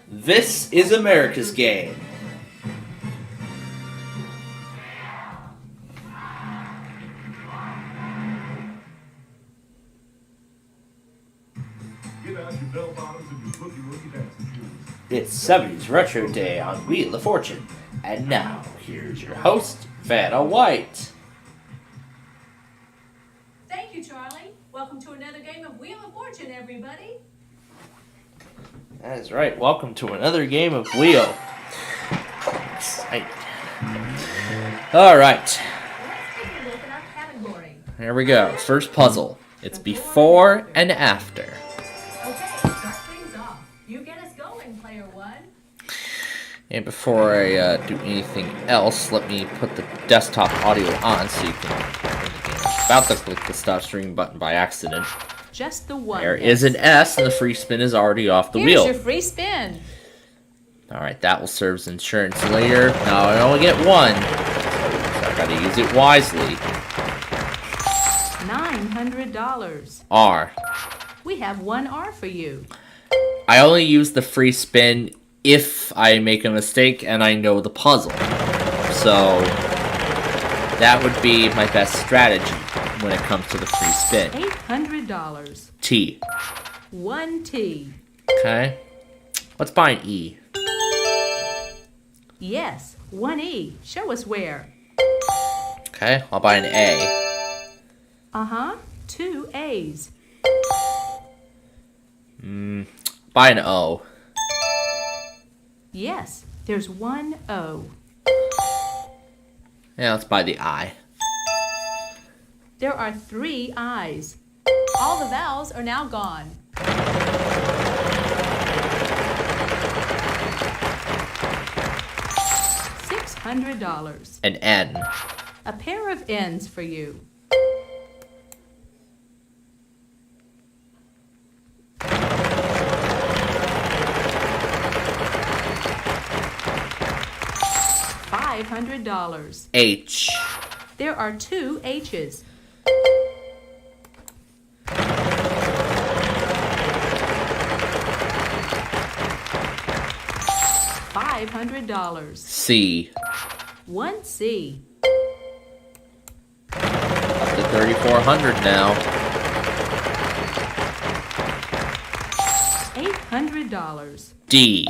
This is America's game. It's 70s Retro Day on Wheel of Fortune. And now, here's your host, Vanna White. Thank you, Charlie. Welcome to another game of Wheel of Fortune, everybody. That is right. Welcome to another game of Wheel. Excited. All right. Let's take a look at our category. Here we go. First puzzle. It's before and after. Okay, start things off. You get us going, player one. And before I do anything else, let me put the desktop audio on so you can hear the game. I'm about to click the stop stream button by accident. Just the one. There is an S, and the free spin is already off the wheel. Here's your free spin. All right, that will serve as insurance later. Now I only get one, so I gotta use it wisely. $900. R. We have one R for you. I only use the free spin if I make a mistake and I know the puzzle. So that would be my best strategy when it comes to the free spin. $800. T. One T. Okay. Let's buy an E. Yes, one E. Show us where. Okay, I'll buy an A. Uh-huh. Two A's. Buy an O. Yes, there's one O. Yeah, let's buy the I. There are three I's. All the vowels are now gone. $600. An N. A pair of N's for you. $500. H. There are two H's. $500. C. One C. Up to 3,400 now. $800. D.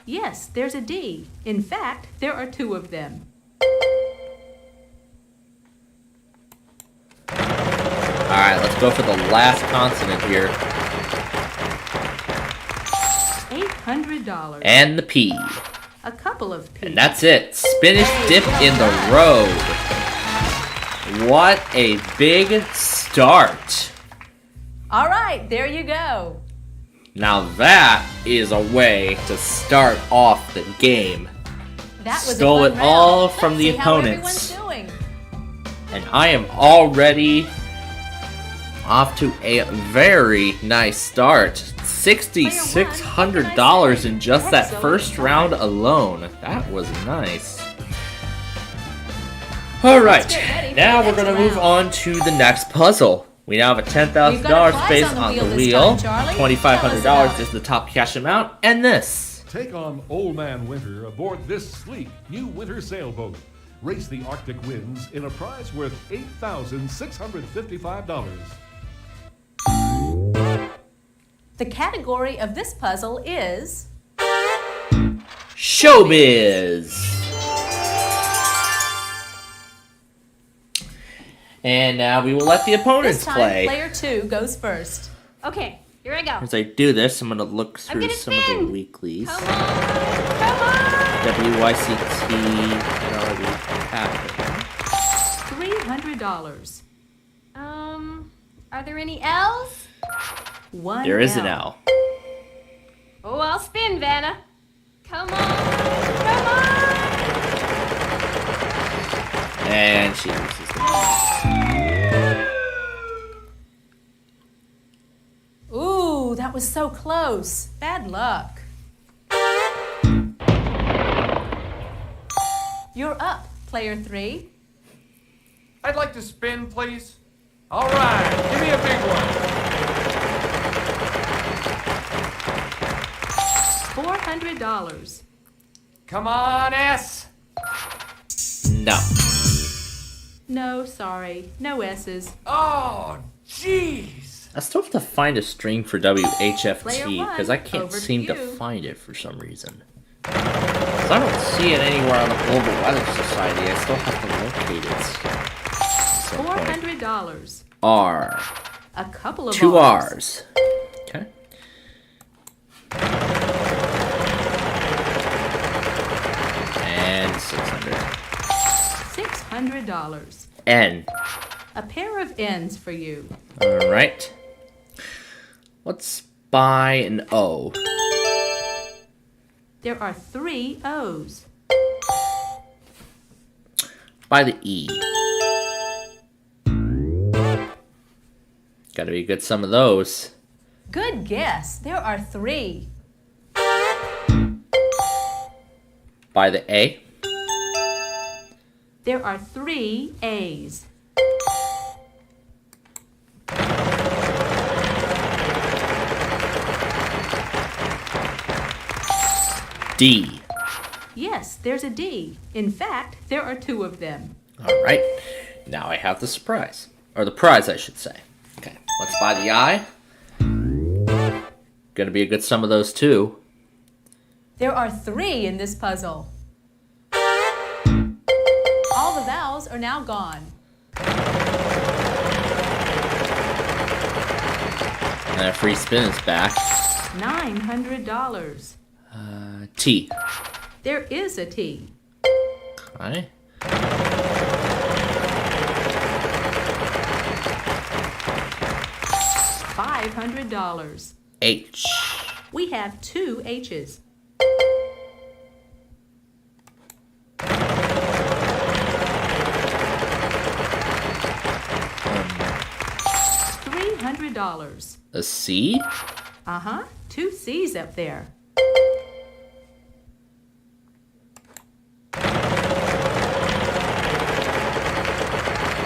Yes, there's a D. In fact, there are two of them. Alright, let's go for the last consonant here. $800. And the P. A couple of P's. And that's it. Spinach dip in the road. What a big start. All right, there you go. Now that is a way to start off the game. That was Stole a it fun all round. from Let's the see how opponents. everyone's doing. And I am already off to a very nice start. $6,600 in just that first round alone. That was nice. Alright, now we're going to move on to the next puzzle. We now have a $10,000 space on the wheel. $2,500 is the top cash amount. And this. Take on Old Man Winter aboard this sleek new winter sailboat. Race the Arctic winds in a prize worth $8,655. The category of this puzzle is Showbiz. And now we will let the opponents this time. play. Player two goes first. Okay, here I go. As I do this, I'm going to look through gonna some of the spin. weeklies. Come on, come WYCT already happened. $300. on. Are there any L's? One There is L. an L. Oh, I'll spin, Vanna. Come on, come on. And she loses the Ooh, that was so close. Bad luck. You're up, player three. I'd like to spin, please. All right, give me a big one. $400. Come on, S. No. No, sorry. No S's. Oh, jeez. I still have to find a string for WHFT Player because I one, can't over to seem to you. find it for some reason. 'Cause I don't see it anywhere on the Global Weather Society. I still have to locate it. At some point. $400. R. A couple of 2 R's. R's. Okay. And 600. $600. N. A pair of N's for you. Alright. Let's buy an O. There are 3 O's. Buy the E. Gotta be a good sum of those. Good guess. There are 3. Buy the A. There are 3 A's. D. Yes, there's a D. In fact, there are 2 of them. Alright. Now I have the surprise. Or the prize, I should say. Okay, let's buy the I. Gonna be a good sum of those too. There are 3 in this puzzle. All the vowels are now gone. And a free spin is back. $900. T. There is a T. Okay. $500. H. We have 2 H's. $300. A C. Uh-huh. 2 C's up there.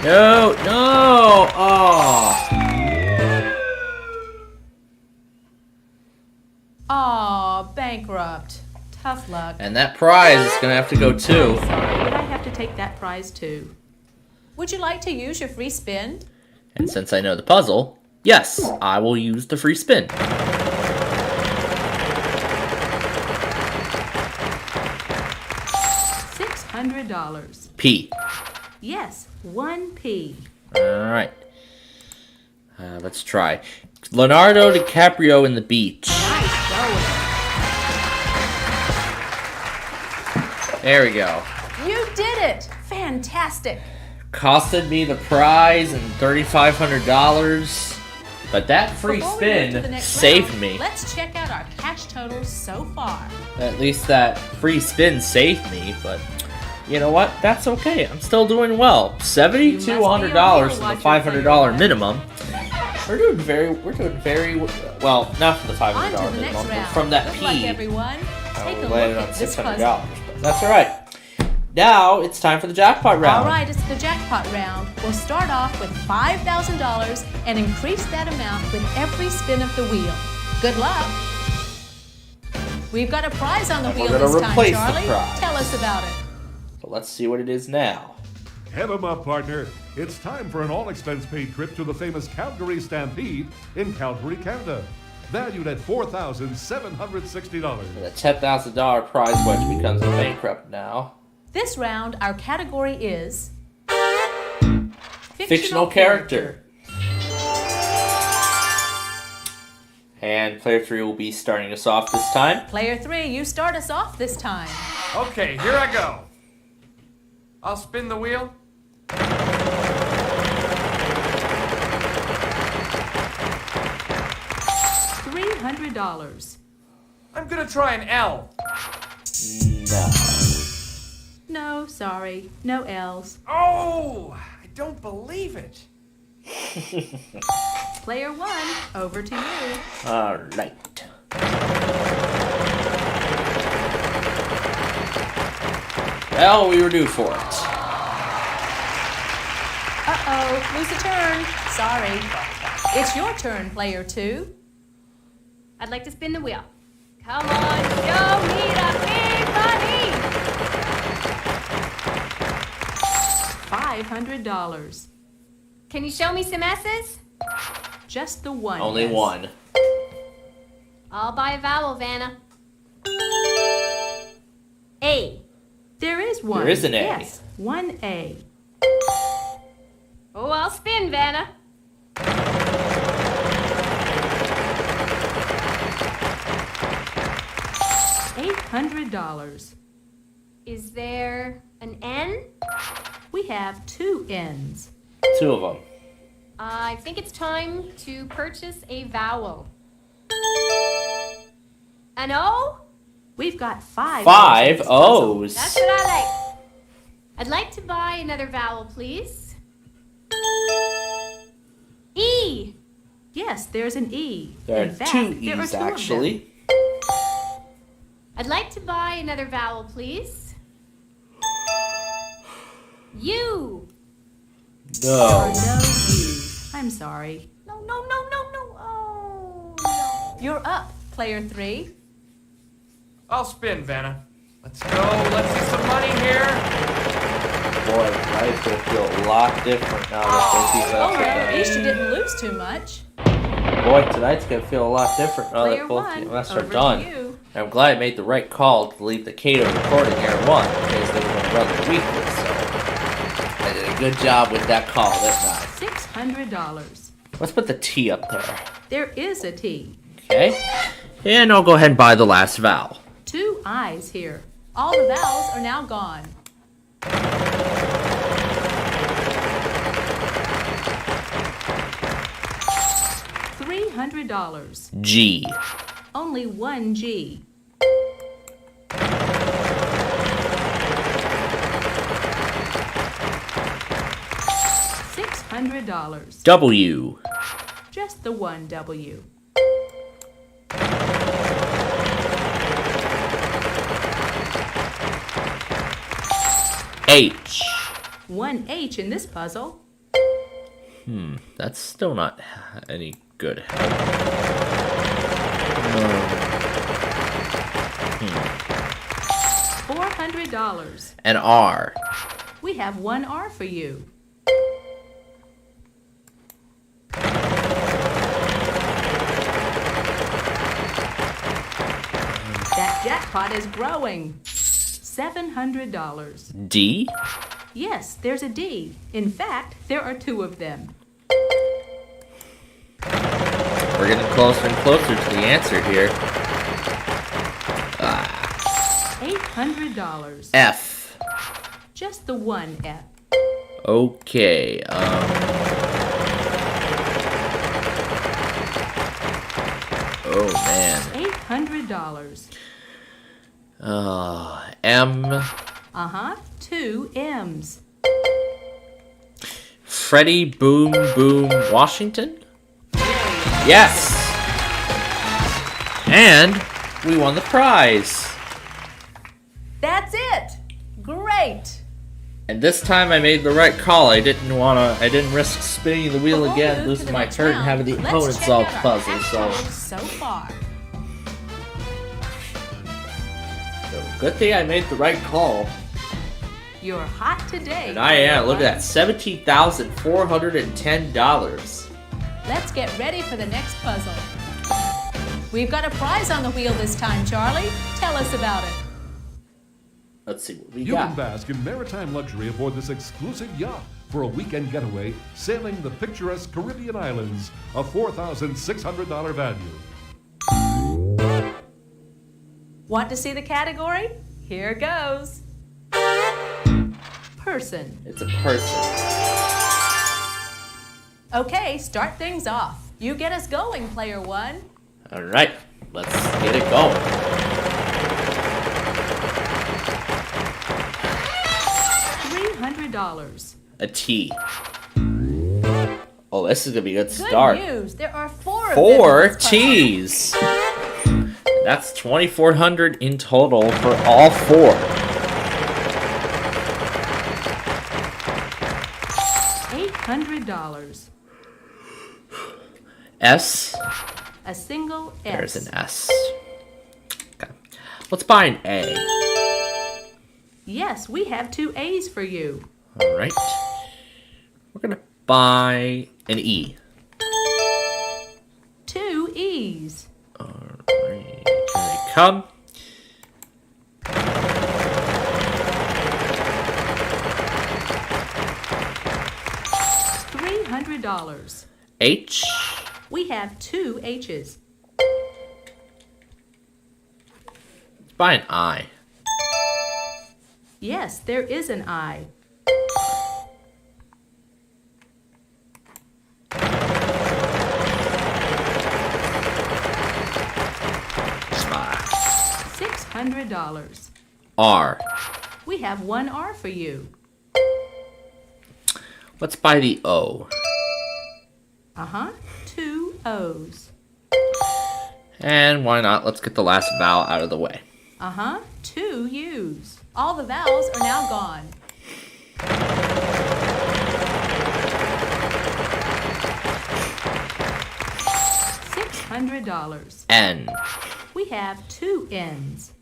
No, no, oh. Aw, bankrupt. Tough luck. And that prize is gonna have to go too. I'm sorry, but I have to take that prize too. Would you like to use your free spin? And since I know the puzzle, yes, I will use the free spin. $600. P. Yes, 1 P. Alright. Let's try. Leonardo DiCaprio in the beach. Nice going. There we go. You did it! Fantastic. Costed me the prize and $3,500. But that free Before we move to the spin next saved round, me. Let's check out our cash totals so far. At least that free spin saved me, but you know what? That's okay. I'm still doing well. $7,200 from the $500 minimum. We're doing very well. Not from the $500 On to the next minimum, but round. from that Good luck, P. everyone. Take a look landed on at this $600. puzzle. But that's all right. Now it's time for the jackpot round. All right, it's the jackpot round. We'll start off with $5,000 and increase that amount with every spin of the wheel. Good luck. We've got a prize on the And wheel we're gonna this time, replace the Charlie. prize. Tell us about it. So let's see what it is now. Head 'em up, partner. It's time for an all-expense-paid trip to the famous Calgary Stampede in Calgary, Canada. Valued at $4,760. The $10,000 prize wedge becomes a bankrupt now. This round, our category is Fictional character. And player 3 will be starting us off this time. Player 3, you start us off this time. Okay, here I go. I'll spin the wheel. $300. I'm gonna try an L. No. No, sorry. No L's. Oh, I don't believe it. Player 1, over to you. All right. Well, we were due for it. Uh-oh, lose a turn. Sorry. It's your turn, player 2. I'd like to spin the wheel. Come on, show me the big money. $500. Can you show me some S's? Just the one. Only S. one. I'll buy a vowel, Vanna. A. There is one. There is an A. Yes, one A. Oh, I'll spin, Vanna. $800. Is there an N? We have two N's. Two of them. I think it's time to purchase a vowel. An O? We've got five. Five O's in this puzzle. O's. That's what I like. I'd like to buy another vowel, please. E. Yes, there's an E. There In are fact, two there are E's, two of them. actually. I'd like to buy another vowel, please. U. There are No. no U's. I'm sorry. No, no, no, no, no. Oh, no. You're up, player 3. I'll spin, Vanna. Let's go. Let's see some money here. Boy, tonight's gonna feel a lot different now that both these Oh, are well, at done. least you didn't lose too much. Boy, tonight's gonna feel a lot different now Player that both 1, the us are over to done. you. I'm glad I made the right call to leave the Cato recording here at 1 in case they were going to run the weekly, so I did a good job with that call, didn't I? $600. Let's put the T up there. There is a T. Okay? And I'll go ahead and buy the last vowel. Two I's here. All the vowels are now gone. $300. G. Only one G. $600. W. Just the one W. H. One H in this puzzle. That's still not any good help. $400. An R. We have one R for you. That jackpot is growing. $700. D. Yes, there's a D. In fact, there are two of them. We're getting closer and closer to the answer here. $800. F. Just the one F. Okay, oh man. $800. M. Uh-huh, two M's. Freddie Boom Boom Washington? Yes! And we won the prize. That's it! Great! And this time I made the right call. I didn't risk spinning the wheel Before we again, move to losing the my next turn, and round, having the let's opponent check solve out the our puzzle. actuals so far. So good thing I made the right call. You're hot today. And I am. Look at that, $17,410. Let's get ready for the next puzzle. We've got a prize on the wheel this time, Charlie. Tell us about it. Let's see what we You got. can bask in maritime luxury aboard this exclusive yacht for a weekend getaway sailing the picturesque Caribbean islands, a $4,600 value. Want to see the category? Here goes. Person. It's a person. Okay, start things off. You get us going, player 1. All right, let's get it going. $300. A T. Oh, this is gonna be a good Good start. news. There are four of them in Four this puzzle. T's. That's 2,400 in total for all four. $800. S. A single S. There's an S. Let's buy an A. Yes, we have 2 A's for you. All right. We're gonna buy an E. 2 E's. All right. Here they come. $300. H. We have 2 H's. Let's buy an I. Yes, there is an I. $600. R. We have 1 R for you. Let's buy the O. 2 O's. And why not? Let's get the last vowel out of the way. 2 U's. All the vowels are now gone. $600. N. We have 2 N's.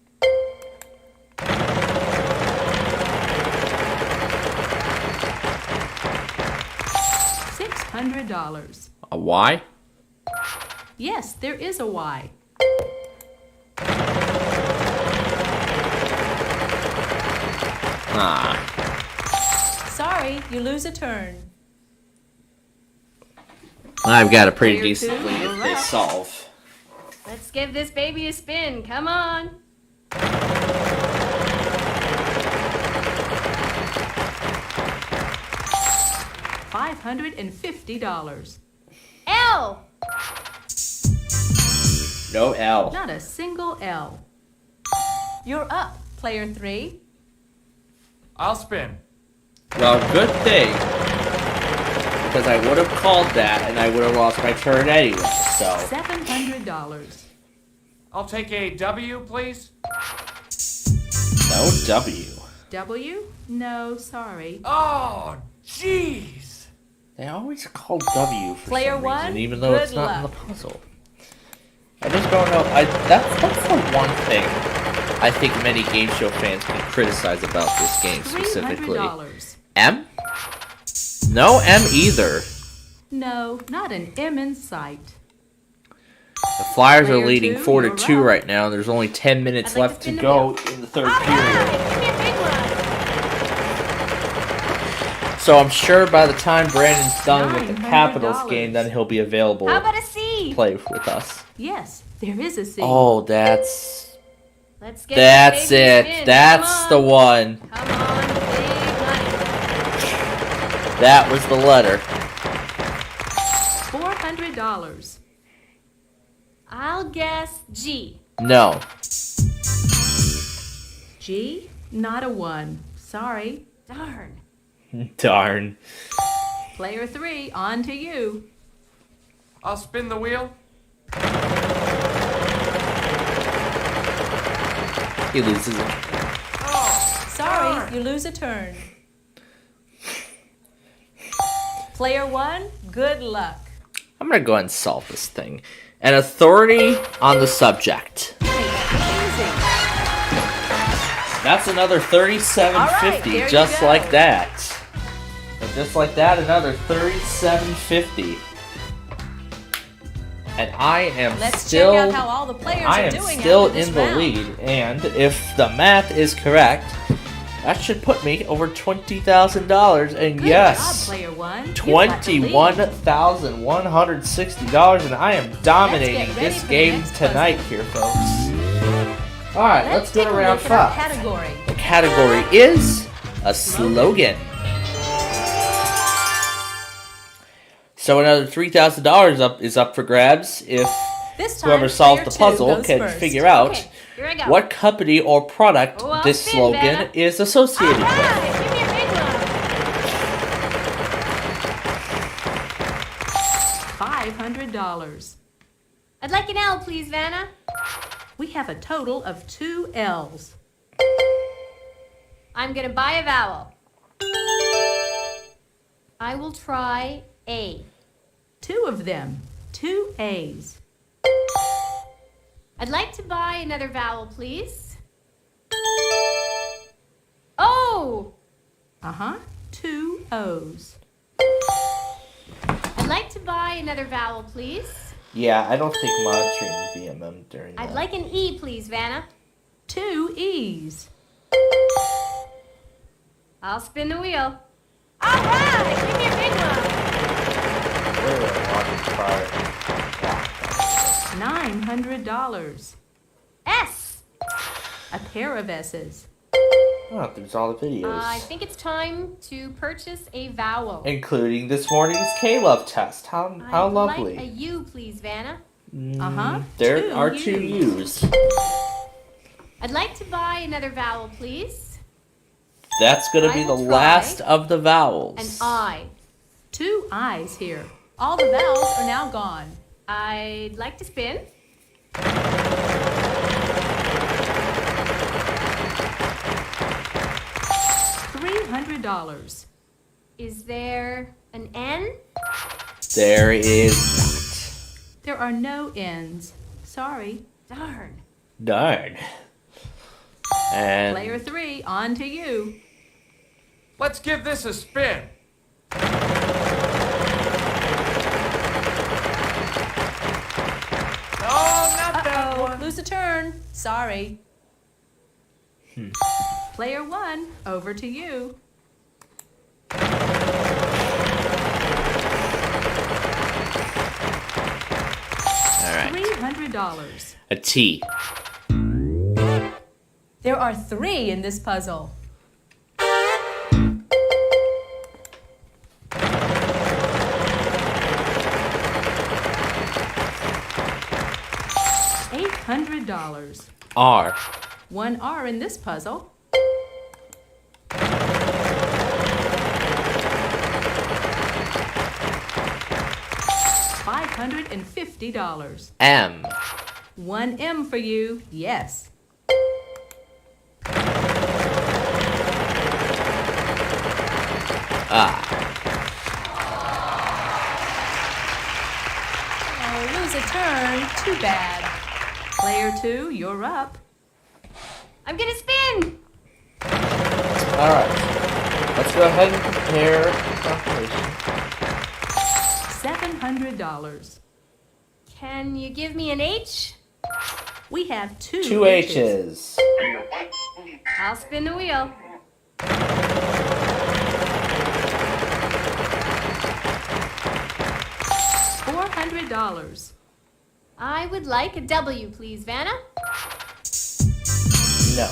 $600. A Y. Yes, there is a Y. Sorry, you lose a turn. I've got a pretty Player decent two, lead you're if they up. solve. Let's give this baby a spin. Come on. $550. L. No L. Not a single L. You're up, player 3. I'll spin. Well, good thing. Because I would have called that and I would have lost my turn anyway, so. $700. I'll take a W, please. No W. W? No, sorry. Oh, jeez. They always call W for Player some one, reason, even though it's good not in the luck. puzzle. I just don't know. That's the one thing I think many game show fans can criticize about this game specifically. $300. M? No M either. No, not an M in sight. The Flyers are Player leading two, 4-2 you're up. right now. There's only 10 minutes I'd like left to to spin the go wheel. in the third All period. right, give me a big one. So I'm sure by the time Brandon's done with the $900. Capitals game, then he'll be available How to about a C? play with us. Yes, there is a C. Oh, that's Let's get this baby a it. spin. That's Come the on. one. Come on, big money. That was the letter. $400. I'll guess G. No. G? Not a 1. Sorry. Darn. Darn. Player 3, on to you. I'll spin the wheel. He loses it. Oh, Sorry, darn. you lose a turn. Player 1, good luck. I'm going to go ahead and solve this thing. An authority on the subject. Easy. That's another All right, $37.50, there you just go. like that. And just like that, another $37.50. And I am Let's still, check out how all the players I are am doing still after this in the round. lead. And if the math is correct, that should put me over $20,000. And Good yes, job, player 1. You've got the lead. $21,160, and I am dominating ready this for the game next puzzle. tonight here, folks. Alright, let's go take to a round look at our 5. category. The category is a slogan. So another $3,000 is up for grabs if This time, whoever solves player the 2 puzzle goes can first. figure out Okay, here I go. what company or product Oh, I'll this spin, slogan Vanna. is associated All with. right, give me a big one. $500. I'd like an L, please, Vanna. We have a total of 2 L's. I'm gonna buy a vowel. I will try A. 2 of them. 2 A's. I'd like to buy another vowel, please. O. Uh-huh. 2 O's. I'd like to buy another vowel, please. Yeah, I don't think monitoring VMM during I'd that. like an E, please, Vanna. 2 E's. I'll spin the wheel. All right, give me a big one. $900. S. A pair of S's. Oh, there's all the videos. I think it's time to purchase a vowel. Including this morning's K-Love test. How I'd lovely. like a U, please, Vanna. Uh-huh. There are 2 U's. U's. I'd like to buy another vowel, please. That's going to be I the will try last of the vowels. An I. 2 I's here. All the vowels are now gone. I'd like to spin. $300. Is there an N? There is There are no N's. Sorry. Darn. not. Darn. And Player 3, on to you. Let's give this a spin. Oh, not that one. Lose a turn. Sorry. Player 1, over to you. all right. $300. A T. There are 3 in this puzzle. $800. R. 1 R in this puzzle. $550. M. 1 M for you, yes. Oh, lose a turn. Too bad. Player 2, you're up. I'm gonna spin. Alright. Let's go ahead and compare calculation. $700. Can you give me an H? We have 2 2 H's. I'll spin the wheel. $400. I would like a W, please, Vanna. No.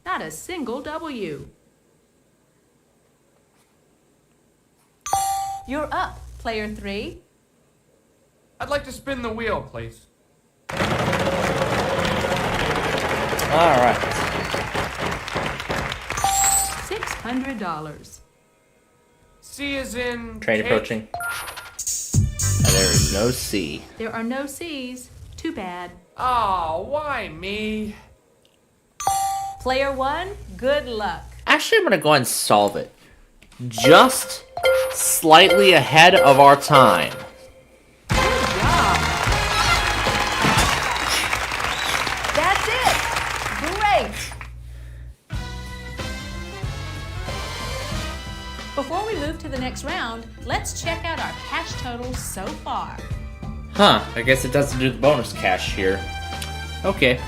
Not a single W. You're up, player 3. I'd like to spin the wheel, please. Alright. $600. C is in Train cake. approaching. And there is no C. There are no C's. Too bad. Oh, why me? Player 1, good luck. Actually, I'm going to go ahead and solve it. Just slightly ahead of our time. Good job. That's it. Great. Before we move to the next round, let's check out our cash totals so far. Huh, I guess it doesn't do the bonus cash here. Okay.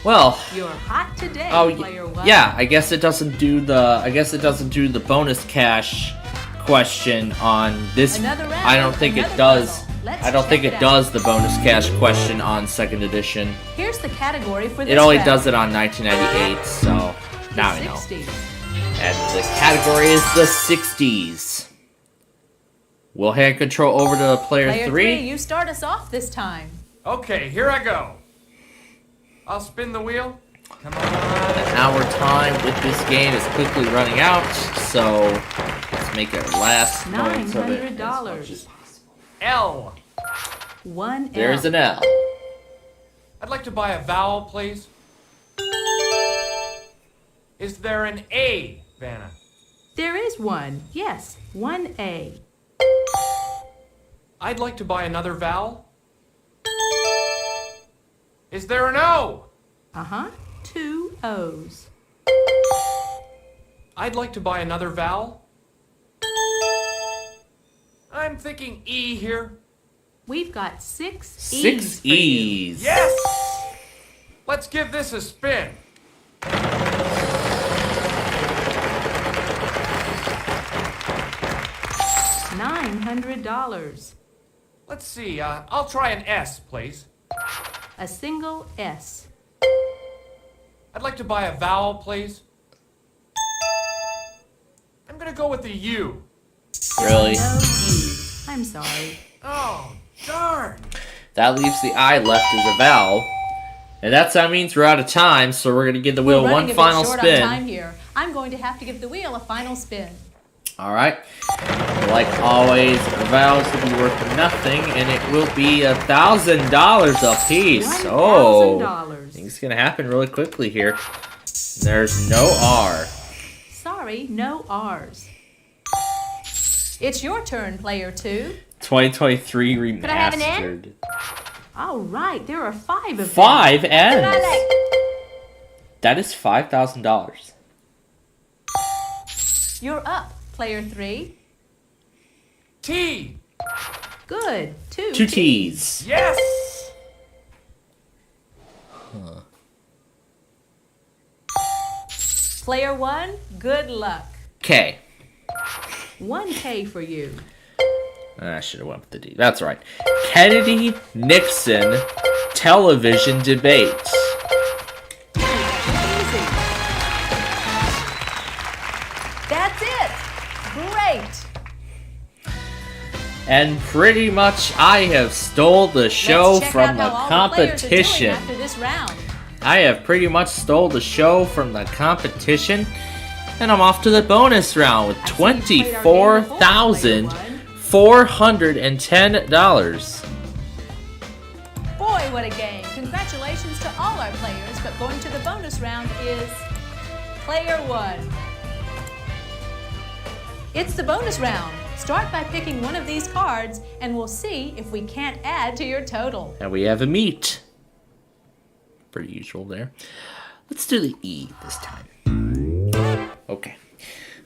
Well, You're hot today, oh player 1. yeah, I guess it doesn't do the bonus cash question on this. Another round, I don't think it another does. puzzle. Let's I don't check think it it out. does the bonus cash question on second edition. Here's the category for this It only round. does it on 1998, so now I know. 60s. And the category is the 60s. We'll hand control over to player Player 3. 3, you start us off this time. Okay, here I go. I'll spin the wheel. Come on. Our time with this game is quickly running out, so let's make our last moments of it as $900. much as possible. L. 1 There's L. an L. I'd like to buy a vowel, please. Is there an A, Vanna? There is one. Yes, 1 A. I'd like to buy another vowel. Is there an O? Uh-huh. 2 O's. I'd like to buy another vowel. I'm thinking E here. We've got 6 6 E's for you. E's. Yes! Let's give this a spin. $900. Let's see, I'll try an S, please. A single S. I'd like to buy a vowel, please. I'm gonna go with the U. Really? No U. I'm sorry. Oh, darn. That leaves the I left as a vowel. And that means we're out of time, so we're going to give the wheel We're running one a bit final short spin. on time here. I'm going to have to give the wheel a final spin. Alright. Like always, vowels will be worth nothing, and it will be $1,000 a piece. Oh, $1,000. things going to happen really quickly here. There's no R. Sorry, no R's. It's your turn, player 2. 2023 remastered. Could I have an N? All right, there are 5 of them. 5 What I N's. like? That is $5,000. You're up, player 3. T. Good. 2 2 T's. Yes! Player 1, good luck. K. 1K for you. I should have went with the D. That's right. Kennedy-Nixon television debate. Easy. That's it. Great. And pretty much I have stole the show Let's check from out the how all the players are doing competition. after this round. I have pretty much stole the show from the competition. And I'm off to the bonus round with I see you played our game before, $24,410. Boy, what a game. Congratulations to all our players, but going to the bonus round is player 1. It's the bonus round. Start by picking one of these cards, and we'll see if we can't add to your total. And we have a meet. Pretty usual there. Let's do the E this time. Okay.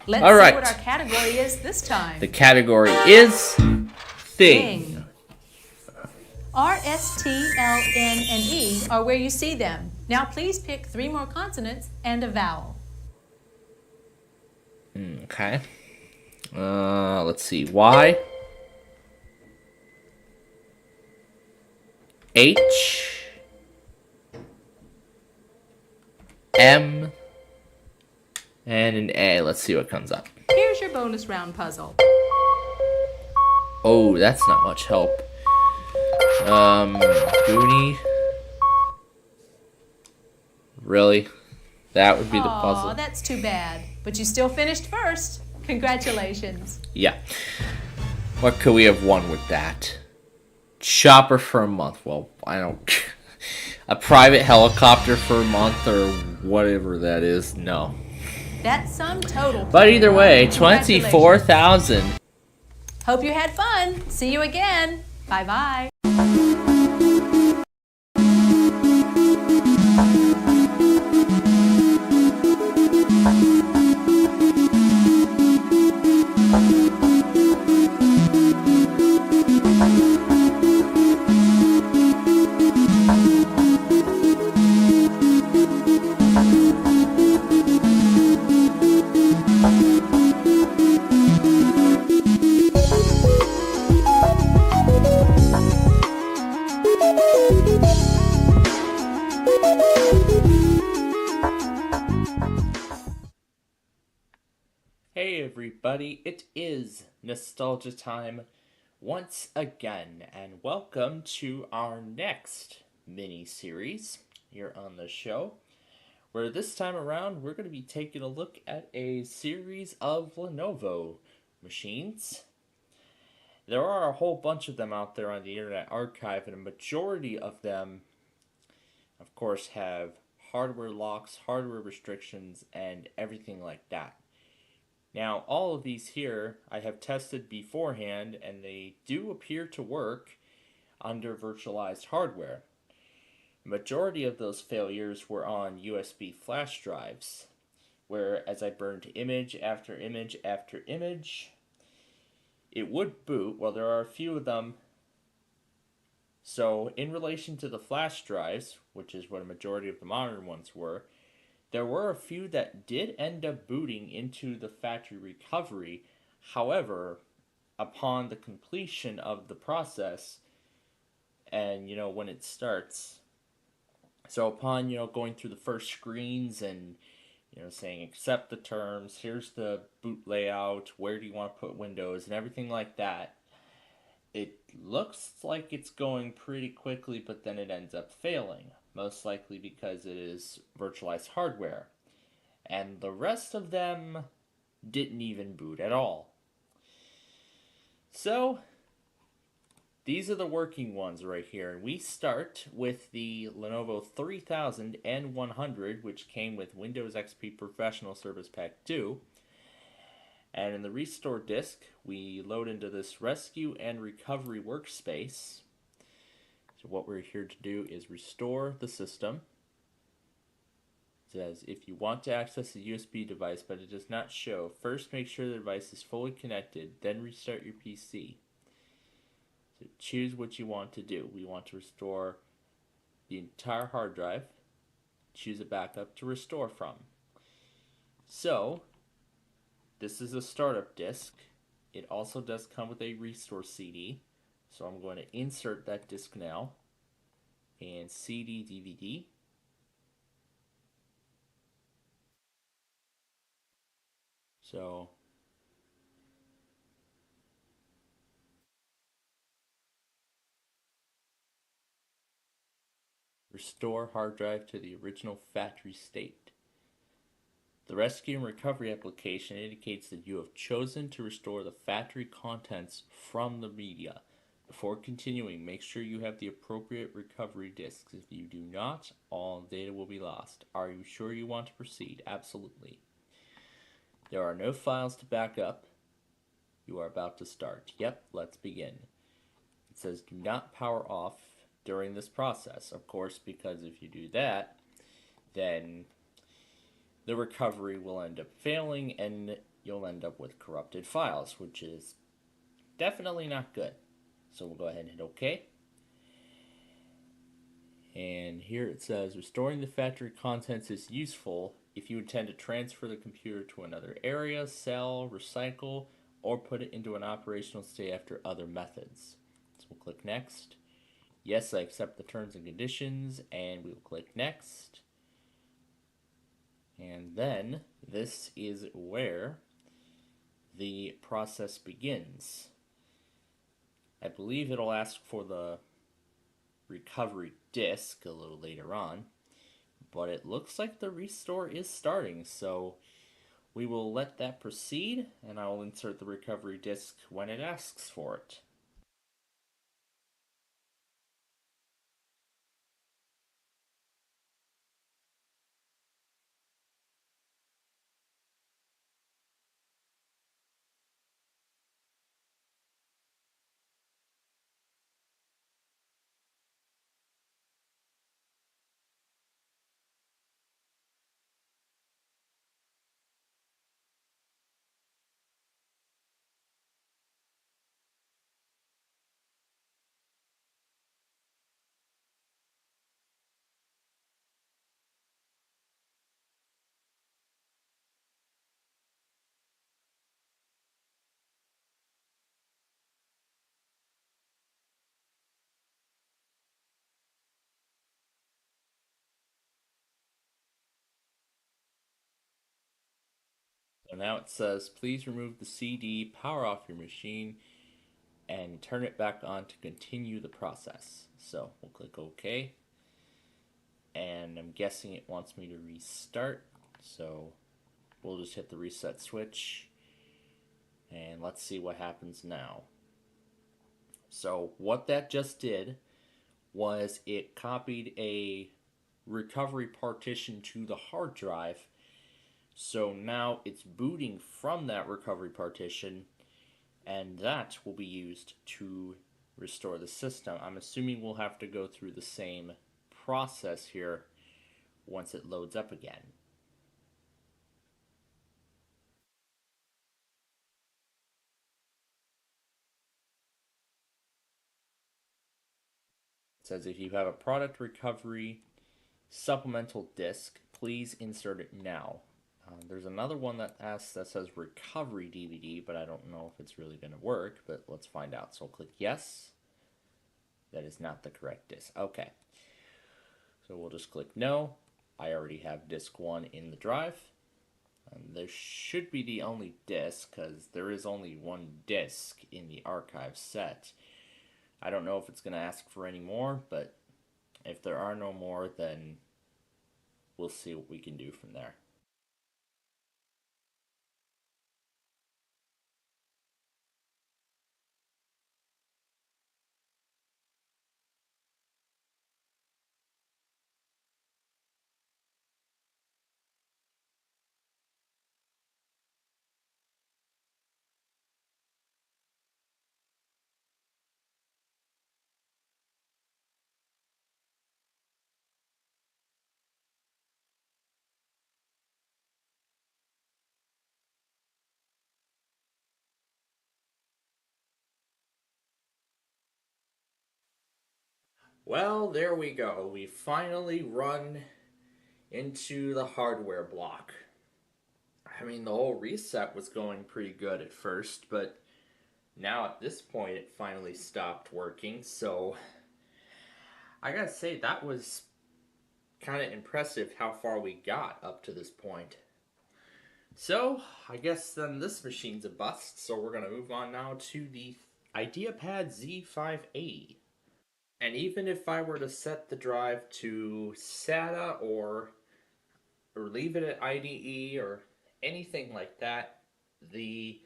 Let's All right. see what our category is this time. The category is thing. Thing. R, S, T, L, N, and E are where you see them. Now please pick 3 more consonants and a vowel. Okay. Let's see. Y. H. M. And an A. Let's see what comes up. Here's your bonus round puzzle. Oh, that's not much help. Goonie. Really? That would be the puzzle. Aw, that's too bad. But you still finished first. Congratulations. Yeah. What could we have won with that? Chopper for a month. Well, I don't... A private helicopter for a month or whatever that is. No. That's sum total. But either way, Congratulations. 24,000. Hope you had fun. See you again. Bye-bye. Hey everybody, it is nostalgia time once again, and welcome to our next mini-series here on the show, where this time around we're going to be taking a look at a series of Lenovo machines. There are a whole bunch of them out there on the Internet Archive, and a majority of them, of course, have hardware locks, hardware restrictions, and everything like that. Now, all of these here I have tested beforehand, and they do appear to work under virtualized hardware. The majority of those failures were on USB flash drives, where as I burned image after image after image, it would boot. Well, there are a few of them. So in relation to the flash drives, which is what a majority of the modern ones were, there were a few that did end up booting into the factory recovery. However, upon the completion of the process, and when it starts, so upon going through the first screens and saying accept the terms, here's the boot layout, where do you want to put windows and everything like that, it looks like it's going pretty quickly, but then it ends up failing, most likely because it is virtualized hardware. And the rest of them didn't even boot at all. So these are the working ones right here. And we start with the Lenovo 3000 and 100, which came with Windows XP Professional Service Pack 2. And in the restore disk, we load into this rescue and recovery workspace. So what we're here to do is restore the system. It says, if you want to access a USB device but it does not show, first make sure the device is fully connected, then restart your PC. So choose what you want to do. We want to restore the entire hard drive. Choose a backup to restore from. So, this is a startup disk. It also does come with a restore CD. So I'm going to insert that disk now. And CD DVD. So restore hard drive to the original factory state. The rescue and recovery application indicates that you have chosen to restore the factory contents from the media. Before continuing, make sure you have the appropriate recovery disks. If you do not, all data will be lost. Are you sure you want to proceed? Absolutely. There are no files to back up. You are about to start. Yep, let's begin. It says do not power off during this process, of course, because if you do that, then the recovery will end up failing and you'll end up with corrupted files, which is definitely not good. So we'll go ahead and hit OK. And here it says restoring the factory contents is useful if you intend to transfer the computer to another area, sell, recycle, or put it into an operational state after other methods. So we'll click next. Yes, I accept the terms and conditions, and we will click next. And then this is where the process begins. I believe it'll ask for the recovery disk a little later on, but it looks like the restore is starting, so we will let that proceed, and I will insert the recovery disk when it asks for it. So now it says, please remove the CD, power off your machine, and turn it back on to continue the process. So we'll click OK. And I'm guessing it wants me to restart. So we'll just hit the reset switch. And let's see what happens now. So what that just did was it copied a recovery partition to the hard drive. So now it's booting from that recovery partition, and that will be used to restore the system. I'm assuming we'll have to go through the same process here once it loads up again. says if you have a product recovery supplemental disc, please insert it now. There's another one that says recovery DVD, but I don't know if it's really going to work, but let's find out. So I'll click yes. That is not the correct disc. Okay. So we'll just click no. I already have disc 1 in the drive. This should be the only disc, because there is only one disc in the archive set. I don't know if it's going to ask for any more, but if there are no more, then we'll see what we can do from there. Well, there we go. We finally run into the hardware block. I mean, the whole reset was going pretty good at first, but now at this point it finally stopped working, so I gotta say that was kind of impressive how far we got up to this point. So, I guess then this machine's a bust, so we're gonna move on now to the IdeaPad Z580. And even if I were to set the drive to SATA or leave it at IDE or anything like that, the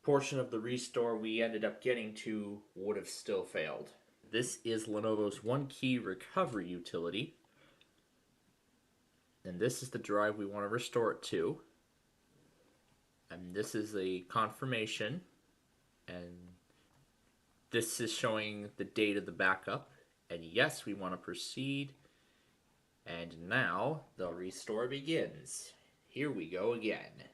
portion of the restore we ended up getting to would have still failed. This is Lenovo's One Key Recovery utility. And this is the drive we want to restore it to. And this is the confirmation. And this is showing the date of the backup. And yes, we want to proceed. And now the restore begins. Here we go again.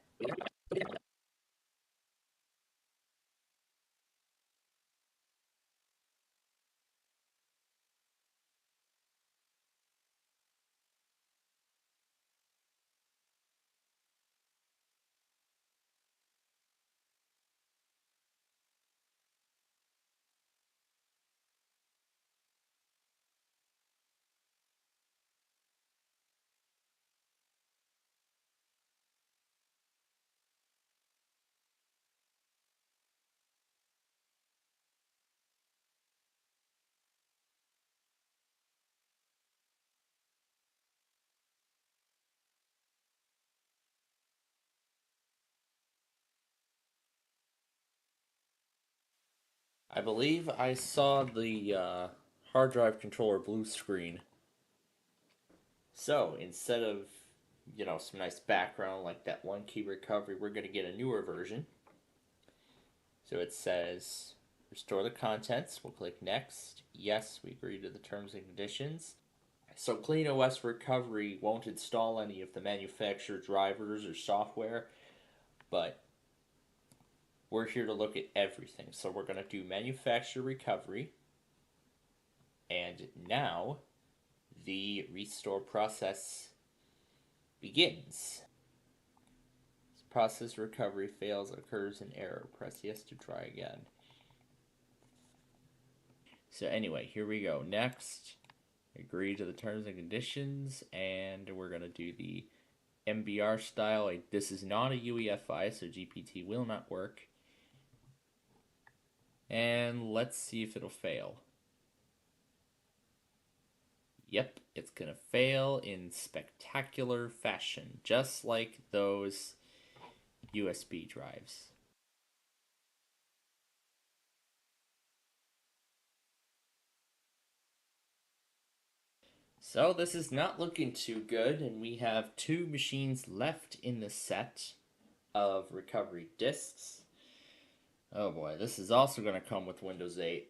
I believe I saw the hard drive controller blue screen. So instead of, some nice background like that One Key Recovery, we're going to get a newer version. So it says, restore the contents. We'll click next. Yes, we agree to the terms and conditions. So Clean OS Recovery won't install any of the manufacturer drivers or software, but we're here to look at everything. So we're going to do manufacturer recovery. And now the restore process begins. This process recovery fails, occurs an error. Press yes to try again. So anyway, here we go. Next, agree to the terms and conditions, and we're going to do the MBR style. This is not a UEFI, so GPT will not work. And let's see if it'll fail. Yep, it's going to fail in spectacular fashion, just like those USB drives. So this is not looking too good, and we have 2 machines left in the set of recovery disks. Oh boy, this is also going to come with Windows 8.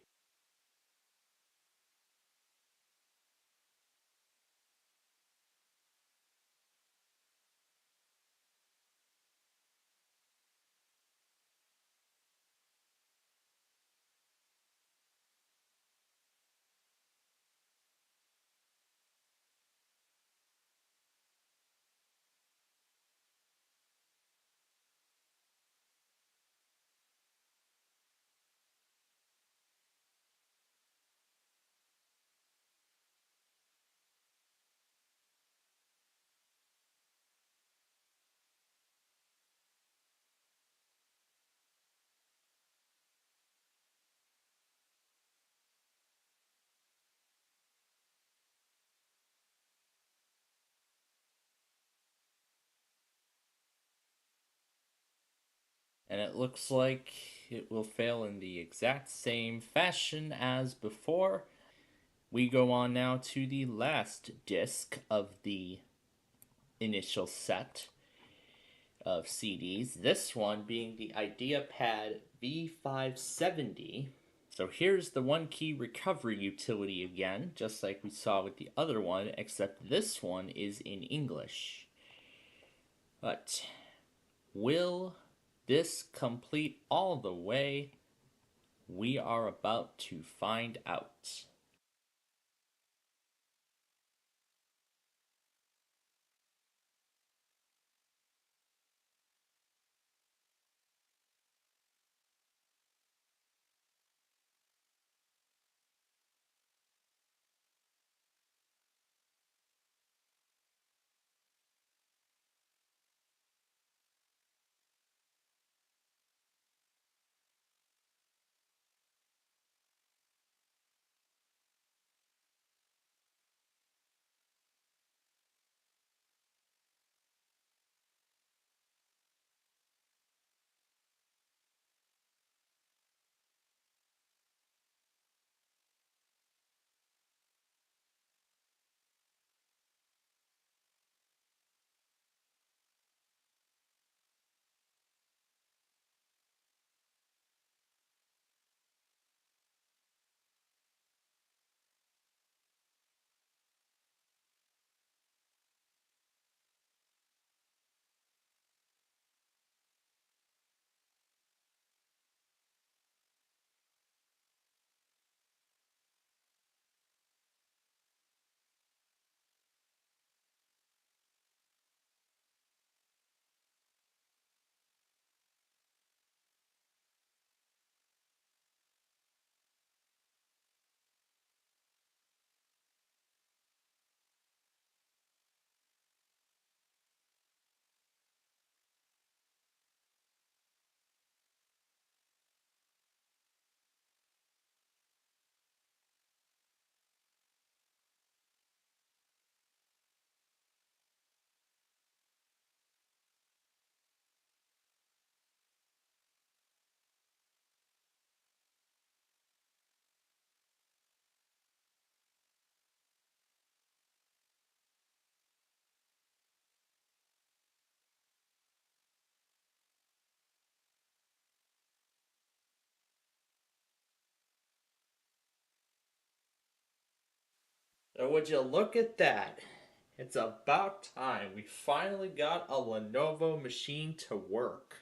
And it looks like it will fail in the exact same fashion as before. We go on now to the last disc of the initial set of CDs. This one being the IdeaPad V570. So here's the one key recovery utility again, just like we saw with the other one, except this one is in English. But will this complete all the way? We are about to find out. So would you look at that? It's about time. We finally got a Lenovo machine to work.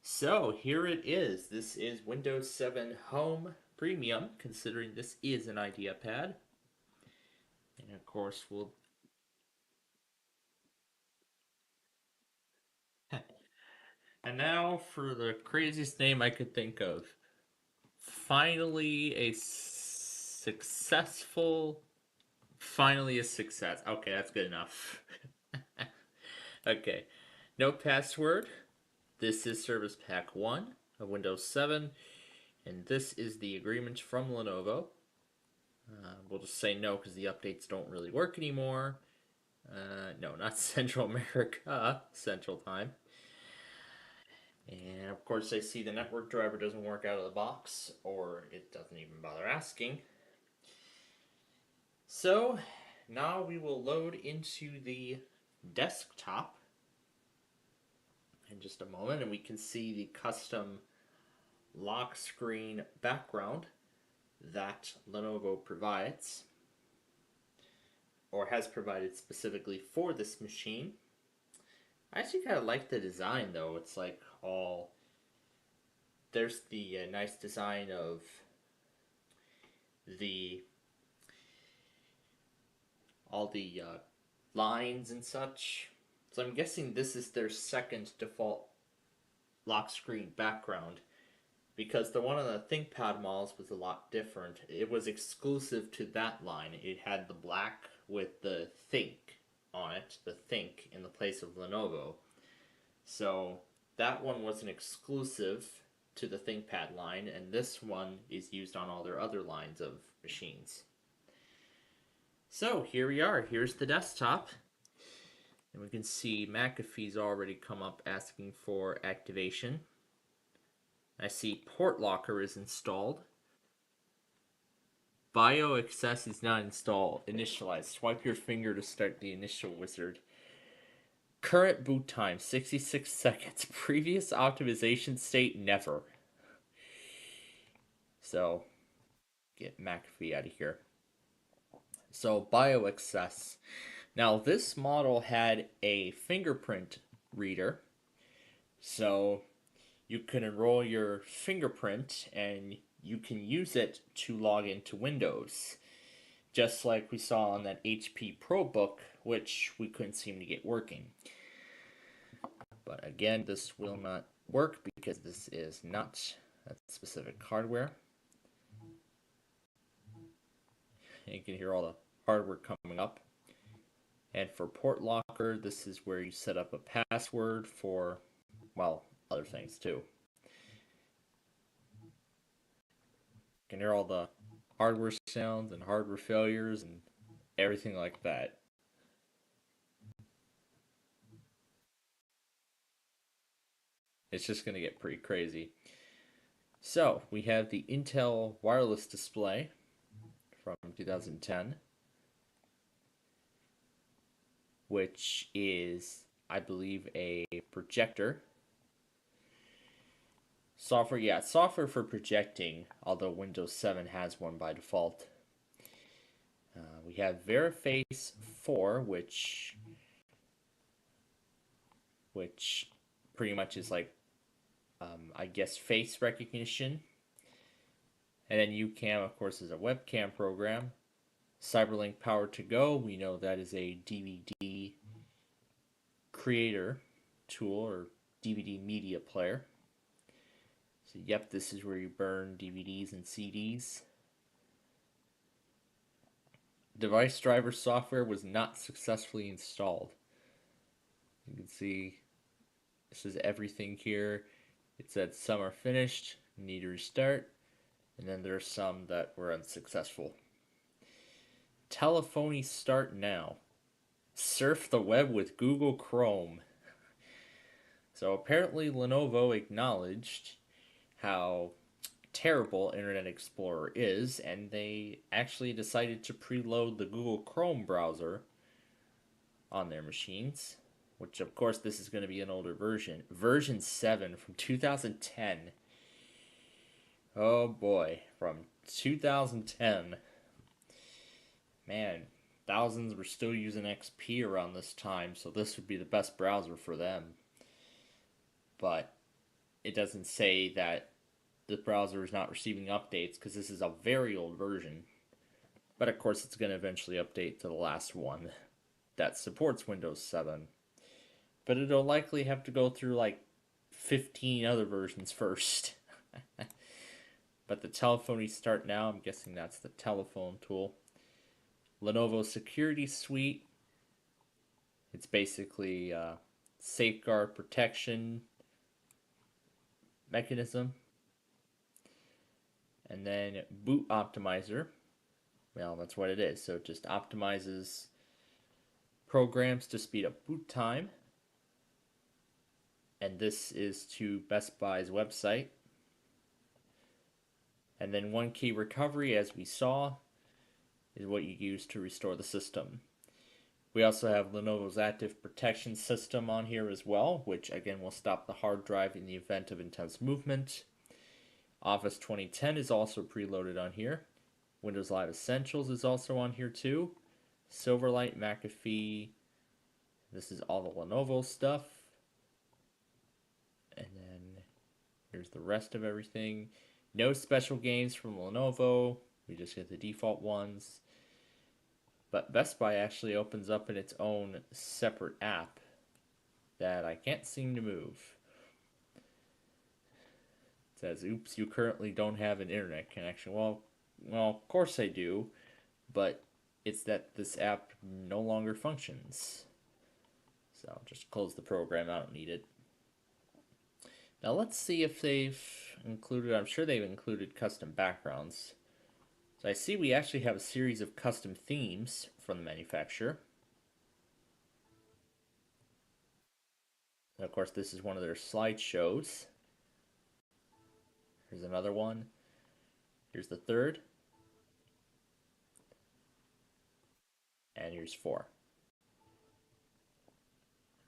So here it is. This is Windows 7 Home Premium, considering this is an IdeaPad. And of course we'll... And now for the craziest name I could think of. Finally a successful... Finally a success. Okay, that's good enough. Okay. No password. This is Service Pack 1 of Windows 7. And this is the agreement from Lenovo. We'll just say no because the updates don't really work anymore. No, not Central America, Central Time. And of course I see the network driver doesn't work out of the box, or it doesn't even bother asking. So, now we will load into the desktop in just a moment, and we can see the custom lock screen background that Lenovo provides, or has provided specifically for this machine. I actually kind of like the design though. It's like all... There's the nice design of all the lines and such. So I'm guessing this is their second default lock screen background, because the one on the ThinkPad models was a lot different. It was exclusive to that line. It had the black with the Think on it, the Think in the place of Lenovo. So that one was an exclusive to the ThinkPad line, and this one is used on all their other lines of machines. So here we are. Here's the desktop. And we can see McAfee's already come up asking for activation. I see Port Locker is installed. BioAccess is not installed. Initialize. Swipe your finger to start the initial wizard. Current boot time, 66 seconds. Previous optimization state, never. So, get McAfee out of here. So, BioAccess. Now, this model had a fingerprint reader. So, you can enroll your fingerprint and you can use it to log into Windows. Just like we saw on that HP ProBook, which we couldn't seem to get working. But again, this will not work because this is not that specific hardware. And you can hear all the hardware coming up. And for Port Locker, this is where you set up a password for, well, other things too. You can hear all the hardware sounds and hardware failures and everything like that. It's just going to get pretty crazy. So, we have the Intel wireless display from 2010, which is, I believe, a projector. Software for projecting, although Windows 7 has one by default. We have Veriface 4, which pretty much is like, I guess, face recognition. And then UCam, of course, is a webcam program. Cyberlink Power to Go, we know that is a DVD creator tool or DVD media player. So, yep, this is where you burn DVDs and CDs. Device driver software was not successfully installed. You can see this is everything here. It said some are finished, need to restart, and then there are some that were unsuccessful. Telephony start now. Surf the web with Google Chrome. So apparently Lenovo acknowledged how terrible Internet Explorer is, and they actually decided to preload the Google Chrome browser on their machines, which of course this is going to be an older version. Version 7 from 2010. Oh boy, from 2010. Man, thousands were still using XP around this time, so this would be the best browser for them. But it doesn't say that the browser is not receiving updates because this is a very old version. But of course it's going to eventually update to the last one that supports Windows 7. But it'll likely have to go through like 15 other versions first. But the telephony start now, I'm guessing that's the telephone tool. Lenovo Security Suite. It's basically a safeguard protection mechanism. And then Boot Optimizer. Well, that's what it is. So it just optimizes programs to speed up boot time. And this is to Best Buy's website. And then One Key Recovery, as we saw, is what you use to restore the system. We also have Lenovo's Active Protection System on here as well, which again will stop the hard drive in the event of intense movement. Office 2010 is also preloaded on here. Windows Live Essentials is also on here too. Silverlight, McAfee. This is all the Lenovo stuff. And then here's the rest of everything. No special games from Lenovo. We just get the default ones. But Best Buy actually opens up in its own separate app that I can't seem to move. It says, oops, you currently don't have an internet connection. Well, of course I do, but it's that this app no longer functions. So I'll just close the program, I don't need it. Now let's see if they've included, I'm sure they've included custom backgrounds. So I see we actually have a series of custom themes from the manufacturer. And of course, this is one of their slideshows. Here's another one. Here's the third. And here's 4.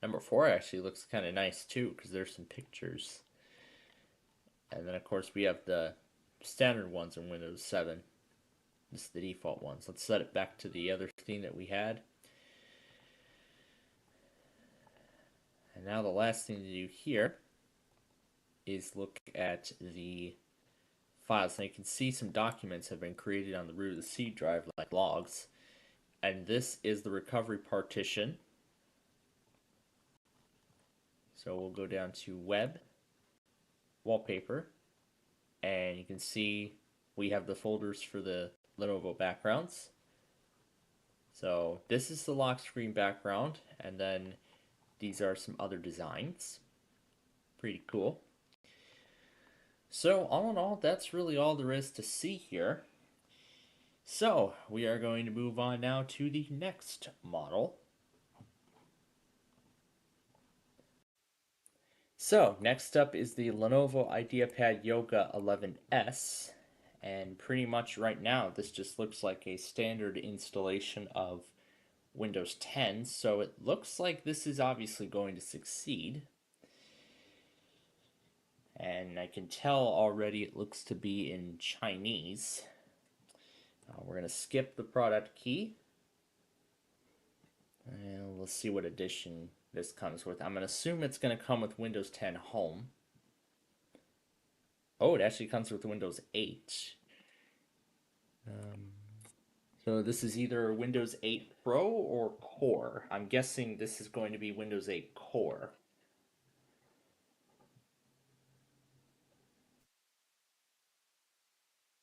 Number 4 actually looks kind of nice too, because there's some pictures. And then of course we have the standard ones in Windows 7. This is the default ones. Let's set it back to the other theme that we had. And now the last thing to do here is look at the files. Now you can see some documents have been created on the root of the C drive, like logs. And this is the recovery partition. So we'll go down to Web, Wallpaper, and you can see we have the folders for the Lenovo backgrounds. So this is the lock screen background, and then these are some other designs. Pretty cool. So all in all, that's really all there is to see here. So we are going to move on now to the next model. So next up is the Lenovo IdeaPad Yoga 11S, and pretty much right now this just looks like a standard installation of Windows 10, so it looks like this is obviously going to succeed. And I can tell already it looks to be in Chinese. We're going to skip the product key. And let's see what edition this comes with. I'm going to assume it's going to come with Windows 10 Home. Oh, it actually comes with Windows 8. So this is either Windows 8 Pro or Core. I'm guessing this is going to be Windows 8 Core.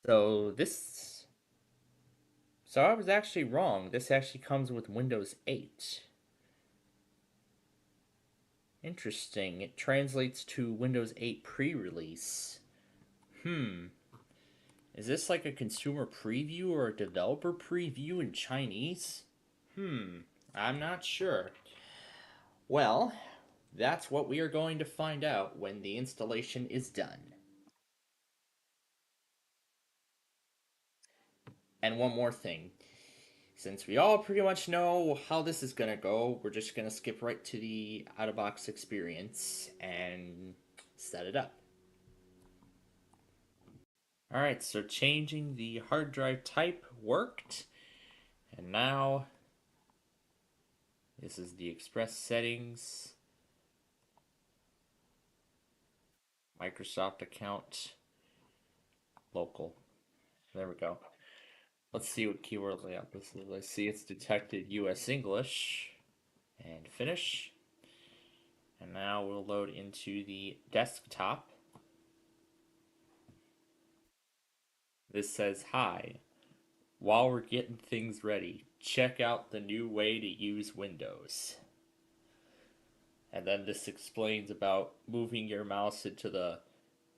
So I was actually wrong. This actually comes with Windows 8. Interesting. It translates to Windows 8 pre-release. Is this like a consumer preview or a developer preview in Chinese? I'm not sure. Well, that's what we are going to find out when the installation is done. And one more thing. Since we all pretty much know how this is going to go, we're just going to skip right to the out-of-box experience and set it up. Alright, so changing the hard drive type worked. And now, this is the Express settings. Microsoft account. Local. There we go. Let's see what keyword layout this is. I see it's detected US English. And finish. And now we'll load into the desktop. This says, hi. While we're getting things ready, check out the new way to use Windows. And then this explains about moving your mouse into the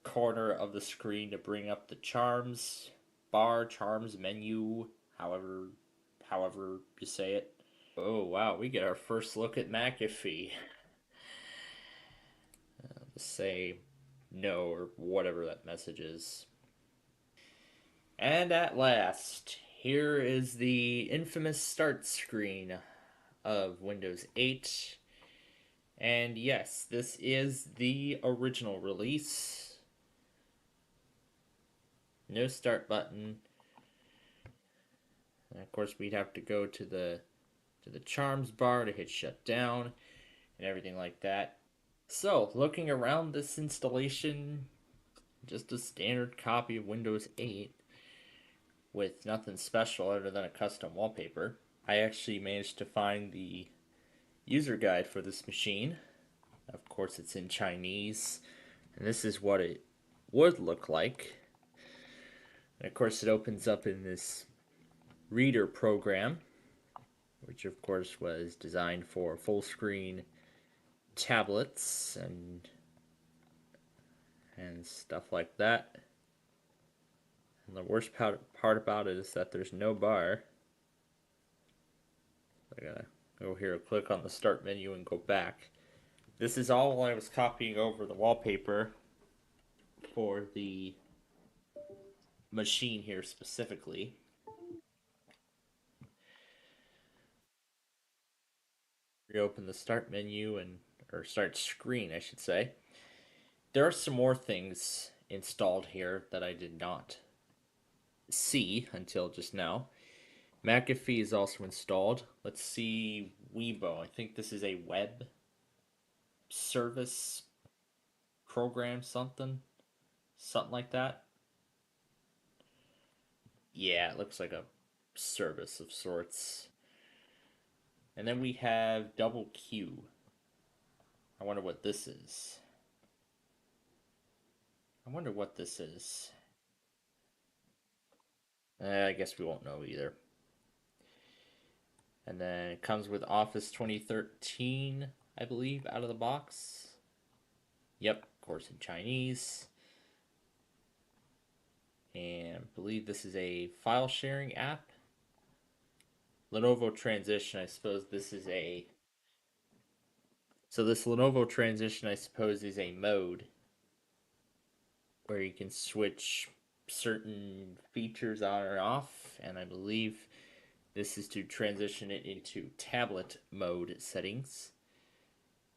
corner of the screen to bring up the charms bar, charms menu, however you say it. Oh wow, we get our first look at McAfee. Say no or whatever that message is. And at last, here is the infamous start screen of Windows 8. And yes, this is the original release. No start button. And of course, we'd have to go to the charms bar to hit shut down and everything like that. So, looking around this installation, just a standard copy of Windows 8 with nothing special other than a custom wallpaper. I actually managed to find the user guide for this machine. Of course, it's in Chinese, and this is what it would look like. And of course, it opens up in this reader program, which of course was designed for full screen tablets and stuff like that. And the worst part about it is that there's no bar. I gotta go here, click on the start menu and go back. This is all while I was copying over the wallpaper for the machine here specifically. Reopen the start menu or start screen, I should say. There are some more things installed here that I did not see until just now. McAfee is also installed. Let's see Weibo. I think this is a web service program, something like that. Yeah, it looks like a service of sorts. And then we have Double Q. I wonder what this is. I guess we won't know either. And then it comes with Office 2013, I believe, out of the box. Yep, of course, in Chinese. And I believe this is a file sharing app. Lenovo Transition, I suppose this is a. So, this Lenovo Transition, I suppose, is a mode where you can switch certain features on or off. And I believe this is to transition it into tablet mode settings.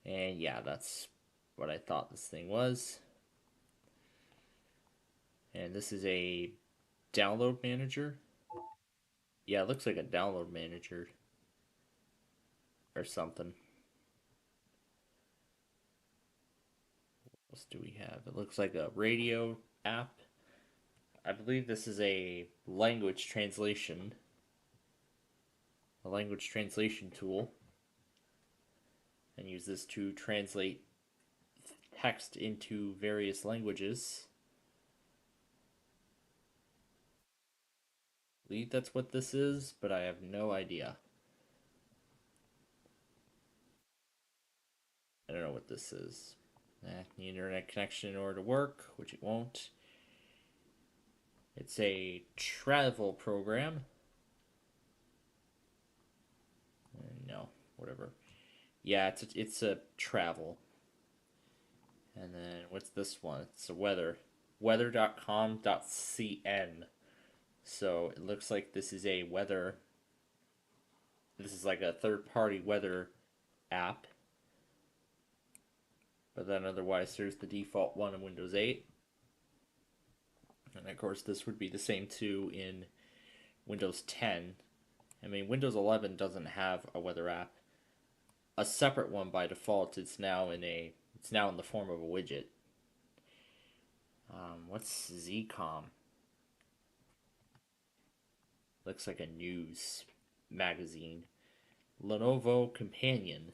And yeah, that's what I thought this thing was. And this is a download manager. Yeah, it looks like a download manager or something. What else do we have? It looks like a radio app. I believe this is a language translation tool, and use this to translate text into various languages. I believe that's what this is, but I have no idea. I don't know what this is. Need internet connection in order to work, which it won't. It's a travel program. No, whatever. Yeah, it's a travel. And then what's this one? It's a weather.com.cn. So it looks like this is a weather. This is like a third-party weather app. But then otherwise there's the default one in Windows 8. And of course this would be the same too in Windows 10. I mean, Windows 11 doesn't have a weather app. A separate one by default. It's now in the form of a widget. What's ZCom? Looks like a news magazine. Lenovo Companion.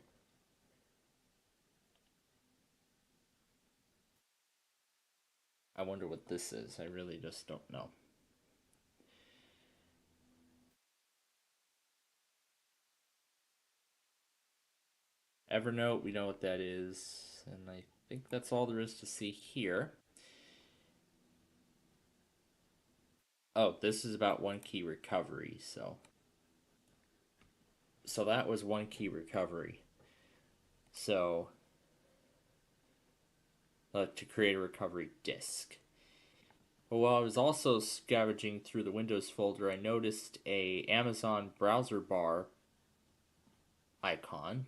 I wonder what this is. I really just don't know. Evernote, we know what that is. And I think that's all there is to see here. Oh, this is about one key recovery, so that was one key recovery. So to create a recovery disk. But while I was also scavenging through the Windows folder, I noticed a Amazon browser bar icon.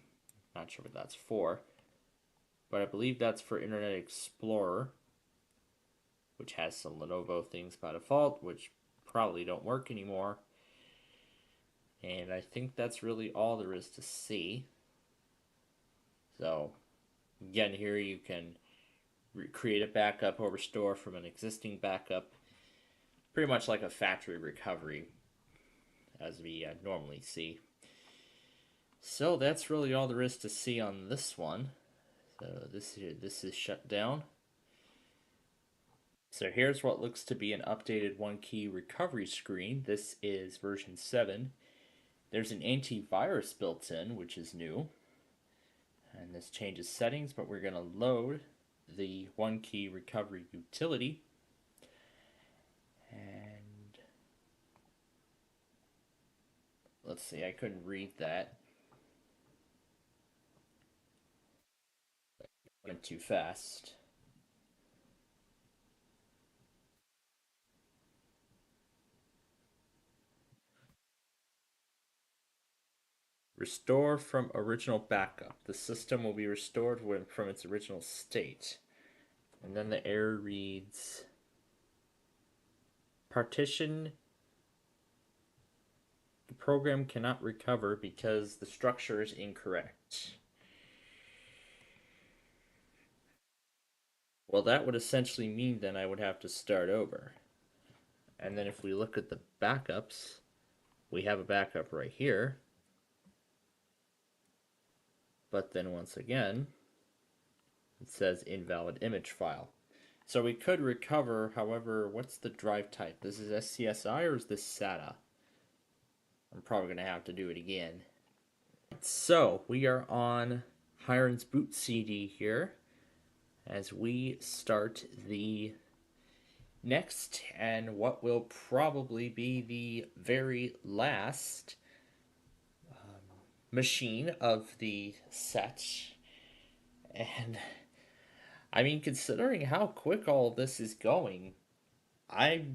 Not sure what that's for, but I believe that's for Internet Explorer, which has some Lenovo things by default, which probably don't work anymore. And I think that's really all there is to see. So, again, here you can create a backup or restore from an existing backup, pretty much like a factory recovery, as we normally see. So that's really all there is to see on this one. So this is shut down. So here's what looks to be an updated one key recovery screen. This is version 7. There's an antivirus built in, which is new. And this changes settings, but we're going to load the one key recovery utility. And let's see, I couldn't read that. Went too fast. Restore from original backup. The system will be restored from its original state. And then the error reads, partition. The program cannot recover because the structure is incorrect. Well, that would essentially mean then I would have to start over. And then if we look at the backups, we have a backup right here. But then once again, it says invalid image file. So we could recover, however, what's the drive type? This is SCSI or is this SATA? I'm probably going to have to do it again. So we are on Hiron's boot CD here as we start the next and what will probably be the very last machine of the set. And I mean, considering how quick all this is going, I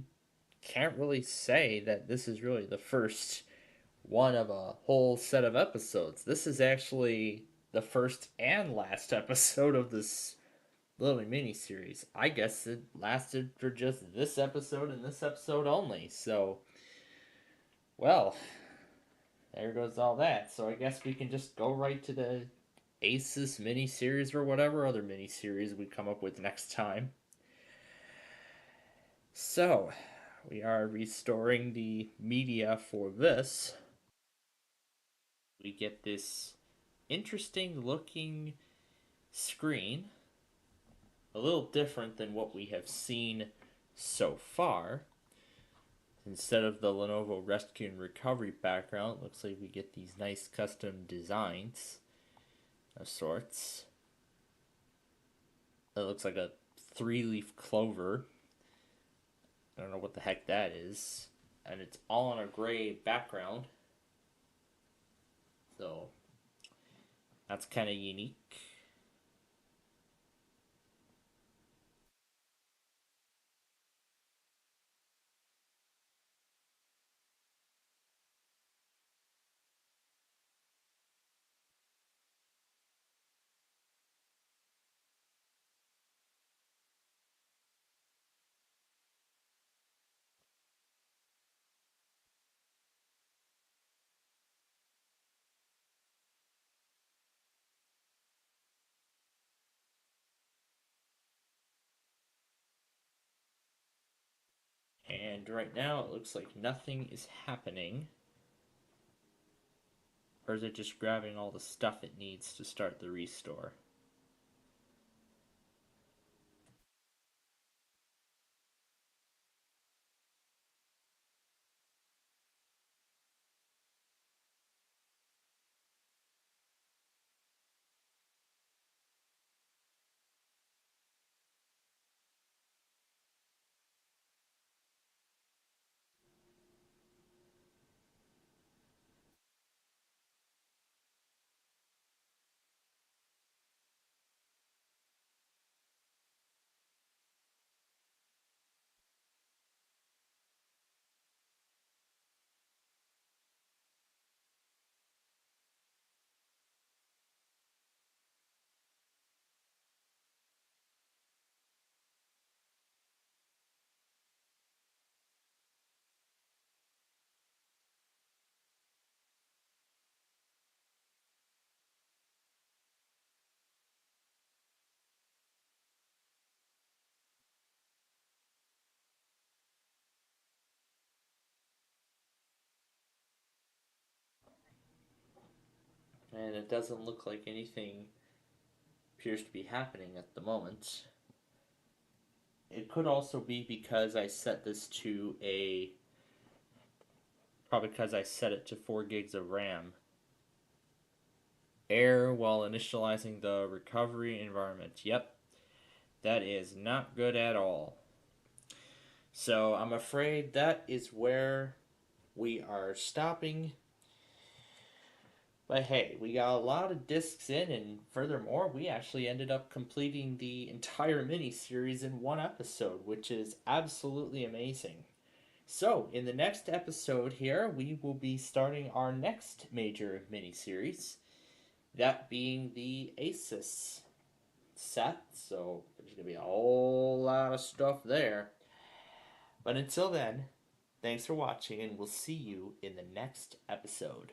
can't really say that this is really the first one of a whole set of episodes. This is actually the first and last episode of this little mini series. I guess it lasted for just this episode and this episode only. So, well, there goes all that. So I guess we can just go right to the Aces mini series or whatever other mini series we come up with next time. So, we are restoring the media for this. We get this interesting looking screen, a little different than what we have seen so far. Instead of the Lenovo Rescue and Recovery background, it looks like we get these nice custom designs of sorts. It looks like a 3-leaf clover. I don't know what the heck that is. And it's all on a gray background. So, that's kind of unique. And right now it looks like nothing is happening. Or is it just grabbing all the stuff it needs to start the restore? And it doesn't look like anything appears to be happening at the moment. It could also be because I set this to probably because I set it to 4 gigs of RAM. Error while initializing the recovery environment. Yep, that is not good at all. So I'm afraid that is where we are stopping But hey, we got a lot of discs in, and furthermore, we actually ended up completing the entire mini-series in one episode, which is absolutely amazing. So, in the next episode here, we will be starting our next major mini-series, that being the Asus set, so there's going to be a whole lot of stuff there. But until then, thanks for watching, and we'll see you in the next episode.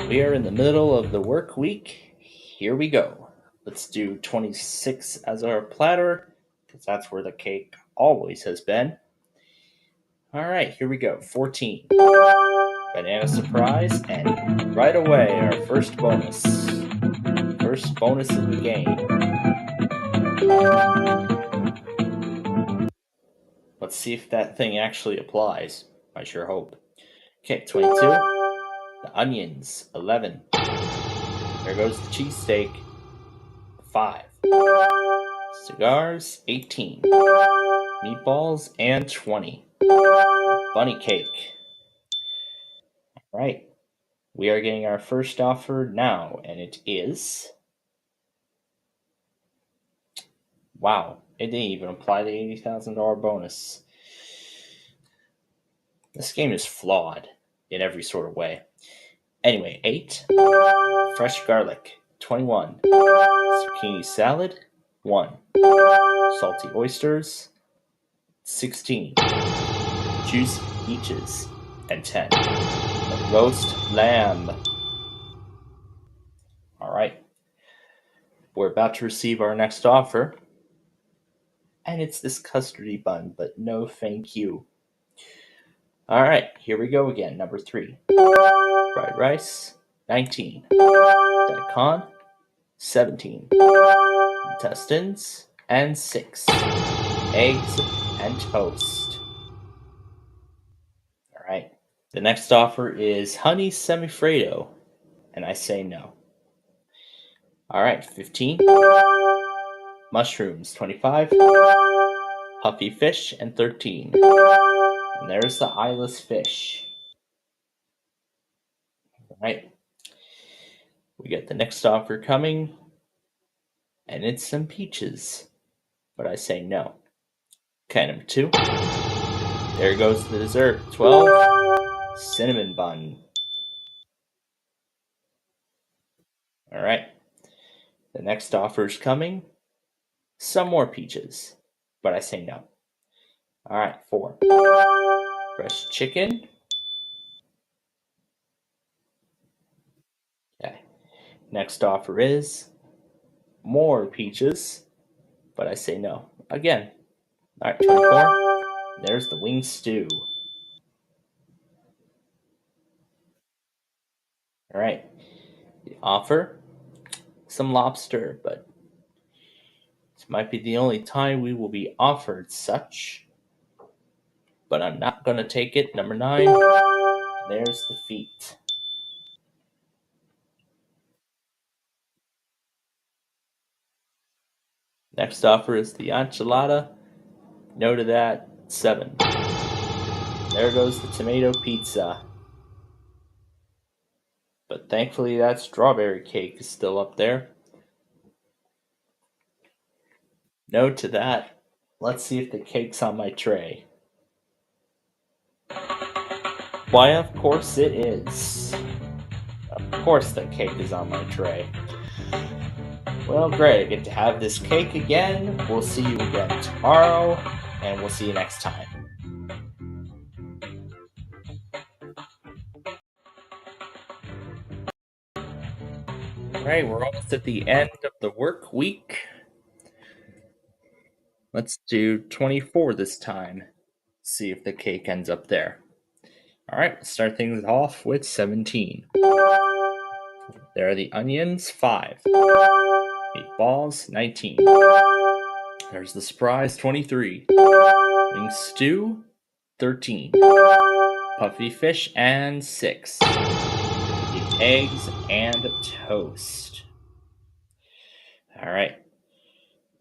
We are in the middle of the work week. Here we go. Let's do 26 as our platter, because that's where the cake always has been. All right, here we go. 14. Banana surprise, and right away, our first bonus. First bonus in the game. Let's see if that thing actually applies. I sure hope. Okay, 22. The onions, 11. There goes the cheesesteak, 5. Cigars, 18. Meatballs, and 20. Bunny cake. All right. We are getting our first offer now, and it is... Wow, it didn't even apply the $80,000 bonus. This game is flawed in every sort of way. Anyway, 8. Fresh garlic, 21. Zucchini salad, 1. Salty oysters, 16. Juicy peaches, and 10. And roast lamb. Alright. We're about to receive our next offer. And it's this custardy bun, but no thank you. Alright, here we go again. Number 3. Fried rice, 19. Daikon, 17. Intestines, and 6. Eggs and toast. Alright. The next offer is honey semifredo, and I say no. Alright, 15. Mushrooms, 25. Puffy fish, and 13. And there's the eyeless fish. Alright. We get the next offer coming, and it's some peaches, but I say no. Okay, number 2. There goes the dessert, 12. Cinnamon bun. Alright. The next offer is coming. Some more peaches, but I say no. Alright, 4. Fresh chicken. Okay. Next offer is more peaches, but I say no. Again. Alright, 24. There's the wing stew. Alright. The offer. Some lobster, but this might be the only time we will be offered such. But I'm not going to take it. Number 9. There's the feet. Next offer is the enchilada. No to that. 7. There goes the tomato pizza. But thankfully that strawberry cake is still up there. No to that. Let's see if the cake's on my tray. Why, of course it is. Of course the cake is on my tray. Well, great. I get to have this cake again. We'll see you again tomorrow, and we'll see you next time. Alright, we're almost at the end of the work week. Let's do 24 this time. See if the cake ends up there. Alright, let's start things off with 17. There are the onions, 5. Meatballs, 19. There's the surprise, 23. Wing stew, 13. Puffy fish, and 6. The eggs and toast. Alright.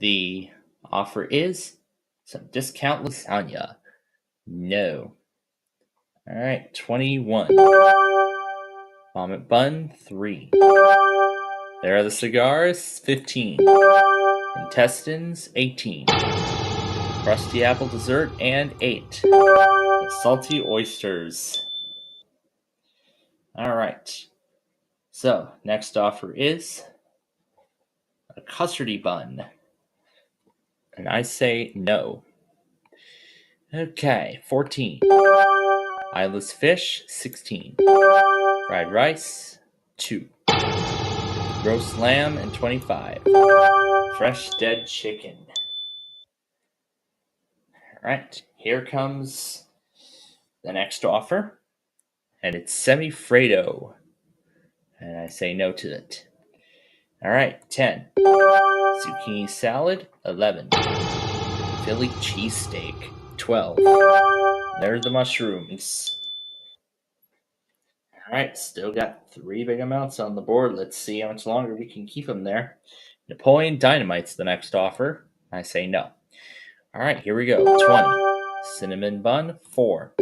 The offer is some discount lasagna. No. Alright, 21. Vomit bun, 3. There are the cigars, 15. Intestines, 18. Crusty apple dessert, and 8. The salty oysters. Alright. So, next offer is a custardy bun. And I say no. Okay, 14. Eyeless fish, 16. Fried rice, 2. Roast lamb, and 25. Fresh dead chicken. Alright, here comes the next offer. And it's semi-Fredo. And I say no to it. Alright, 10. Zucchini salad, 11. Philly cheesesteak, 12. There's the mushrooms. Alright, still got 3 big amounts on the board. Let's see how much longer we can keep them there. Napoleon Dynamite's the next offer. I say no. Alright, here we go. 20. Cinnamon bun, 4.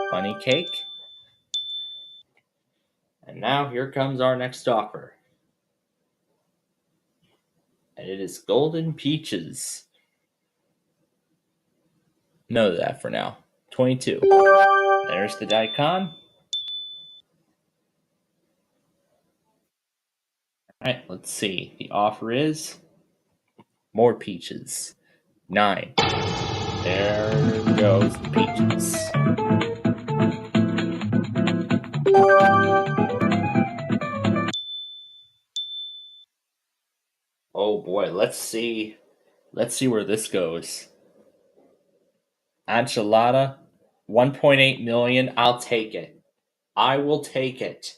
Bunny cake. And now here comes our next offer. And it is golden peaches. No to that for now. 22. There's the daikon. Alright, let's see. The offer is more peaches. 9. There goes the peaches. Oh boy, let's see where this goes. Enchilada, 1.8 million. I'll take it. I will take it.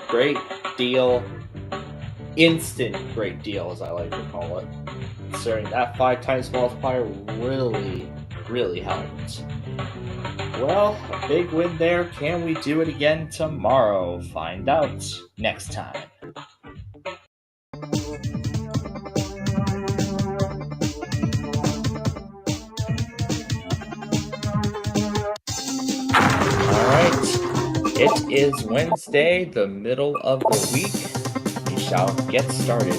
Great deal. Instant great deal, as I like to call it. Considering that 5 times multiplier really helped. Well, a big win there. Can we do it again tomorrow? Find out next time. It is Wednesday, the middle of the week. We shall get started.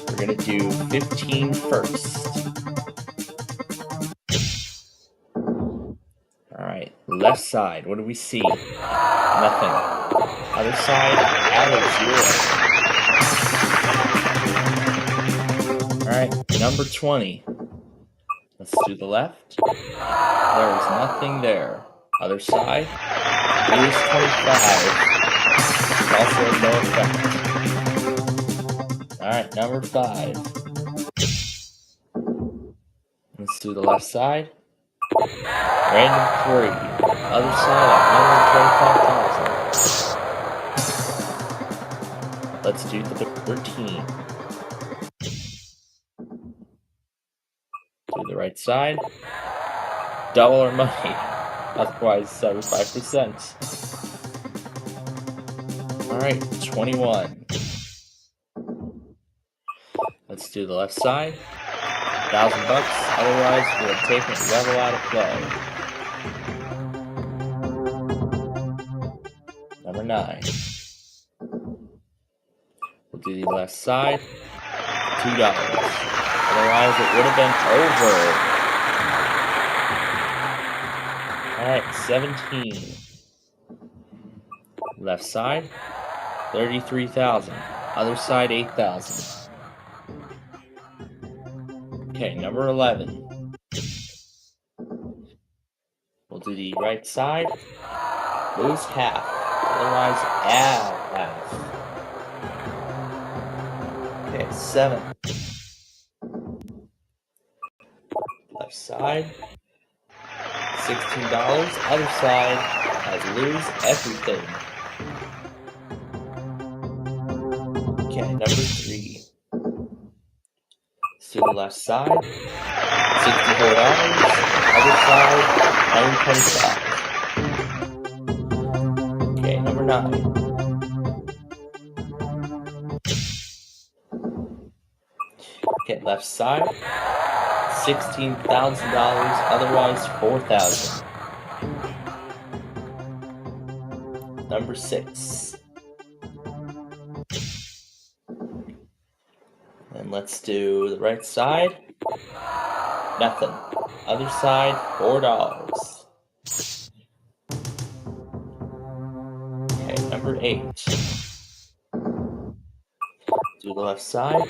We're going to do 15 first. Alright, left side, what do we see? Nothing. Other side, out of 0. Alright, number 20. Let's do the left. There is nothing there. Other side. Minus 25. Also no effect. Alright, number 5. Let's do the left side. Random 3. Other side, 125,000. Let's do the 13. Do the right side. Double our money. Otherwise, 75%. Alright, 21. Let's do the left side. $1,000. Otherwise, we'll take it level out of play. Number 9. We'll do the left side. $2. Otherwise, it would have been over. Alright, 17. Left side, 33,000. Other side, 8,000. Okay, number 11. We'll do the right side. Lose half. Otherwise, add half. Okay, 7. Left side, $16. Other side has lose everything. Okay, number 3. Let's do the left side, $64. Other side, $125. Okay, number 9. Okay, left side, $16,000, otherwise $4,000. Number 6. And let's do the right side. Nothing. Other side, $4. Okay, number 8. Do the left side.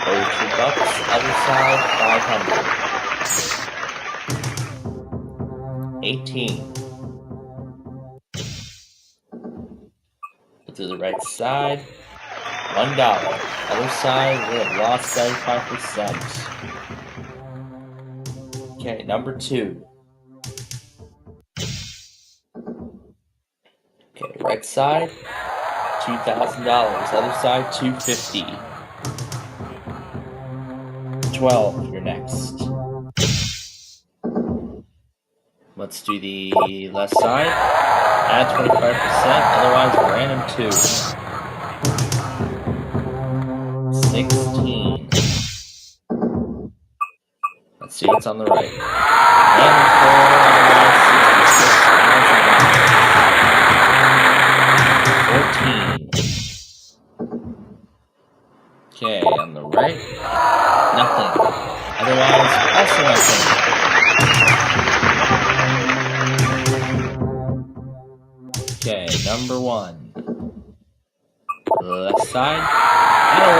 $32. Other side, $500. 18. To the right side, $1. Other side, we have lost 75%. Okay, number 2. Okay, right side, $2,000. Other side, $250. 12, you're next. Let's do the left side. Add 25%, otherwise random 2. 16. Let's see what's on the right. Random 4, otherwise $66,000. 14. Okay, on the right, nothing. Otherwise, also nothing. Okay, number 1. Left side, and a 1.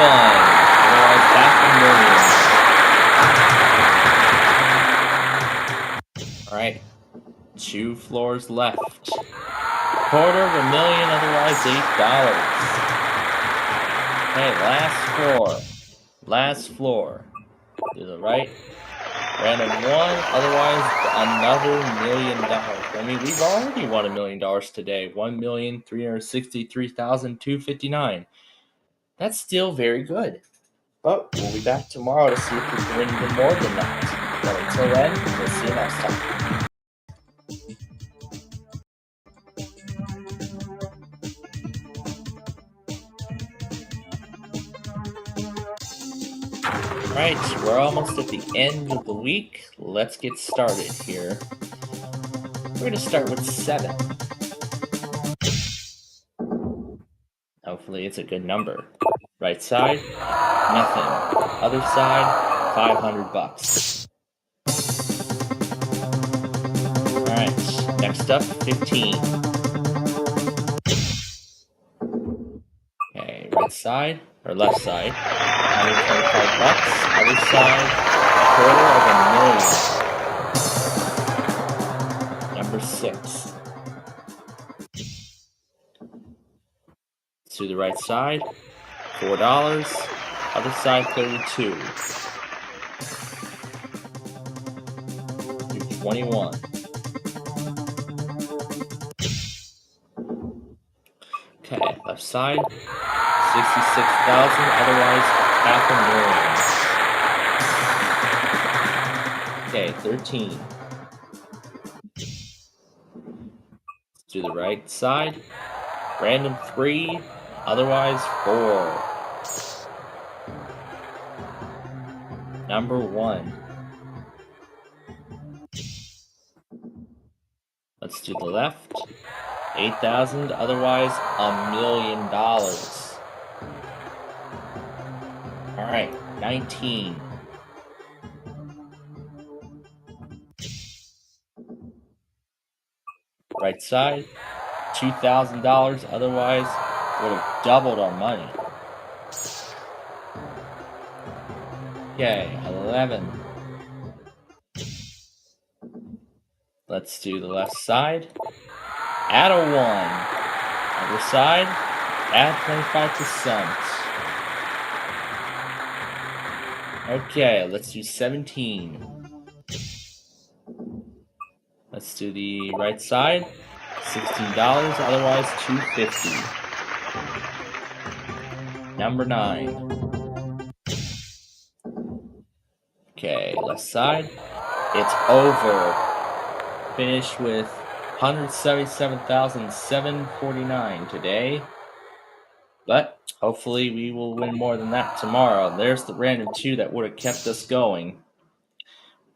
Otherwise, $500,000. Alright, 2 floors left. $250,000, otherwise $8. Okay, last floor. To the right. Random 1, otherwise another $1 million. I mean, we've already won $1 million today. 1,363,259. That's still very good. But we'll be back tomorrow to see if we can win even more than that. But until then, we'll see you next time. Alright, we're almost at the end of the week. Let's get started here. We're going to start with 7. Hopefully it's a good number. Right side, nothing. Other side, $500. Alright, next up, 15. Okay, right side, or left side, $125. Other side, $250,000. Number 6. To the right side, $4. Other side, $32. 21. Okay, left side, $66,000. Otherwise, $500,000. Okay, 13. To the right side, random 3. Otherwise, 4. Number 1. Let's do the left. 8,000. Otherwise, $1 million. All right, 19. Right side, $2,000. Otherwise, would have doubled our money. Okay, 11. Let's do the left side. Add a 1. Other side, Add 25%. Okay, let's do 17. Let's do the right side. $16, otherwise $2.50. Number 9. Okay, left side. It's over. Finished with $177,749 today. But hopefully we will win more than that tomorrow. There's the random 2 that would have kept us going.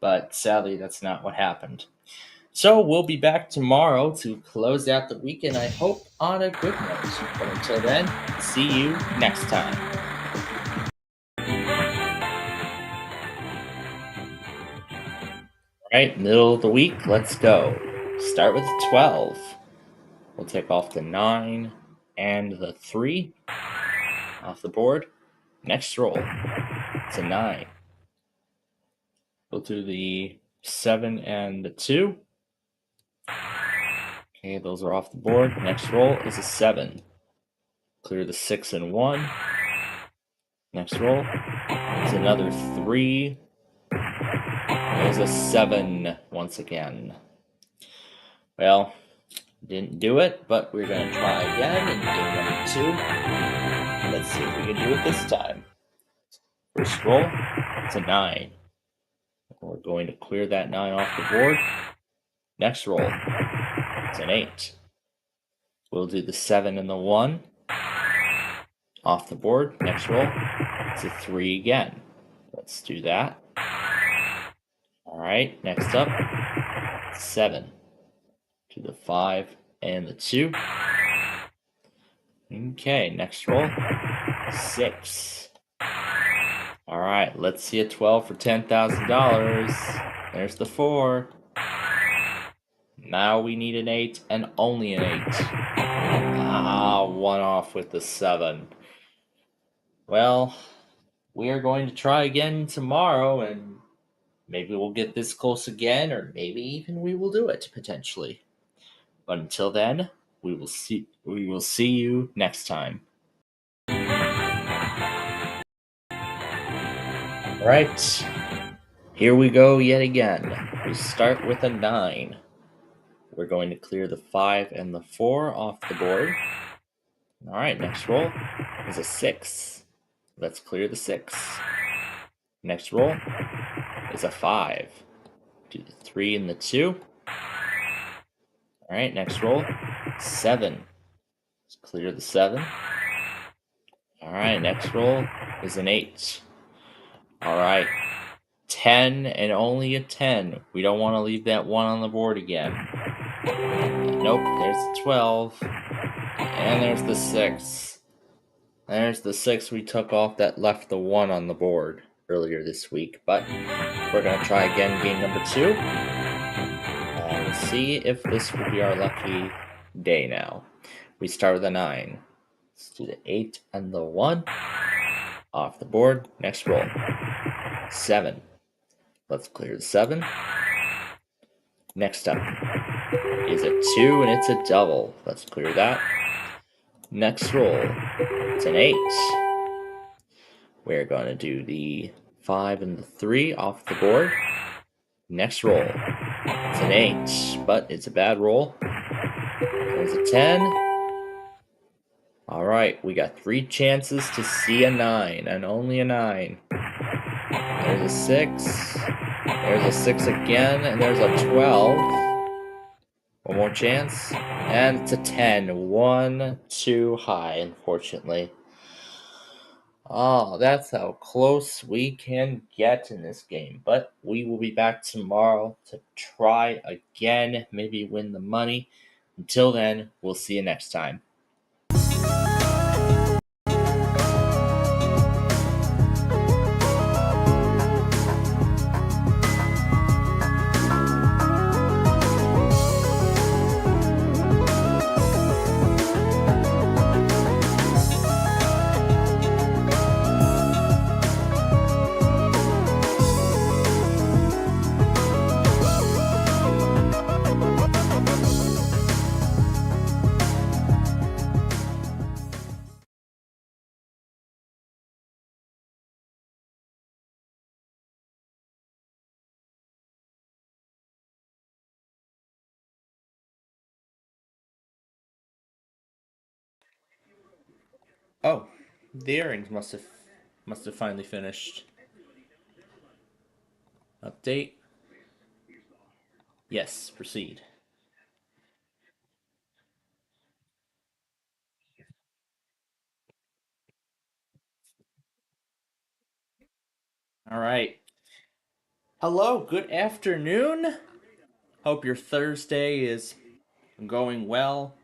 But sadly, that's not what happened. So we'll be back tomorrow to close out the weekend, I hope, on a good note. But until then, see you next time. Alright, middle of the week, let's go. Start with 12. We'll take off the 9 and the 3 off the board. Next roll, it's a 9. We'll do the 7 and the 2. Okay, those are off the board. Next roll is a 7. Clear the 6 and 1. Next roll is another 3. There's a 7 once again. Well, didn't do it, but we're going to try again in game number 2. Let's see if we can do it this time. First roll, it's a 9. We're going to clear that 9 off the board. Next roll, it's an 8. We'll do the 7 and the 1 off the board. Next roll, it's a 3 again. Let's do that. Alright, next up, 7. To the 5 and the 2. Okay, next roll, 6. Alright, let's see a 12 for $10,000. There's the 4. Now we need an 8 and only an 8. One off with the 7. Well, we are going to try again tomorrow, and maybe we'll get this close again, or maybe even we will do it potentially. But until then, we will see you next time. Alright, here we go yet again. We start with a 9. We're going to clear the 5 and the 4 off the board. Alright, next roll is a 6. Let's clear the 6. Next roll is a 5. Do the 3 and the 2. Alright, next roll, 7. Let's clear the 7. Alright, next roll is an 8. Alright, 10 and only a 10. We don't want to leave that 1 on the board again. Nope, there's the 12. And there's the 6. There's the 6 we took off that left the 1 on the board earlier this week. But we're going to try again game number 2. And we'll see if this will be our lucky day now. We start with a 9. Let's do the 8 and the 1. Off the board. Next roll. 7. Let's clear the 7. Next up is a 2 and it's a double. Let's clear that. Next roll. It's an 8. We're going to do the 5 and the 3 off the board. Next roll. It's an 8, but it's a bad roll. There's a 10. Alright, we got 3 chances to see a 9, and only a 9. There's a 6. There's a 6 again, and there's a 12. One more chance. And it's a 10. 1 too high, unfortunately. Oh, that's how close we can get in this game. But we will be back tomorrow to try again, maybe win the money. Until then, we'll see you next time. Oh, the earrings must have finally finished. Update. Yes, proceed. All right. Hello, good afternoon. Hope your Thursday is going well.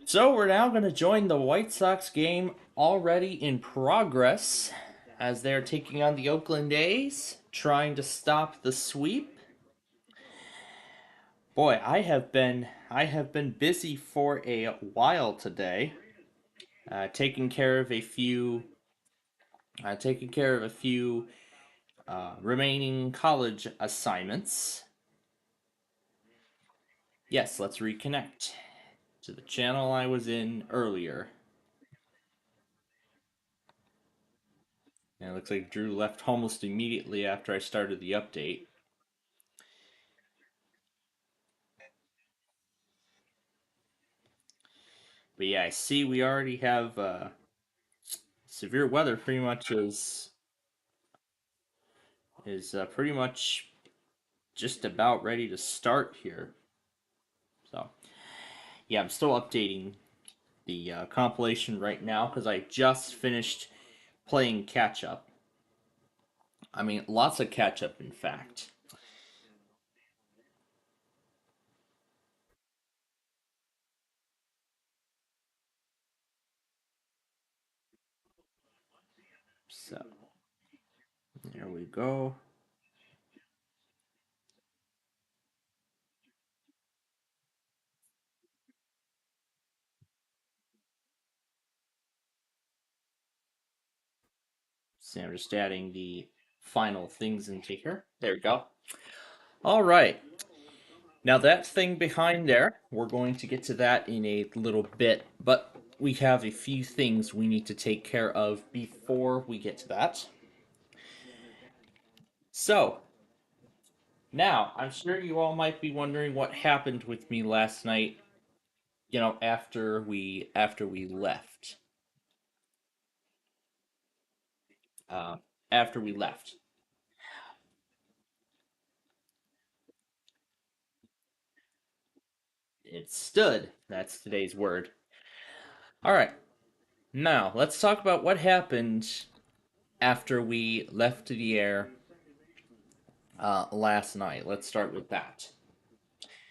So, we're now going to join the White Sox game already in progress as they're taking on the Oakland A's, trying to stop the sweep. Boy, I have been busy for a while today, taking care of a few remaining college assignments. Yes, let's reconnect to the channel I was in earlier. And it looks like Drew left almost immediately after I started the update. But yeah, I see we already have severe weather. Pretty much is pretty much just about ready to start here. So yeah, I'm still updating the compilation right now because I just finished playing catch up. I mean, lots of catch up, in fact. So there we go. So I'm just adding the final things into here. There we go. All right. Now that thing behind there, we're going to get to that in a little bit, but we have a few things we need to take care of before we get to that. So, now, I'm sure you all might be wondering what happened with me last night, after we left. Uh, after we left. It stood. That's today's word. All right. Now, let's talk about what happened after we left the air last night. Let's start with that.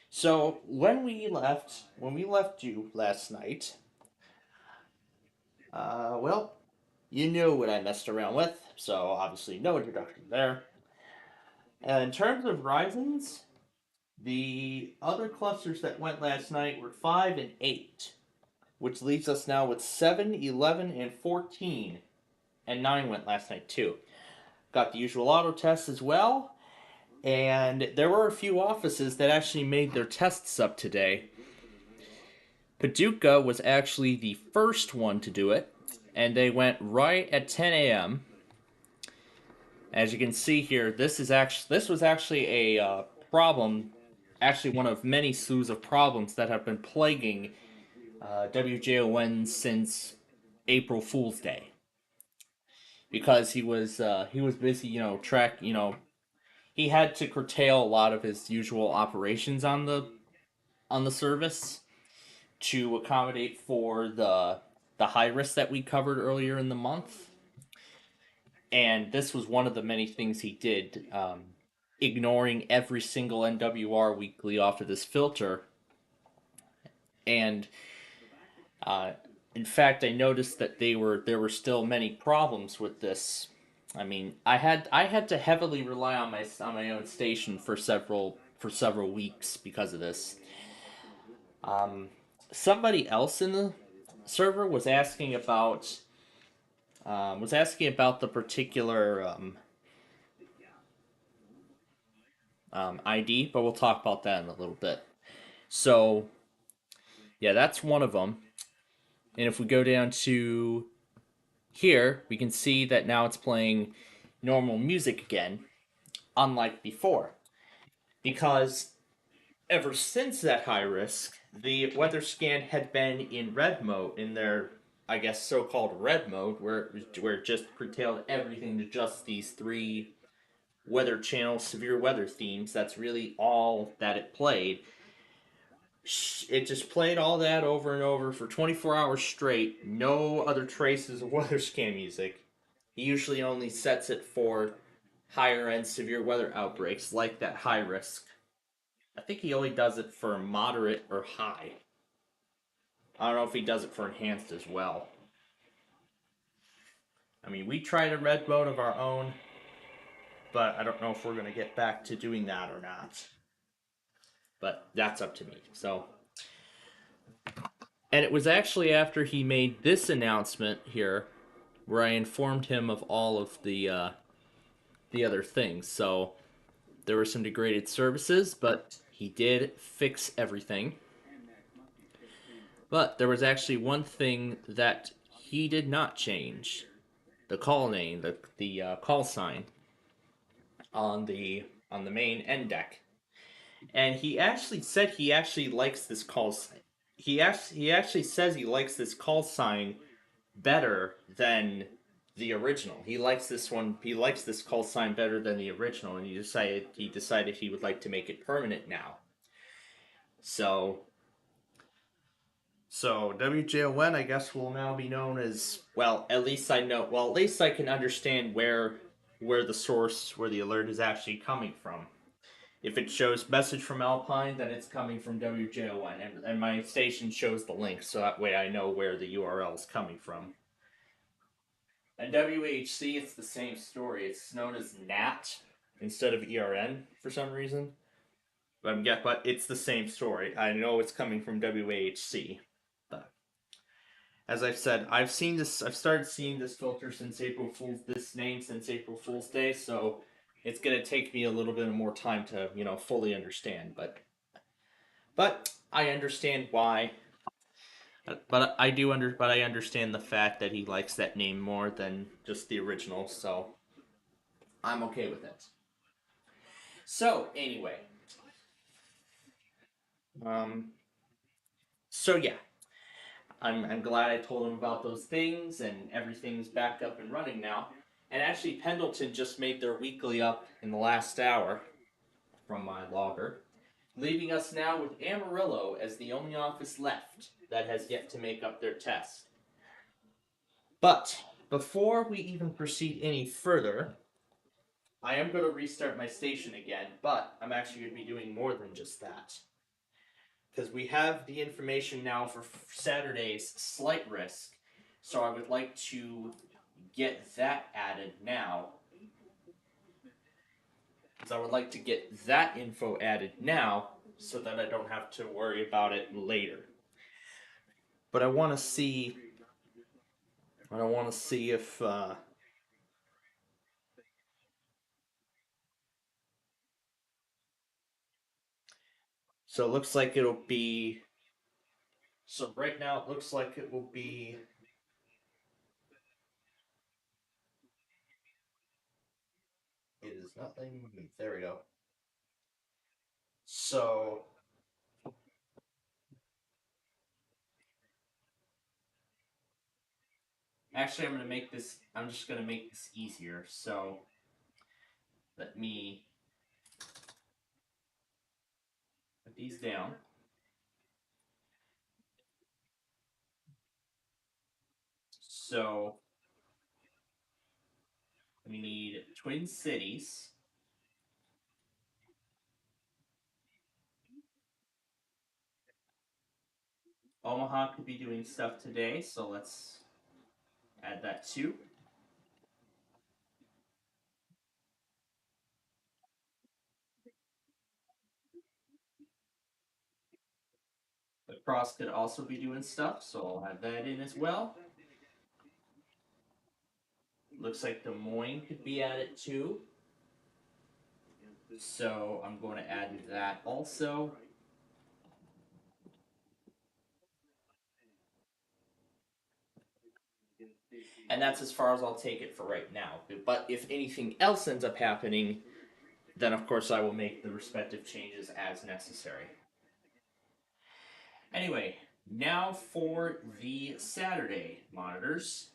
So when we left you last night, well, you knew what I messed around with, so obviously no introduction there. And in terms of Ryzen's, the other clusters that went last night were 5 and 8, which leaves us now with 7, 11, and 14. And 9 went last night too. Got the usual auto tests as well, and there were a few offices that actually made their tests up today. Paducah was actually the first one to do it, and they went right at 10 a.m. As you can see here, this was actually a problem, actually one of many slews of problems that have been plaguing WJON since April Fool's Day, because he was busy, he had to curtail a lot of his usual operations on the service to accommodate for the high risk that we covered earlier in the month. And this was one of the many things he did, ignoring every single NWR weekly off of this filter. And in fact, I noticed that there were still many problems with this. I mean, I had to heavily rely on my own station for several weeks because of this. Somebody else in the server was asking about the particular ID, but we'll talk about that in a little bit. So yeah, that's one of them. And if we go down to here, we can see that now it's playing normal music again, unlike before. Because ever since that high risk, the weather scan had been in red mode, in their I guess, so-called red mode, where it just curtailed everything to just these three Weather Channel severe weather themes. That's really all that it played. It just played all that over and over for 24 hours straight. No other traces of weather scan music. He usually only sets it for higher end severe weather outbreaks, like that high risk. I think he only does it for moderate or high. I don't know if he does it for enhanced as well. I mean, we tried a red mode of our own, but I don't know if we're going to get back to doing that or not. But that's up to me. So, and it was actually after he made this announcement here where I informed him of all of the other things. So there were some degraded services, but he did fix everything. But there was actually one thing that he did not change: the call name, the call sign on the main end deck. And he actually said he actually likes this call sign. He actually says he likes this call sign better than the original. He likes this one. He likes this call sign better than the original, and he decided he would like to make it permanent now. So WJON, I guess, will now be known as, well. At least I know. Well, at least I can understand where the source, where the alert is actually coming from. If it shows message from Alpine, then it's coming from WJON, and my station shows the link, so that way I know where the URL is coming from. And WHC, it's the same story. It's known as NAT instead of ERN for some reason. But it's the same story. I know it's coming from WHC. But as I've said, I've started seeing this filter since this name since April Fool's Day, so it's gonna take me a little bit more time to, fully understand. But I understand why. But I understand the fact that he likes that name more than just the original, so I'm okay with it. So anyway, um, so yeah, I'm glad I told him about those things, and everything's back up and running now. And actually, Pendleton just made their weekly up in the last hour from my logger, leaving us now with Amarillo as the only office left that has yet to make up their test. But before we even proceed any further, I am going to restart my station again, but I'm actually going to be doing more than just that. Because we have the information now for Saturday's slight risk, so I would like to get that added now. Because I would like to get that info added now, so that I don't have to worry about it later. But I want to see if so it looks like it'll be. So right now it looks like it will be. It is nothing. There we go. So actually, I'm just gonna make this easier. So let me put these down. So we need Twin Cities. Omaha could be doing stuff today, so let's add that too. The Cross could also be doing stuff, so I'll add that in as well. Looks like Des Moines could be added too. So I'm going to add that also. And that's as far as I'll take it for right now. But if anything else ends up happening, then of course I will make the respective changes as necessary. Anyway, Now for the Saturday monitors.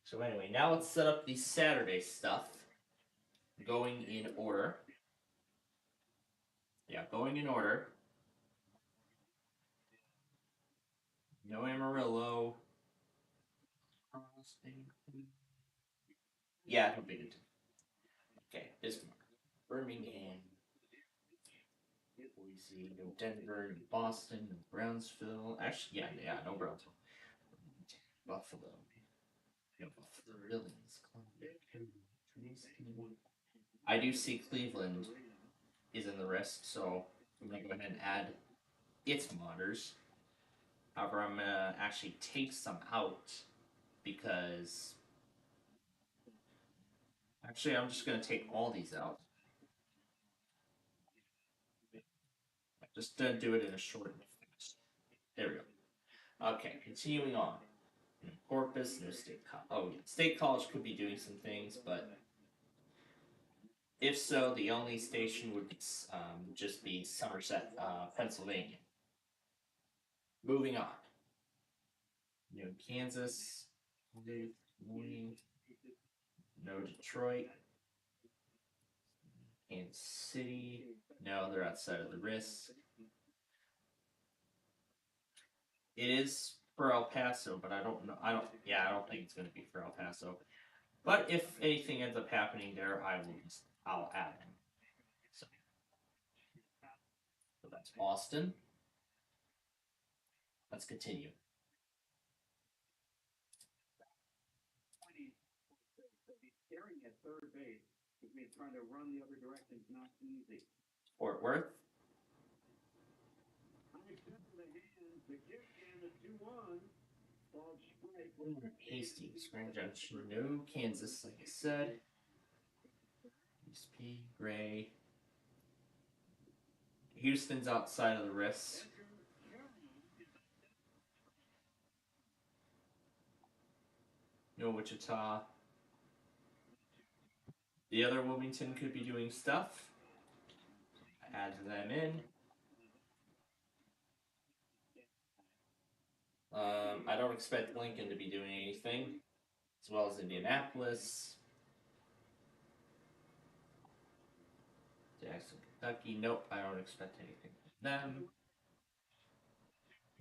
So anyway, now let's set up the Saturday stuff. Going in order. Yeah, going in order. No Amarillo. Yeah, no Binghamton. Okay, Bismarck. Birmingham. Boise, no Denver, no Boston, no Brownsville. Actually, yeah, no Brownsville. Buffalo. No Buffalo. Billings. Columbia. I do see Cleveland is in the list, so I'm gonna go ahead and add its monitors. However, I'm gonna actually take some out because actually I'm just gonna take all these out. Just do it in a short and fast. There we go. Okay, continuing on. Corpus, no state college. Oh, yeah. State college could be doing some things, but if so, the only station would just be Somerset, Pennsylvania. Moving on. No Kansas, no Detroit, Kansas City. No, they're outside of the risk. It is for El Paso, but I don't know. I don't think it's going to be for El Paso. But if anything ends up happening there, I'll add them. So that's Austin. Let's continue. Fort Worth. Hastings, Grand Junction, no Kansas, like I said. East P, Gray. Houston's outside of the risks. No Wichita. The other Wilmington could be doing stuff. Add them in. I don't expect Lincoln to be doing anything, as well as Indianapolis. Jackson, Kentucky. Nope, I don't expect anything from them.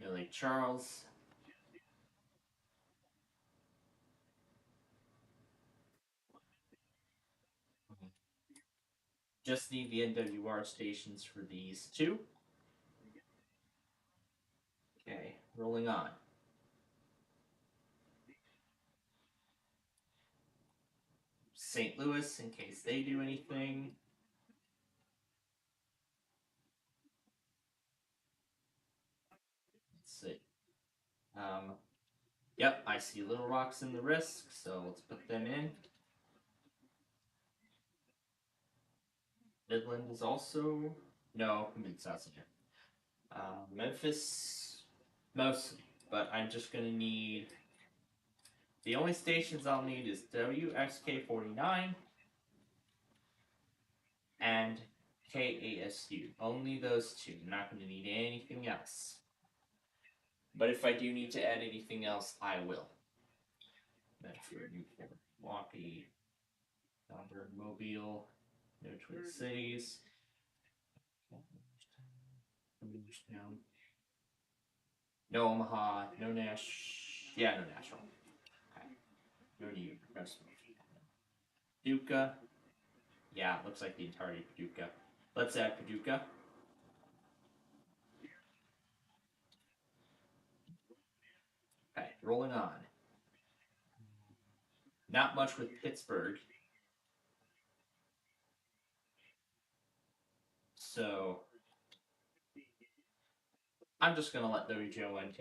No Lake Charles. Just need the NWR stations for these two. Okay, rolling on. St. Louis, in case they do anything. Let's see. Yep, I see Little Rock's in the risk, so let's put them in. Midland is also... No, Mid-South's in here. Memphis, mostly, but I'm just going to need... The only stations I'll need is WXK49 and KASU. Only those two. I'm not going to need anything else. But if I do need to add anything else, I will. Medford, Newport, Milwaukee, Melbourne, Mobile, no Twin Cities. No Omaha, no Nash. Yeah, no Nashville. Okay. No New York. No Paducah. Yeah, it looks like the entirety of Paducah. Let's add Paducah. Okay, rolling on. Not much with Pittsburgh. So I'm just going to let WJON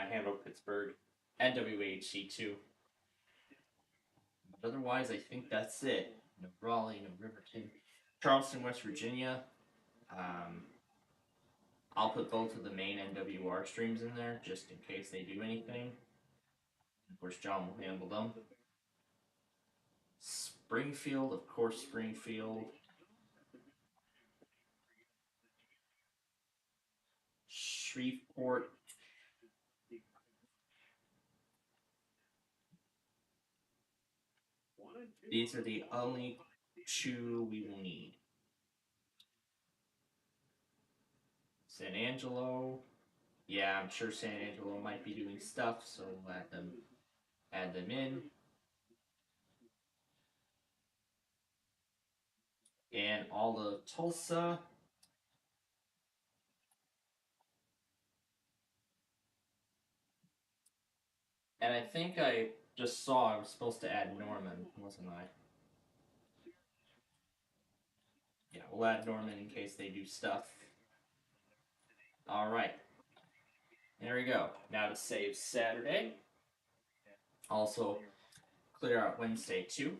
handle Pittsburgh and WHC too. But otherwise, I think that's it. No Raleigh, no Riverton. Charleston, West Virginia. I'll put both of the main NWR streams in there just in case they do anything. Of course, John will handle them. Springfield, of course, Springfield. Shreveport. These are the only two we will need. San Angelo. Yeah, I'm sure San Angelo might be doing stuff, so we'll add them in. And all of Tulsa. And I think I just saw I was supposed to add Norman, wasn't I? Yeah, we'll add Norman in case they do stuff. Alright. There we go. Now to save Saturday. Also clear out Wednesday too.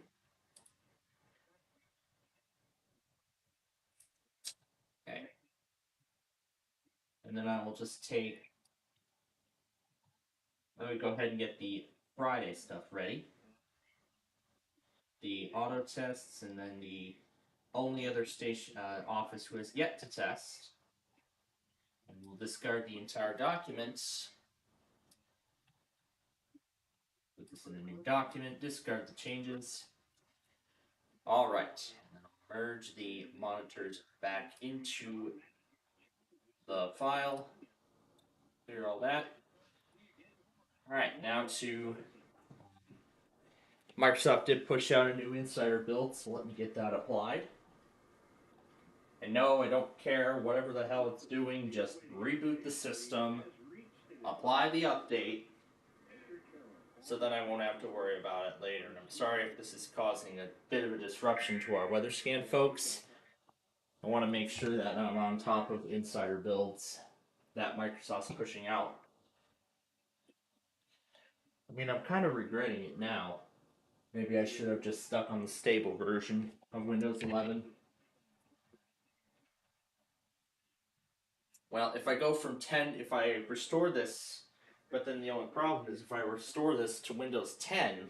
Okay. And then I will just take. Let me go ahead and get the Friday stuff ready. The auto tests, and then the only other station office who has yet to test. And we'll discard the entire document. Put this in a new document, discard the changes. Alright, and then I'll merge the monitors back into the file. Clear all that. Alright, now to Microsoft did push out a new insider build, so let me get that applied. And no, I don't care whatever the hell it's doing, just reboot the system, apply the update, so then I won't have to worry about it later. And I'm sorry if this is causing a bit of a disruption to our weather scan, folks. I want to make sure that I'm on top of insider builds that Microsoft's pushing out. I mean, I'm kind of regretting it now. Maybe I should have just stuck on the stable version of Windows 11. Well, if I go from 10, if I restore this, but then the only problem is if I restore this to Windows 10,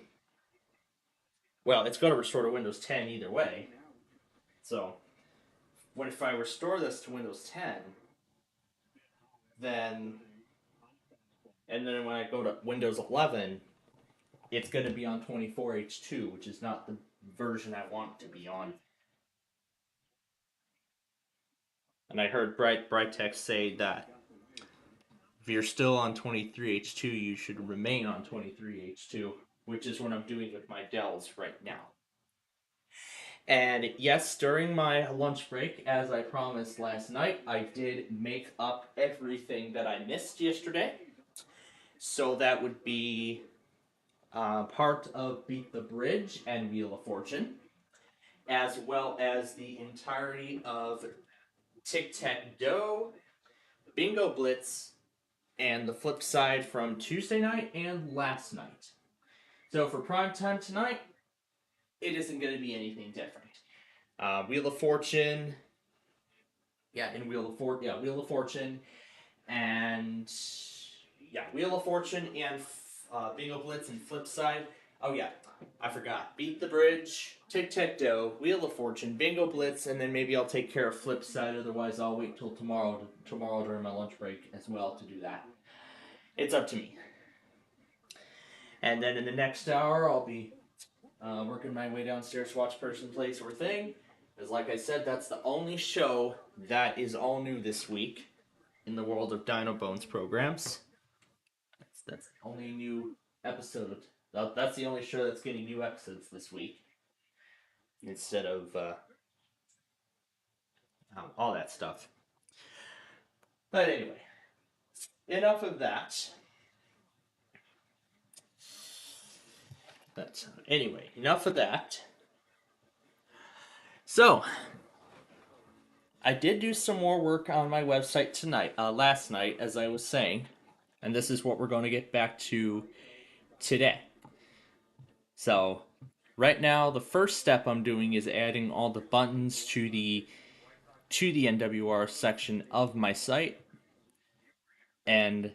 well, it's going to restore to Windows 10 either way. So, what if I restore this to Windows 10, then, and then when I go to Windows 11, it's going to be on 24H2, which is not the version I want to be on. And I heard Brightex say that if you're still on 23H2, you should remain on 23H2, which is what I'm doing with my Dells right now. And yes, during my lunch break, as I promised last night, I did make up everything that I missed yesterday. So that would be part of Beat the Bridge and Wheel of Fortune, as well as the entirety of Tic-Tac-Dough, Bingo Blitz, and the flip side from Tuesday night and last night. So for prime time tonight, it isn't going to be anything different. Wheel of Fortune, Wheel of Fortune, and Wheel of Fortune and Bingo Blitz and flip side. Oh yeah, I forgot. Beat the Bridge, Tic-Tac-Dough, Wheel of Fortune, Bingo Blitz, and then maybe I'll take care of flip side. Otherwise, I'll wait till tomorrow during my lunch break as well to do that. It's up to me. And then in the next hour, I'll be working my way downstairs to watch Person Place or Thing. Because like I said, that's the only show that is all new this week in the world of Dino Bones programs. That's the only new episode. That's the only show that's getting new episodes this week. Instead of all that stuff. But anyway, enough of that. Enough of that. So, I did do some more work on my website last night, as I was saying, and this is what we're going to get back to today. So, right now, the first step I'm doing is adding all the buttons to the NWR section of my site, and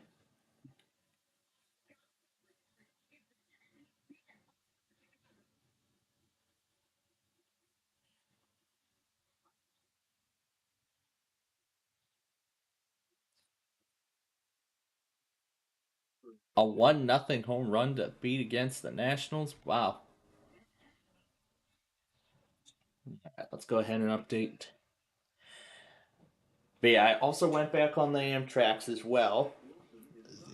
a 1-0 home run to beat against the Nationals. Wow. Alright, let's go ahead and update. But yeah, I also went back on the Amtrak's as well.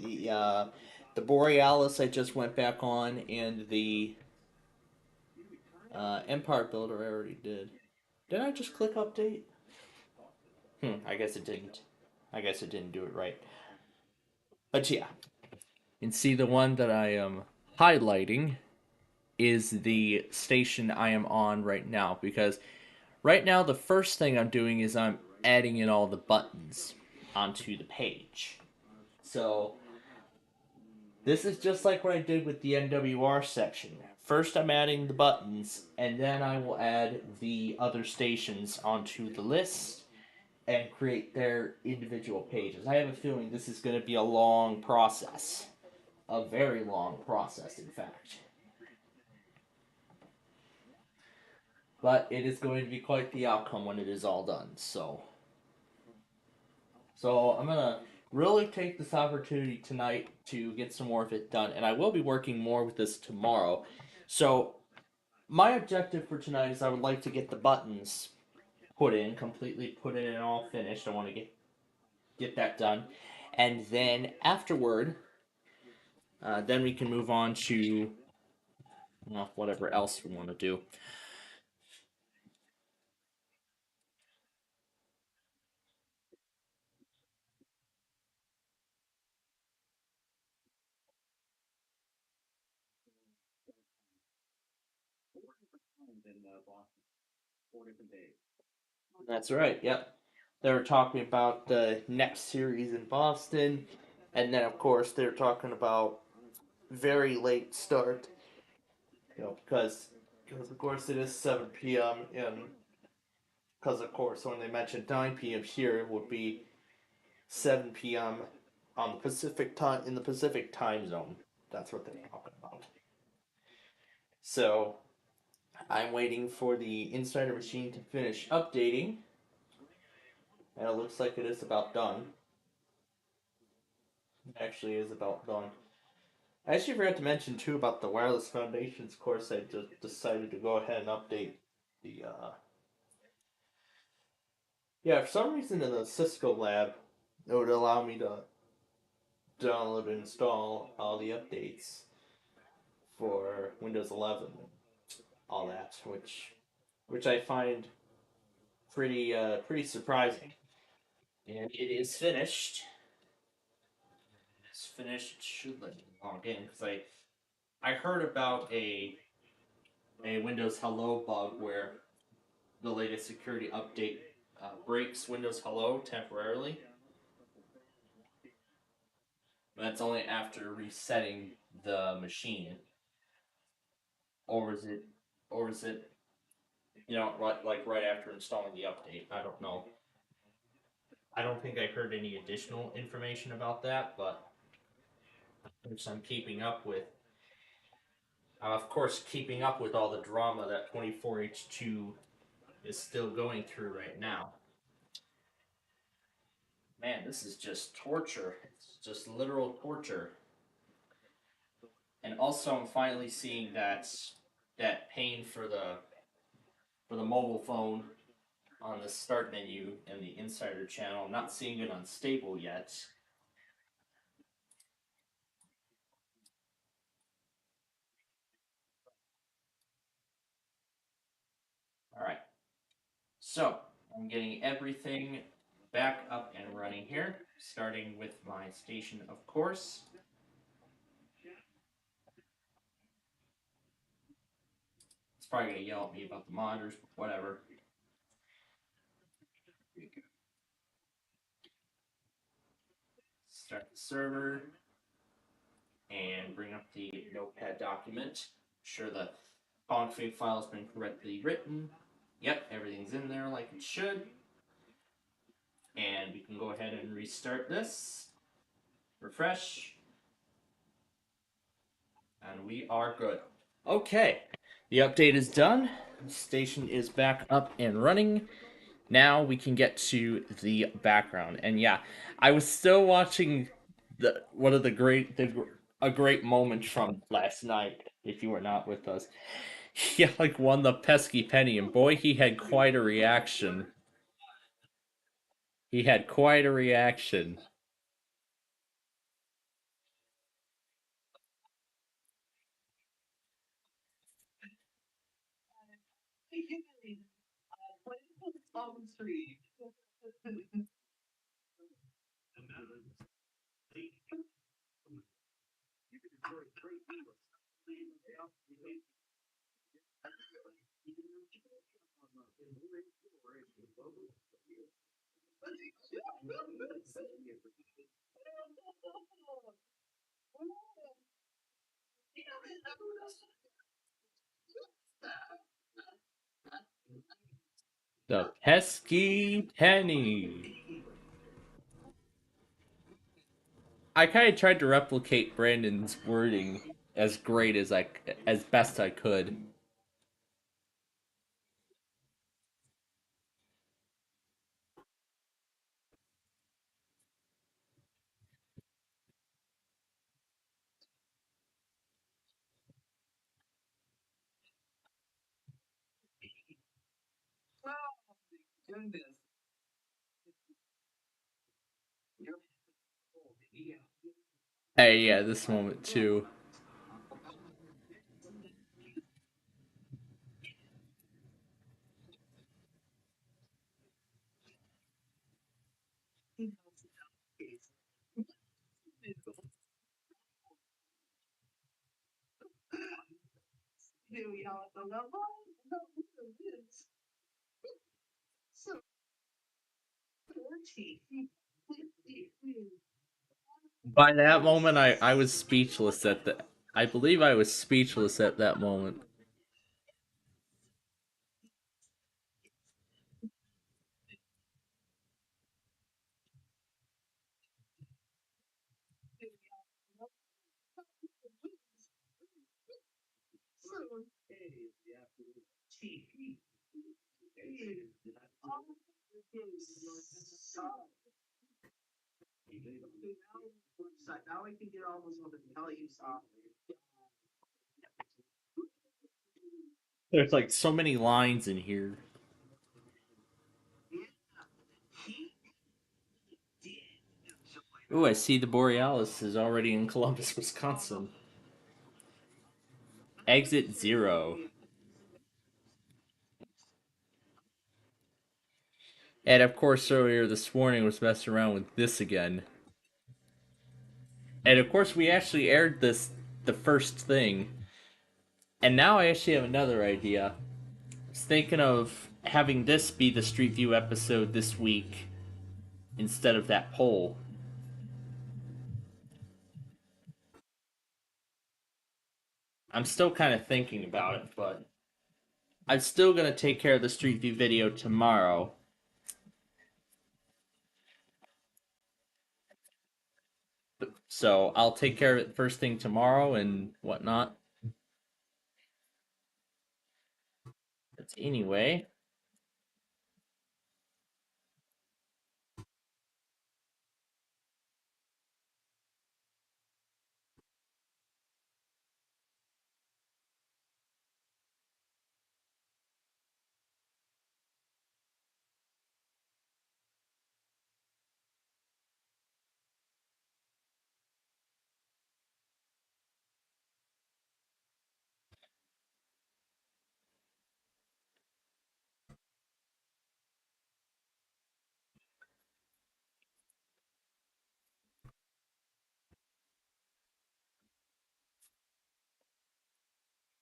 The Borealis I just went back on, and the Empire Builder I already did. Did I just click update? I guess it didn't. I guess it didn't do it right. But yeah. And see, the one that I am highlighting is the station I am on right now, because right now the first thing I'm doing is I'm adding in all the buttons onto the page. So this is just like what I did with the NWR section. First I'm adding the buttons, and then I will add the other stations onto the list and create their individual pages. I have a feeling this is going to be a long process. A very long process, in fact. But it is going to be quite the outcome when it is all done, so I'm gonna really take this opportunity tonight to get some more of it done, and I will be working more with this tomorrow. So my objective for tonight is I would like to get the buttons completely put in and all finished. I want to get that done, and then afterward, then we can move on to whatever else we want to do. That's right. Yep. They were talking about the next series in Boston, and then of course they're talking about very late start. Because of course it is 7 p.m. and because of course when they mentioned 9 p.m. here it would be 7 p.m. on the Pacific time in the Pacific time zone. That's what they're talking about. So I'm waiting for the Insider machine to finish updating, and it looks like it is about done. It actually is about done. I actually forgot to mention too about the Wireless Foundations course. I just decided to go ahead and update the. Yeah, for some reason in the Cisco lab, it would allow me to download and install all the updates for Windows 11, all that, which I find pretty surprising. And it is finished. It's finished. It should let me log in because I heard about a Windows Hello bug where the latest security update breaks Windows Hello temporarily. But that's only after resetting the machine, or is it, or is it, right after installing the update? I don't know. I don't think I heard any additional information about that, but which I'm keeping up with. Of course, keeping up with all the drama that 24H2 is still going through right now. Man, this is just torture. It's just literal torture. And also, I'm finally seeing that pain for the mobile phone on the start menu in the Insider channel. I'm not seeing it unstable yet. All right. So I'm getting everything back up and running here, starting with my station, of course. It's probably gonna yell at me about the monitors, but whatever. Start the server and bring up the notepad document. Sure the config file has been correctly written. Yep, everything's in there like it should. And we can go ahead and restart this. Refresh. And we are good. Okay, the update is done. The station is back up and running. Now we can get to the background. And yeah, I was still watching a great moment from last night, if you were not with us. He like won the pesky penny, and boy, he had quite a reaction. He had quite a reaction. The pesky penny. I kind of tried to replicate Brandon's wording as great as best I could. Hey, yeah, this moment too. By that moment, I was speechless at the. I believe I was speechless at that moment. There's like so many lines in here. Ooh, I see the Borealis is already in Columbus, Wisconsin. Exit 0. And of course, earlier this morning was messing around with this again. And of course, we actually aired the first thing. And now I actually have another idea. I was thinking of having this be the Street View episode this week instead of that poll. I'm still kind of thinking about it, but I'm still going to take care of the Street View video tomorrow. So I'll take care of it first thing tomorrow and whatnot. But anyway,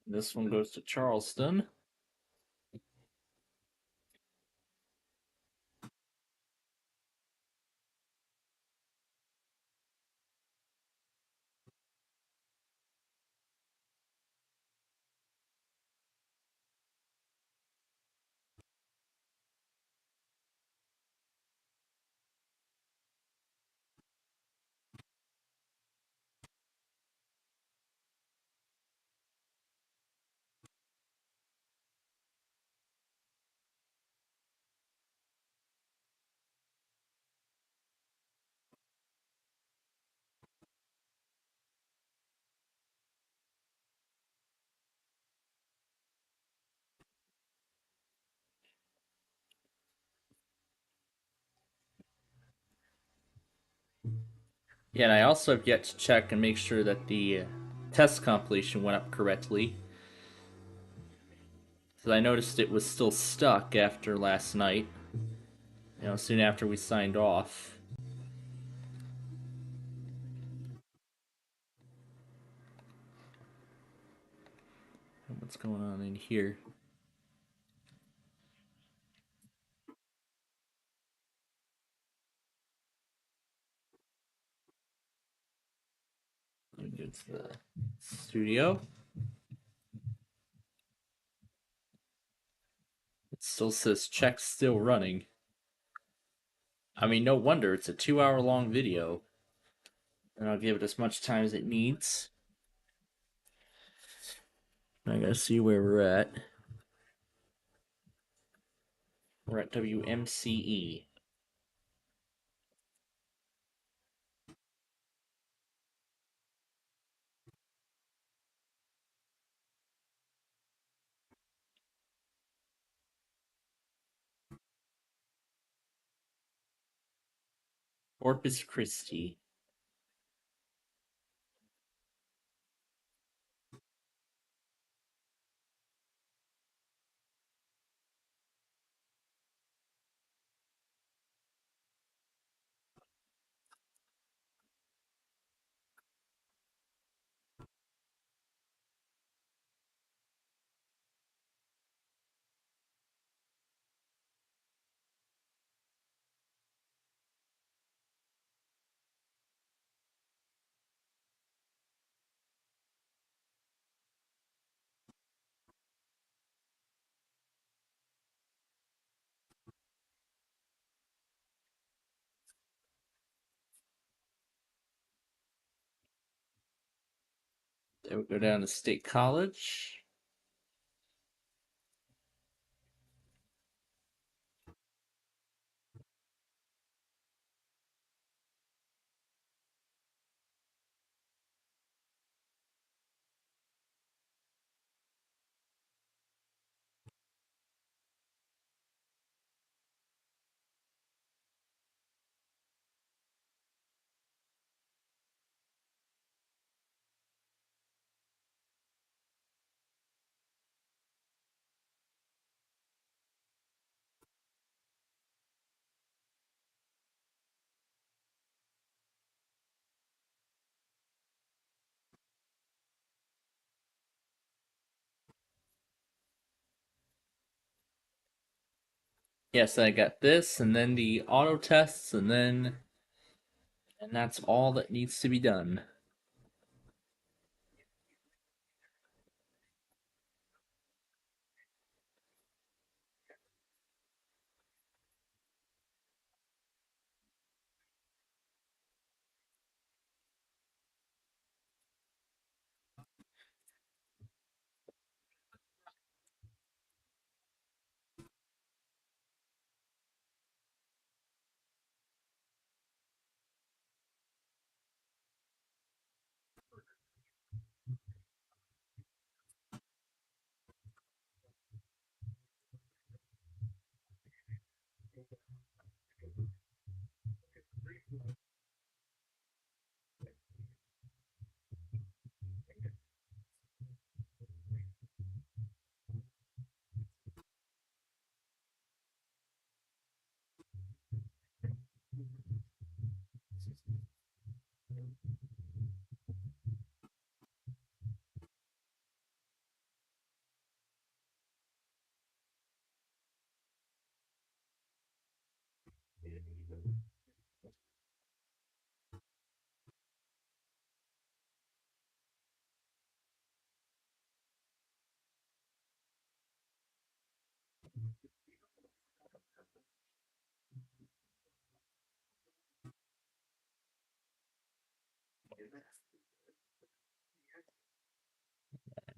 this one goes to Charleston. Yeah, and I also have yet to check and make sure that the test completion went up correctly. Because I noticed it was still stuck after last night. Soon after we signed off. What's going on in here? Let me go to the studio. It still says check still running. I mean, no wonder, it's a 2 hour long video. And I'll give it as much time as it needs. I gotta see where we're at. We're at WMCE. Corpus Christi. Then we go down to State College. Yes, I got this, and then the auto tests, and that's all that needs to be done.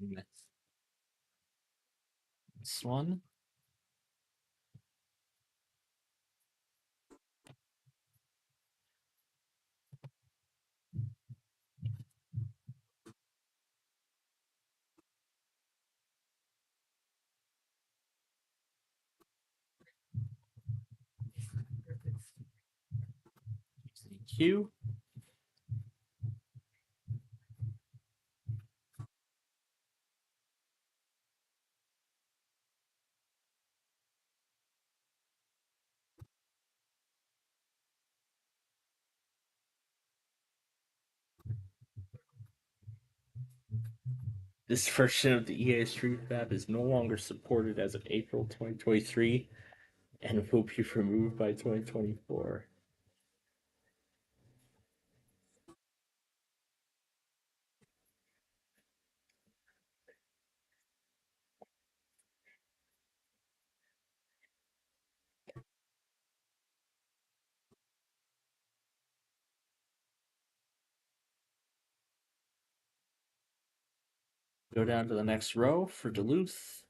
And this one. Q. This version of the EA Street map is no longer supported as of April 2023 and will be removed by 2024. Go down to the next row for Duluth.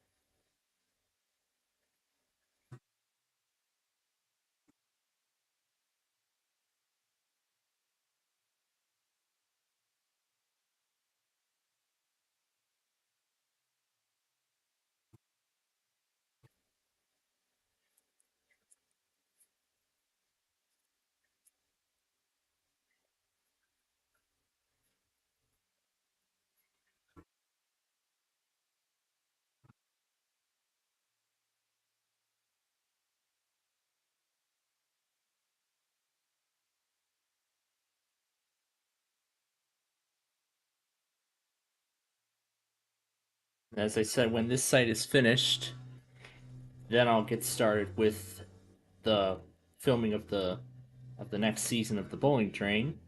As I said, when this site is finished, then I'll get started with the filming of the next season of the Bowling Train.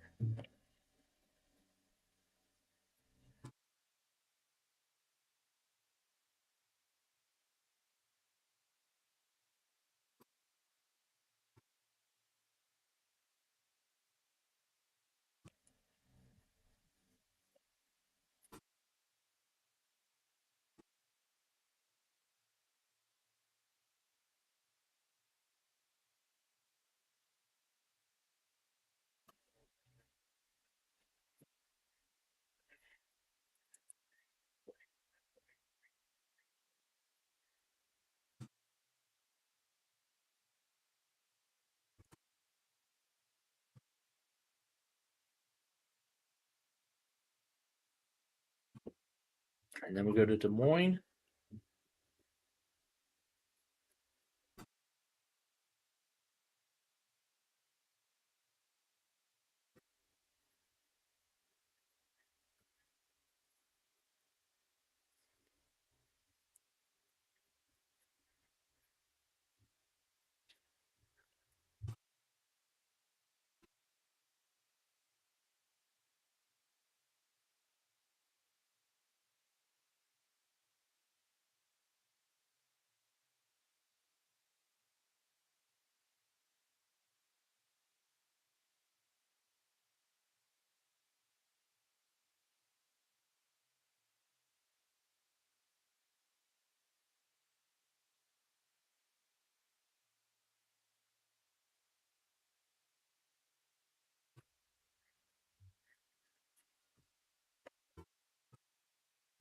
And then we go to Des Moines.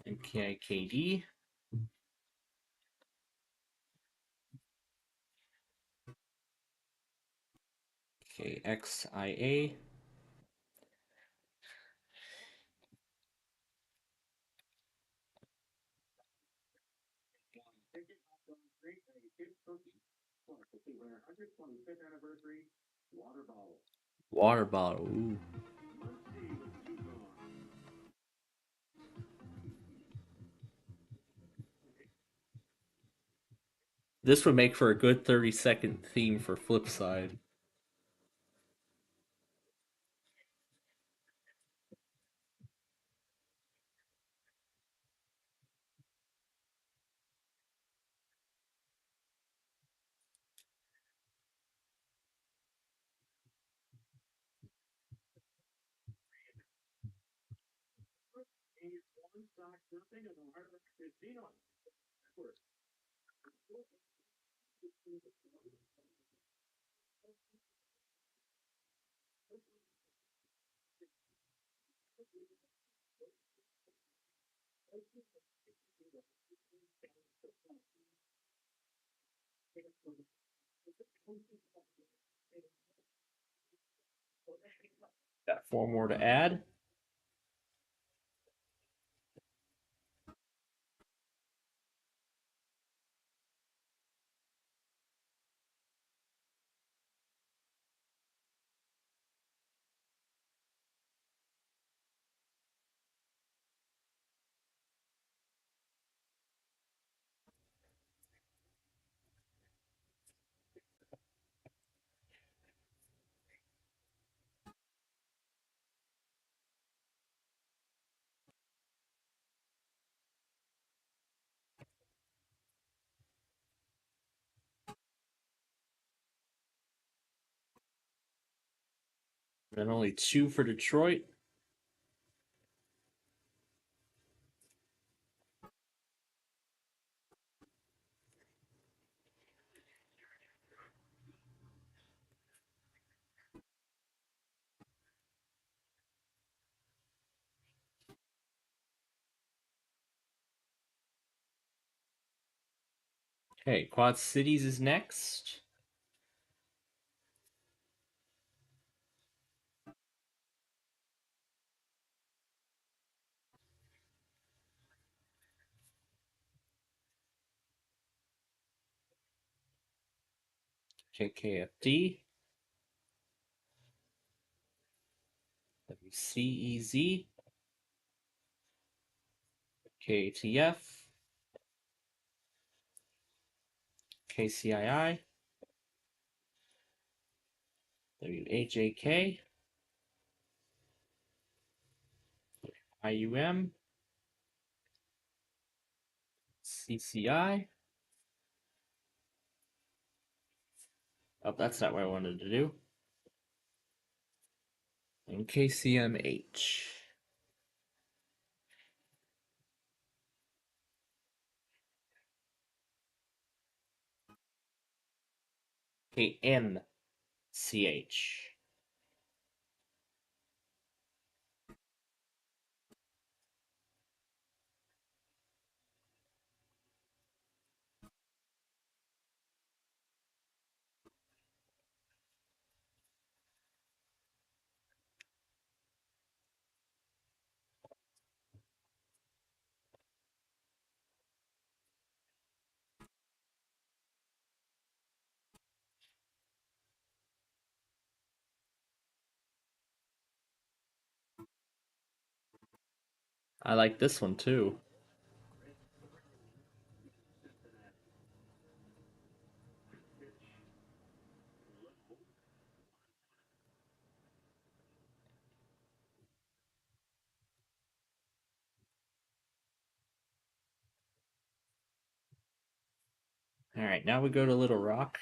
MKIKD. KXIA. Water bottle. Ooh. This would make for a good 30-second theme for Flipside. Got 4 more to add. And only 2 for Detroit. Okay, Quad Cities is next. KKFD. WCEZ. KATF. KCII. WHAK. IUM. CCI. Oh, that's not what I wanted to do. And KCMH. KNCH. I like this one too. Alright, now we go to Little Rock.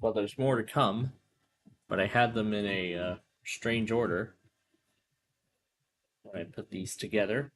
Well, there's more to come, but I had them in a strange order when I put these together.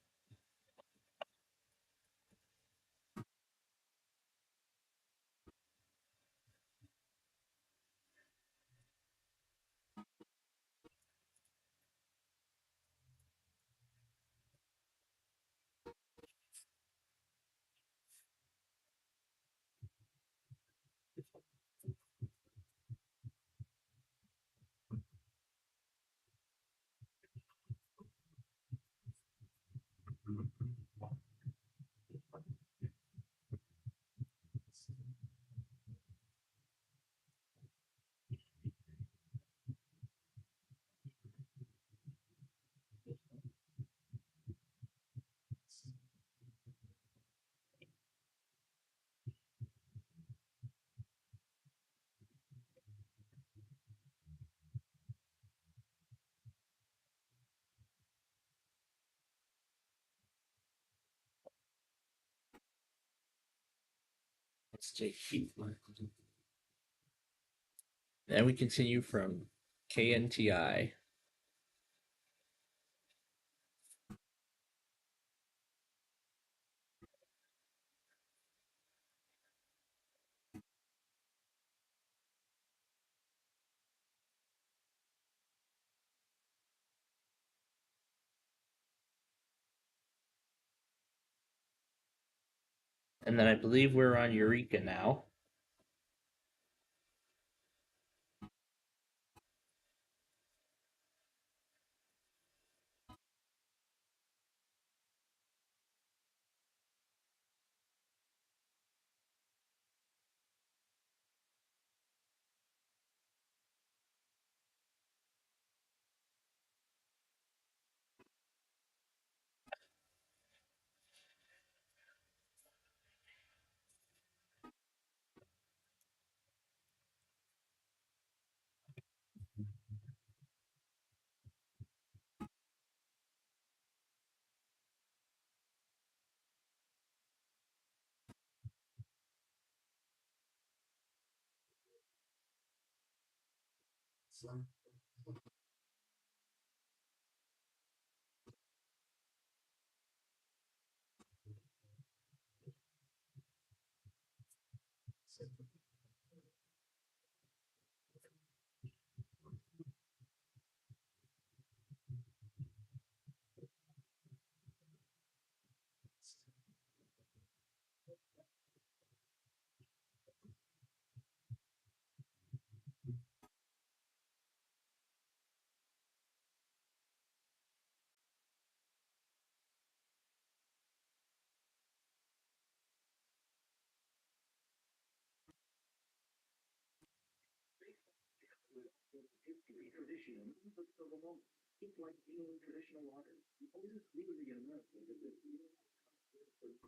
Let's take Then we continue from KNTI. And then I believe we're on Eureka now.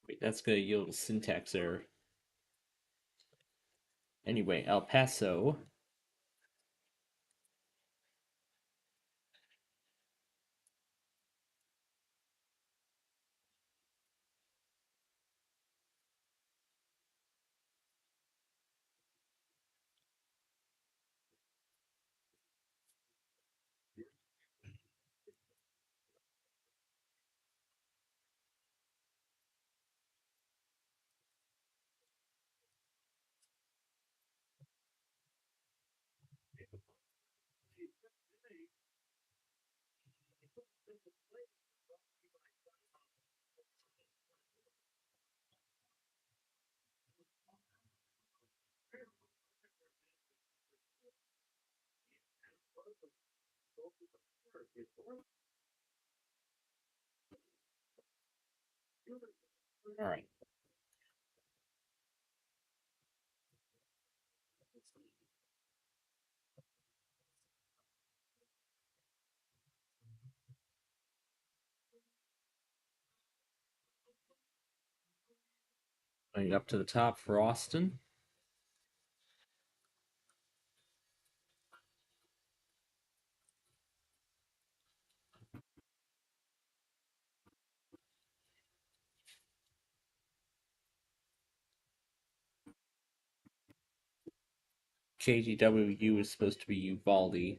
Wait, that's going to yield a syntax error. Anyway, El Paso. All right. Going up to the top for Austin. KGWU is supposed to be Uvalde.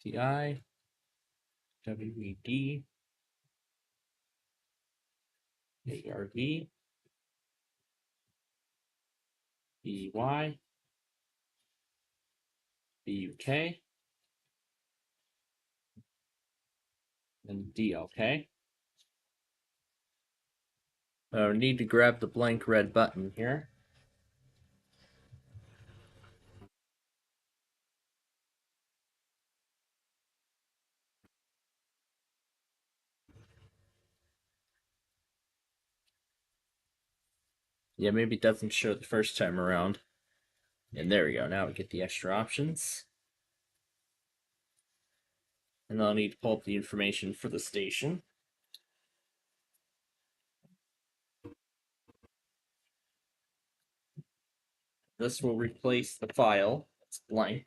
CTI, WED, ARV, BY, BUK, and DLK. Need to grab the blank red button here. Yeah, maybe it doesn't show the first time around. And there we go. Now we get the extra options. And I'll need to pull up the information for the station. This will replace the file. It's blank.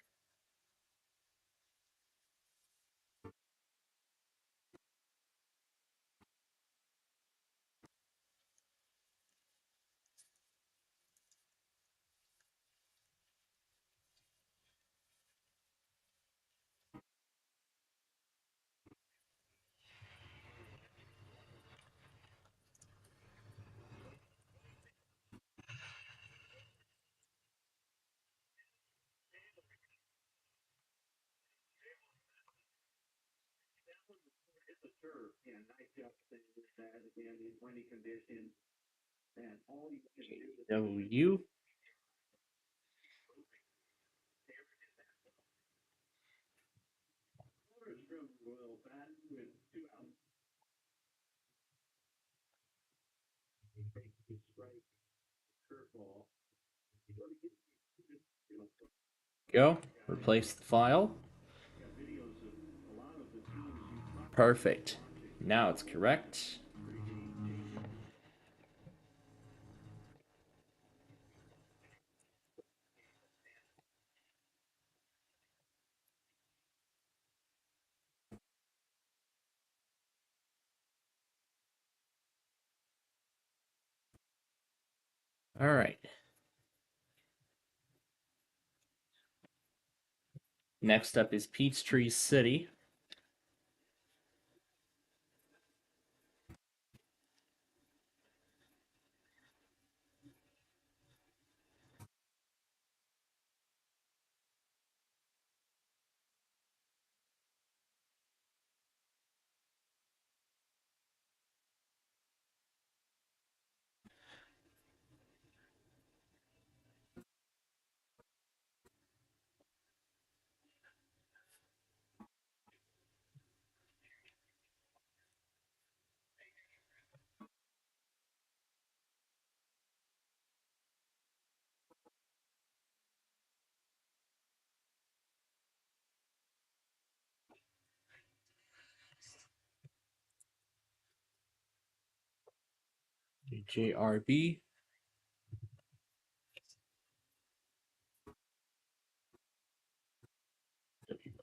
W. Go. Replace the file. Perfect. Now it's correct. All right. Next up is Peachtree City. JRB.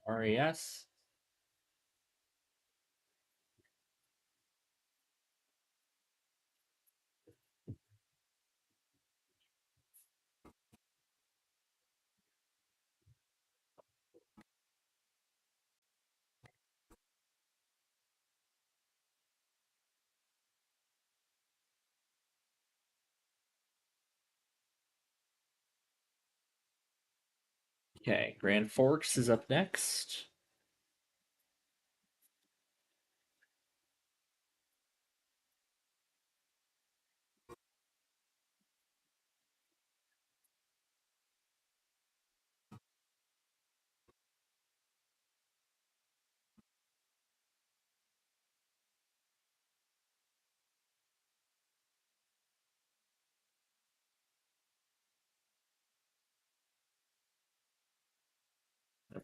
WRAS. Okay, Grand Forks is up next.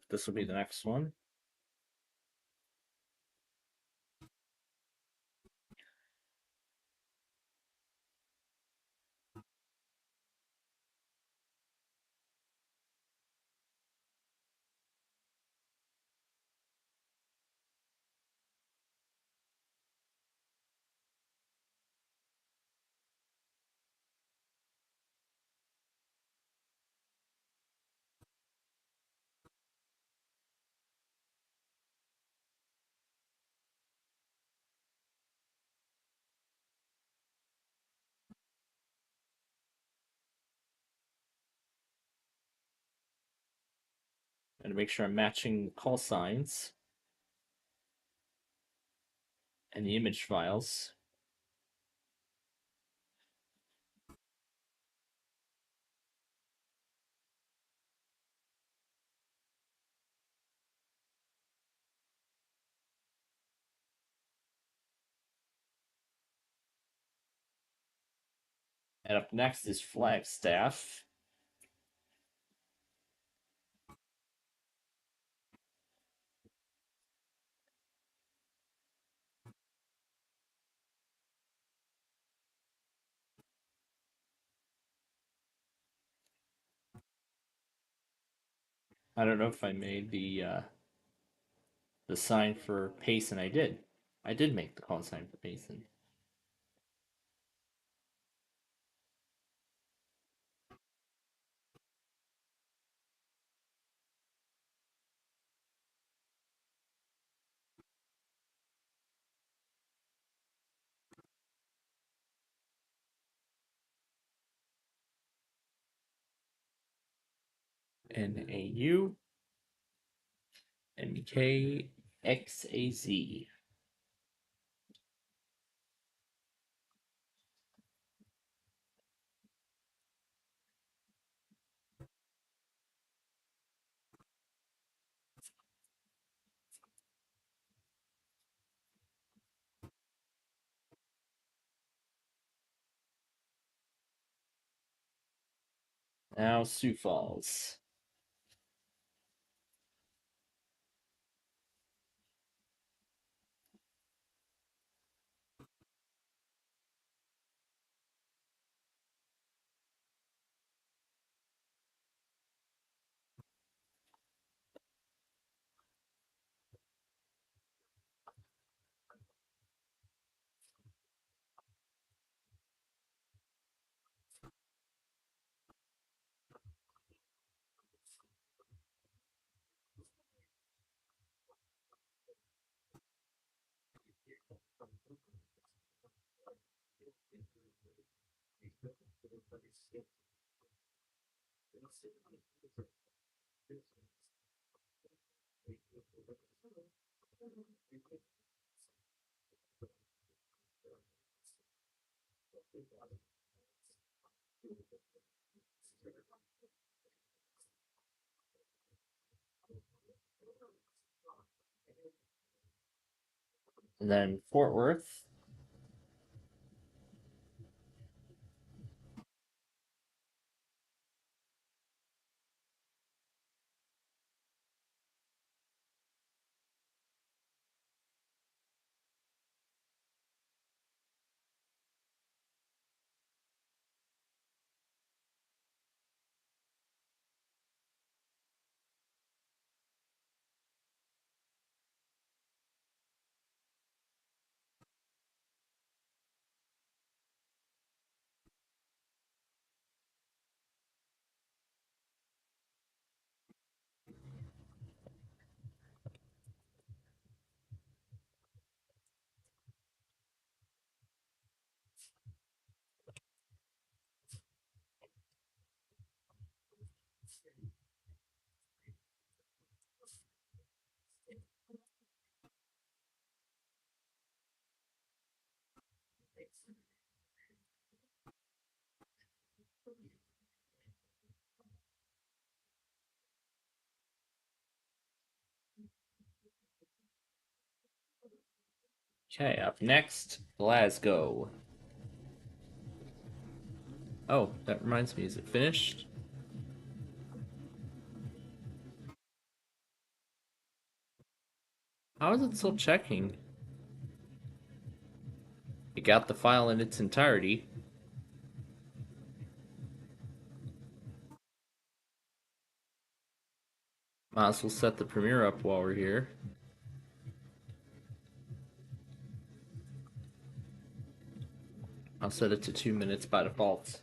This will be the next one. And to make sure I'm matching call signs and the image files. And up next is Flagstaff. I don't know if I made the sign for Payson. I did. I did make the call sign for Payson. NAU MKXAZ. Now Sioux Falls. And then Fort Worth. Okay, up next, Glasgow. Oh, that reminds me, is it finished? How is it still checking? It got the file in its entirety. Might as well set the premiere up while we're here. I'll set it to 2 minutes by default.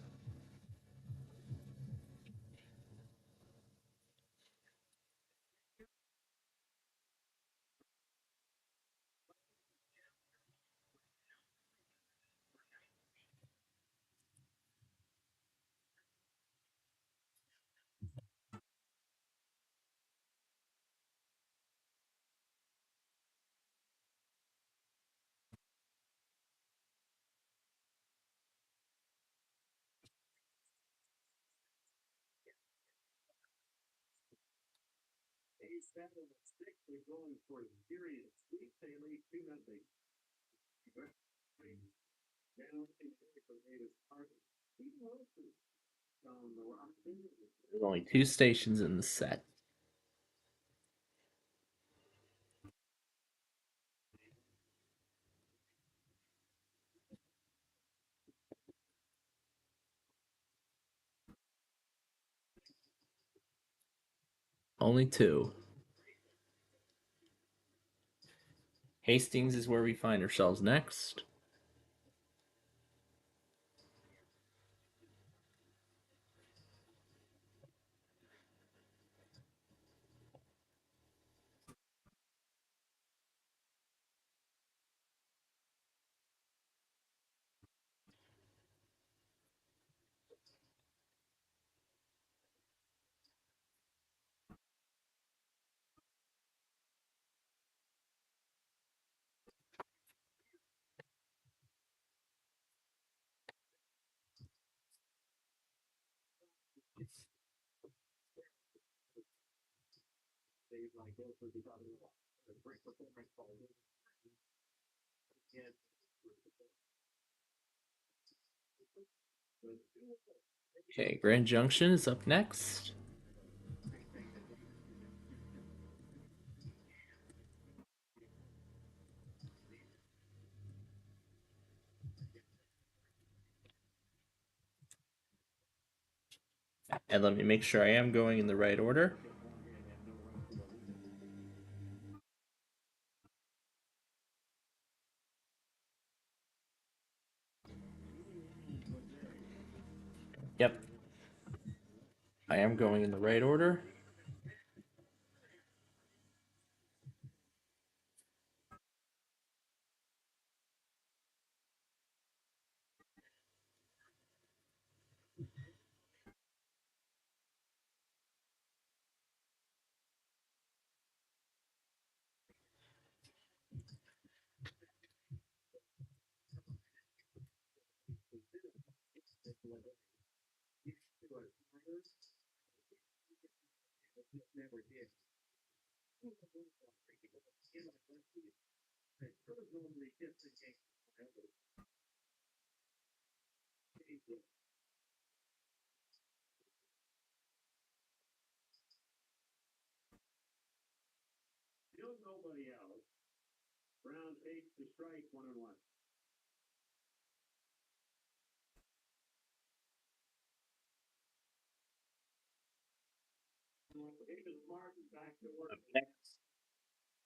There's only 2 stations in the set. Only 2. Hastings is where we find ourselves next. Okay, Grand Junction is up next. And let me make sure I am going in the right order. Yep. I am going in the right order.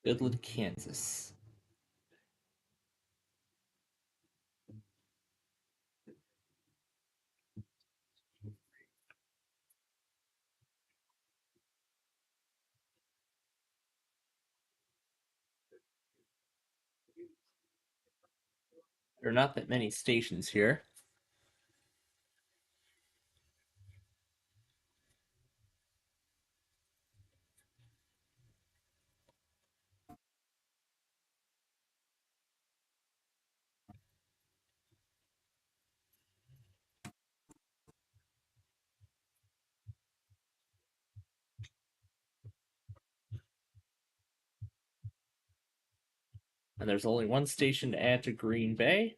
Goodland, Kansas. There are not that many stations here. And there's only one station to add to Green Bay.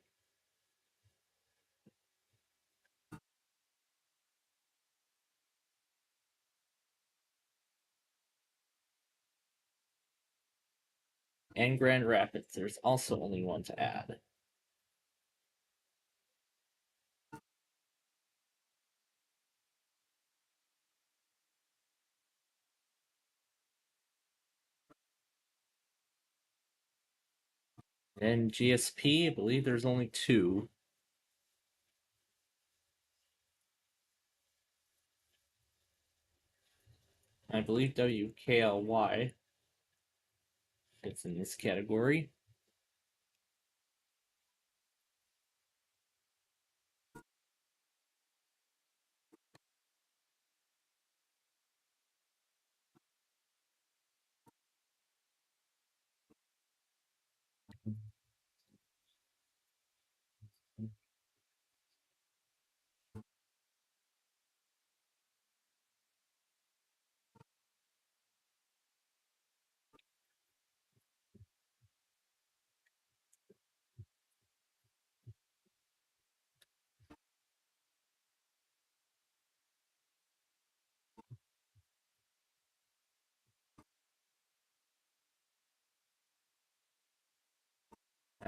And Grand Rapids, there's also only one to add. And GSP, I believe there's only two. I believe WKLY fits in this category.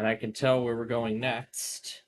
And I can tell where we're going next.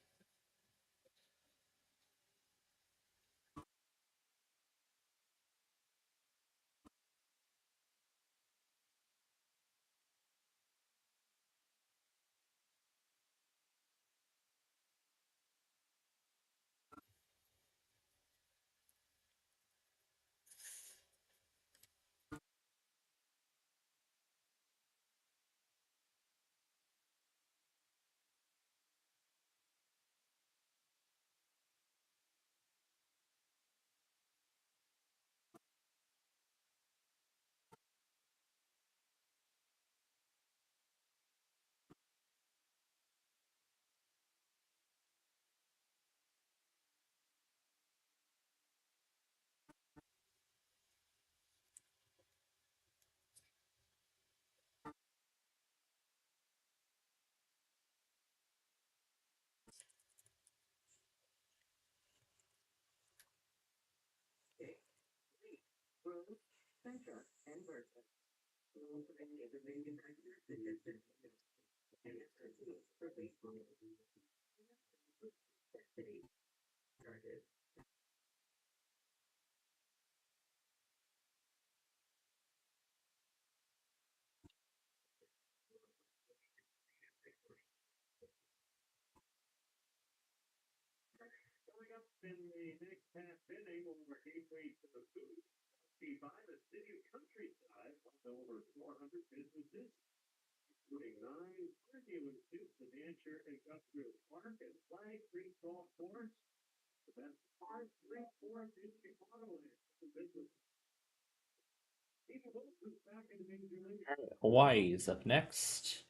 Hawaii is up next.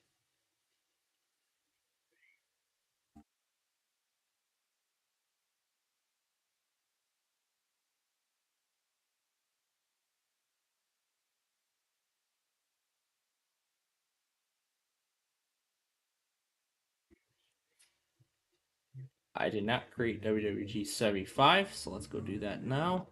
I did not create WWG 75, so let's go do that now.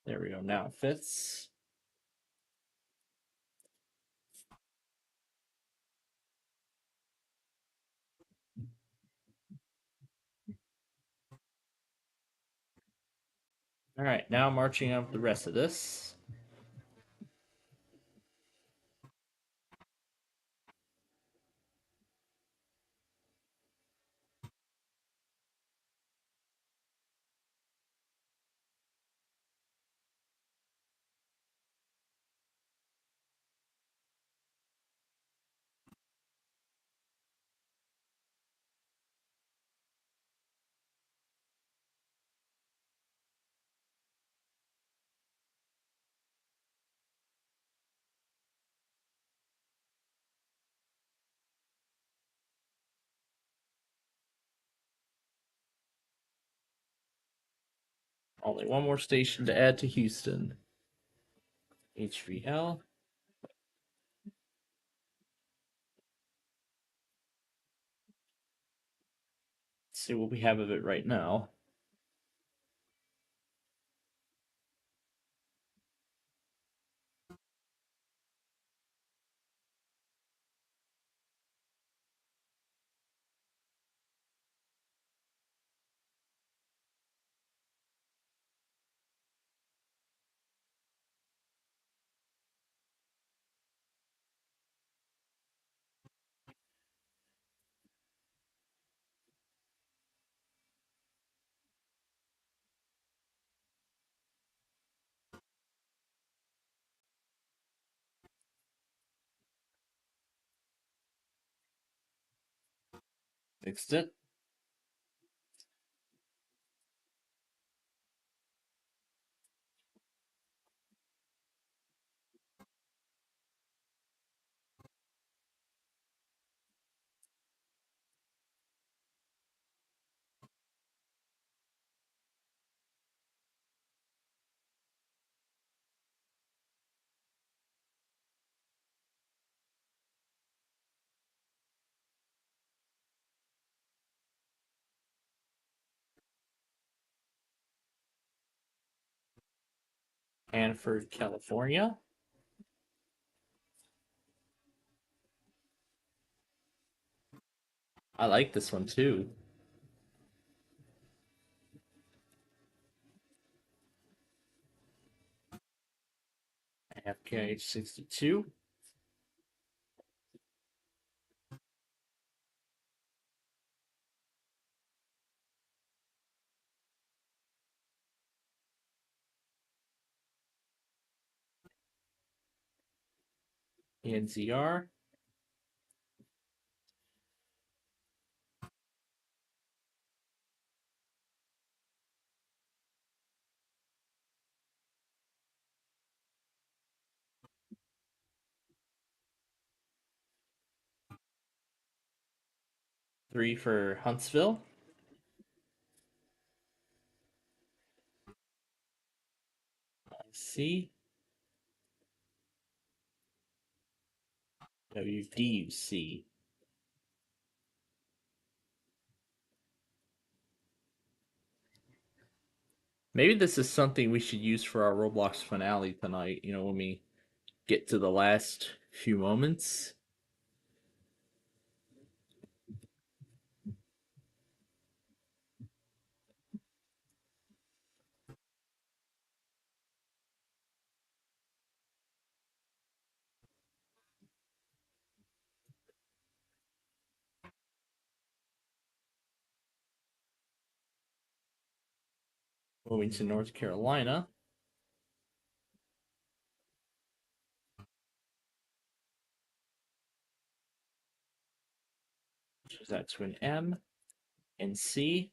There we go, now it fits. Alright, now marching up the rest of this. Only one more station to add to Houston. HVL. Let's see what we have of it right now. Fixed it. Hanford, California. I like this one too. I have KH62. NZR. Three for Huntsville. C. WDUC. Maybe this is something we should use for our Roblox finale tonight, you know, when we get to the last few moments. Moving to North Carolina. Change that to an M and C.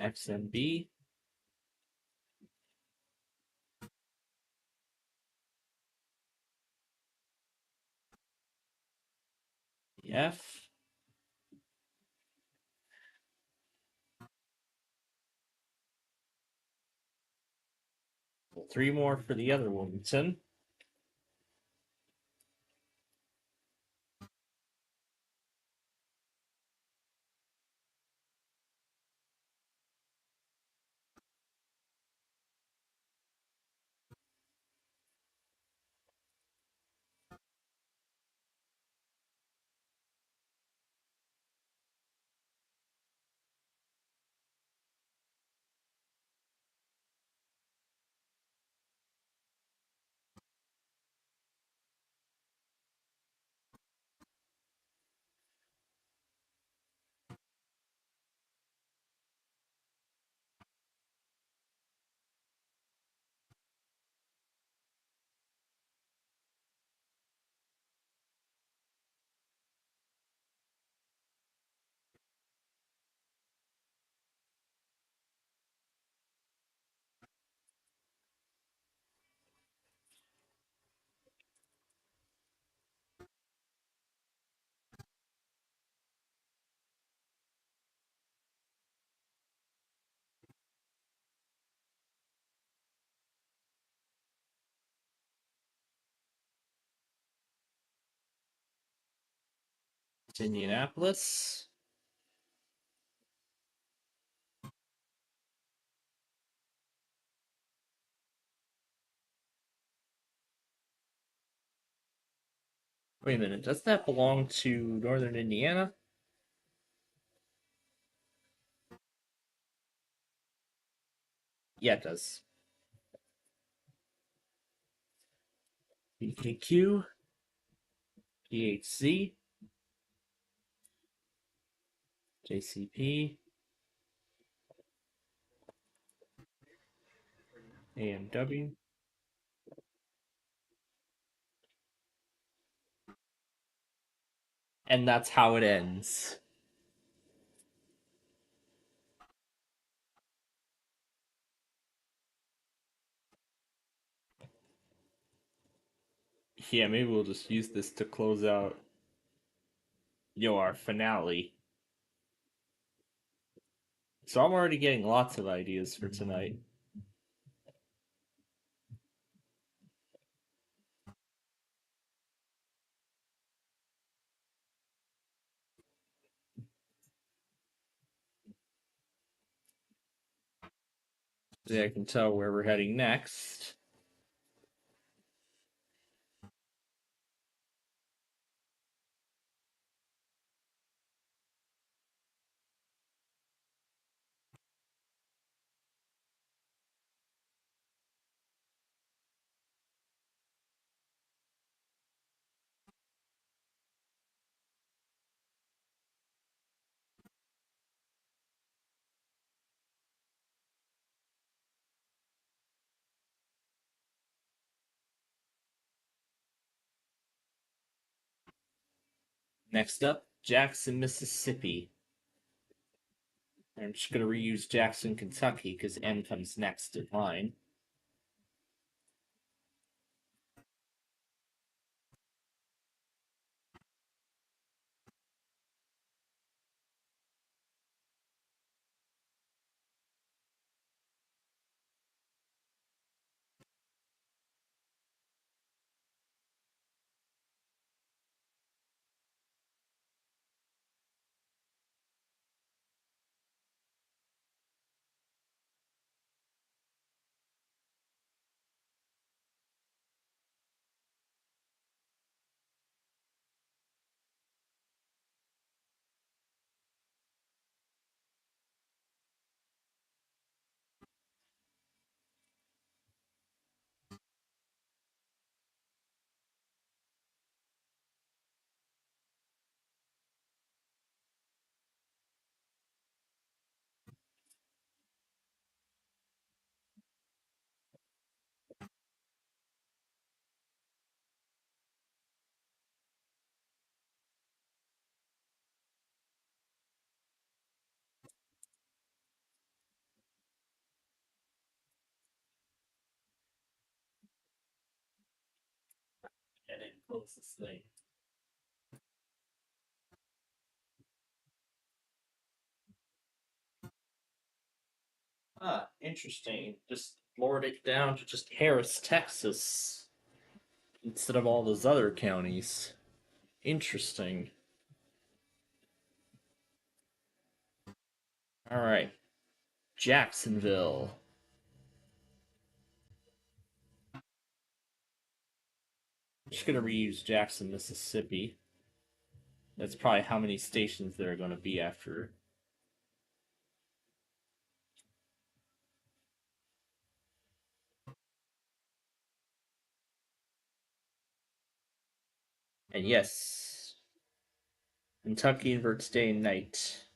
XMB. F. 3 more for the other Wilmington. Indianapolis. Wait a minute, does that belong to Northern Indiana? Yeah, it does. BKQ, PHC, JCP, AMW. And that's how it ends. Yeah, maybe we'll just use this to close out, our finale. So I'm already getting lots of ideas for tonight. So I can tell where we're heading next. Next up, Jackson, Mississippi. I'm just going to reuse Jackson, Kentucky, because M comes next in line. close this thing. Interesting. Just lowered it down to just Harris, Texas, instead of all those other counties. Interesting. Alright. Jacksonville. Just gonna reuse Jackson, Mississippi. That's probably how many stations there are gonna be after. And yes, Kentucky inverts day and night.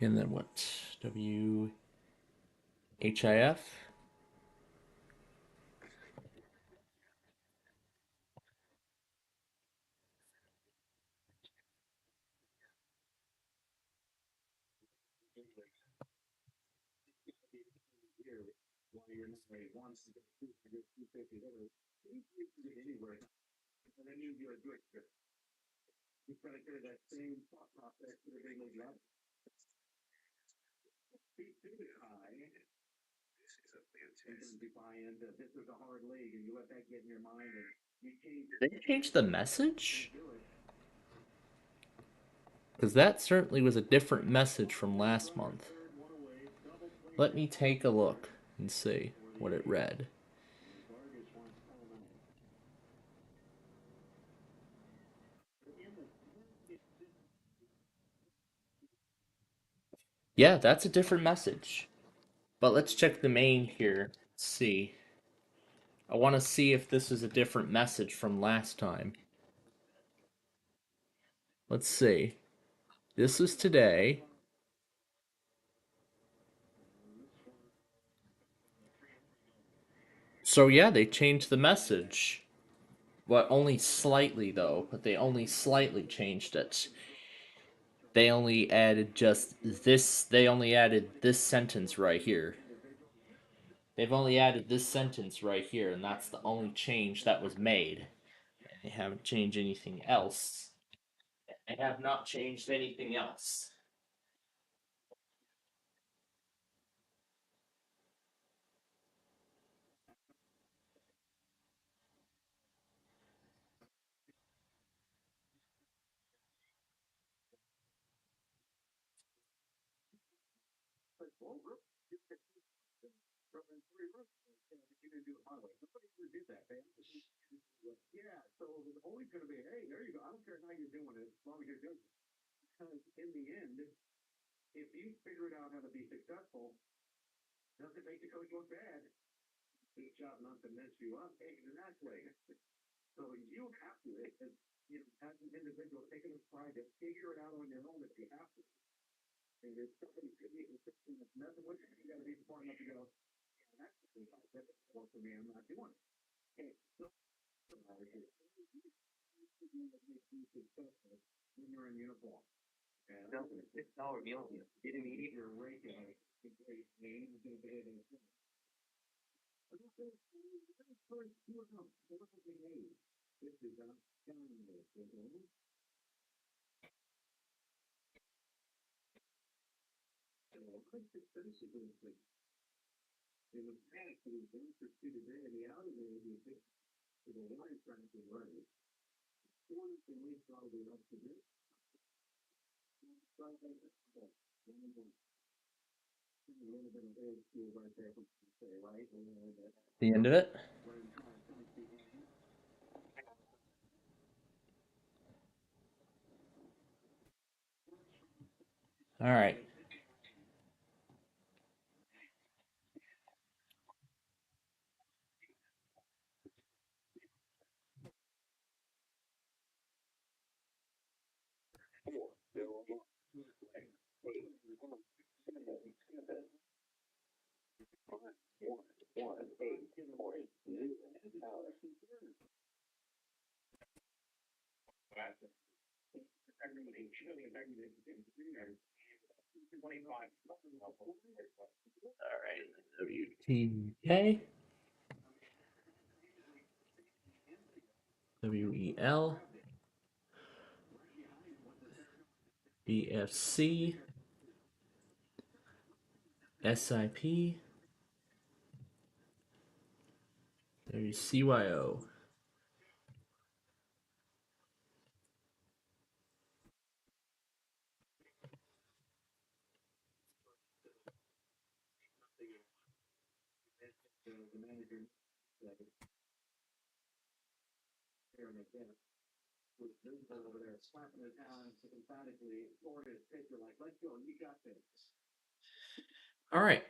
And then what? WHIF? Did they change the message? Because that certainly was a different message from last month. Let me take a look and see what it read. Yeah, that's a different message. But let's check the main here. Let's see. I want to see if this is a different message from last time. Let's see. This is today. So yeah, they changed the message. Well, only slightly though, but they only slightly changed it. They only added just this, they only added this sentence right here. They've only added this sentence right here, and that's the only change that was made. They haven't changed anything else. They have not changed anything else. The end of it? Alright. All right, WTK, WEL, BFC, SIP, WCYO. All right.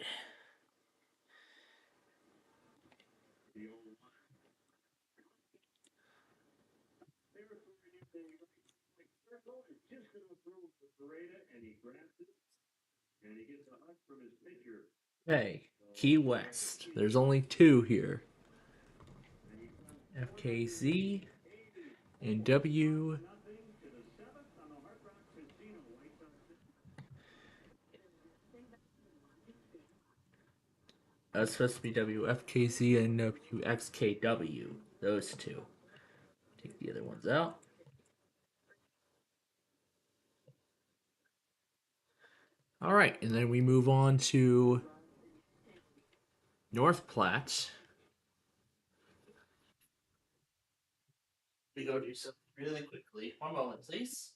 Okay, Key West. There's only two here. FKZ and W. It's supposed to be WFKZ and WXKW. Those two. Take the other ones out. All right, and then we move on to North Platte. We go do something really quickly. One moment, please.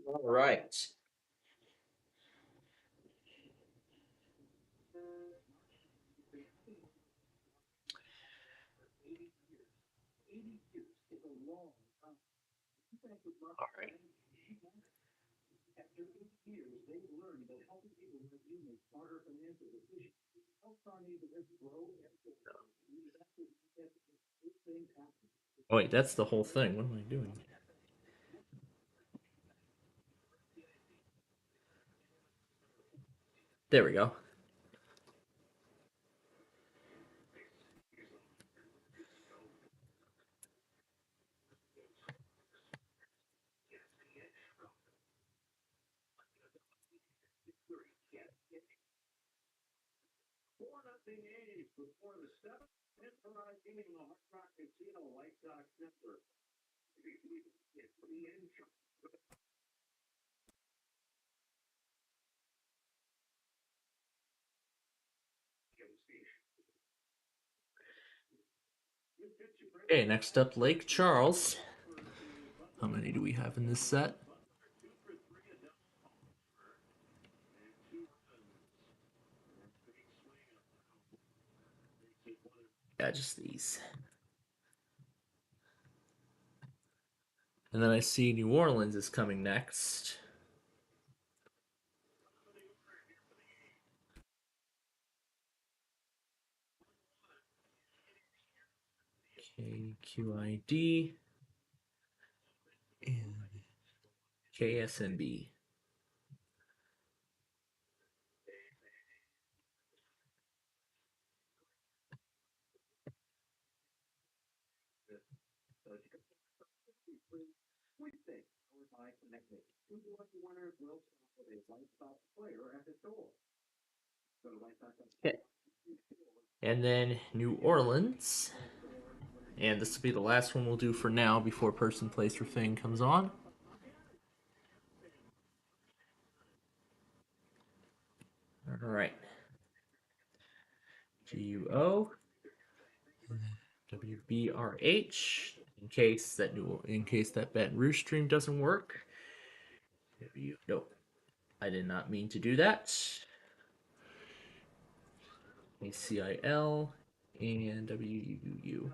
All right. All right. Oh wait, that's the whole thing. What am I doing? There we go. Okay, next up, Lake Charles. How many do we have in this set? Yeah, just these. And then I see New Orleans is coming next. KQID and KSNB. Okay. And then New Orleans. And this will be the last one we'll do for now before Person, Place, or Thing comes on. All right. GUO. WBRH. In case that Baton Rouge stream doesn't work. Nope. I did not mean to do that. ACIL and WUU.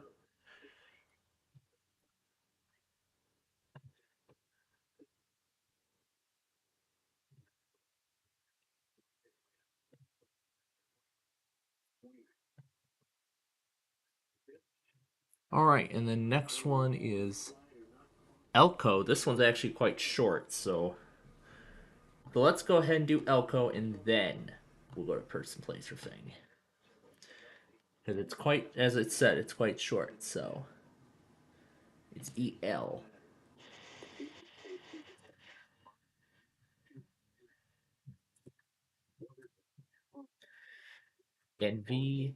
All right, and the next one is Elko. This one's actually quite short, so let's go ahead and do Elko, and then we'll go to person, place, or thing. Because it's quite, as it said, it's quite short, so it's EL. And VEKO.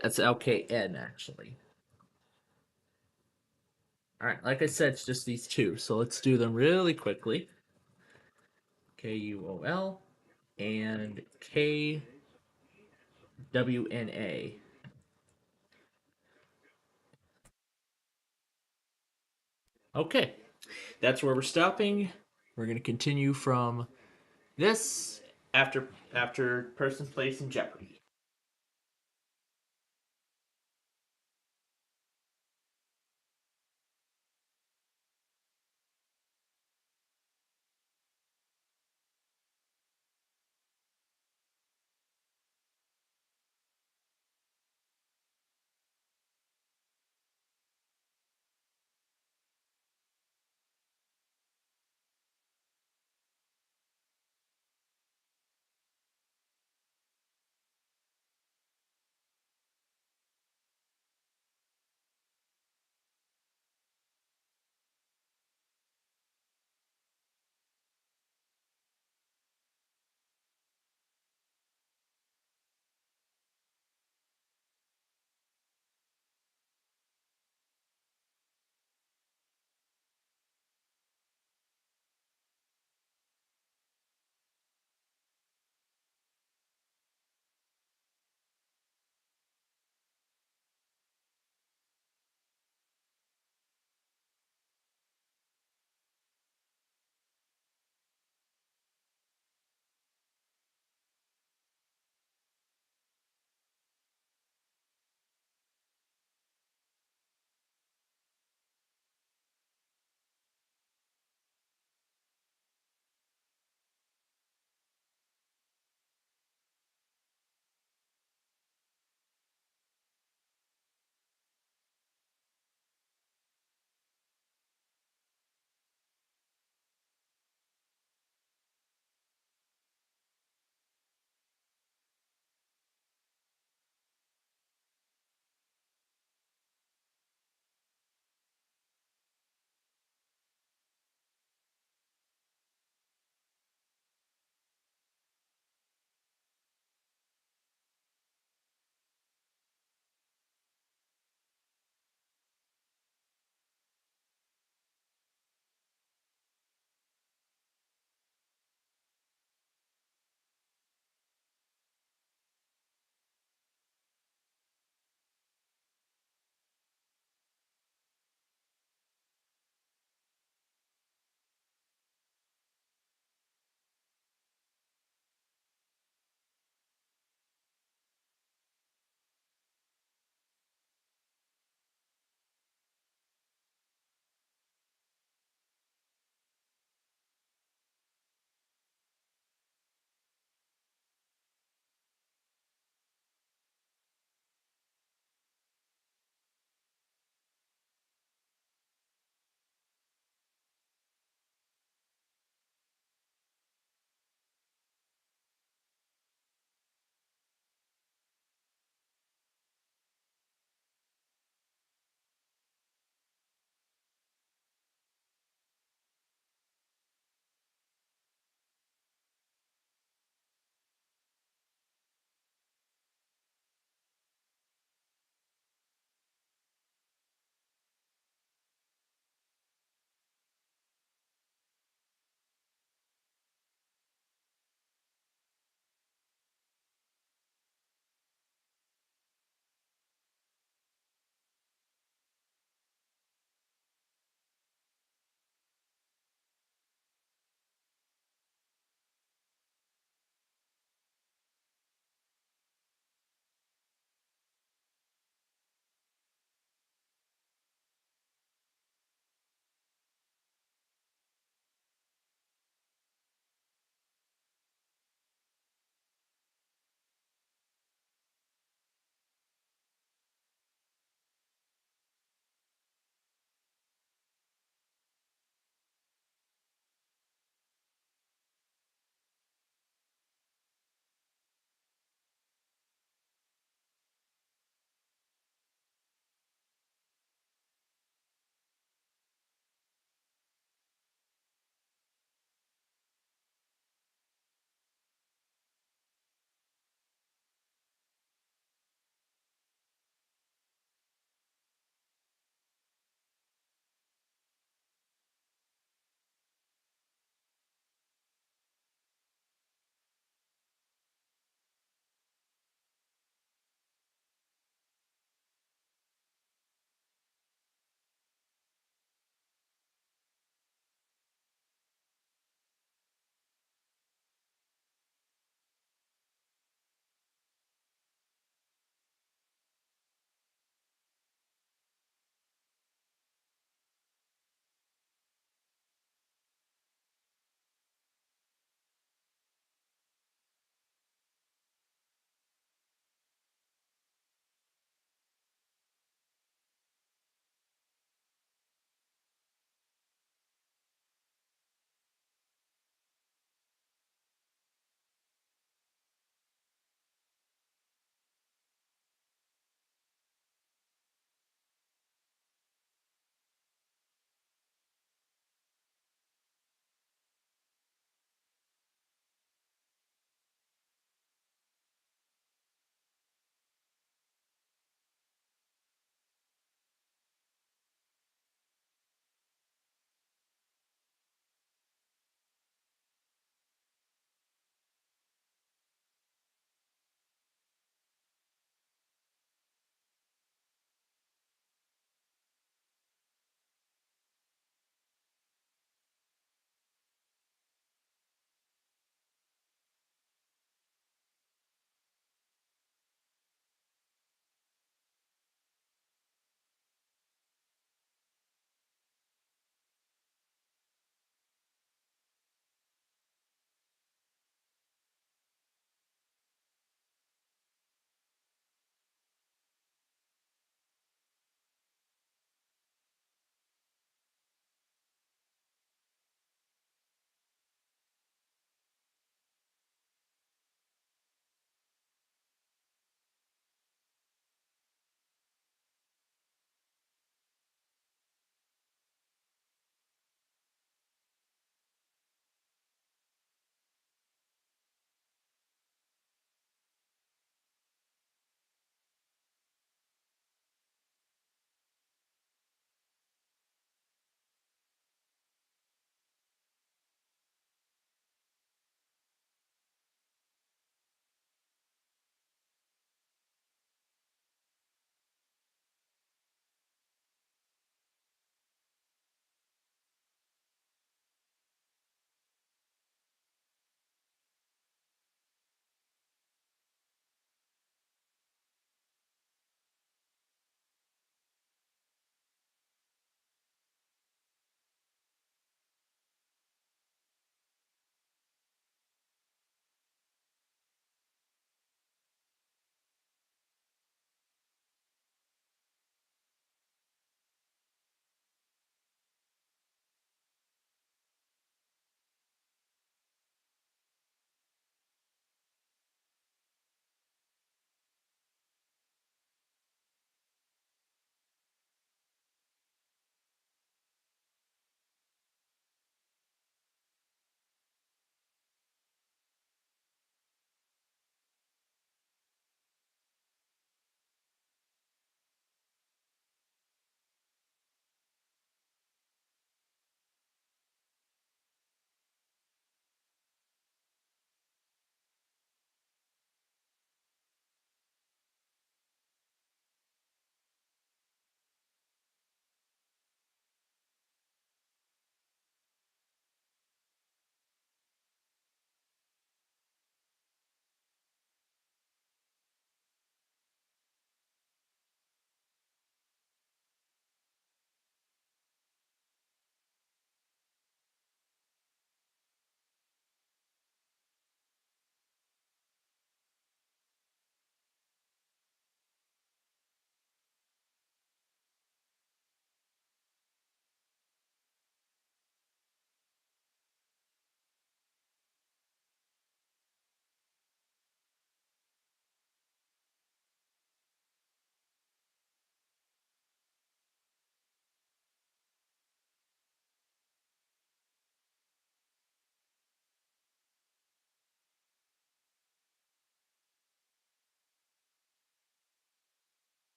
That's LKN, actually. Alright, like I said, it's just these two, so let's do them really quickly. KUOL and KWNA. Okay, that's where we're stopping. We're going to continue from this after person, place, and Jeopardy.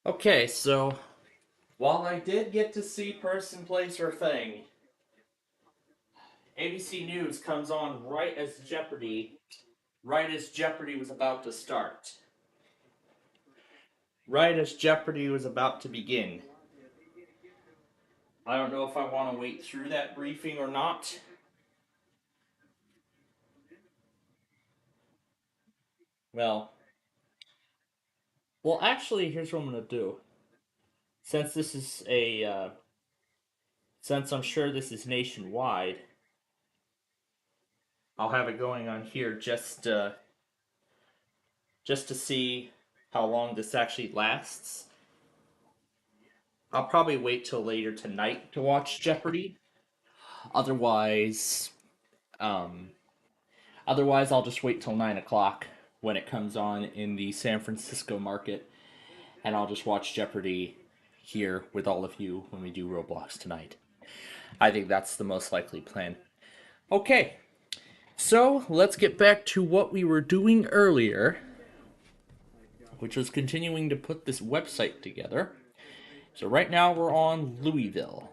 Okay, so while I did get to see Person, Place, or Thing, ABC News comes on right as Jeopardy was about to start. Right as Jeopardy was about to begin. I don't know if I want to wait through that briefing or not. Well, actually, here's what I'm gonna do. Since this is since I'm sure this is nationwide, I'll have it going on here just to see how long this actually lasts. I'll probably wait till later tonight to watch Jeopardy. Otherwise, um, I'll just wait till 9 o'clock when it comes on in the San Francisco market, and I'll just watch Jeopardy here with all of you when we do Roblox tonight. I think that's the most likely plan. Okay, so let's get back to what we were doing earlier, which was continuing to put this website together. So right now we're on Louisville.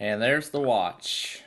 And there's the watch.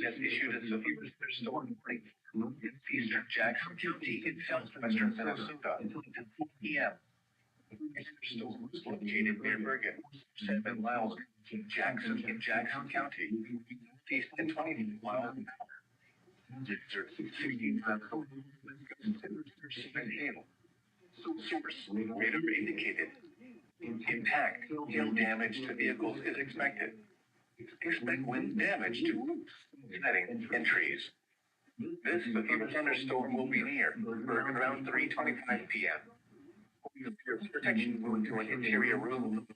Has issued a severe thunderstorm warning in eastern Jackson County in southwestern Minnesota until 4 p.m. The storm was located near Bergen, 7 miles from Jackson in Jackson County, east at 20 miles an hour. Exert 16 hail. Source radar indicated. Impact, hail damage to vehicles is expected. Expect wind damage to roofs, netting, and trees. This severe thunderstorm will be near Bergen around 3:25 p.m. Your protection moved to an interior room of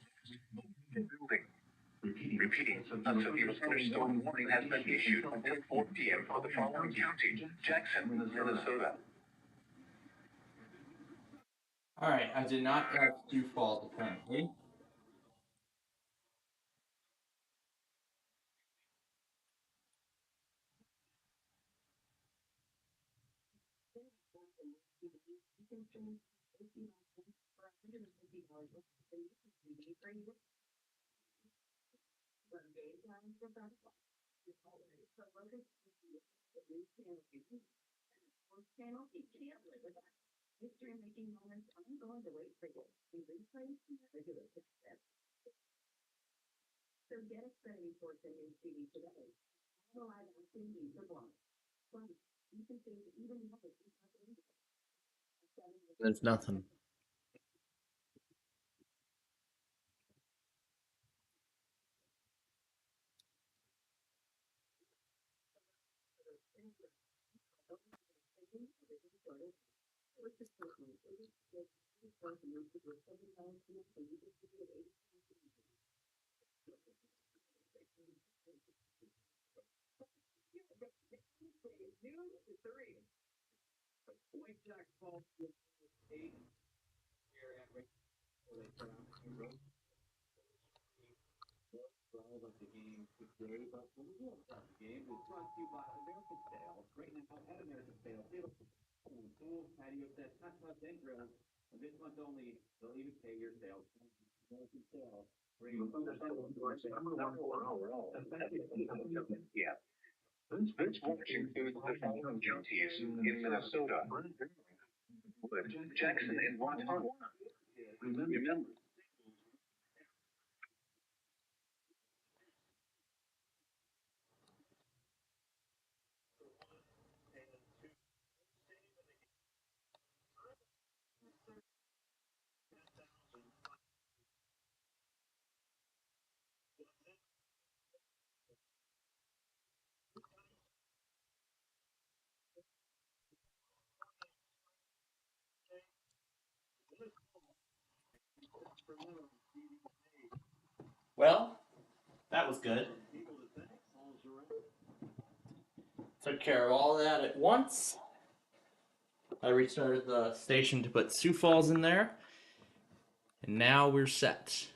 the building. Repeating, a severe thunderstorm warning has been issued until 4 p.m. for the following county: Jackson, Minnesota. Alright, I did not have Sioux Falls apparently. There's nothing. Yeah. This watch includes the following counties in Minnesota: Wood, Jackson, and Wauton. Remember, Well, that was good. Took care of all that at once. I restarted the station to put Sioux Falls in there. And now we're set.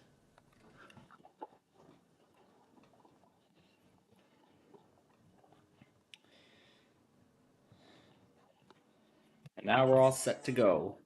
And now we're all set to go.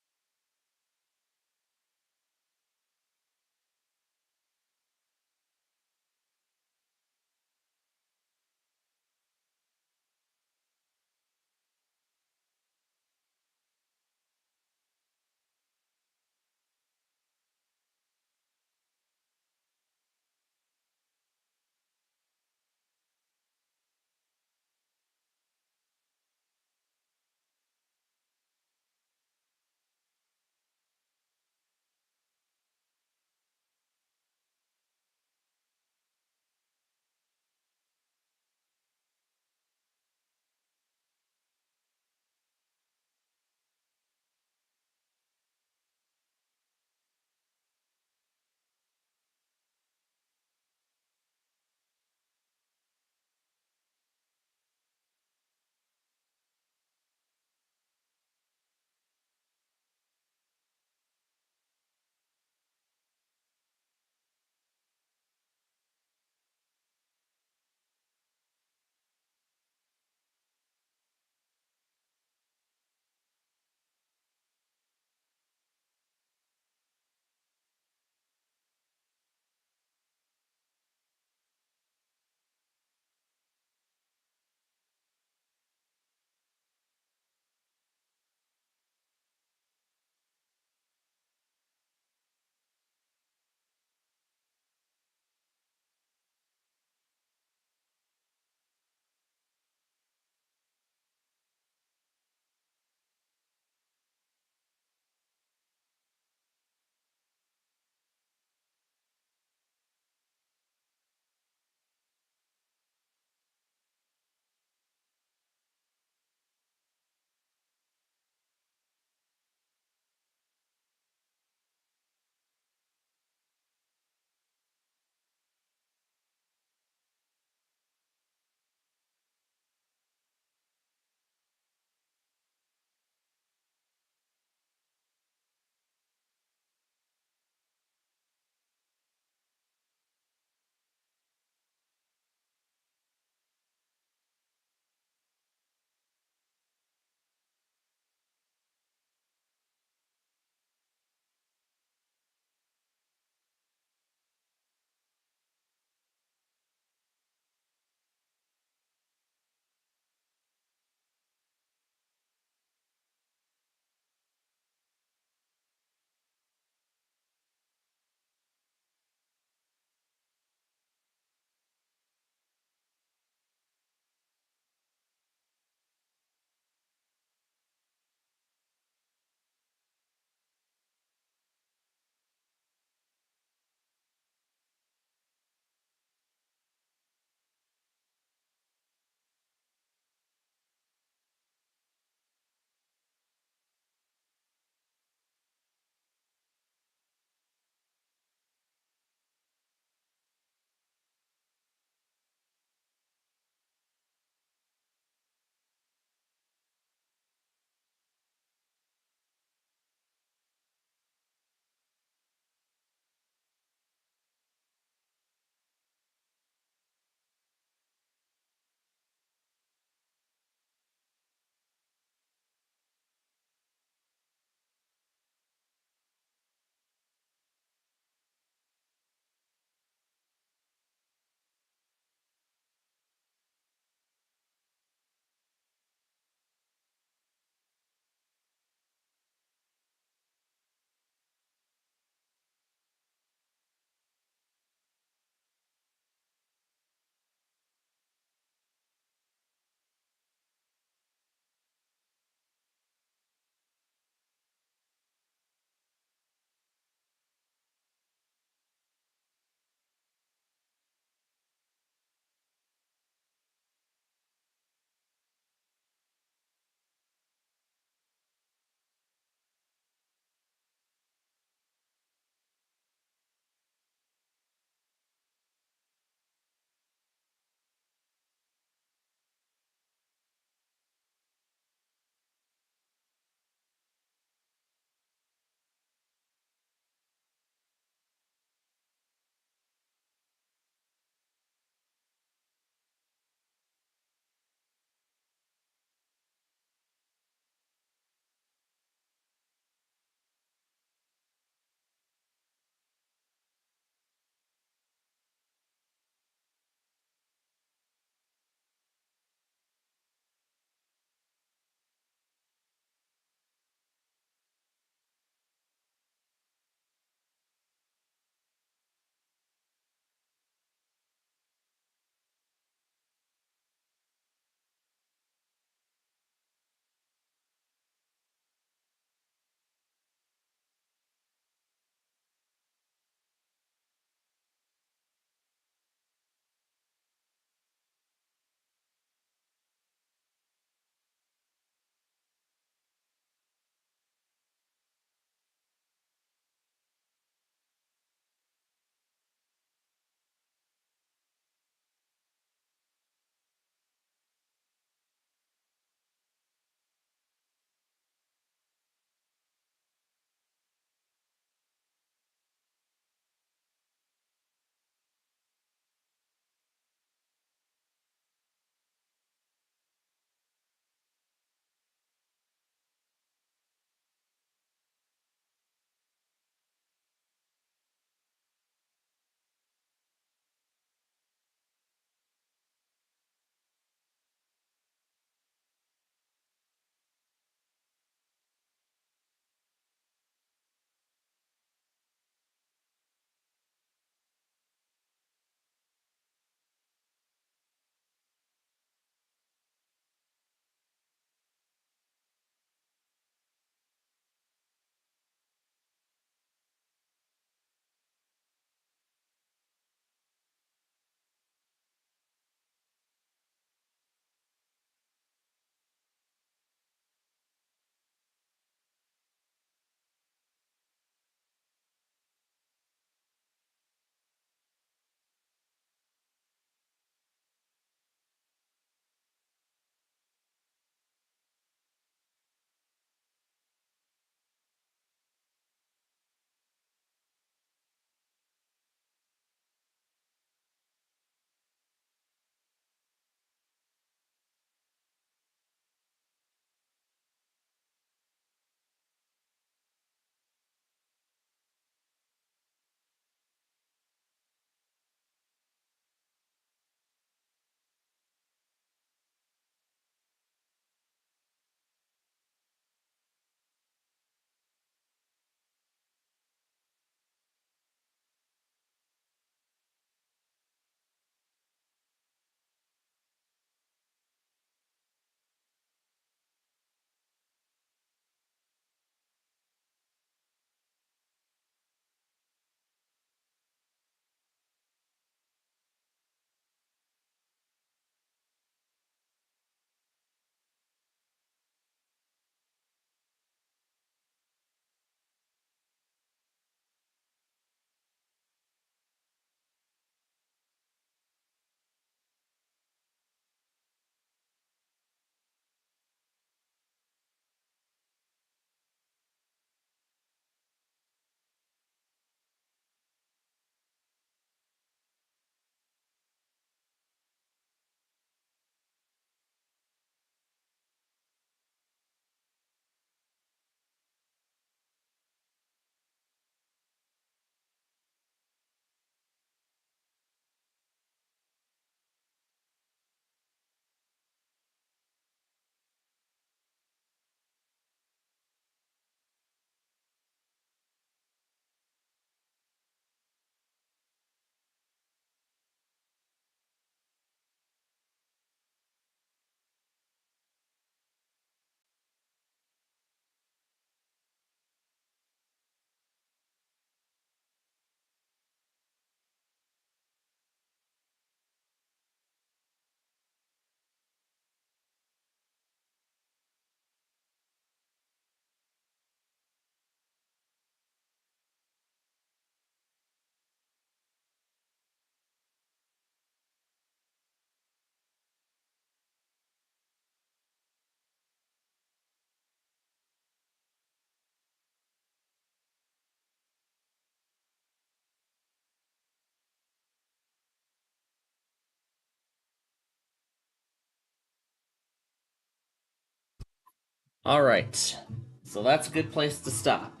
Alright, so that's a good place to stop.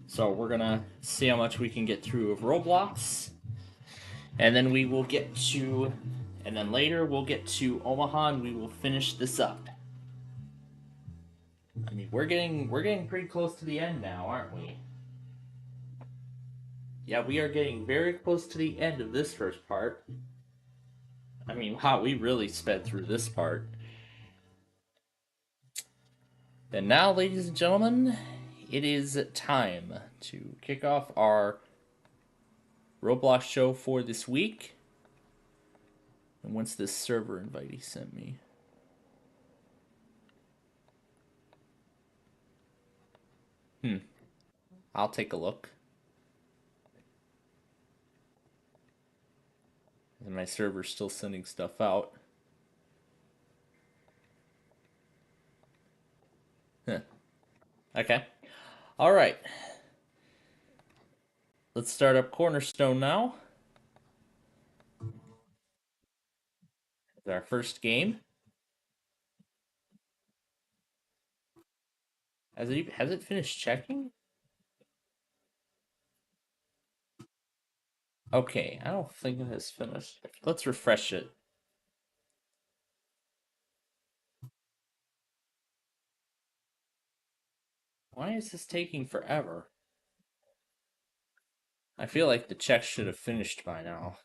So we're gonna see how much we can get through of Roblox, and then we will get to, and then later we'll get to Omaha, and we will finish this up. I mean, we're getting pretty close to the end now, aren't we? Yeah, we are getting very close to the end of this first part. I mean, wow, we really sped through this part. And now, ladies and gentlemen, it is time to kick off our Roblox show for this week. And what's this server invite he sent me? I'll take a look. And my server's still sending stuff out. Huh. Okay. Alright. Let's start up Cornerstone now. It's our first game. Has it finished checking? Okay, I don't think it has finished. Let's refresh it. Why is this taking forever? I feel like the check should have finished by now.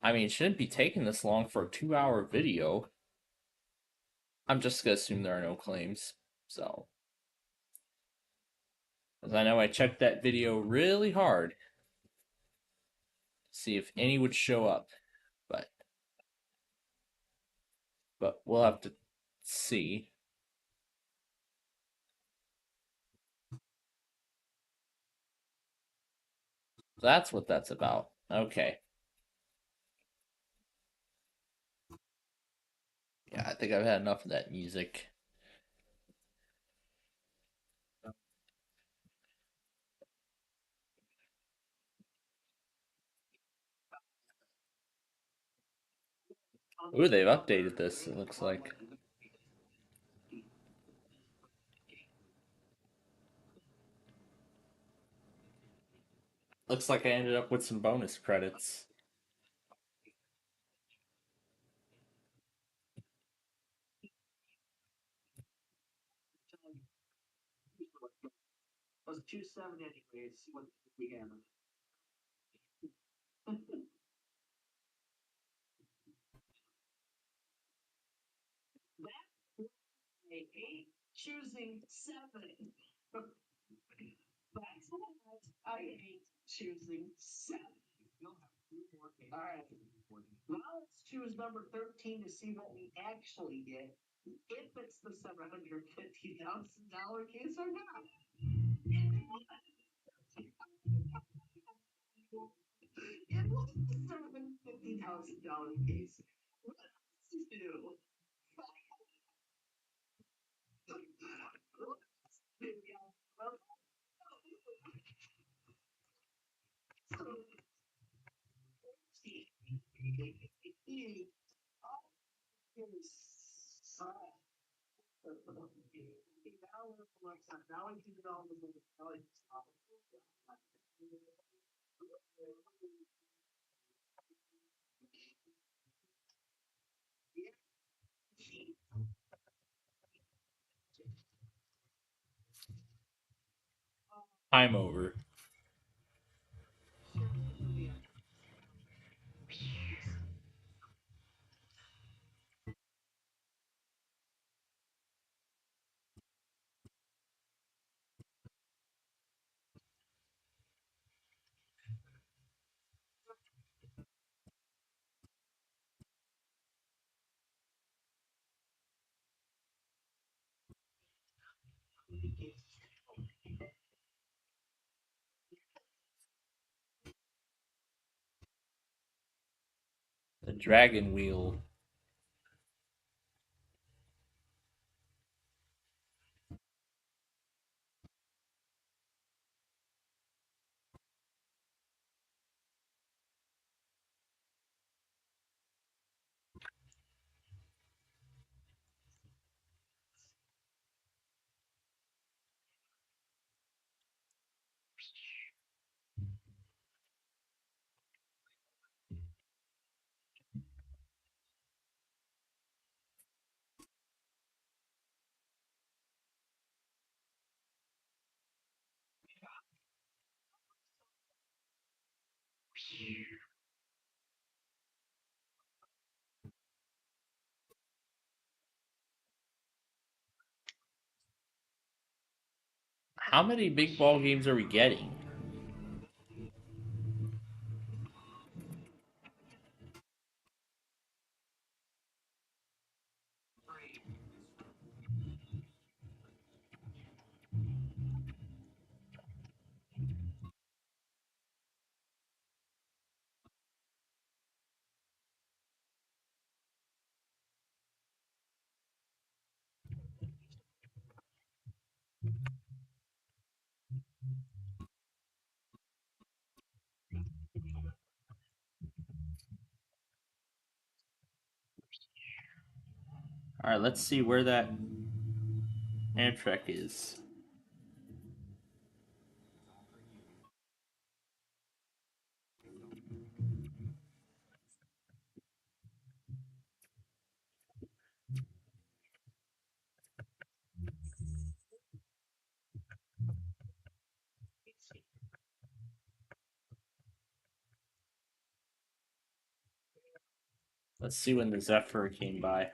I mean, it shouldn't be taking this long for a 2-hour video. I'm just gonna assume there are no claims, so. As I know I checked that video really hard to see if any would show up, but we'll have to see. That's what that's about. Okay. Yeah, I think I've had enough of that music. Ooh, they've updated this, it looks like. Looks like I ended up with some bonus credits. Time over. The dragon wheel. How many big ball games are we getting? Alright, let's see where that Amtrak is. Let's see when the Zephyr came by.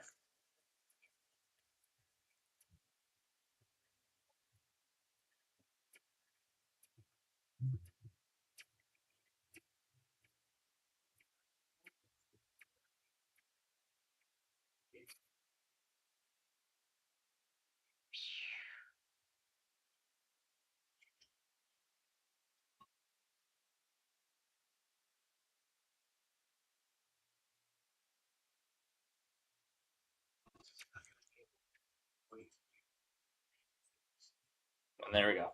And there we go.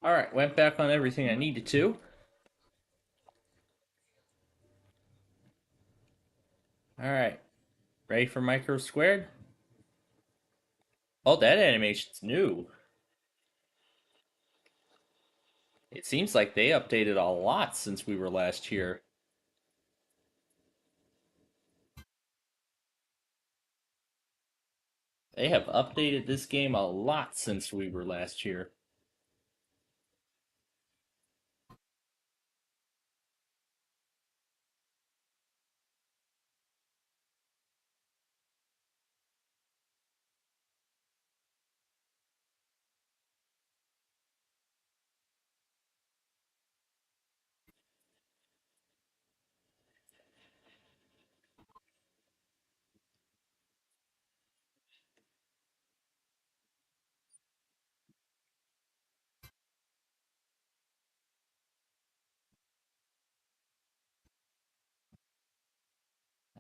Alright, went back on everything I needed to. Alright, ready for Micro Squared? Oh, that animation's new. It seems like they updated a lot since we were last here. They have updated this game a lot since we were last here.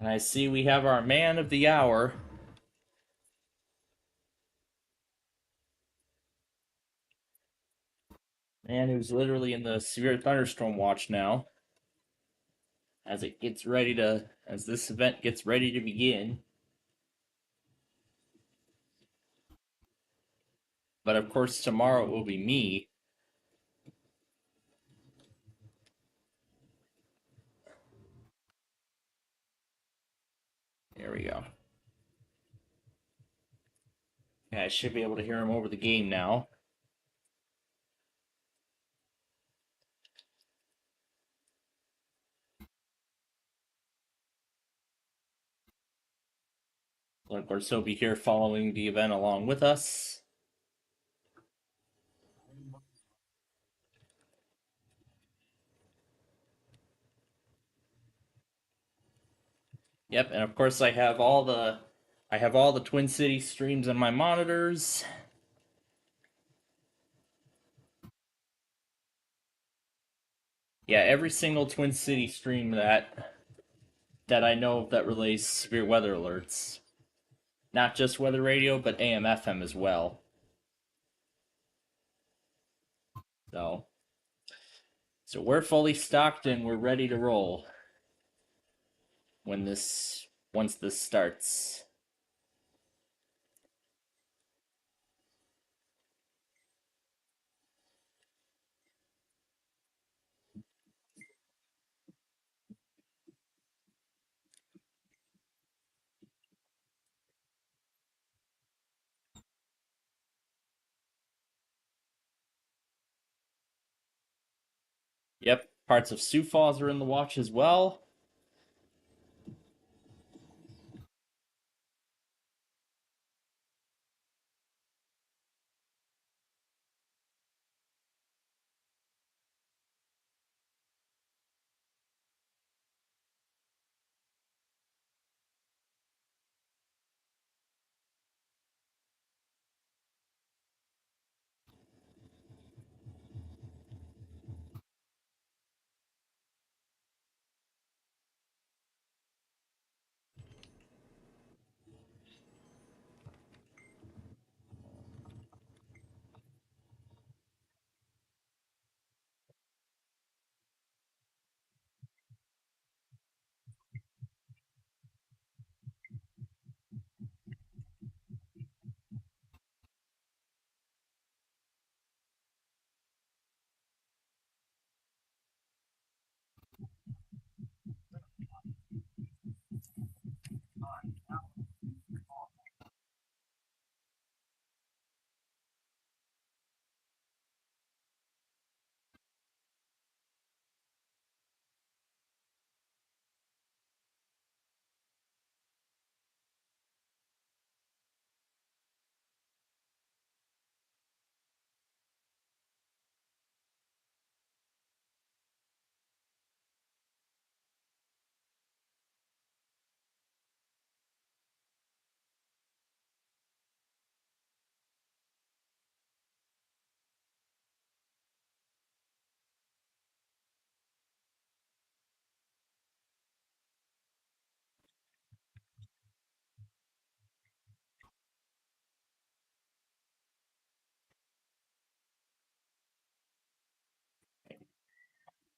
And I see we have our man of the hour. Man who's literally in the severe thunderstorm watch now. As this event gets ready to begin. But of course tomorrow it will be me. There we go. Yeah, I should be able to hear him over the game now. Of course, he'll be here following the event along with us. Yep, and of course I have all the Twin Cities streams on my monitors. Yeah, every single Twin City stream that I know of that relays severe weather alerts. Not just weather radio, but AM FM as well. So we're fully stocked and we're ready to roll once this starts. Yep. Parts of Sioux Falls are in the watch as well.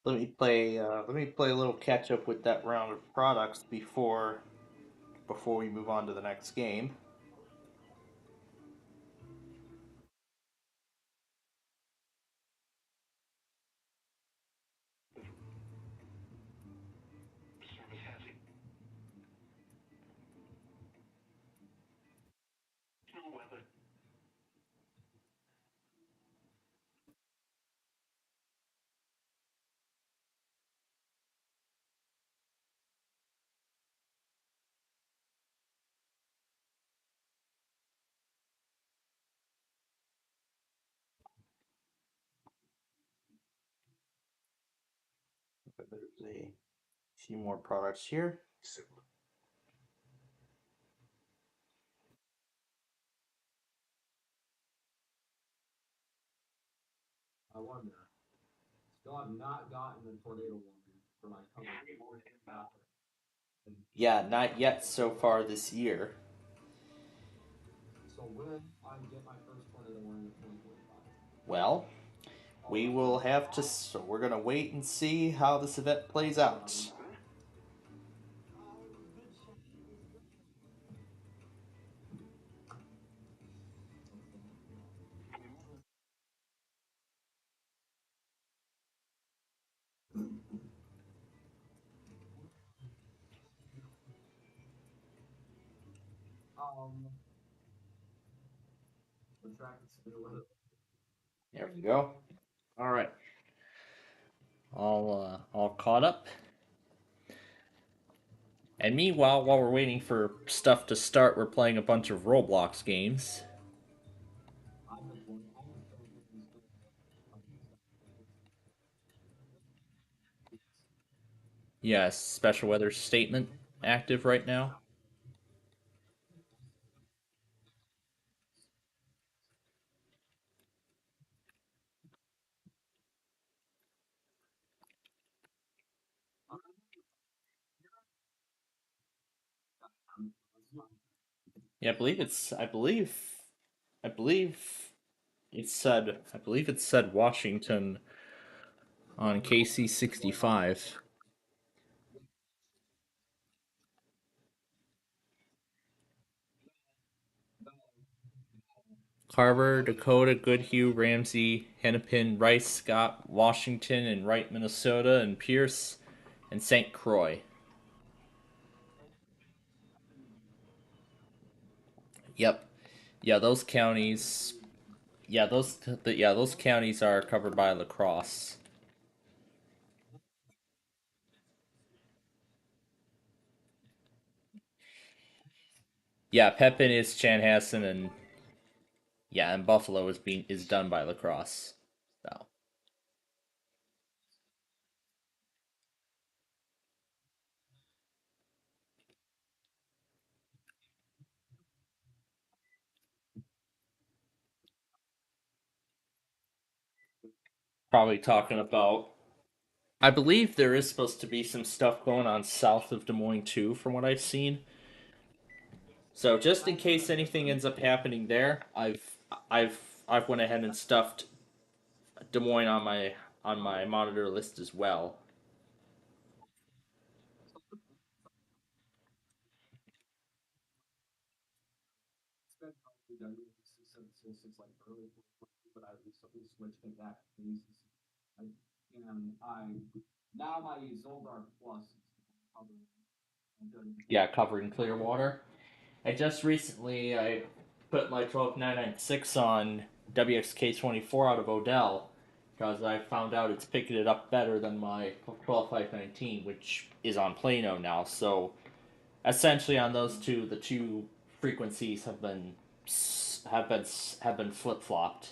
Let me play a little catch up with that round of products before we move on to the next game. There's a few more products here. I wonder. Still have not gotten the tornado warning for my company. Yeah, not yet so far this year. So will I get my first tornado warning in 2025? Well, we will have to. So we're gonna wait and see how this event plays out. Um, the track is still There we go. All right, all caught up. And meanwhile, while we're waiting for stuff to start, we're playing a bunch of Roblox games. Yes, special weather statement active right now. Yeah, I believe I believe it said Washington on KC65. Carver, Dakota, Goodhue, Ramsey, Hennepin, Rice, Scott, Washington, and Wright, Minnesota, and Pierce, and St. Croix. Yep. Yeah, those counties. Yeah, those counties are covered by La Crosse. Yeah, Pepin is Chanhassen, and yeah, and Buffalo is done by Lacrosse. So probably talking about. I believe there is supposed to be some stuff going on south of Des Moines too, from what I've seen. So just in case anything ends up happening there, I've I've went ahead and stuffed Des Moines on my monitor list as well. It's been probably done since like early, but I recently switched to that basis. I now my Zoldar Plus is covering. Yeah, covering Clearwater. I just recently I put my 12996 on WXK24 out of Odell because I found out it's picking it up better than my 12519, which is on Plano now. So essentially, on those two, the two frequencies have been have been flip flopped.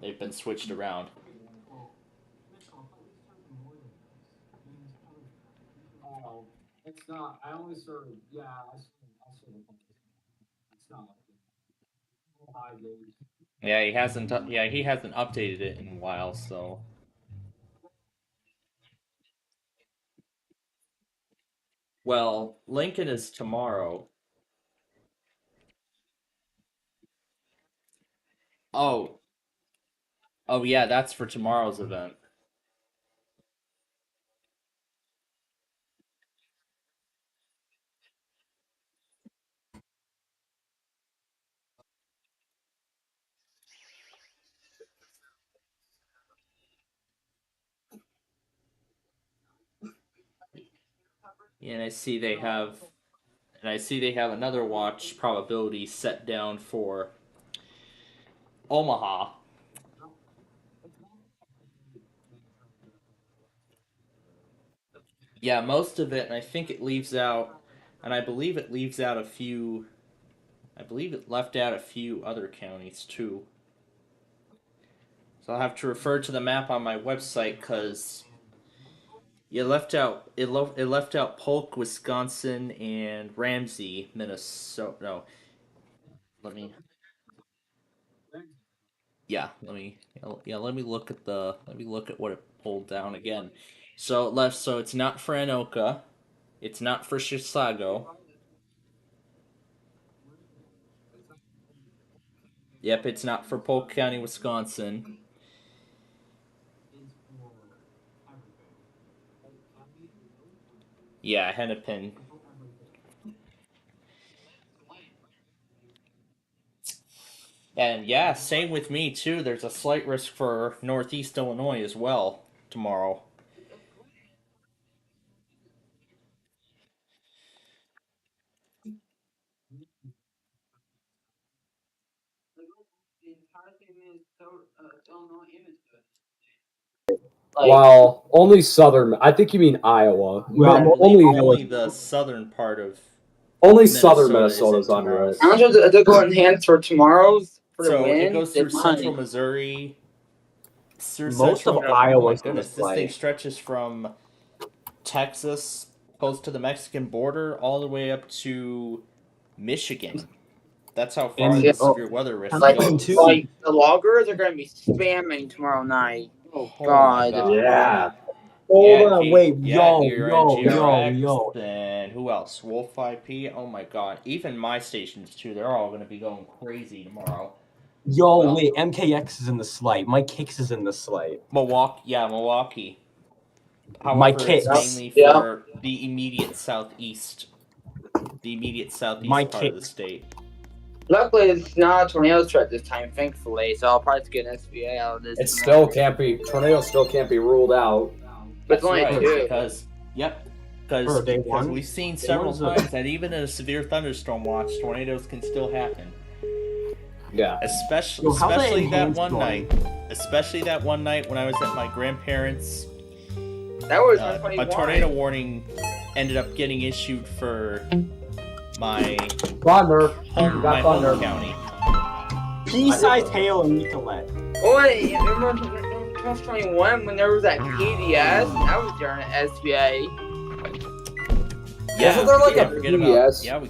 They've been switched around. Oh, it's not. I only serve. Yeah, I serve. It's not. 5 days. Yeah, he hasn't. Yeah, he hasn't updated it in a while. So well, Lincoln is tomorrow. Oh, oh yeah, that's for tomorrow's event. And I see they have another watch probability set down for Omaha. Yeah, most of it, and I think it leaves out, and I believe it leaves out a few. I believe it left out a few other counties too. So I'll have to refer to the map on my website because it left out Polk, Wisconsin, and Ramsey, Minnesota. No, let me let me look at what it pulled down again. So it left so it's not for Anoka, it's not for Chisago. Yep, it's not for Polk County, Wisconsin. Yeah, Hennepin. And yeah, same with me too. There's a slight risk for Northeast Illinois as well tomorrow. Well, only southern. I think you mean Iowa. I believe only the only southern part of southern Minnesota Minnesota's under it. How much does it go in hands for tomorrow's for the so win? it goes through It's central money. Missouri. Through Most central, of oh my Iowa's goodness, this thing stretches from Texas, close to the Mexican border, all the way up to Michigan. That's how far And- the severe weather risk Like, goes. like the loggers are gonna be spamming tomorrow night. Oh, Oh God. my God. Yeah. Yeah, wait, you're in GRX, yo. then who else? Wolf 5P. Oh my God! Even my stations too. They're all going to be going crazy tomorrow. Yo, wait, MKX is in the slate. Mike Hicks is in the slate. Milwaukee. However, Mike it's Hicks. mainly for the immediate southeast Mike part of the Hicks. state. Luckily, it's not a tornado threat this time, thankfully. So I'll probably get an SBA out of this. It still can't be. Tornado still can't be ruled out. But it's That's only right, two. because day one. we've seen Day several one's times that even in a severe thunderstorm watch, tornadoes can still happen. Yeah. Especially Yo, how's that especially that enhanced one going? night. Especially that one night when I was at my grandparents'. That was A 121. tornado warning ended up getting issued for my Thunder. home, my home county. Pea-sized hail in Nicolette. Oh, wait, remember 2021 when there was that PDS? That was during SBA. Yeah, wasn't there like yeah, a forget PDS? About,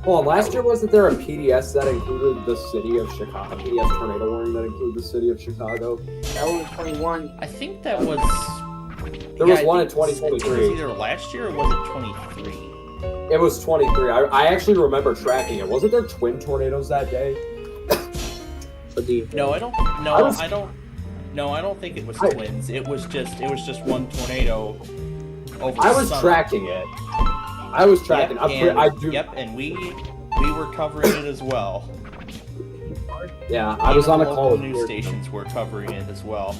Hold on, last year wasn't there a PDS that included the city of Chicago? A PDS tornado warning that included the city of Chicago? That was 21. I think that was. There was one in 2023. It was either last year or was it 23? It was 23. I actually remember tracking it. Wasn't there twin tornadoes that day? No, I don't. No, I don't. No, I don't think it was twins. It was just one tornado. Over I was summer. tracking it. I was tracking. Yep, I do. Yep, and we were covering it as well. Yeah, I was on a call with news stations were covering it as well.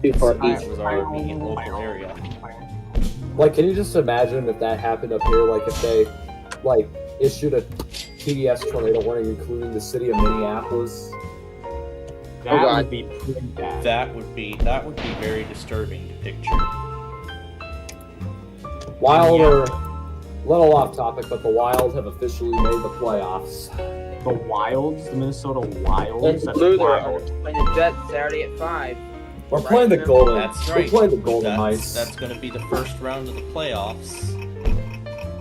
It was our immediate local area. Like, can you just imagine if that happened up here? Like, if they like issued a PDS tornado warning, including the city of Minneapolis. That would be pretty bad. That would be very disturbing to picture. Wild are a little off topic, but the Wild have officially made the playoffs. The Wilds, the Minnesota Wilds. And Blue, they're playing the Jets Saturday at 5. We're playing the Golden. That's right. We're playing the Golden Knights. That's going to be the first round of the playoffs.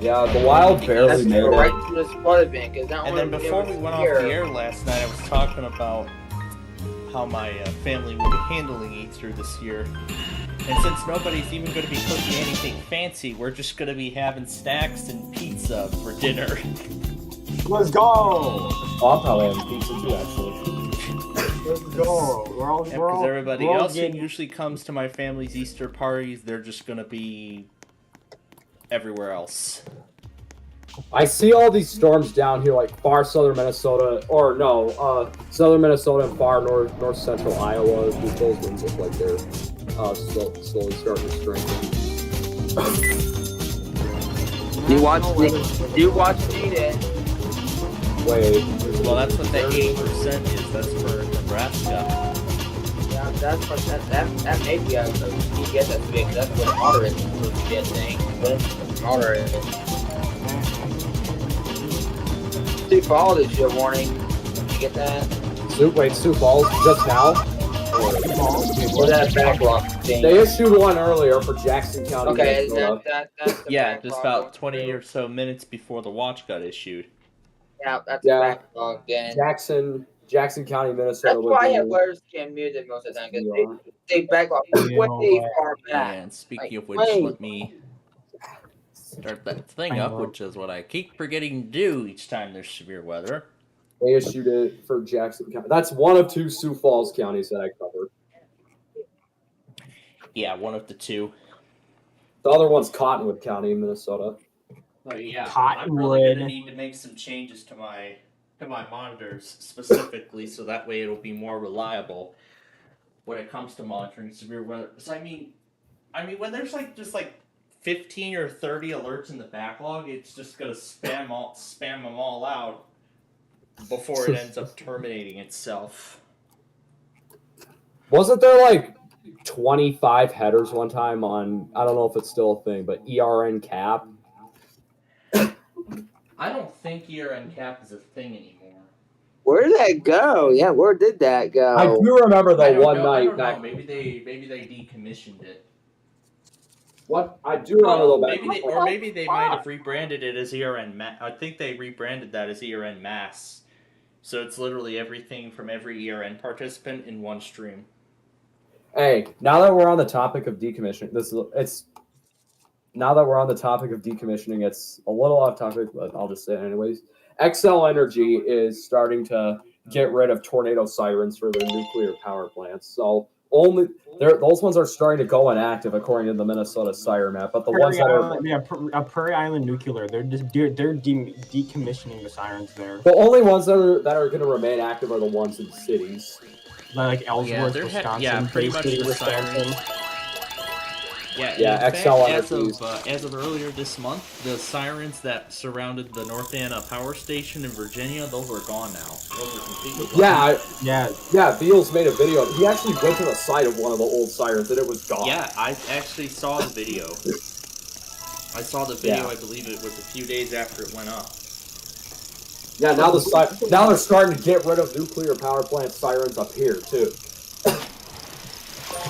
Yeah, the Wild barely made it. Right to the sport event, and then before we went off the air last night, I was talking about how my family will be handling Easter this year. And since nobody's even going to be cooking anything fancy, we're just going to be having snacks and pizza for dinner. Let's go! Oh, I'm probably having pizza too, actually. Let's go. Because everybody else who usually comes to my family's Easter parties, they're just going to be everywhere else. I see all these storms down here, like far southern Minnesota, or no, southern Minnesota and far north central Iowa. Those winds look like they're slowly starting to strengthen. Do you watch it? Wait. Well, that's what that 8% is. That's for Nebraska. Yeah, that's what that may be a GPS that's big. That's what moderate GPS thing. Moderate. Sioux Falls is your warning. Did you get that? Sioux Falls just now? Or that backlog thing? They issued one earlier for Jackson County. Okay, that's yeah, just about 20 or so minutes before the watch got issued. Yeah, that's backlog then. Jackson County, Minnesota. That's why I have letters can muted most of the time because they backlog way far back. And speaking of which, let me start that thing up, which is what I keep forgetting to do each time there's severe weather. They issued it for Jackson County. That's one of two Sioux Falls counties that I covered. Yeah, one of the two. The other one's Cottonwood County, Minnesota. But yeah, Cottonwood. I'm really gonna need to make some changes to my monitors specifically, so that way it'll be more reliable when it comes to monitoring severe weather. So I mean, when there's just 15 or 30 alerts in the backlog, it's just gonna spam them all out before it ends up terminating itself. Wasn't there 25 headers one time on, I don't know if it's still a thing, but ERN cap? I don't think ERN cap is a thing anymore. Where did that go? Yeah, where did that go? I do remember I don't night. know. Maybe they decommissioned it. What? I do remember Maybe they might have rebranded it as ERN. I think they rebranded that as ERN Mass. So it's literally everything from every ERN participant in one stream. Hey, now that we're on the topic of decommissioning, now that we're on the topic of decommissioning, it's a little off topic, but I'll just say it anyways. Xcel Energy is starting to get rid of tornado sirens for their nuclear power plants. So those ones are starting to go inactive according to the Minnesota Siren map. But the ones that are Prairie Island Nuclear, they're decommissioning the sirens there. The only ones that are going to remain active are the ones in cities. Like Ellsworth, Wisconsin, pretty much the Wisconsin. sirens. Yeah, Xcel Energy. As of earlier this month, the sirens that surrounded the North Anna power station in Virginia, those are gone now. Those are completely gone. Yeah, Beals made a video. He actually went to the site of one of the old sirens and it was gone. Yeah, I actually saw the video. I saw the video. I believe it was a few days after it went up. Yeah, now they're starting to get rid of nuclear power plant sirens up here too.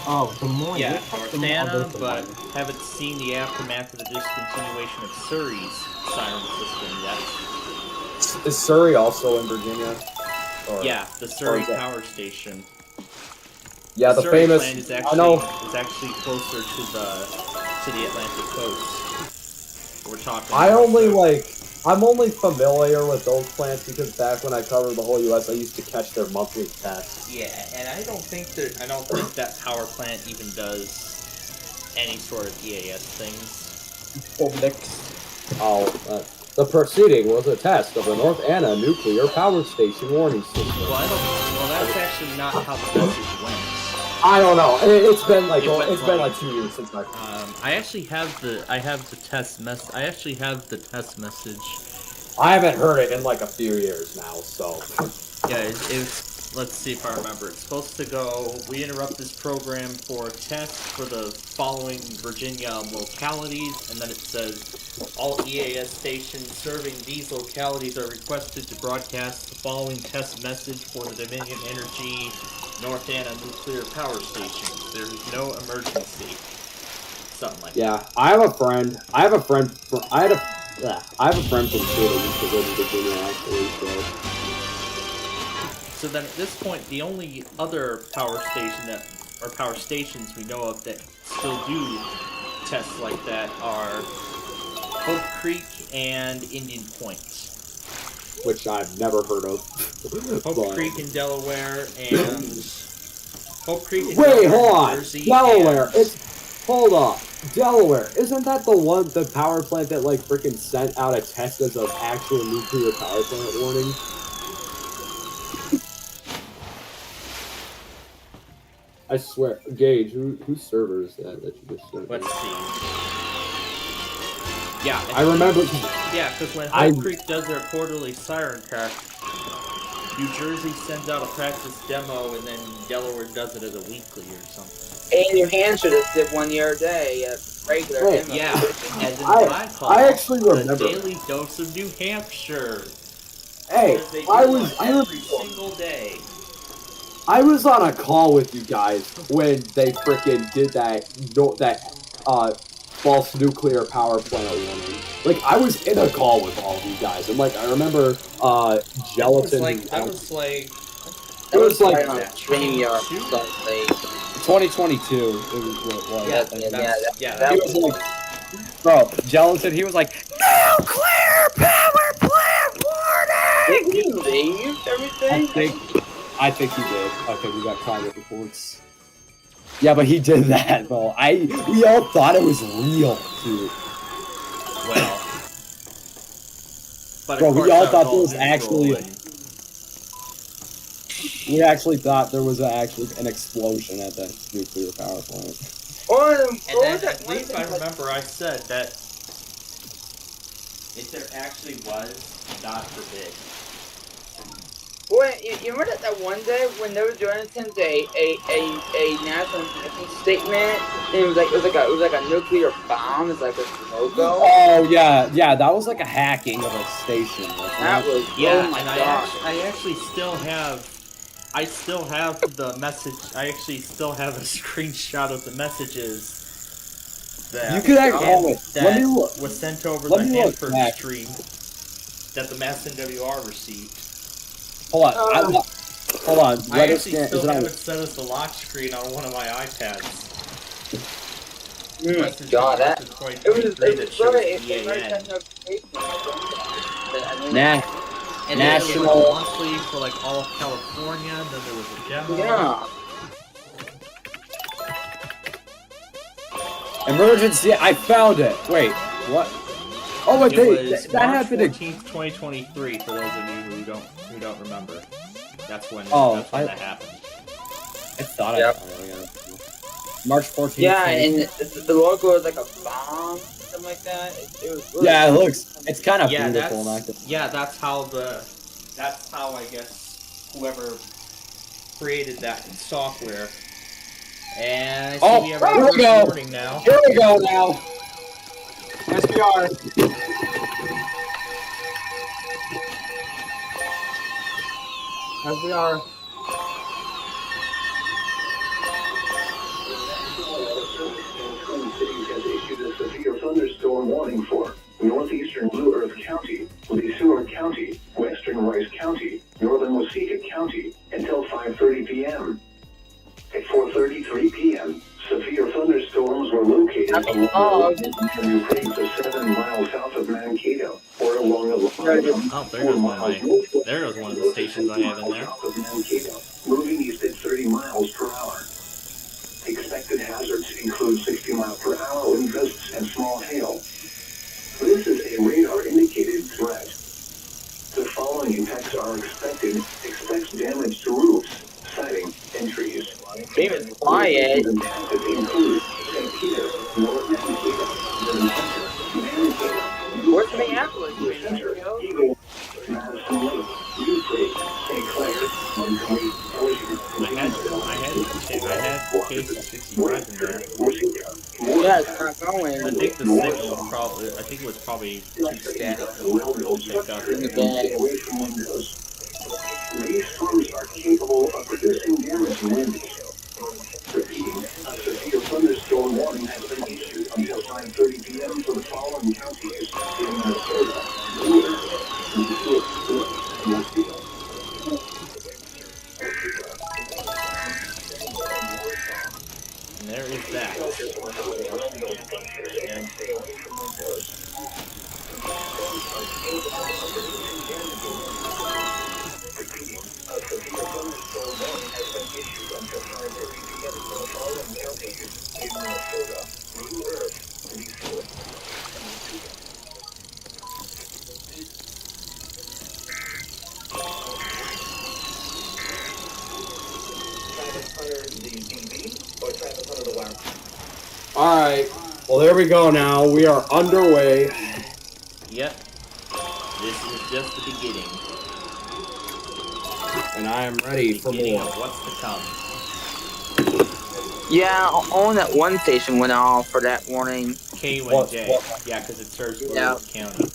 Oh, the more Yeah, Northana, but haven't seen the aftermath of the discontinuation of Surrey's siren system yet. Is Surrey also in Virginia? Or, yeah, the Surrey power station. Yeah, the Surrey famous. plant is actually closer to the Atlantic coast. We're talking. I'm only familiar with those plants because back when I covered the whole U.S., I used to catch their monthly tests. Yeah, and I don't think that power plant even does any sort of EAS things. The proceeding was a test of the North Anna nuclear power station warning system. Well, that's actually not how the message went. I don't know. It's been like 2 years since I actually have the test message. I actually have the test message. I haven't heard it in like a few years now, so. Yeah, it's let's see if I remember. It's supposed to go. We interrupt this program for tests for the following Virginia localities, and then it says all EAS stations serving these localities are requested to broadcast the following test message for the Dominion Energy North Anna nuclear power station. There is no emergency. Something like that. Yeah, I have a friend from Shooter who used to live in Virginia, actually, So then at this point, the only other power stations we know of that still do tests like that are Hope Creek and Indian Point. Which I've never heard of. Hope Creek in Delaware and Hope Creek in hold on. Jersey Delaware. Hold on. Delaware. Isn't that the power plant that like freaking sent out a test as an actual nuclear power plant warning? I swear, Gage, whose server is that you just sent? Let's see. Yeah, I remember. Yeah, because when Hope Creek does their quarterly siren crack, New Jersey sends out a practice demo, and then Delaware does it as a weekly or something. And New Hampshire just did one year a day, regular demo. Yeah, as in what I call I actually remember the daily dose of New Hampshire. Hey, every single day. I was on a call with you guys when they frickin' did that false nuclear power plant warning. Like, I was in a call with all of you guys, and like I remember Gelatin. It was like on StreamYard something. 2022. It was what it was. Yeah. He was like, bro, Gelatin. He was like, nuclear power plant warning. Did he leave everything? I think he did. Okay, we got private reports. Yeah, but he did that though. We all thought it was real, dude. Well, but bro, we all thought there was we actually thought there was an explosion at that nuclear power plant. And then at least I remember I said that if there actually was, God forbid. Boy, you remember that one day when they were doing a national statement, and it was like a nuclear bomb. It's like a logo. Oh yeah, that was like a hacking of a station. That was and I actually still have. I still have the message. I actually still have a screenshot of the messages that you could actually was sent over the Hanford stream that the Mass NWR received. Hold on. Hold on. I actually still haven't set us the lock screen on one of my iPads. God, it was And national there was a monthly for like all of California. Then there was a demo. Yeah. Emergency! I found it. Wait, what? Oh, but that happened. March 14th, 2023. For those of you who don't remember, that's when that happened. I thought I found it. March 14th. Yeah, and the logo was like a bomb, something like that. It was really it's kind of beautiful. That's how I guess whoever created that software. And I see we have a recording now. Here we go now. SPR. SPR. Cities has issued a severe thunderstorm warning for northeastern Blue Earth County, Lee Seward County, western Rice County, northern Waseca County until 5:30 p.m. At 4:33 p.m., severe thunderstorms were located along the New Creeks of 7 miles south of Mankato, or along a line from there goes 4 miles north there goes one of the stations I have in there. south of Mankato, moving east at 30 miles per hour. Expected hazards include 60 mile per hour wind gusts and small hail. This is a radar-indicated threat. The following impacts are expected. Expect damage to roofs, siding, and trees. Even quiet. That include St. Peter, North Mankato, Mankato, Where's Minneapolis? Center, Eagle, Madison Lake, New Creek, St. Clair, Montgomery, Elgin, I had KC65 in there. Yeah, it's not going. I think the signal was probably, it was probably too static to pick up. Away from windows. These storms are capable of producing damaging winds. Repeating, a severe thunderstorm warning has been issued until 5:30 p.m. for the following counties in Minnesota, Blue Earth, and Waseca. And there is that. Alright, well there we go now. We are underway. Yep. This is just the beginning. And I am ready for Beginning more. of what's to come. Yeah, only that one station went off for that warning. K1J. Yeah, because it serves Blue Earth County.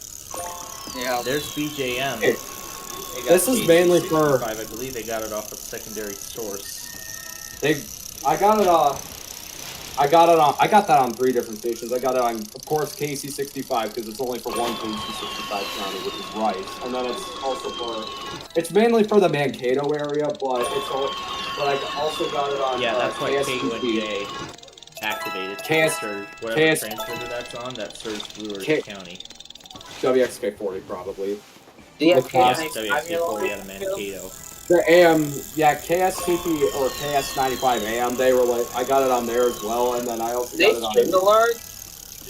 Yeah. There's BJM. Hey, this is mainly for... I believe they got it off a secondary source. I got that on 3 different stations. I got it on, of course, KC65 because it's only for one KC65 county, which is Rice, and then it's also for. It's mainly for the Mankato area, but I also got it on. Yeah, that's why KSTP. K1J activated. Whatever transmitter that's on, that serves Blue Earth County. WXK40 probably. Yeah, WXK40 out of Mankato. The AM, yeah, KSTP or KS95 AM, they were like, I got it on there as well, and then I also got it on. Stream alert?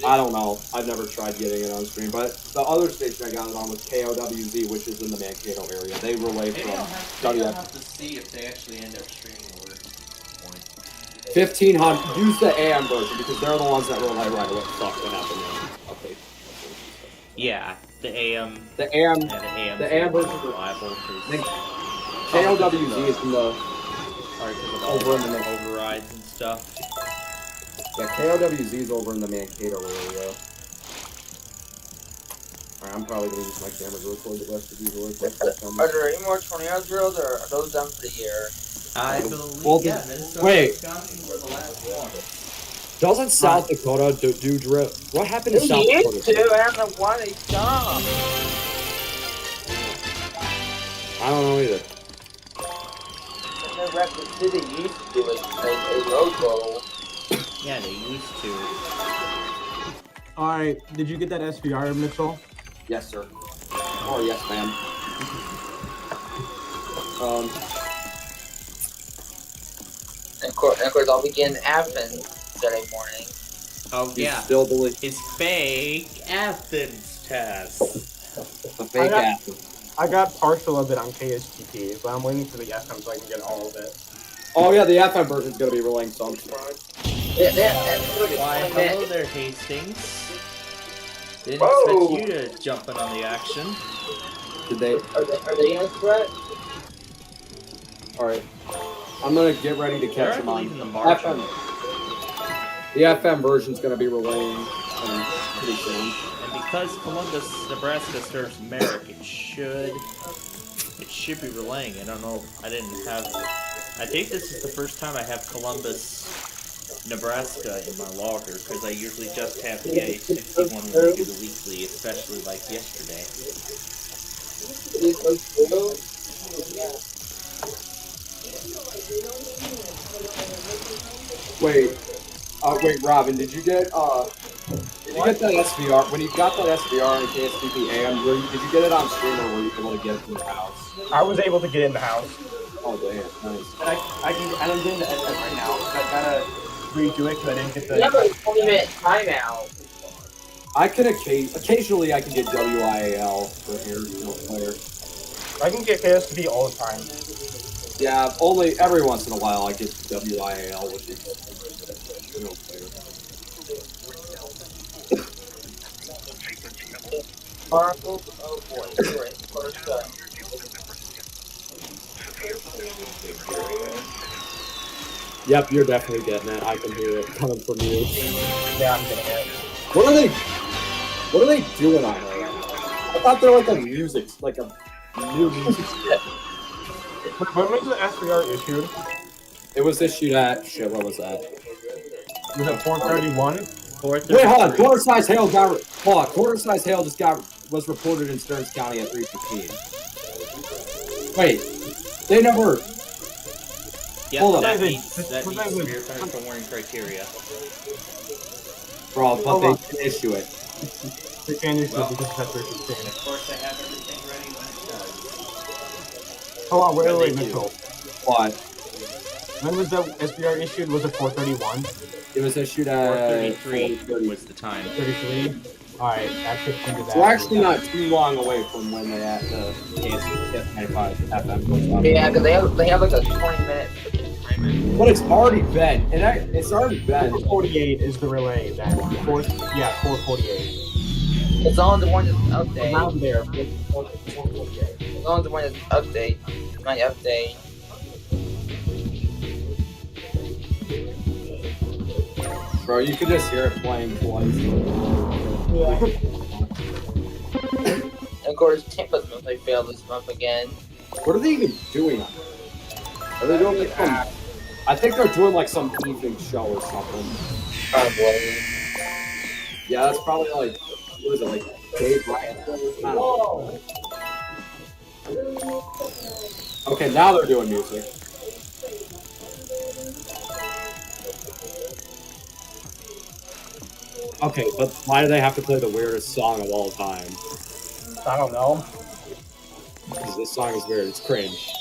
I don't know. I've never tried getting it on stream, but the other station I got it on was KOWZ, which is in the Mankato area. They relay from They don't have to see if they actually end up streaming or 1500. Use the AM version because they're the ones that relay right away. Fuck, what happened there? Okay. Yeah, the AM. The AM. Yeah, the AM version is reliable. KOWZ is in the over in the overrides and stuff. Yeah, KOWZ is over in the Mankato area. Alright, I'm probably gonna use my camera to record the rest of these really quick. Are there any more tornado drills, or are those done for the year? I believe. Well, yeah, Minnesota, wait. Wisconsin were the last one. Doesn't South Dakota do drill? What happened to South Dakota? Used to, I don't know why they stopped. I don't know either. Rapid City used to do it as a road goal. Yeah, they used to. Alright, did you get that SVR, Mitchell? Yes, sir. Oh, yes, ma'am. And of course, I'll begin Athens Saturday morning. Oh, yeah. Still believe it's fake Athens test. The fake Athens. I got partial of it on KSTP, but I'm waiting for the FM so I can get all of it. Oh yeah, the FM version is gonna be relaying some. Why, hello there, Hastings. Didn't expect you to jump in on the action. Did they? Are they in a threat? Alright. I'm gonna get ready to catch them on the FM. The FM version's going to be relaying pretty soon. And because Columbus, Nebraska serves Merrick, it should be relaying. I don't know. I think this is the first time I have Columbus, Nebraska in my logger, because I usually just have PA61 when I do the weekly, especially like yesterday. Wait, Robin, did you get that SVR? When you got that SVR and KSTP AM, did you get it on stream or were you able to get it from the house? I was able to get in the house. Oh damn, nice. And I'm doing the SM right now. I gotta redo it because I didn't get the. You have a 20-minute timeout. I can occasionally I can get WIAL for here, player. I can get KSTP all the time. Yeah, only every once in a while I get WIAL, which is player. Oh boy, Yep, you're definitely getting it. I can hear it coming from you. Yeah, I'm getting it. What are they doing on there? I thought they're like a new music set. When was the SVR issued? It was issued at what was that? Was it 431? Wait, hold on. Quarter-size hail quarter-size hail was reported in Stearns County at 3:15. Wait, they never. Yeah, hold on. that meets severe thunderstorm warning criteria. Bro, but they can issue it. They can issue it because that's 3:15. And of course, I have everything ready when it does. Oh, wait, Mitchell. What? When was the SBR issued? Was it 431? It was issued at 4:33 was the time. 33? Alright, that should come to that. We're actually not too long away from when they had the KSC-95 FM. Yeah, because they have like a 20-minute timer. But it's already been. It's already been. 448 is the relay then. 448. As long as the one doesn't update. Around there. 448. As long as the one doesn't update. It might update. Bro, you could just hear it playing twice. Yeah. And of course, Tampa's monthly failed this month again. What are they even doing on there? Are they doing like some... I think they're doing like some evening show or something. Probably. Yeah, that's probably like... What is it, like Dave Ryan? I don't know. Okay, now they're doing music. Okay, but why do they have to play the weirdest song of all time? I don't know. Because this song is weird, it's cringe.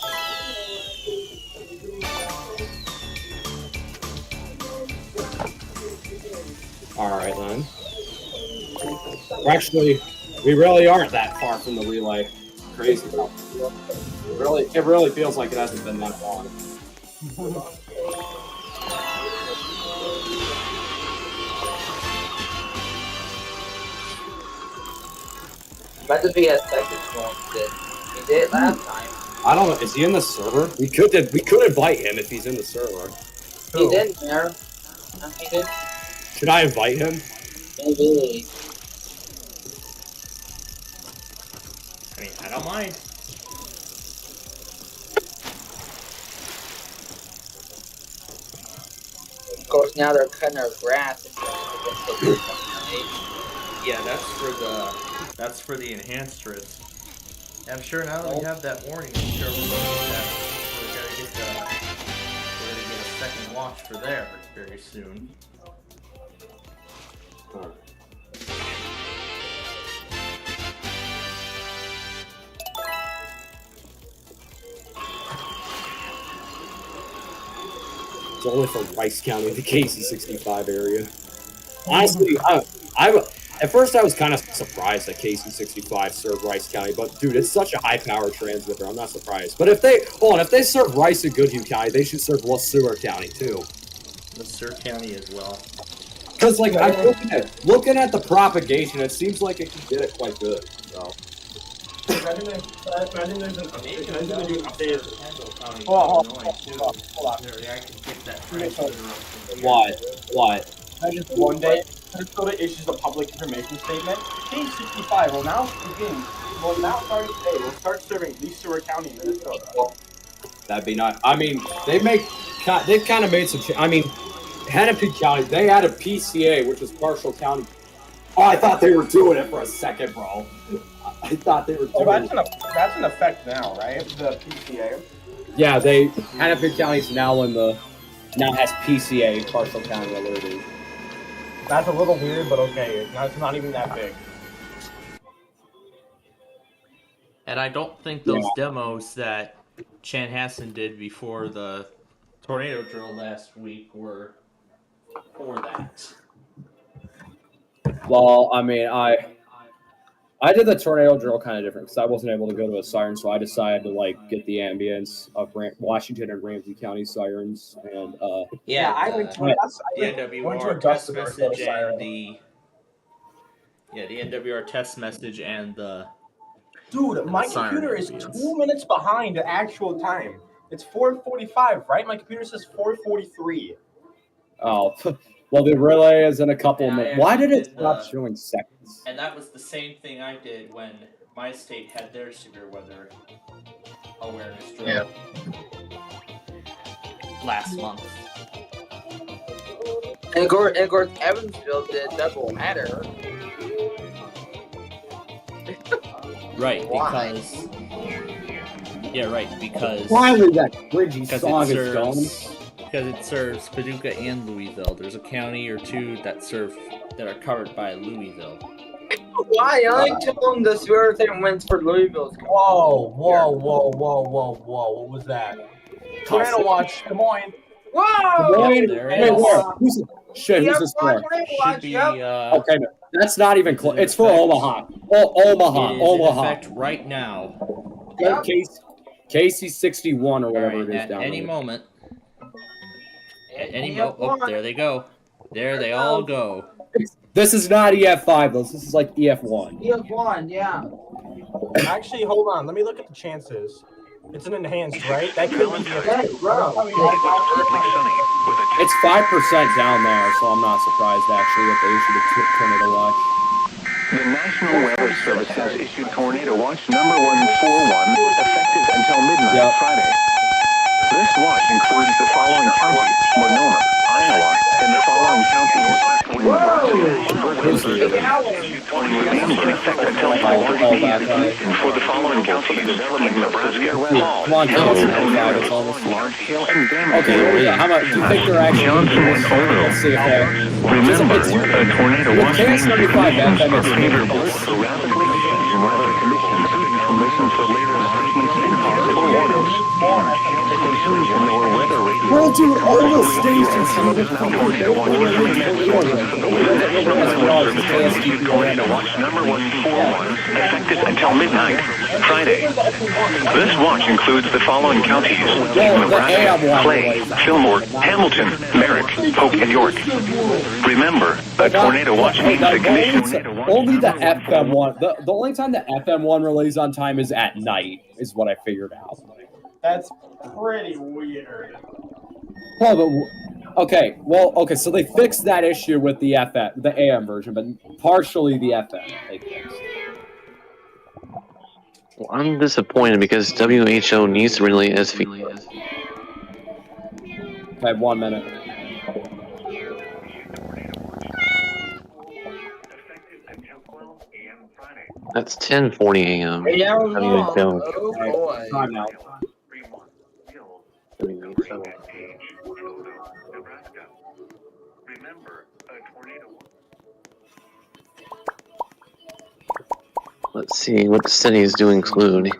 Alright then. We really aren't that far from the relay. Crazy though. It really feels like it hasn't been that long. Might just be as Texas ones did. He did it last time. I don't know. Is he in the server? We could invite him if he's in the server. He did there. He did. Should I invite him? Maybe. I mean, I don't mind. Of course, now they're cutting our grass. Yeah, that's for the enhanced risk. I'm sure now that we have that warning, I'm sure we're gonna get a second watch for there very soon. It's only from Rice County, the KC65 area. Honestly, at first I was kind of surprised that KC65 served Rice County, but dude, it's such a high-powered transmitter. I'm not surprised. But if they serve Rice and Goodhue County, they should serve LeSueur County too. LeSueur County as well. Because like I'm looking at the propagation, it seems like it can get it quite good. So. Imagine there's an update. What? then just one day, Minnesota issues a public information statement. Page 65 will now begin. Well, now starting today, we'll start serving East Stewart County, Minnesota. That'd be nice. I mean, they've kind of made some. I mean, Hennepin County, they had a PCA, which is partial county. Oh, I thought they were doing it for a second, bro. I thought they were doing it. That's in effect now, right? The PCA. Yeah, Hennepin County's now has PCA, partial county alerting. That's a little weird, but okay. It's not even that big. And I don't think those demos that Chanhassen did before the tornado drill last week were for that. Well, I mean, I did the tornado drill kind of different because I wasn't able to go to a siren, so I decided to get the ambience of Washington and Ramsey County sirens, and I went to the NWR test message and the NWR test message and the. Dude, my computer is 2 minutes behind the actual time. It's 4:45, right? My computer says 4:43. Oh, well, the relay is in a couple minutes. Why did it stop showing seconds? And that was the same thing I did when my state had their severe weather awareness drill last month. And of course, Evansville did double header. Right, because... Yeah, right, because... Finally, that cringy song is gone. Because it serves Paducah and Louisville. There's a county or two that are covered by Louisville. Why? I told them the severe thing went for Louisville. Whoa. What was that? Tornado watch, Des Moines. Whoa! Wait, where? Who's this for? Should be, okay, no, that's not even close. It's for Omaha. Omaha. It is in effect right now. Yep. Casey 61 or whatever it is at down any there. moment. At any moment. Oh, there they go. There they all go. This is not EF5 though. This is like EF1. EF1, yeah. Actually, hold on. Let me look at the chances. It's an enhanced, right? That could be It's 5% down there, so I'm not surprised actually that they issued a tornado watch. The National Weather Service has issued Tornado Watch number 141, effective until midnight Friday. This watch includes the following counties: Monona, Iowa, and the following counties: Remember, effective until 4 p.m. for the following counties: Nebraska, large-scale and damage. Okay, how about, do you think they're actually Johnson and Odo. Let's see if Remember, a tornado watch means the vulnerable to rapidly changing weather conditions. Listen for later assessments and possible warnings. Stations and or weather radio. Well, dude, all the stations Tornado watch Tornado watch number 141, effective until midnight, Friday. This watch includes the following counties: Nebraska, Clay, Fillmore, Hamilton, Merrick, Polk, and York. Remember, a tornado watch means the condition. Only the FM one. The only time the FM one relays on time is at night, is what I figured out. That's pretty weird. Oh, but okay. So they fixed that issue with the FM, the AM version, but partially the FM they fixed. Well, I'm disappointed because WHO needs to relay SV. Okay, 1 minute. That's 10:40 a.m. Yeah, WHO. oh boy. Time out. Let's see what the cities do include.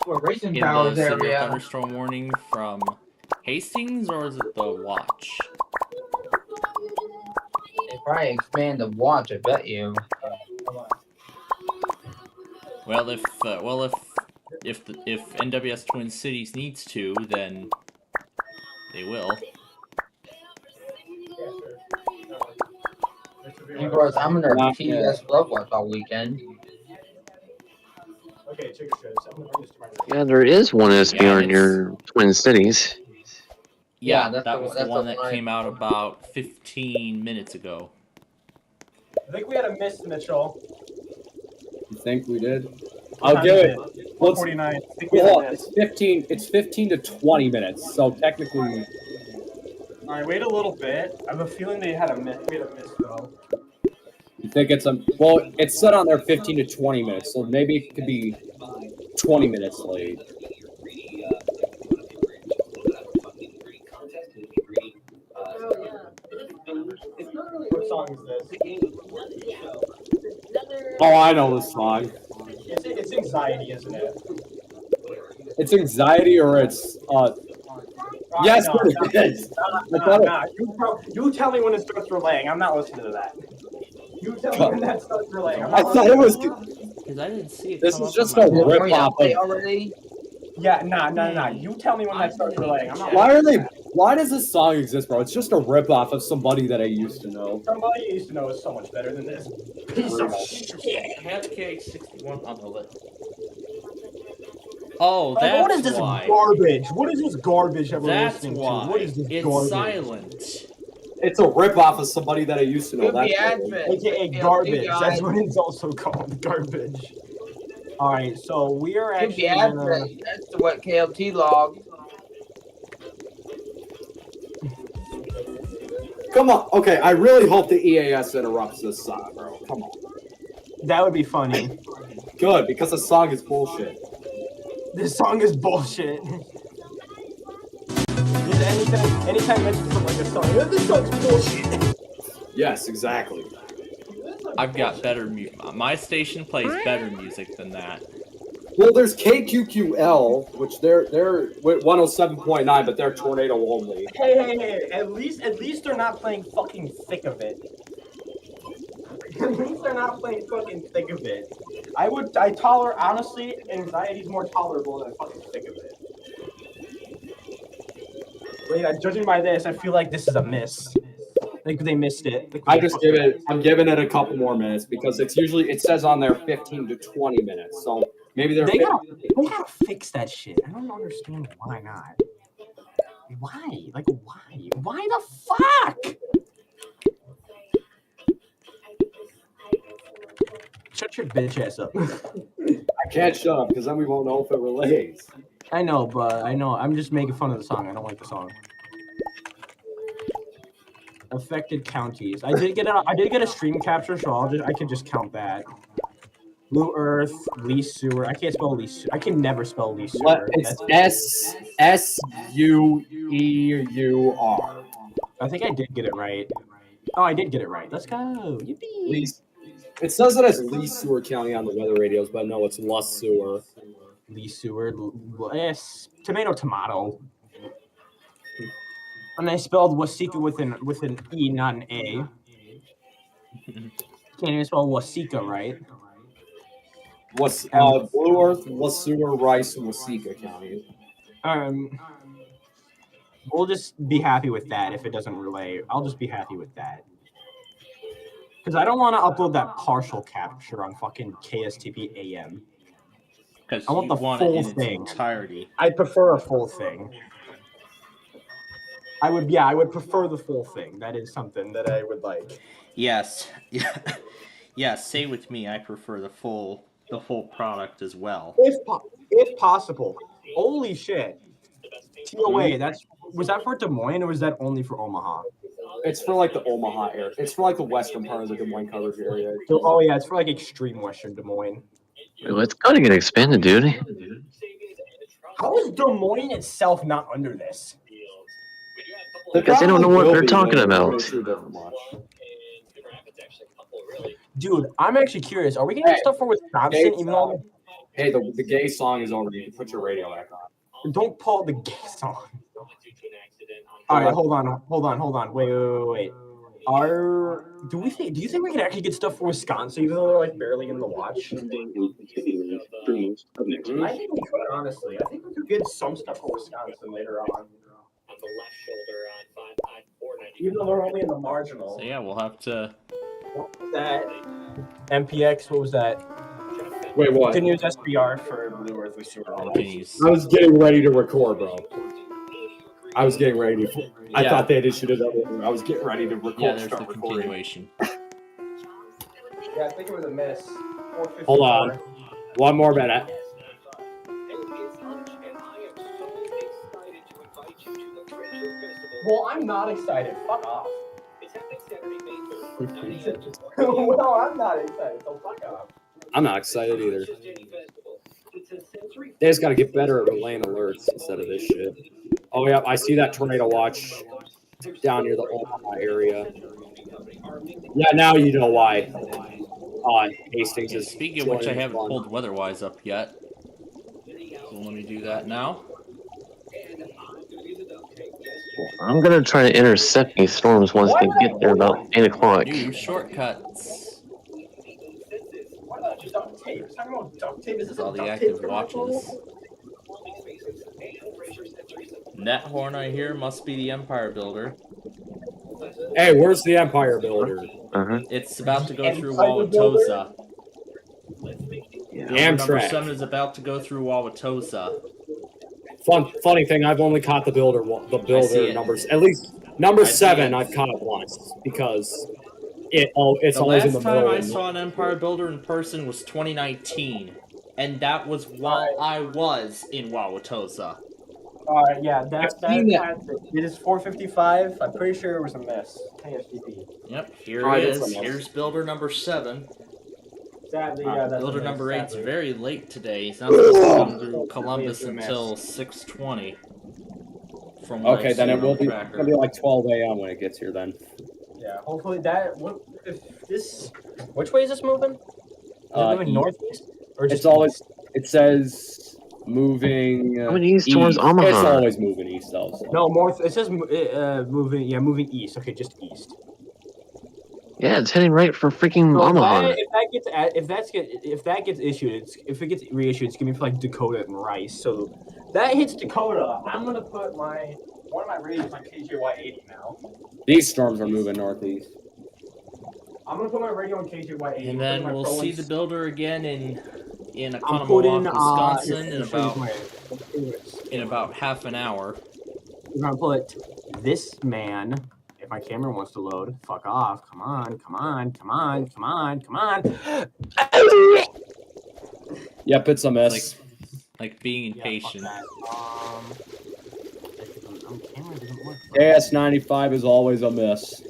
For racing In powers the severe area. thunderstorm warning from Hastings, or is it the watch? They probably expand the watch, I bet you. Well, if NWS Twin Cities needs to, then they will. And of course, I'm gonna TS Love Watch all weekend. Okay, check your shows. I'm gonna bring this to my Yeah, there is one SBR in your Twin Cities. Yeah, that's that was the that's one the that one. came out about 15 minutes ago. I think we had a miss, Mitchell. You think we did? What I'll time give is it. it? Let's, 1:49. I think we had well, a miss. it's 15. It's 15 to 20 minutes. So technically, All right, wait a little bit. I have a feeling they had a miss. We had a miss though. you think it's a well? It's set on there 15 to 20 minutes. So maybe it could be 20 minutes late. What song is this? Oh, I know this song. It's anxiety, isn't it? It's anxiety or it's yes, no, it is. You tell me when it starts relaying. I'm not listening to that. You tell me when that starts relaying. I thought it was. Because I didn't see it. This is just a rip off of. Already? Yeah, nah. You tell me when that starts relaying. I'm not. Why are they? Why does this song exist, bro? It's just a rip off of somebody that I used to know. Somebody you used to know is so much better than this. Piece of shit. I have KH61 on the list. Oh, Like, that's what is this why. garbage? What is this garbage that we're That's listening why. to? What is this It's garbage? silent. It's a rip off of somebody that I used to know. Could be That's Advent. AKA garbage. That's what it's also called, garbage. All right, so we are Could be actually. Advent. That's what KLT logged. Come on. Okay, I really hope the EAS interrupts this song, bro. Come on. That would be funny. Good, because the song is bullshit. This song is bullshit. Anytime mentioned something like a song, this song's bullshit. Yes, exactly. I've got better music. My station plays better music than that. Well, there's KQQL, which they're 107.9, but they're tornado only. Hey! At least they're not playing fucking thick of it. At least they're not playing fucking thick of it. Honestly, anxiety's more tolerable than fucking thick of it. But yeah, judging by this, I feel like this is a miss. Like they missed it. I'm giving it a couple more minutes because it says on there 15 to 20 minutes. So maybe they gotta fix that shit. I don't understand why not. Why? Like why? Why the fuck? Shut your bitch ass up. I can't shut up because then we won't know if it relays. I know. I'm just making fun of the song. I don't like the song. Affected counties. I did get a stream capture, so I can just count that. Blue Earth, Lee Sewer. I can't spell Lee Sewer. I can never spell Lee Sewer. It's SSUEUR. I think I did get it right. Oh, I did get it right. Let's go. Yippee. It says it as Lee Sewer County on the weather radios, but no, it's Lus Sewer. Lee Sewer. Yes. Tomato. And I spelled Wasika with an E, not an A. Can't even spell Wasika right. Blue Earth, Sewer, Rice, and Wasika counties. We'll just be happy with that if it doesn't relay. I'll just be happy with that. Because I don't want to upload that partial capture on fucking KSTP AM. Because I want the full thing. Entirety. I prefer a full thing. I would prefer the full thing. That is something that I would like. Yes. Yes, say with me, I prefer the full product as well. If possible. Holy shit. TOA, was that for Des Moines or was that only for Omaha? It's for like the Omaha area. It's for like the western part of the Des Moines coverage area. Oh yeah, it's for like extreme western Des Moines. Well, it's got to get expanded, dude. How is Des Moines itself not under this? Because they don't know what they're talking about. Dude, I'm actually curious. Are we getting stuff for Wisconsin? Even though hey, the gay song is over. You can put your radio back on. Don't pull the gay song. All right, hold on. Wait. Do you think we can actually get stuff for Wisconsin, even though they're like barely in the watch? I think we could, honestly. I think we could get some stuff for Wisconsin later on. Even though they're only in the marginal. So yeah, we'll have to. What was that? MPX, what was that? Wait, what? Continuous SPR for Blue Earth. I was getting ready to record, bro. I was getting ready to. I thought they had issued it. I was getting ready to record. Yeah, there's the start recording. continuation. Yeah, I think it was a miss. Hold on. One more minute. Well, I'm not excited. Fuck off. Well, I'm not excited, so fuck off. I'm not excited either. They just got to get better at relaying alerts instead of this shit. Oh, yeah, I see that tornado watch down near the Omaha area. Yeah, now you know why. Hastings is. Speaking of which, I haven't pulled weather-wise up yet. So let me do that now. I'm gonna try to intercept these storms once they get there about 8 o'clock. New shortcuts. What about just duct tape? It's talking about duct tape. Is this All the active watches. Nethorn, I hear, must be the Empire Builder. Hey, where's the Empire Builder? It's about to go through Wauwatosa. Number Amtrak. 7 is about to go through Wauwatosa. Funny thing, I've only caught the builder numbers. At least number 7 I've caught it once because it's always in the last time morning. I saw an Empire Builder in person was 2019, and that was while I was in Wauwatosa. Yeah, it is 4:55. I'm pretty sure it was a miss. KSGP. Yep, here it is. Here's Builder number 7. Sadly, yeah, that's Builder a miss, number 8's sadly. very late today. He's not supposed to come through Columbus until 6:20. From what Okay, I've then seen it will on the be tracker. it'll be like 12 a.m. when it gets here then. Yeah, hopefully that. Which way is this moving? Is it moving northeast or just? It's always. It says moving. East towards Omaha. It's always moving east also. No, more. It says moving. Yeah, moving east. Okay, just east. Yeah, it's heading right for freaking So Omaha. if that gets issued, if it gets reissued, it's gonna be for like Dakota and Rice. So that hits Dakota. I'm gonna put one of my radios on KJY80 now. These storms are moving northeast. I'm gonna put my radio on KJY80. And then we'll see the Builder again in I'm putting, Economowoc, Wisconsin in about half an hour. We're gonna put this man. If my camera wants to load, fuck off. Come on, come on, come on, come on, come on. Yep, it's a miss. Like being impatient. Camera didn't work. AS95 is always a miss.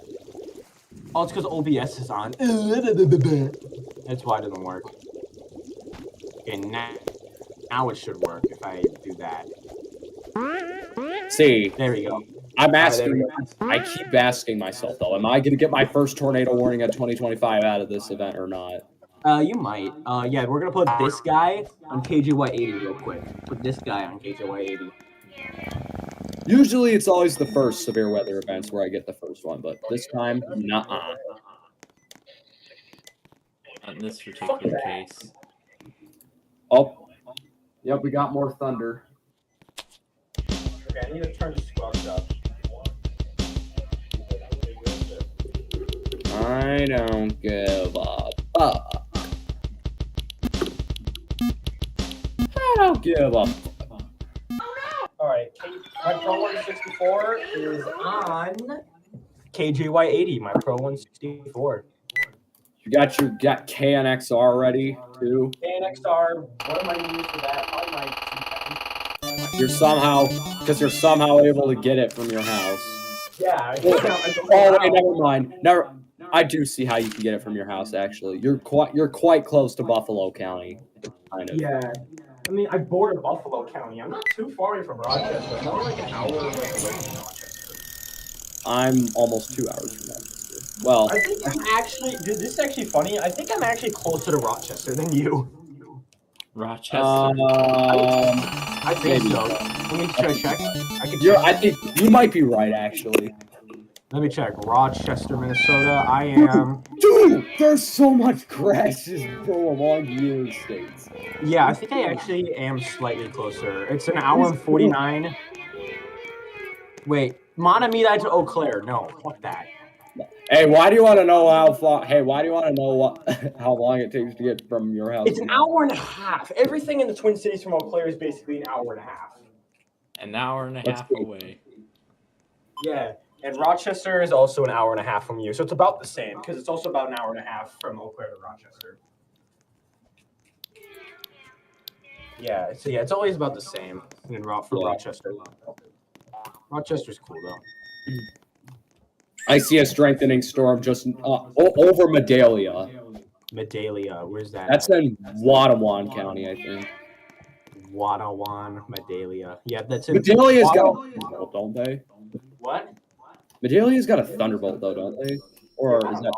Oh, it's because OBS is on. That's why it doesn't work. Okay, now it should work if I do that. See, there we go. I'm asking. I keep asking myself though, am I going to get my first tornado warning at 2025 out of this event or not? You might. Yeah, we're gonna put this guy on KJY80 real quick. Put this guy on KJY80. Usually, it's always the first severe weather events where I get the first one, but this time, nuh-uh. Not in this particular case. Oh, yep, we got more thunder. Okay, I need to turn the squelch up. I don't give a fuck. I don't give a fuck. Alright, my Pro 164 is on KJY80, my Pro 164. You got KNXR ready too? KNXR, what am I going to use for that? Probably my You're somehow able to get it from your house. Yeah. Oh wait, never mind. I do see how you can get it from your house. Actually, you're quite close to Buffalo County. Kind of. Yeah. I mean, I border Buffalo County. I'm not too far away from Rochester. I'm only like an hour away from Rochester. I'm almost 2 hours from Rochester. Well, I think I'm actually, dude, this is actually funny. I think I'm actually closer to Rochester than you. Rochester. I think so. Should I check? I think you might be right, actually. Let me check. Rochester, Minnesota. I am. Dude, there's so much grass just grow along the interstates. Yeah, I think I actually am slightly closer. It's an hour and 49. Wait, Montemita to Eau Claire. No, fuck that. Hey, why do you want to know how far? Hey, why do you want to know how long it takes to get from your house? It's an hour and a half. Everything in the Twin Cities from Eau Claire is basically an hour and a half. An hour and a half away. Yeah, and Rochester is also an hour and a half from you, so it's about the same because it's also about an hour and a half from Eau Claire to Rochester. Yeah, so yeah, it's always about the same in from Rochester. Rochester's cool though. I see a strengthening storm just over Medalia. Medalia, where's that? That's in Watawan County, I think. Watawan, Medalia. Yeah, that's in Medalia's got a thunderbolt, don't they? What? Medalia's got a thunderbolt though, don't they? Or is that?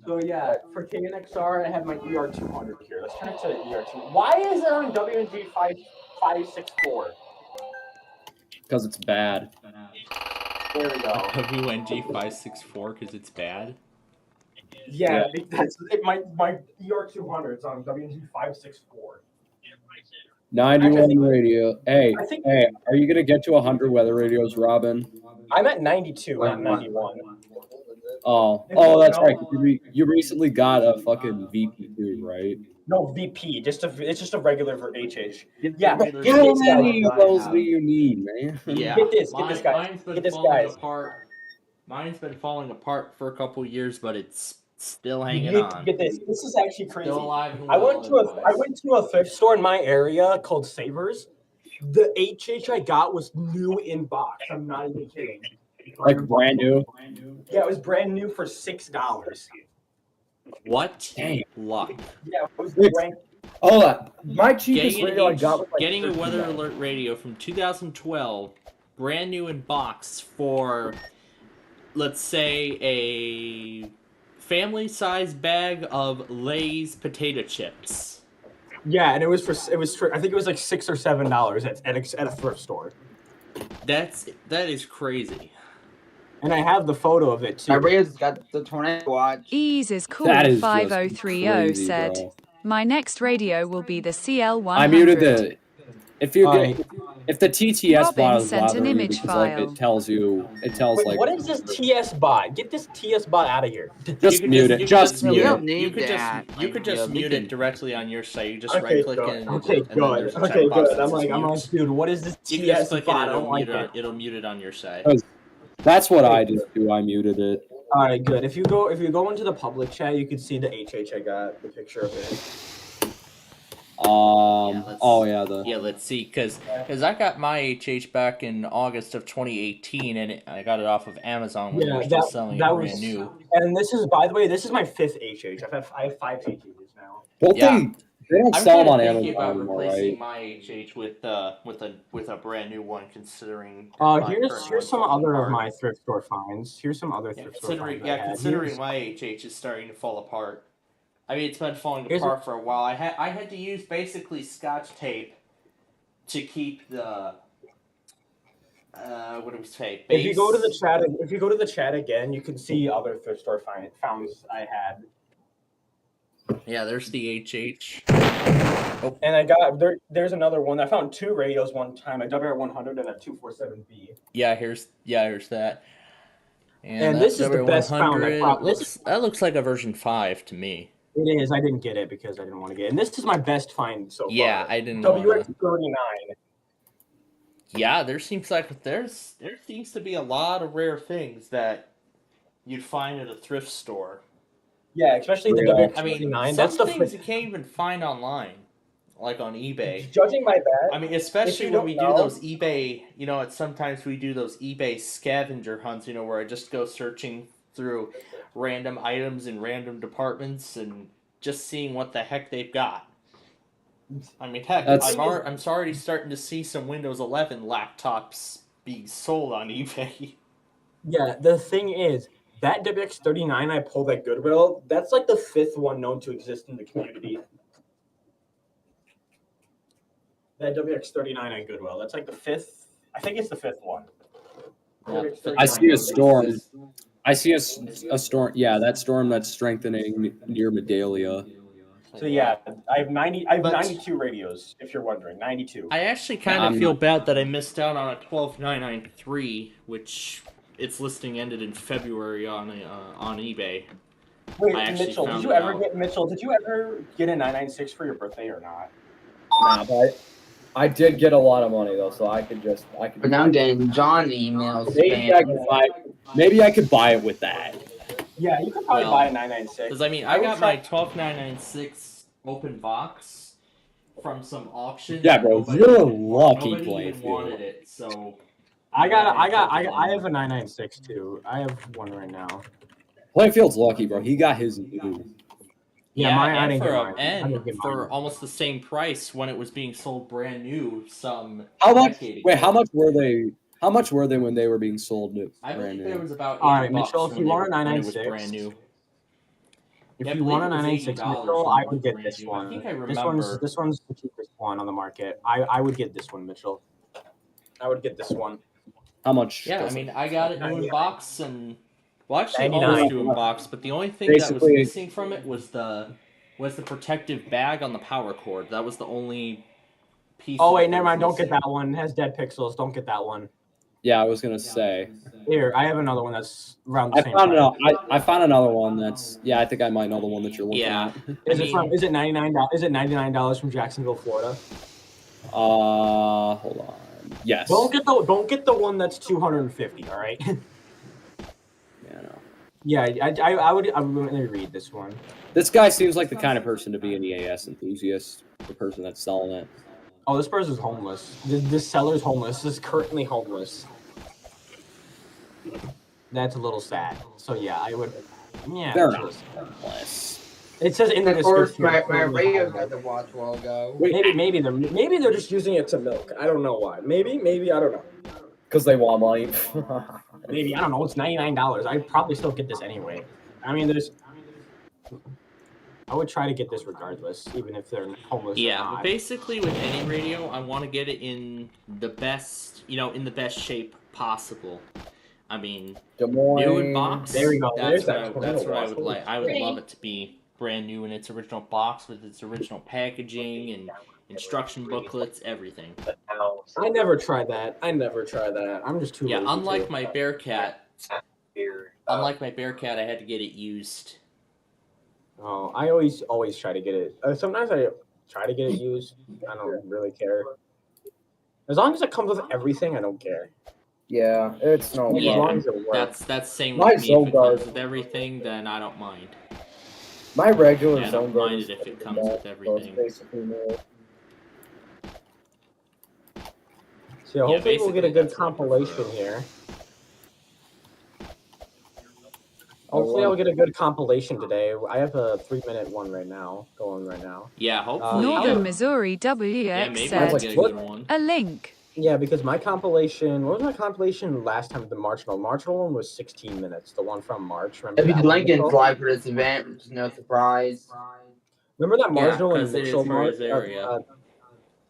So yeah, for KNXR, I have my ER200 here. Let's turn it to ER2. Why is it on WNG 5564? Because it's bad. There we go. WNG 564 because it's bad. Yeah, that's it. My ER200 is on WNG 564. 91 radio. Hey, are you gonna get to 100 weather radios, Robin? I'm at 92, not 91. Oh, that's right. You recently got a fucking VP2, right? No VP, it's just a regular for HH. Yeah, how many of those do you need, man? Yeah, get this guy. Mine's been falling apart for a couple years, but it's still hanging on. Get this. This is actually crazy. Still alive and I well went to a thrift store in my area called Savers. The HH I got was new in box. I'm not even kidding. Like brand new? Yeah, it was brand new for $6. What? Dang. Luck. Yeah, it was brand. Hold on. My cheapest radio I got was like getting a weather alert radio from 2012, brand new in box for, let's say, a family-sized bag of Lay's potato chips. Yeah, and it was for I think it was like $6 or $7 at a thrift store. That is crazy. And I have the photo of it too. Everybody's got the tornado watch. Ease is cool. That is 5030 crazy, said, bro. "My next radio will be the CL100." I muted the. If the TTS Robin bot is sent bothering an you image because, file. like, it tells Wait, like. what is this TS bot? Get this TS bot out of here. Just mute it. Just mute it. You could just mute it directly on your site. You just Okay, right click good. in. Okay, good. Okay, good. I'm like, dude, what is this You can just TS click it. bot? I don't like it. It'll mute it on your site. That's what I just do. I muted it. All right, good. If you go into the public chat, you can see the HH I got, the picture of it. Let's see, because I got my HH back in August of 2018, and I got it off of Amazon when they were still selling it brand new. And this is, by the way, this is my 5th HH. I have 5 HHs now. They don't sell them on Amazon about anymore, replacing right? my HH with a brand new one, considering. Here's some other of my thrift store finds. Here's some other thrift store finds. Considering my HH is starting to fall apart. I mean, it's been falling apart for a while. I had to use basically Scotch tape to keep the what do we say? If you go to the chat again, you can see other thrift store finds I had. Yeah, there's the HH. Oh. And I got there's another one. I found 2 radios one time, a WR100 and a 247B. Yeah, here's that. And this is the best found I found. That looks like a version 5 to me. It is. I didn't get it because I didn't want to get it. And this is my best find so far. Yeah, I didn't. WX39. Yeah, there seems to be a lot of rare things that you'd find at a thrift store. Yeah, especially the WX39. I mean, that's the things you can't even find online, like on eBay. Judging by that, I mean, especially when we do those eBay, sometimes we do those eBay scavenger hunts, where I just go searching through random items in random departments and just seeing what the heck they've got. I mean, heck, I'm already starting to see some Windows 11 laptops being sold on eBay. Yeah, the thing is, that WX39 I pulled at Goodwill, that's like the 5th one known to exist in the community. That WX39 at Goodwill, that's like the 5th. I think it's the 5th one. I see a storm. I see a storm. Yeah, that storm that's strengthening near Medalia. So yeah, I have 92 radios. If you're wondering, 92. I actually kind of feel bad that I missed out on a 12993, which its listing ended in February on eBay. Wait, Mitchell, did you ever get a 996 for your birthday or not? Nah, but I did get a lot of money though, so I could. But now I'm getting John emails. Maybe I could buy. Maybe I could buy it with that. Yeah, you could probably buy a 996. Because I mean, I got my 12996 open box from some auction. Yeah, bro, you're lucky, Plainfield. Wanted it, so I have a 996 too. I have one right now. Plainfield's lucky, bro. He got his new. Yeah, mine, I and didn't for, get mine. and for almost the same price when it was being sold brand new. How much? Wait, how much were they? How much were they when they were being sold new? I believe it was about $80 all right, Mitchell. If you want a when it 996, was brand new. If you want a 996, Mitchell, I would get this one. I think I remember. This one's the cheapest one on the market. I would get this one, Mitchell. I would get this one. How much? Yeah, I mean, I got it new in box and well, actually 99. almost new in box, but the only thing that was missing from it was the protective bag on the power cord. That was the only piece. Oh wait, never mind. Don't get that one. It has dead pixels. Don't get that one. Yeah, I was gonna say. Here, I have another one that's around the same. I found another one that's. Yeah, I think I might know the one that you're looking at. Is it $99? Is it $99 from Jacksonville, Florida? Hold on. Yes. Don't get the one that's $250. All right. Yeah, no. Yeah, I would. Let me read this one. This guy seems like the kind of person to be an EAS enthusiast. The person that's selling it. Oh, this person's homeless. This seller's homeless. This is currently homeless. That's a little sad. So yeah, I would. Yeah. They're not homeless. It says in the description. My radio got the watch logo. Maybe they're just using it to milk. I don't know why. Maybe I don't know. Because they want money. Maybe I don't know. It's $99. I'd probably still get this anyway. I mean, I would try to get this regardless, even if they're homeless. Yeah, or not. basically with any radio, I want to get it in the best, in the best shape possible. I mean, new in box. There we go. That's what I would like. I would love it to be brand new in its original box with its original packaging and instruction booklets, everything. I never tried that. I'm just too. Yeah, lazy unlike to. my Bearcat. Unlike my Bearcat, I had to get it used. Oh, I always try to get it. Sometimes I try to get it used. I don't really care. As long as it comes with everything, I don't care. Yeah, it's no. Yeah, as long as it works. that's same My with me. If it Zone comes with everything, then I don't mind. My regular Yeah, I zone don't guard mind is it if it pretty comes bad, with so it's everything. basically more. So hopefully we'll get a basically, good that's what I compilation prefer. here. Hopefully I'll get a good compilation today. I have a 3-minute one going right now. Yeah, hopefully. Northern Missouri WX Yeah, maybe I'll said get a good one. a link. Yeah, because my compilation, what was my compilation last time? The marginal one was 16 minutes. The one from March. Remember If that you one, Lincoln's Mitchell? live for this event, which is no surprise. Remember that Yeah, marginal in 'cause it is Mitchell? for his area.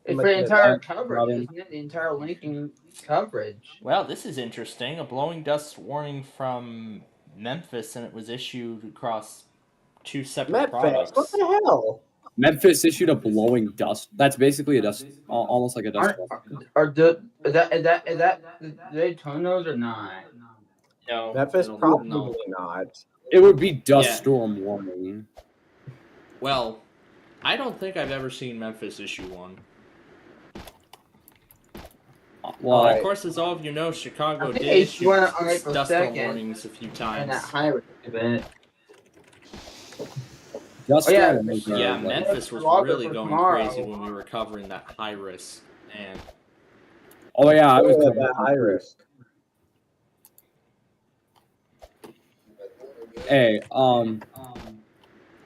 It's like for the entire that, coverage, Robin. isn't it? The entire Lincoln coverage. Well, this is interesting. A blowing dust warning from Memphis, and it was issued across 2 separate Memphis, products. what the hell? Memphis issued a blowing dust. That's basically a dust, almost like a dust. Is that Daytona's or not? No, Memphis, no, probably no. not. It would be dust Yeah. storm warning. Well, I don't think I've ever seen Memphis issue one. Well, Of course, as all of you know, Chicago I think did they issue went on April dust storm 2nd. warnings a few And times. that high event. dust Oh, yeah. storm. Yeah, like- Memphis was Log it really for going tomorrow. crazy when we were covering that high risk. And Oh yeah, I was. Oh, that high risk. Hey,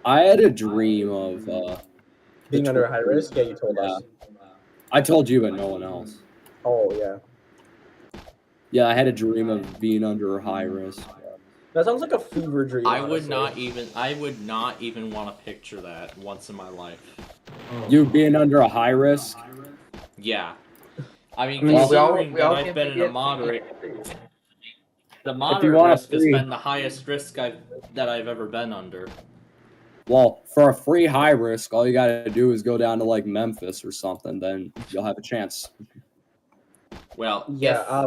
I had a dream of Being under a high risk? Yeah, you told us. I told you, but no one else. Oh, yeah. Yeah, I had a dream of being under a high risk. That sounds like a fever dream. I would honestly. not even want to picture that once in my life. You being under a high risk? Yeah. I mean, I mean, we all- considering we that all I've can been in forget- a moderate... The you moderate want a risk has free- been the highest risk that I've ever been under. Well, for a free high risk, all you gotta do is go down to like Memphis or something. Then you'll have a chance. Well, Yeah,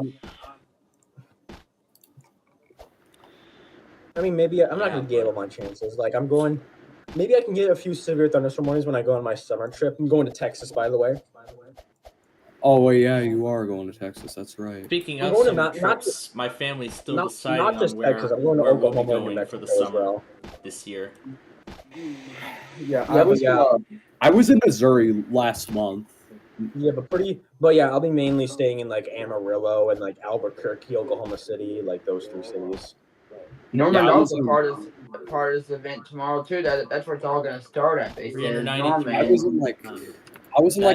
I mean, maybe I'm not going to give up my chances. Like, maybe I can get a few severe thunderstorm warnings when I go on my summer trip. I'm going to Texas, by the way. Oh, well, yeah, you are going to Texas. That's right. Speaking I'm of going to some not trips, just- my family's still Not deciding just on where, Texas. I'm going to where we'll be Oklahoma and New going Mexico for the as summer well. this year. Yeah, Yeah, I was in Missouri last month. Yeah, but yeah, I'll be mainly staying in like Amarillo and like Albuquerque, Oklahoma City, like those 3 cities. Norman's Yeah, I was also in- part of this event tomorrow too. That's where it's all gonna start at. They said Norman. I was in like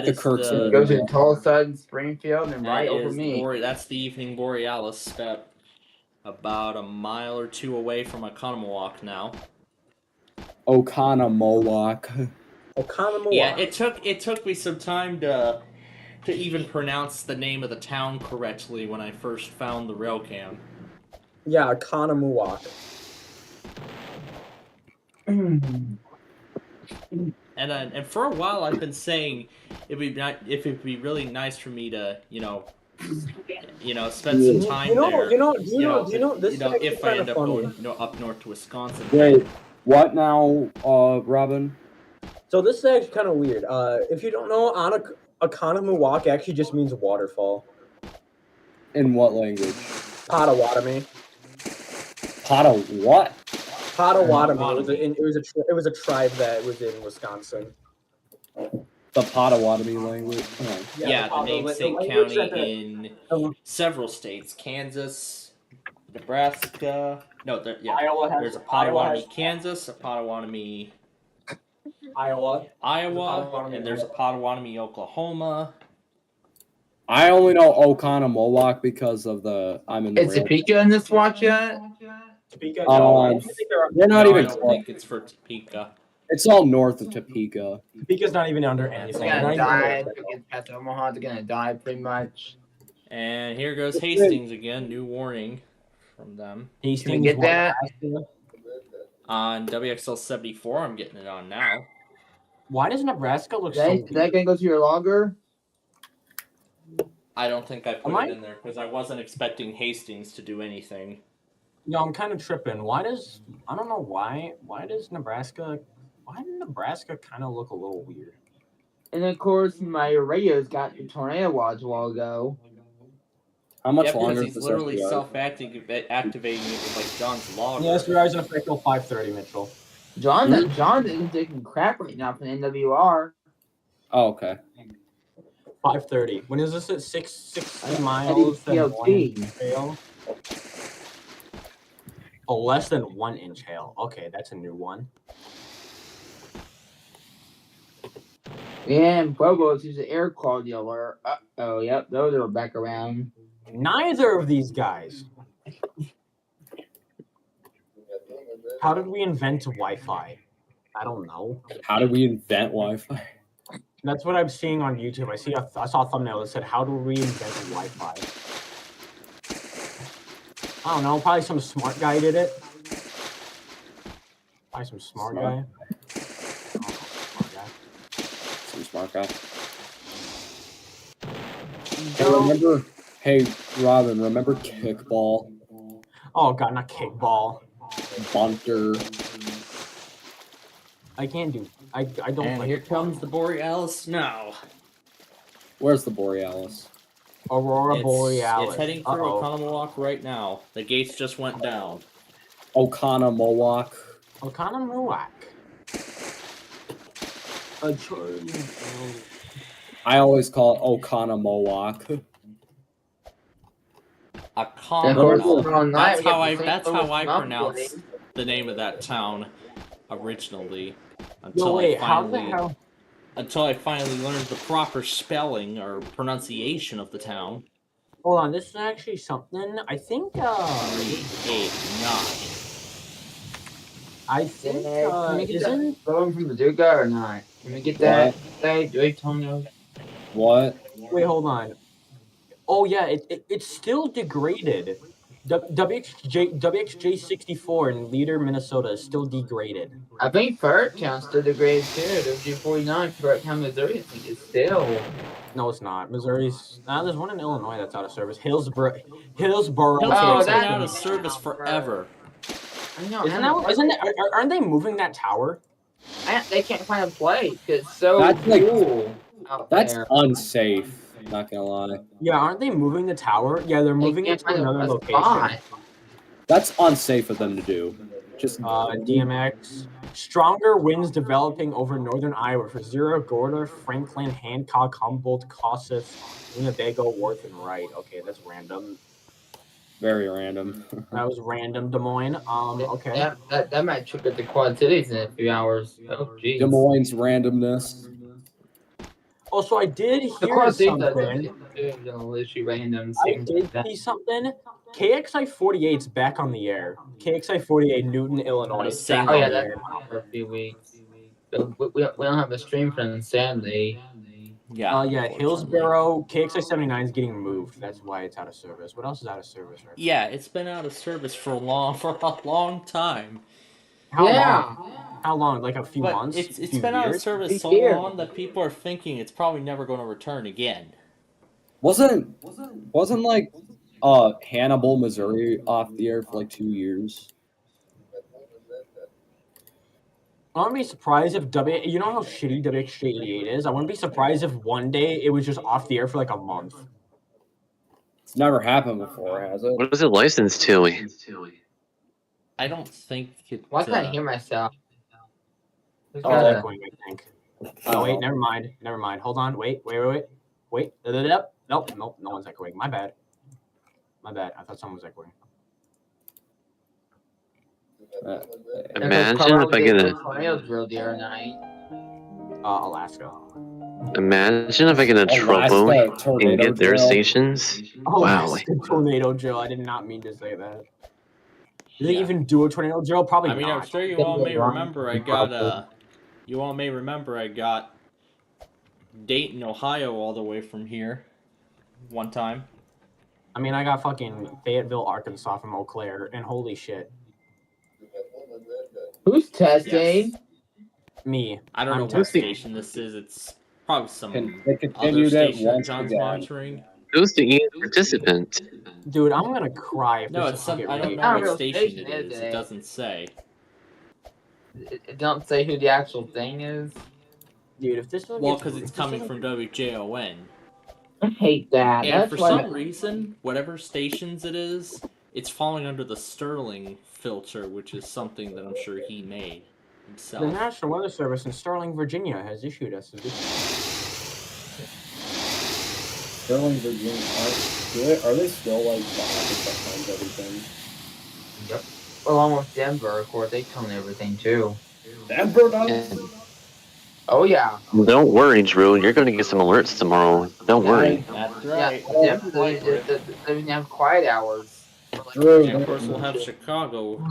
the Kirks area. Goes to Tulsa and Springfield and right over me. That's the evening Borealis step. About a mile or 2 away from Oconomowoc now. Oconomowoc. Yeah, it took me some time to even pronounce the name of the town correctly when I first found the rail cam. Yeah, Oconomowoc. And for a while I've been saying it'd be really nice for me to spend some time there. If I end up going up north to Wisconsin. Wait, what now, Robin? So this is actually kind of weird. If you don't know, Oconomowoc actually just means waterfall. In what language? Potawatomi. What? Potawatomi. It was a tribe that was in Wisconsin. The Potawatomi language. Oh. Yeah, the namesake county in several states: Kansas, Nebraska. No, there's a Potawatomi, Kansas, a Potawatomi, Iowa, and there's a Potawatomi, Oklahoma. I only know Oconomowoc because of I'm in the. Is Topeka in this watch yet? Topeka? They're not even. I don't think it's for Topeka. It's all north of Topeka. Topeka's not even under anything. It's gonna die. It's past Omaha. It's gonna die pretty much. And here goes Hastings again. New warning from them. Hastings, can we get that? On WXL 74, I'm getting it on now. Why does Nebraska look so? Is that gonna go to your logger? I don't think I put it in there because I wasn't expecting Hastings to do anything. No, I'm kind of tripping. I don't know why. Why does Nebraska kind of look a little weird? And of course, my radio's got the tornado watch a while ago. How much longer? He's literally self-activating it with like John's logger. Yes, we are in effect till 5:30, Mitchell. John isn't taking crap right now from the NWR. Oh, okay. 5:30. When is this at 60 miles? Hail? Oh, less than 1 inch hail. Okay, that's a new one. Yeah, and Bobo's use the air quality alert. Oh, yep, those are back around. Neither of these guys. How did we invent Wi-Fi? I don't know. How did we invent Wi-Fi? That's what I'm seeing on YouTube. I saw a thumbnail that said, "How do we invent Wi-Fi?" I don't know. Probably some smart guy did it. Probably some smart guy. Some smart guy. Hey, Robin, remember kickball? Oh god, not kickball. Bunter. I can't do. I don't. And like here comes the Borealis now. Where's the Borealis? Aurora Borealis. It's heading through Oconomowoc right now. The gates just went down. Oconomowoc. I always call it Oconomowoc. That's how I pronounce the name of that town originally. Until I finally learned the proper spelling or pronunciation of the town. Hold on, this is actually something. I think 3, 8, 9. I think can we get that phone from the Duca or not? Can we get that? Do we tell me? What? Wait, hold on. Oh yeah, it's still degraded. WXJ64 in Leader, Minnesota is still degraded. I think Ferrettown's still degraded too. WG49, Ferrettown, Missouri, I think it's still. No, it's not. Missouri's. There's one in Illinois that's out of service. Hillsboro. Hillsboro's been out of service forever. I know. Aren't they moving that tower? They can't find a place because it's so cool. That's unsafe. Not gonna lie. Yeah, aren't they moving the tower? Yeah, they're moving it to another location. That's unsafe of them to do. Just DMX. Stronger winds developing over northern Iowa for Zero, Gorda, Franklin, Hancock, Humboldt, Kossuth, Winnebago, Worth, and Wright. Okay, that's random. Very random. That was random, Des Moines. Okay. That might trigger the Quad Cities in a few hours. Oh, jeez. Des Moines randomness. Also, I did hear something. I did see something. KXI 48's back on the air. KXI 48, Newton, Illinois. Oh yeah, that's for a few weeks. We don't have a stream for them, sadly. Yeah. Yeah, Hillsboro, KXI 79 is getting moved. That's why it's out of service. What else is out of service right now? Yeah, it's been out of service for a long time. How long? How long? Like a few But months? It's few been out of years? service so long that people are thinking it's probably never going to return again. Wasn't like Hannibal, Missouri off the air for like 2 years? I wouldn't be surprised if you know how shitty WXJ88 is? I wouldn't be surprised if one day it was just off the air for like a month. It's never happened before, has it? What is it licensed to? I don't think it... Why can't I hear myself? Echoing, I think. Oh, wait, never mind. Hold on, wait. Nope, no one's echoing. My bad. I thought someone was echoing. Imagine if I get a tornado drill the other night. Alaska. Imagine if I get a tropo and get their stations. Wow. Alaska tornado drill. I did not mean to say that. Do they even do a tornado drill? Probably not. I mean, I'm sure you all may remember I got Dayton, Ohio all the way from here one time. I mean, I got fucking Fayetteville, Arkansas from Eau Claire, and holy shit. Who's testing? Yes. Me. I don't know what station this is. It's probably some other station John's monitoring. Who's the participant? Dude, I'm gonna cry. If No, it's some. I don't know what station it is. It doesn't say. It don't say who the actual thing is. Dude, if this one. Well, because it's coming from WJON. I hate that. And for some reason, whatever stations it is, it's falling under the Sterling filter, which is something that I'm sure he made himself. The National Weather Service in Sterling, Virginia, has issued us a Sterling, Virginia, are they still like the office that funds everything? Yep. Along with Denver, of course, they tone everything too. Denver does? Oh yeah. Don't worry, Drew. You're going to get some alerts tomorrow. Don't worry. That's right. Yeah, they have quiet hours. Drew, and of course, we'll have Chicago.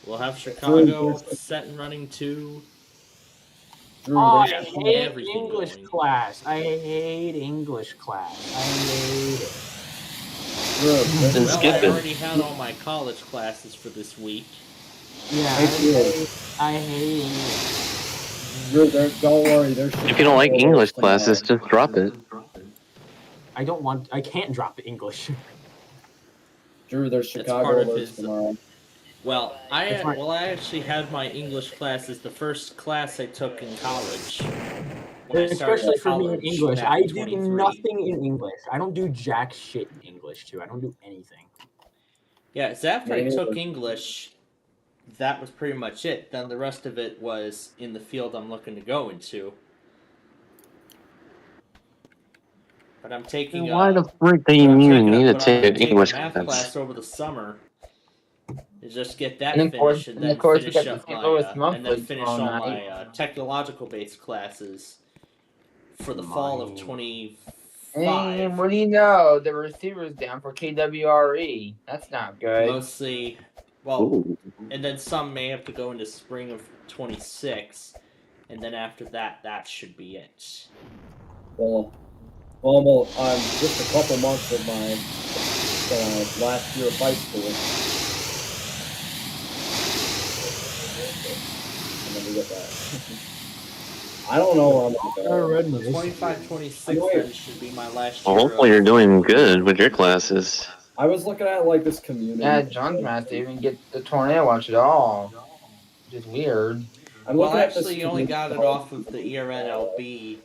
We'll have Chicago set and running too. Drew, I hate English class. I hate English class. I hate it. Drew, well, I already had all my college classes for this week. Yeah, I hate English. Drew, don't worry. If you don't like English classes, just drop it. I can't drop English. Drew, there's Chicago alerts tomorrow. Well, I actually had my English classes the first class I took in college. Especially for me in English. I do nothing in English. I don't do jack shit in English, too. I don't do anything. Yeah, so after I took English, that was pretty much it. Then the rest of it was in the field I'm looking to go into. But I'm taking why the frick do you even need to take an English class over the summer? Is just get that and finished and then finish up all my technological based classes for the fall of 25. And what do you know? The receiver's down for KWRE. That's not good. Mostly, well, and then some may have to go into spring of 26, and then after that, that should be it. Well, I'm just a couple months of my last year of high school. And then we get that. I don't know where I'm going. 25, 26 then should be my last Well, year. hopefully you're doing good with your classes. I was looking at like this community. Yeah, John's not to even get the tornado watch at all. Which is weird. Well, I actually only got it off of the ERNLB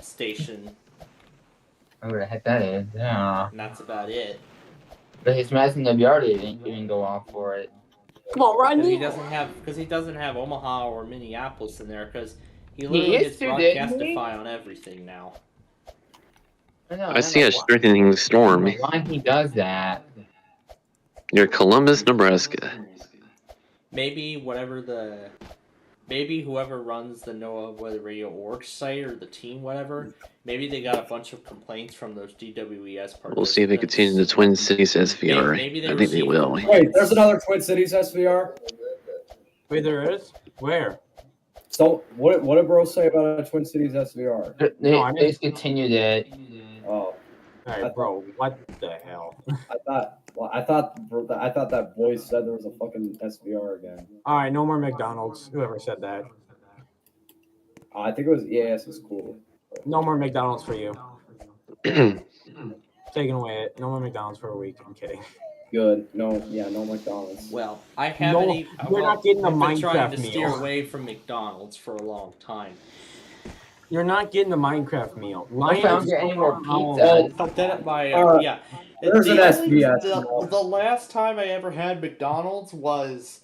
station Whatever the heck that is. Yeah. And that's about it. But his Madison WR didn't even go off for it. Come on, Because Rodney. he doesn't have Omaha or Minneapolis in there. Because he He literally is gets too, didn't he? Broadcastify on everything now. I see a strengthening storm. Why he does that? Near Columbus, Nebraska. Maybe whoever runs the NOAA Weather Radio org site or the team, whatever, maybe they got a bunch of complaints from those DWES participants. We'll see if they continue the Twin Cities SVR. Maybe I think they will. Wait, there's another Twin Cities SVR? Wait, there is? Where? So, what did bro say about a Twin Cities SVR? They discontinued it. Oh. Alright, bro, what the hell? I thought that voice said there was a fucking SVR again. Alright, no more McDonald's. Whoever said that. I think it was EAS is cool. No more McDonald's for you. Taking away it. No more McDonald's for a week. I'm kidding. Good. No McDonald's. Well, I haven't. You're not getting a I've been trying Minecraft to steer meal. away from McDonald's for a long time. You're not getting a Minecraft meal. I found get any more Oh, pizzas. But then my yeah. There's an SBS. The last time I ever had McDonald's was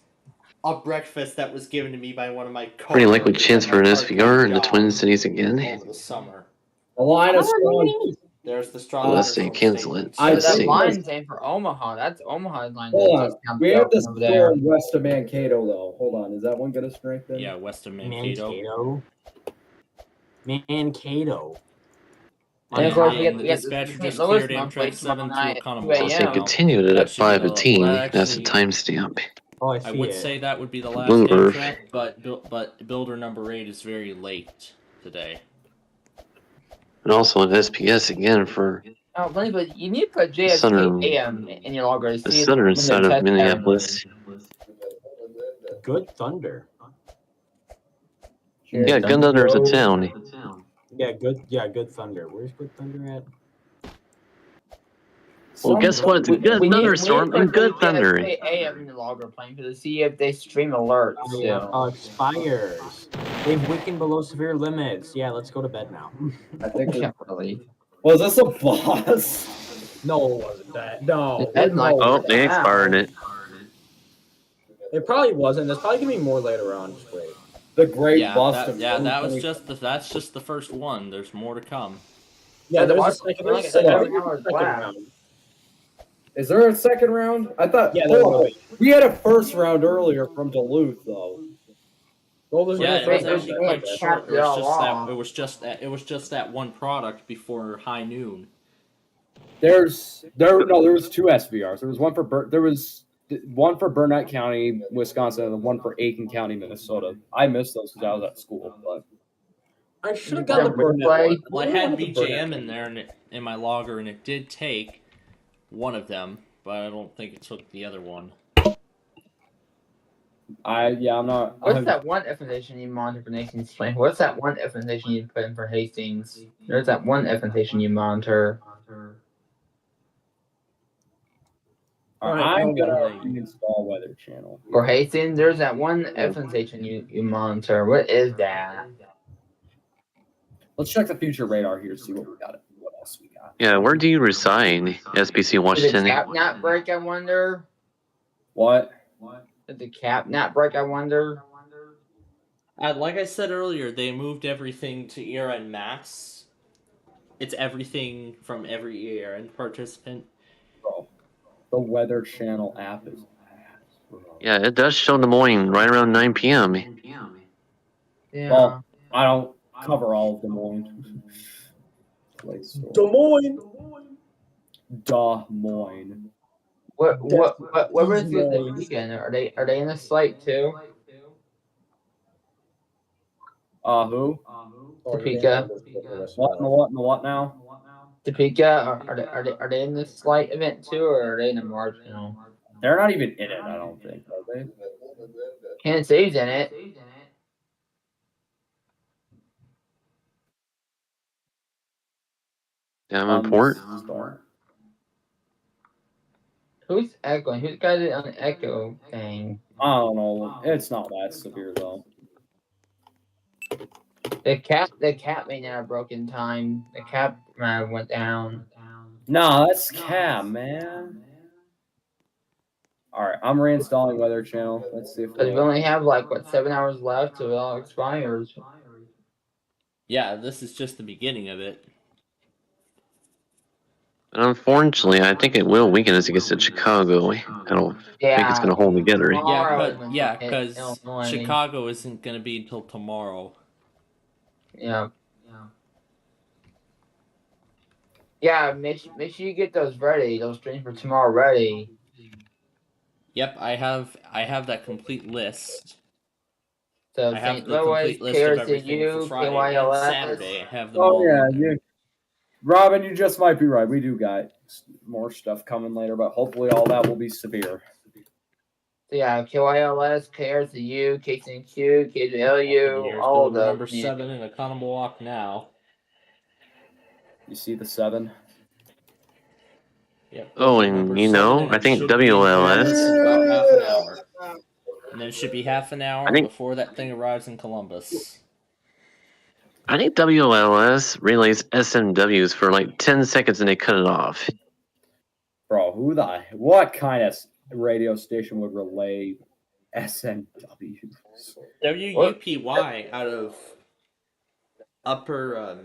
a breakfast that was given to me by one of my coworkers. Pretty likely chance for an SVR in the Twin Cities again. Over the summer. The line is strong. There's the strong. Unless they cancel it. I That see. line's in for Omaha. That's Omaha's line. Hold on. We have this over store there. in west of Mankato though. Hold on. Is that one gonna strengthen? Yeah, west of Mankato. Mankato. And of course, we And get the the dispatcher St. just Louis cleared Amtrak monthly 7 tomorrow through night, Economy. 2 They a.m. continued it at Actually, 5:18. well, That's the actually- timestamp. Oh, I I see would it. say that would be the last Blue Earth. Amtrak, but builder number 8 is very late today. And also on SPS again for Oh, funny, but you need to put JFK Southern- AM in your logger to the see southern when side the of test Minneapolis. Good Thunder. Yeah, Gun Thunder's a town. Yeah, Good Thunder. Where's Good Thunder at? Well, guess what? It's a good thunderstorm and good thunder. JFK AM in the logger playing to see if they stream alerts. Oh, yeah. Expires. They've weakened below severe limits. Yeah, let's go to bed now. I think. Yeah, really. Was this a boss? No, it wasn't that. No. Oh, they expired it. It probably wasn't. There's probably gonna be more later on. Just wait. The great Yeah, bust of that's just the first one. There's more to come. Yeah, there's a second round. Is there a second round? I thought. Yeah, hold on. We had a first round earlier from Duluth though. Well, there's Yeah, no it was first actually round. quite short. It was just that one product before high noon. There was two SVRs. There was one for Burnett County, Wisconsin, and one for Aiken County, Minnesota. I missed those because I was at school. But I should have got the Burnett one. Well, I had BJM in there in my logger, and it did take one of them, but I don't think it took the other one. I'm not. What's that one information you monitor for Nation's Plan? What's that one information you put in for Hastings? There's that one information you monitor. I'm gonna install Weather Channel. For Hastings, there's that one information you monitor. What is that? Let's check the future radar here to see what we got. What else we got? Yeah, where do you reside? SBC Did the Washington. cap not break, I wonder? What? Did the cap not break, I wonder? Like I said earlier, they moved everything to ERN Max. It's everything from every ERN participant. Bro, the Weather Channel app is. Yeah, it does show Des Moines right around 9 p.m. Yeah. Well, I don't cover all of Des Moines. Des Moines. Des Moines. What was the weekend? Are they in the slate too? Who? Topeka. What now? Topeka, are they in the slight event too, or are they in the marginal? They're not even in it, I don't think, are they? Kansas City's in it. Davenport. Who's echoing? Who's got it on the echo thing? I don't know. It's not that severe though. The cap may not have broken time. The cap went down. No, that's cap, man. All right, I'm reinstalling Weather Channel. Let's see if Because we only have like what 7 hours left till it all expires. Yeah, this is just the beginning of it. Unfortunately, I think it will weaken as it gets to Chicago. I don't think it's going to hold together. Yeah, because Chicago isn't going to be until tomorrow. Yeah. Yeah, make sure you get those ready. Those streams for tomorrow ready. Yep, I have that complete list. So I have St. the Louis, complete list of everything for KRCU, Friday and KYLS. Saturday. I have them Oh all yeah, in there. Robin, you just might be right. We do got more stuff coming later, but hopefully all that will be severe. So yeah, KYLS, KRCU, KCNQ, KJLU, Here's all builder those. number 7 in Economo Walk now. You see the 7? Yep. Oh, and you know, I think WLS. About half an hour. And then it should be half an hour I think- before that thing arrives in Columbus. I think WLS relays SMWs for like 10 seconds and they cut it off. Bro, what kind of radio station would relay SNWs? WUPY out of Upper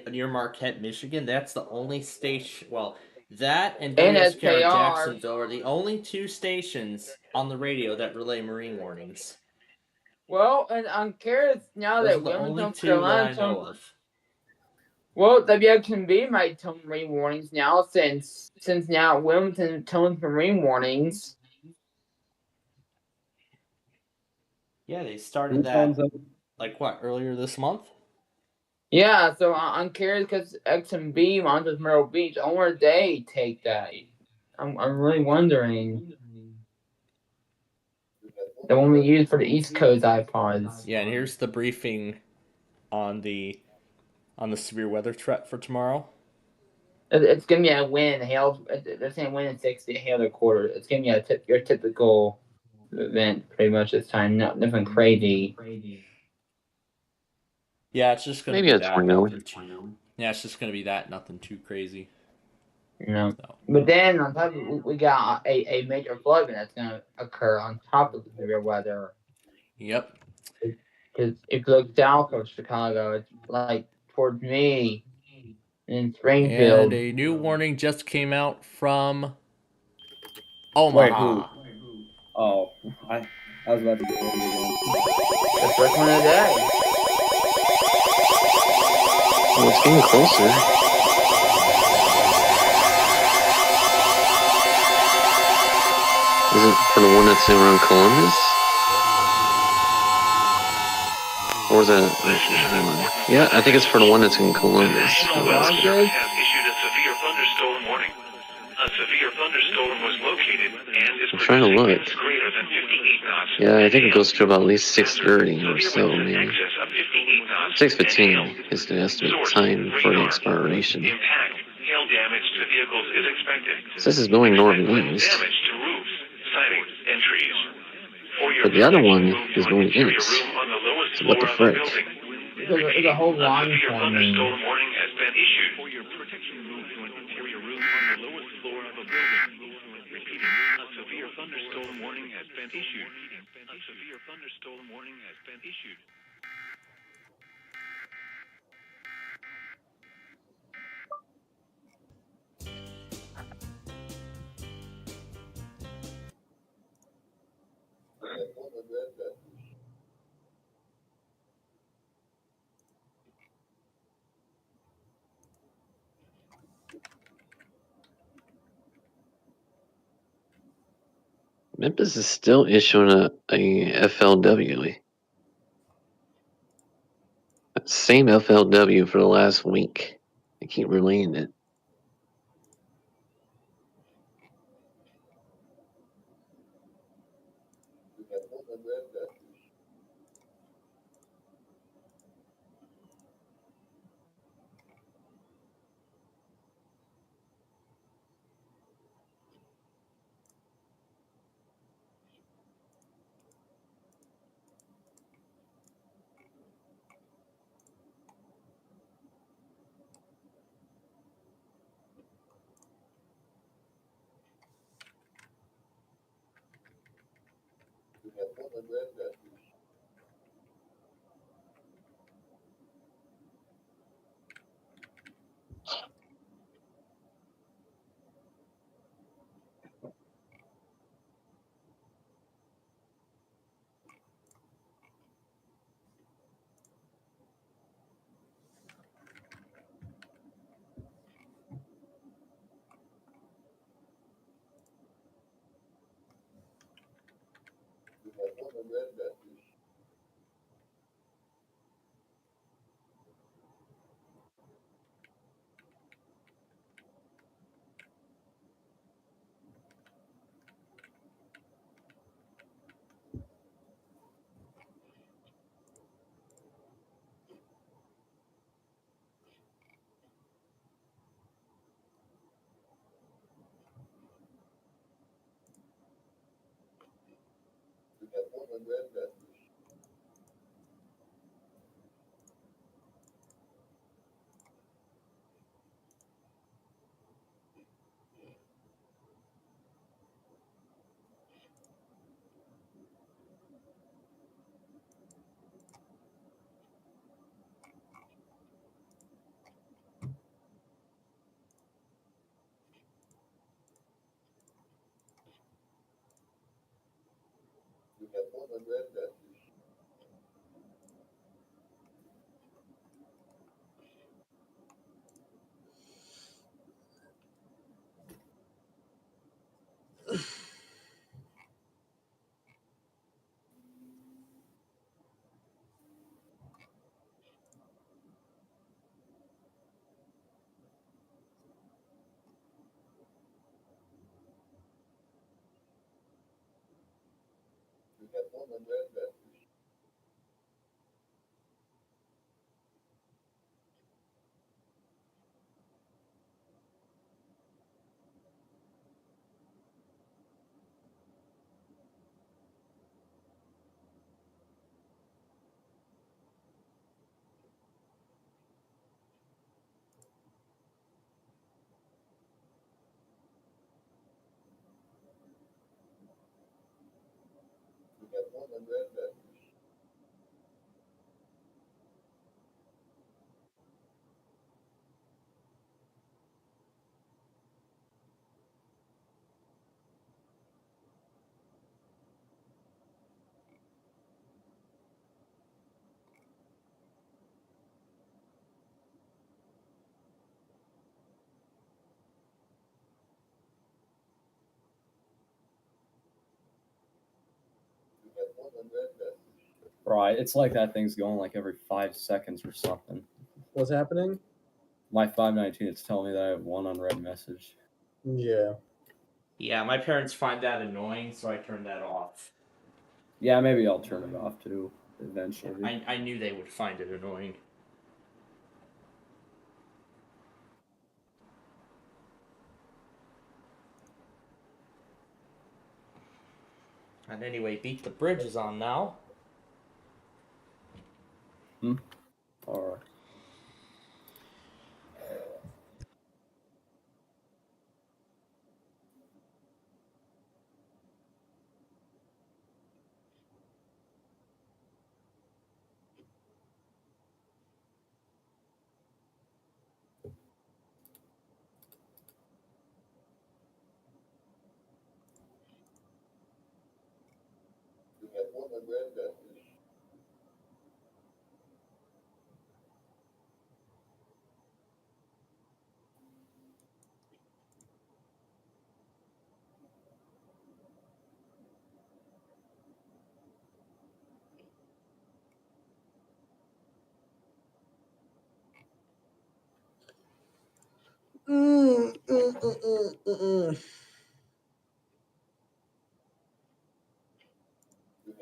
near Marquette, Michigan. That's the only station. Well, that and WSKR NSKR. Jacksonville are the only 2 stations on the radio that relay marine warnings. Well, and I'm curious now Those that are the only Wilmington, 2 that I Carolina, know of. well, WXMB might tone marine warnings now since now Wilmington tones marine warnings. Yeah, they started that like what, earlier this month? Yeah, so I'm curious because XMB monitors Myrtle Beach. I wonder if they take that. I'm really wondering. The one we use for the East Coast iPods. Yeah, and here's the briefing on the severe weather threat for tomorrow. It's gonna be a wind, hail. They're saying wind at 60, hail a quarter. It's gonna be your typical event, pretty much this time. Nothing crazy. Yeah, it's just gonna Maybe be a that. tornado. Yeah, it's just gonna be that. Nothing too crazy. You know. But then on top of it, we got a major flood that's gonna occur on top of the severe weather. Yep. Because if you look south of Chicago, it's like towards me in Springfield. And a new warning just came out from Wait, Omaha. who? Oh, I was about to get ready again. The first one of the day. Well, it's getting closer. Is it for the one that's around Columbus? Or is that? Yeah, I think it's for the one that's in Columbus. has issued a severe thunderstorm warning. A severe thunderstorm was located and is I'm trying to look. winds greater than 58 knots. Yeah, I think it goes to about at least 6:30 or so, maybe. 6:15 is the estimate time for the expiration. Impact, hail damage to vehicles is expected. So this is going northeast. Damage to roofs, sidings, and trees. For your But the other one protection, is going secure your east. room on the lowest So what the floor of frick? building. It's a whole line Severe forming. thunderstorm warning has been issued. For your protection, move to an interior room on the lowest floor of a building. Repeating, a severe thunderstorm warning has been issued. A severe thunderstorm warning has been issued. Memphis is still issuing a FLW. Same FLW for the last week. They keep relaying it. Right, it's like that thing's going like every 5 seconds or something. What's happening? My 519, it's telling me that I have one unread message. Yeah. Yeah, my parents find that annoying, so I turned that off. Yeah, maybe I'll turn it off too eventually. I knew they would find it annoying. And anyway, Beat the Bridge is on now. Alright.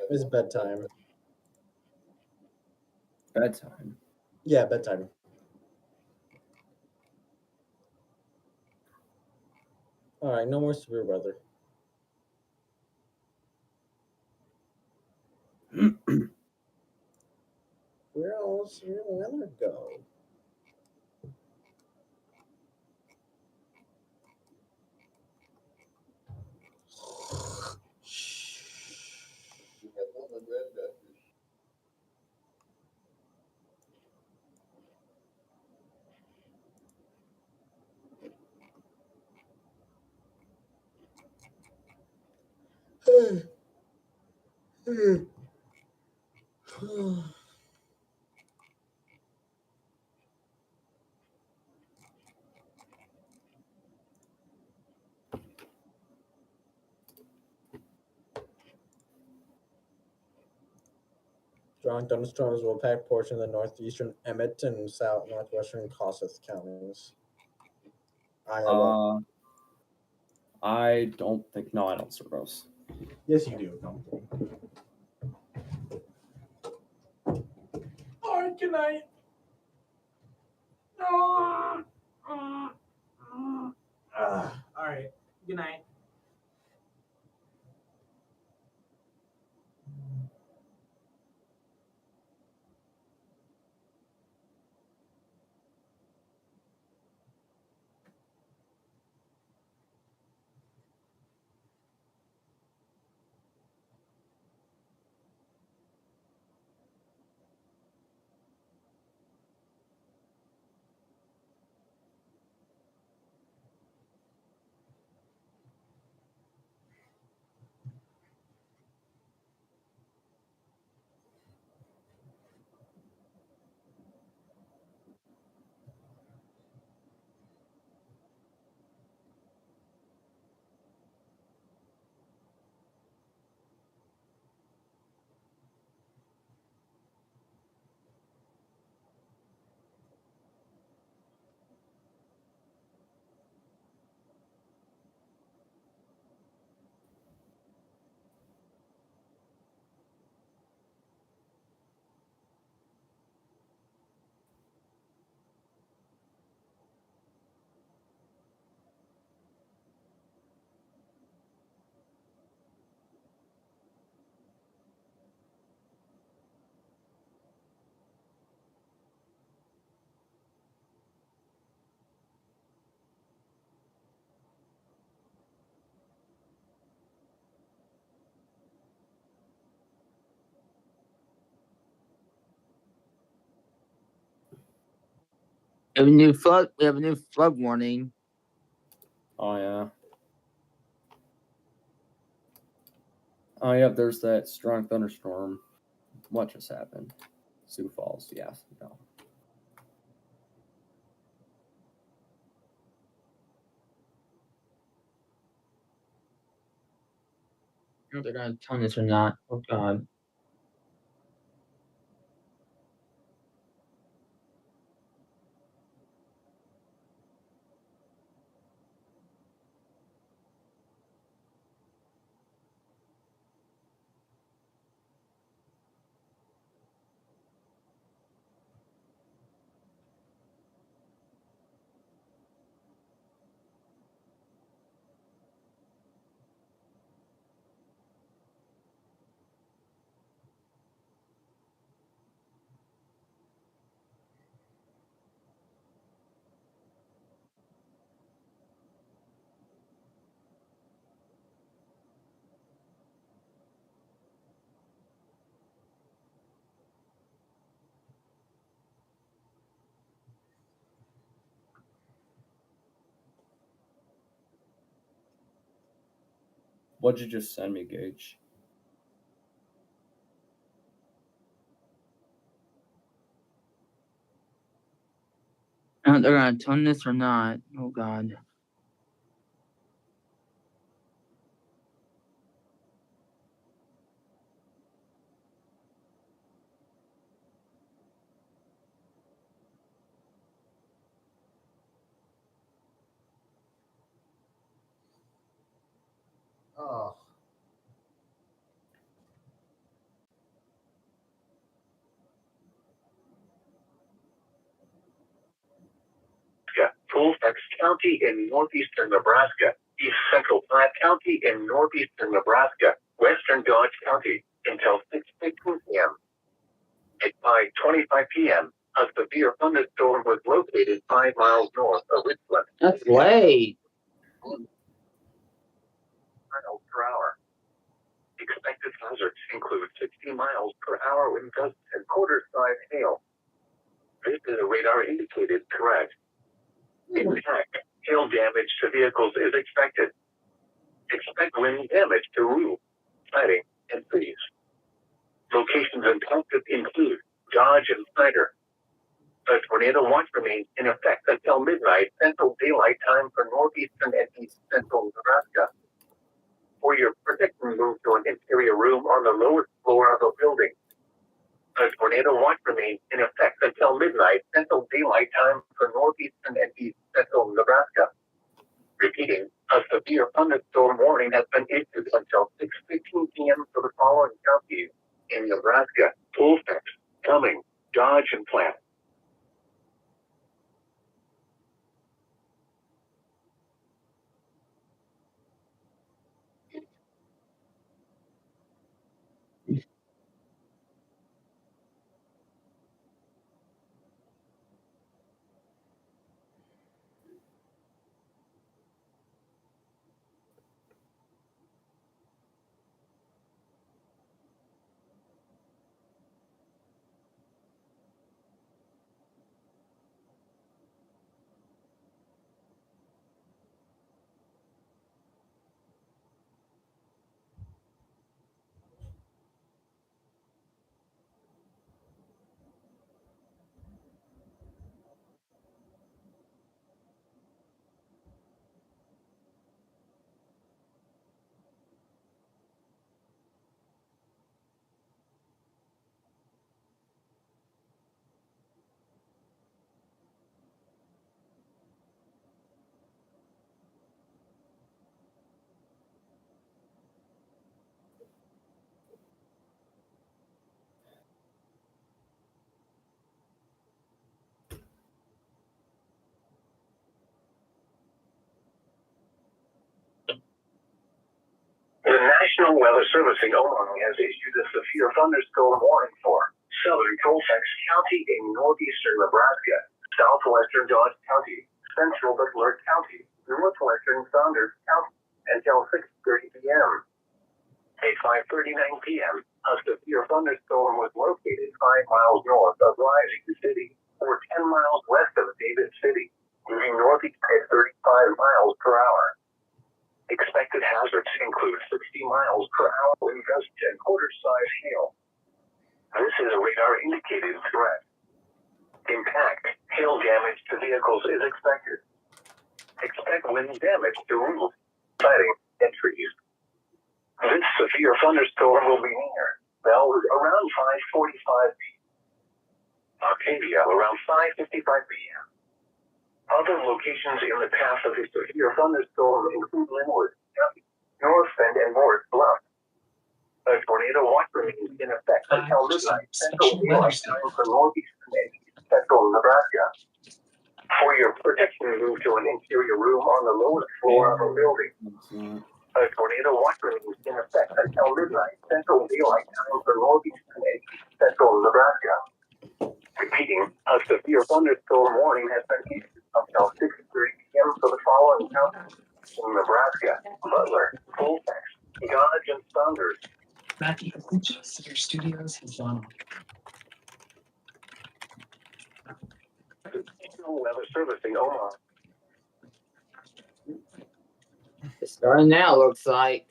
It's bedtime. Bedtime? Yeah, bedtime. All right, no more severe weather. Where all severe weather go? Strong thunderstorms will impact portions of the northeastern Emmett and south northwestern Kossuth counties. Iowa. I don't think. No, I don't serve those. Yes, you do. No. All right, good night. All right, good night. We have a new flood. We have a new flood warning. Oh yeah. Oh yeah. There's that strong thunderstorm. What just happened? Sioux Falls. Yes. No. I don't know if they're gonna tell this or not. Oh God. What'd you just send me, Gage? I don't know if they're gonna tell this or not. Oh God. Oh. Colfax County in northeastern Nebraska, East Central Platte County in northeastern Nebraska, western Dodge County, until 6:15 p.m. At 5:25 p.m., a severe thunderstorm was located 5 miles north of Richland. That's late. Miles per hour. Expected hazards include 60 miles per hour wind gusts and quarter-size hail. This is a radar indicated correct. Impact, hail damage to vehicles is expected. Expect wind damage to roof, siding, and trees. locations impacted include Dodge and Snyder. A tornado watch remains in effect until midnight Central Daylight Time for northeastern and east central Nebraska. For your protection, move to an interior room on the lowest floor of the building. A tornado watch remains in effect until midnight Central Daylight Time for northeastern and east central Nebraska. Repeating, a severe thunderstorm warning has been issued until 6:15 p.m. for the following counties in Nebraska: Colfax, Cumming, Dodge, and Platte. The National Weather Service in Omaha has issued a severe thunderstorm warning for southern Colfax County in northeastern Nebraska, southwestern Dodge County, central Butler County, northwestern Saunders County, until 6:30 p.m. At 5:39 p.m., a severe thunderstorm was located 5 miles north of Rising City, or 10 miles west of David City, moving northeast at 35 miles per hour. Expected hazards include 60 miles per hour wind gusts and quarter-size hail. This is a radar-indicated threat. Impact, hail damage to vehicles is expected. Expect wind damage to roofs, siding, and trees. This severe thunderstorm will be near Bellwood around 5:45 p.m. Octavia around 5:55 p.m. Other locations in the path of the severe thunderstorm include Linwood County, North Bend, and Morris Bluff. A tornado watch remains in effect until midnight Central Daylight Time for northeastern and central Nebraska. For your protection, move to an interior room on the lowest floor of a building. A tornado watch remains in effect until midnight Central Daylight Time for northeastern and central Nebraska. Repeating, a severe thunderstorm warning has been issued until 6:30 p.m. for the following counties in Nebraska: Butler, Colfax, Dodge, and Saunders. Matthew, your studios has gone off. National Weather Service in Omaha. It's starting now, looks like.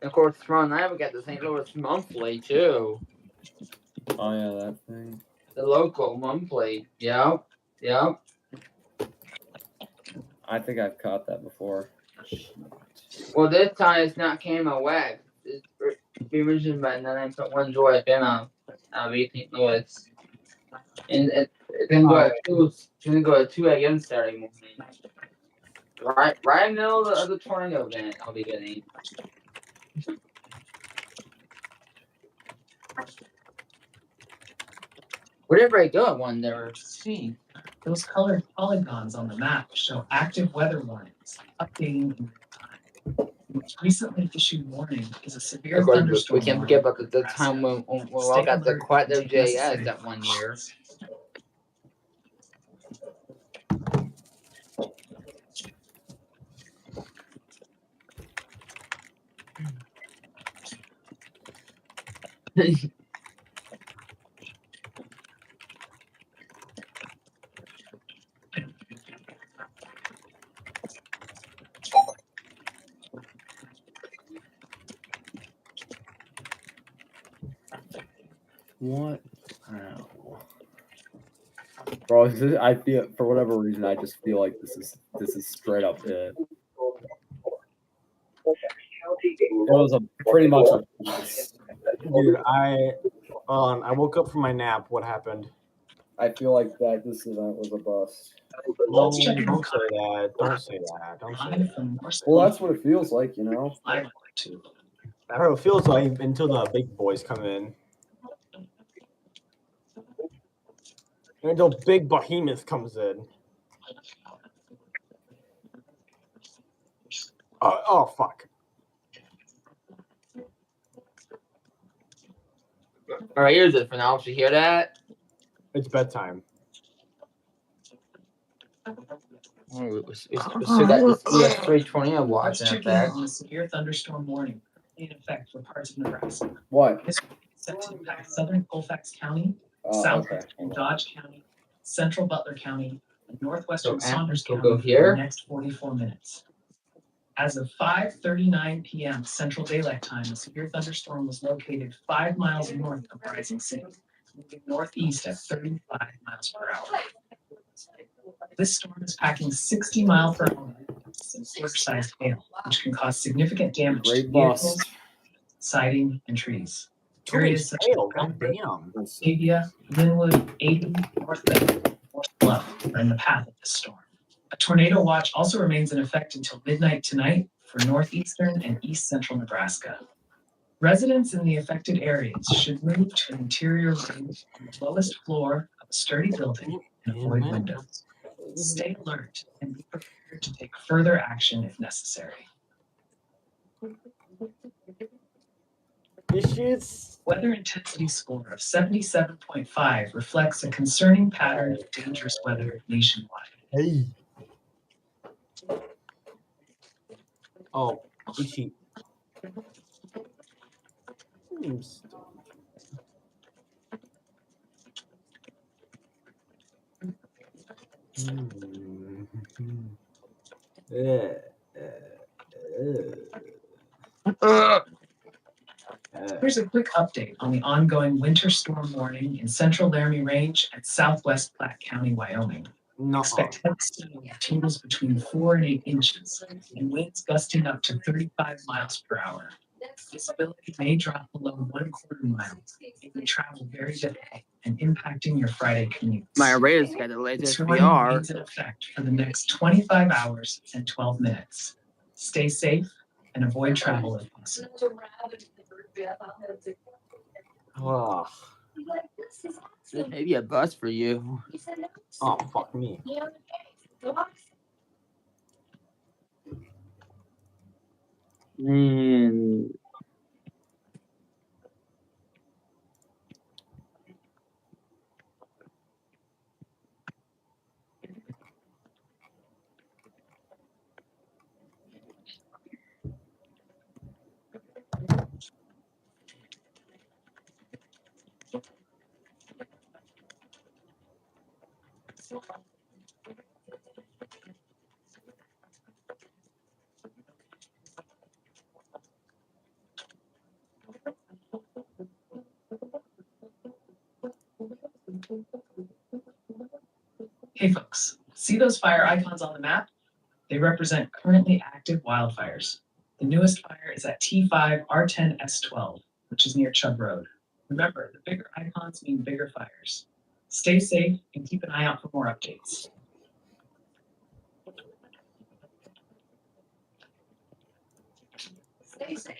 Of course, tomorrow night we got the St. Louis Monthly too. Oh yeah, that thing. The local monthly. Yep. Yep. I think I've caught that before. Well, this time it's not camo wax. It's being mentioned by 99.1 Joy FM out of St. Louis. And it's gonna go at 2 a.m. Saturday morning. Right in the middle of the tornado event I'll be getting. Where did everybody go? I wonder. See, those colored polygons on the map show active weather warnings, updating in real time. Most recently issued warning is a severe Of course, thunderstorm. we can't forget about the time when we all got the quiet their JS that one year. What? Bro, I feel for whatever reason I just feel like this is straight up it. It was a pretty much a bust. Dude, I woke up from my nap. What happened? I feel like that this event was a bust. No, don't say that. Don't say that. Don't say that. Well, that's what it feels like, you know. I don't know. It feels like until the big boys come in. Until big behemoth comes in. Oh fuck. All right, here's it for now. Did you hear that? It's bedtime. We still got this ES3 tornado watching Let's it check in back. on the severe thunderstorm warning in effect for parts of Nebraska. What? This is set to impact southern Colfax County, southwestern Dodge County, central Butler County, and northwestern Saunders County go for here. the next 44 minutes. As of 5:39 p.m. Central Daylight Time, a severe thunderstorm was located 5 miles north of Rising City, moving northeast at 35 miles per hour. This storm is packing 60 miles per hour and quarter-sized hail, which can cause significant damage to vehicles, siding, and trees. Areas such as Avia, Linwood, 80, North Bend, North Bluff are in the path of this storm. A tornado watch also remains in effect until midnight tonight for northeastern and east central Nebraska. Residents in the affected areas should move to an interior room on the lowest floor of a sturdy building and avoid windows. Stay alert and be prepared to take further action if necessary. Weather intensity score of 77.5 reflects a concerning pattern of dangerous weather nationwide. Hey. Oh, itchy. Here's a quick update on the ongoing winter storm warning in central Laramie Range and southwest Platte County, Wyoming. Expect heavy snow with totals between 4 and 8 inches and winds gusting up to 35 miles per hour. Visibility may drop below 1/4 mile, making travel very difficult and impacting your Friday commute. My radar's got the latest This warning VR. remains in effect for the next 25 hours and 12 minutes. Stay safe and avoid travel if possible. Oh. Maybe a bus for you. Oh, fuck me. Man. Hey folks, see those fire icons on the map? They represent currently active wildfires. The newest fire is at T5 R10 S12, which is near Chub Road. Remember, the bigger icons mean bigger fires. Stay safe and keep an eye out for more updates. Stay safe.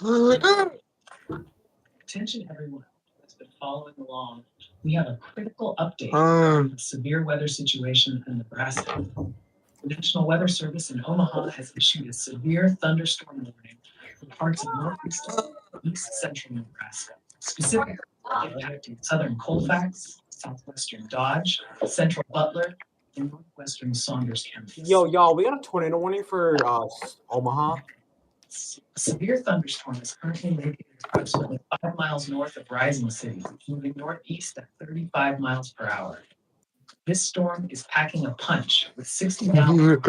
Attention everyone who has been following along. We have a critical update on the severe weather situation in Nebraska. The National Weather Service in Omaha has issued a severe thunderstorm warning for parts of northeast and east central Nebraska, specifically impacting southern Colfax, southwestern Dodge, central Butler, and northwestern Saunders counties. Yo, y'all, we got a tornado warning for Omaha. A severe thunderstorm is currently located approximately 5 miles north of Rising City, moving northeast at 35 miles per hour. This storm is packing a punch with 60 miles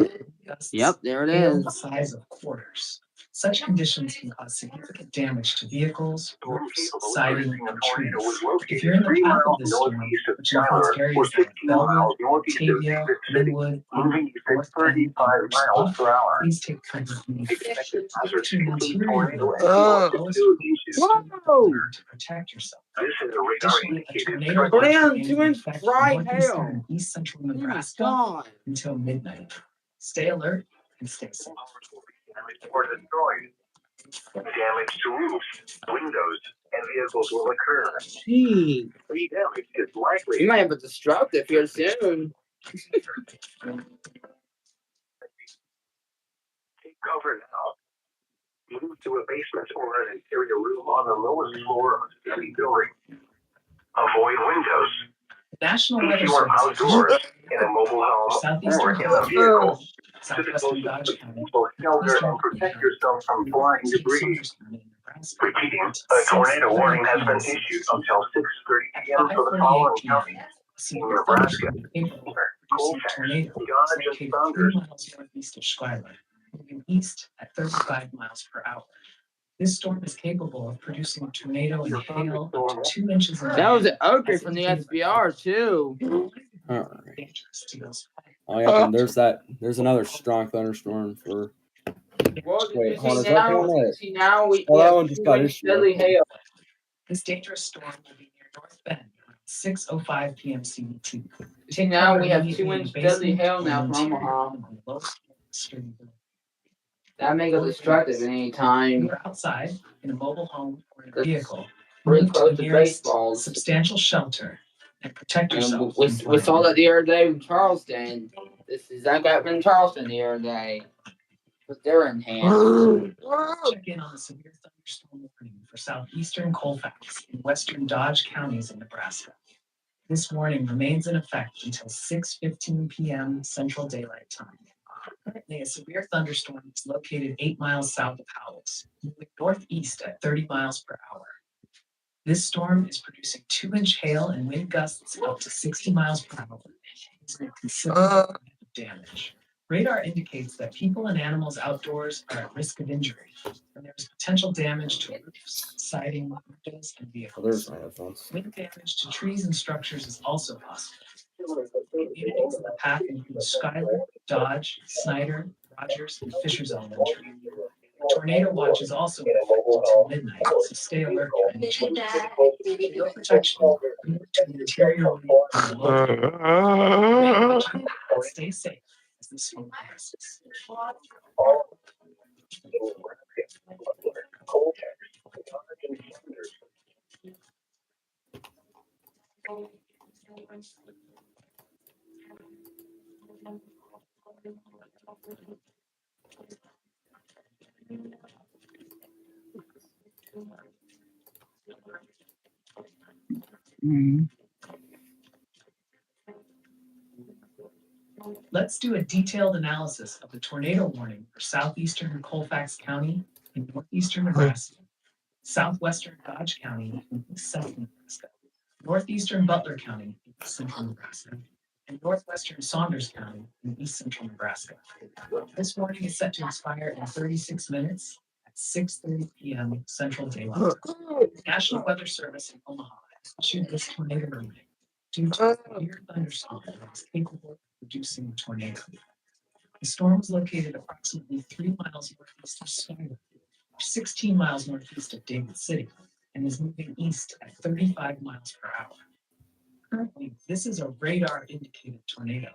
gusts. Yep, there it hail is. The size of quarters. Such conditions can cause significant damage to vehicles, roofs, siding, and trees. If you're in the path of this storm, which includes areas like Bellwood, Batavia, Linwood, North Bend, please take cover to the interior to protect yourself. Additionally, a tornado warning 2-inch dry hail. and east central Nebraska until midnight. Stay alert and stay safe. Or destroyed. Damage to roofs, windows, and vehicles will occur. Gee. Tree damage is likely. You might have a destructive here soon. Take cover now. Move to a basement or an interior room on the lowest floor of any building. Avoid windows. National Weather If you are Service outdoors, in a mobile home, or in a vehicle, Southwestern Dodge County, will shelter and protect yourself from flying debris. Repeating, a tornado warning has been issued until 6:30 p.m. for the following counties in Nebraska: Colfax, Dodge, and Saunders. 3 miles northeast of Schuyler, moving east at 35 miles per hour. This storm is capable of producing a tornado and hail up to 2 inches in That was an diameter. okay from the SBR too. Dangerous to those. Oh yeah, and there's another strong thunderstorm for. Well, Wait, hold on, is that now, going on? see now we Oh, that have one just got 2-inch issued. deadly hail. This dangerous storm will be near North Bend around 6:05 p.m. CET. See now we have 2-inch deadly hail now from Omaha. That may go destructive at any time. You're outside in a mobile home or in a vehicle. Pretty Move to close the to nearest baseballs. substantial shelter and protect yourself. We saw that the other day in Charleston. This is that got in Charleston the other day. But they're in hand. Check in on the severe thunderstorm warning for southeastern Colfax and western Dodge counties in Nebraska. This warning remains in effect until 6:15 p.m. Central Daylight Time. Currently, a severe thunderstorm is located 8 miles south of Howells, moving northeast at 30 miles per hour. This storm is producing 2-inch hail and wind gusts up to 60 miles per hour, causing considerable amount of damage. Radar indicates that people and animals outdoors are at risk of injury, and there is potential damage to roofs, siding, windows, and vehicles. There's my headphones. Wind damage to trees and structures is also possible. Communities in the path include Schuyler, Dodge, Snyder, Rogers, and Fishers Elementary. A tornado watch is also in effect until midnight, so stay alert for any changes. For your protection, move to the interior room on the local. Stay safe as this storm progresses. Let's do a detailed analysis of the tornado warning for southeastern Colfax County in northeastern Nebraska, southwestern Dodge County in east central Nebraska, northeastern Butler County in east central Nebraska, and northwestern Saunders County in east central Nebraska. This warning is set to expire in 36 minutes at 6:30 p.m. Central Daylight Time. The National Weather Service in Omaha has issued this tornado warning due to a severe thunderstorm that is capable of producing a tornado. The storm is located approximately 3 miles northeast of Schuyler, 16 miles northeast of David City, and is moving east at 35 miles per hour. Currently, this is a radar-indicated tornado,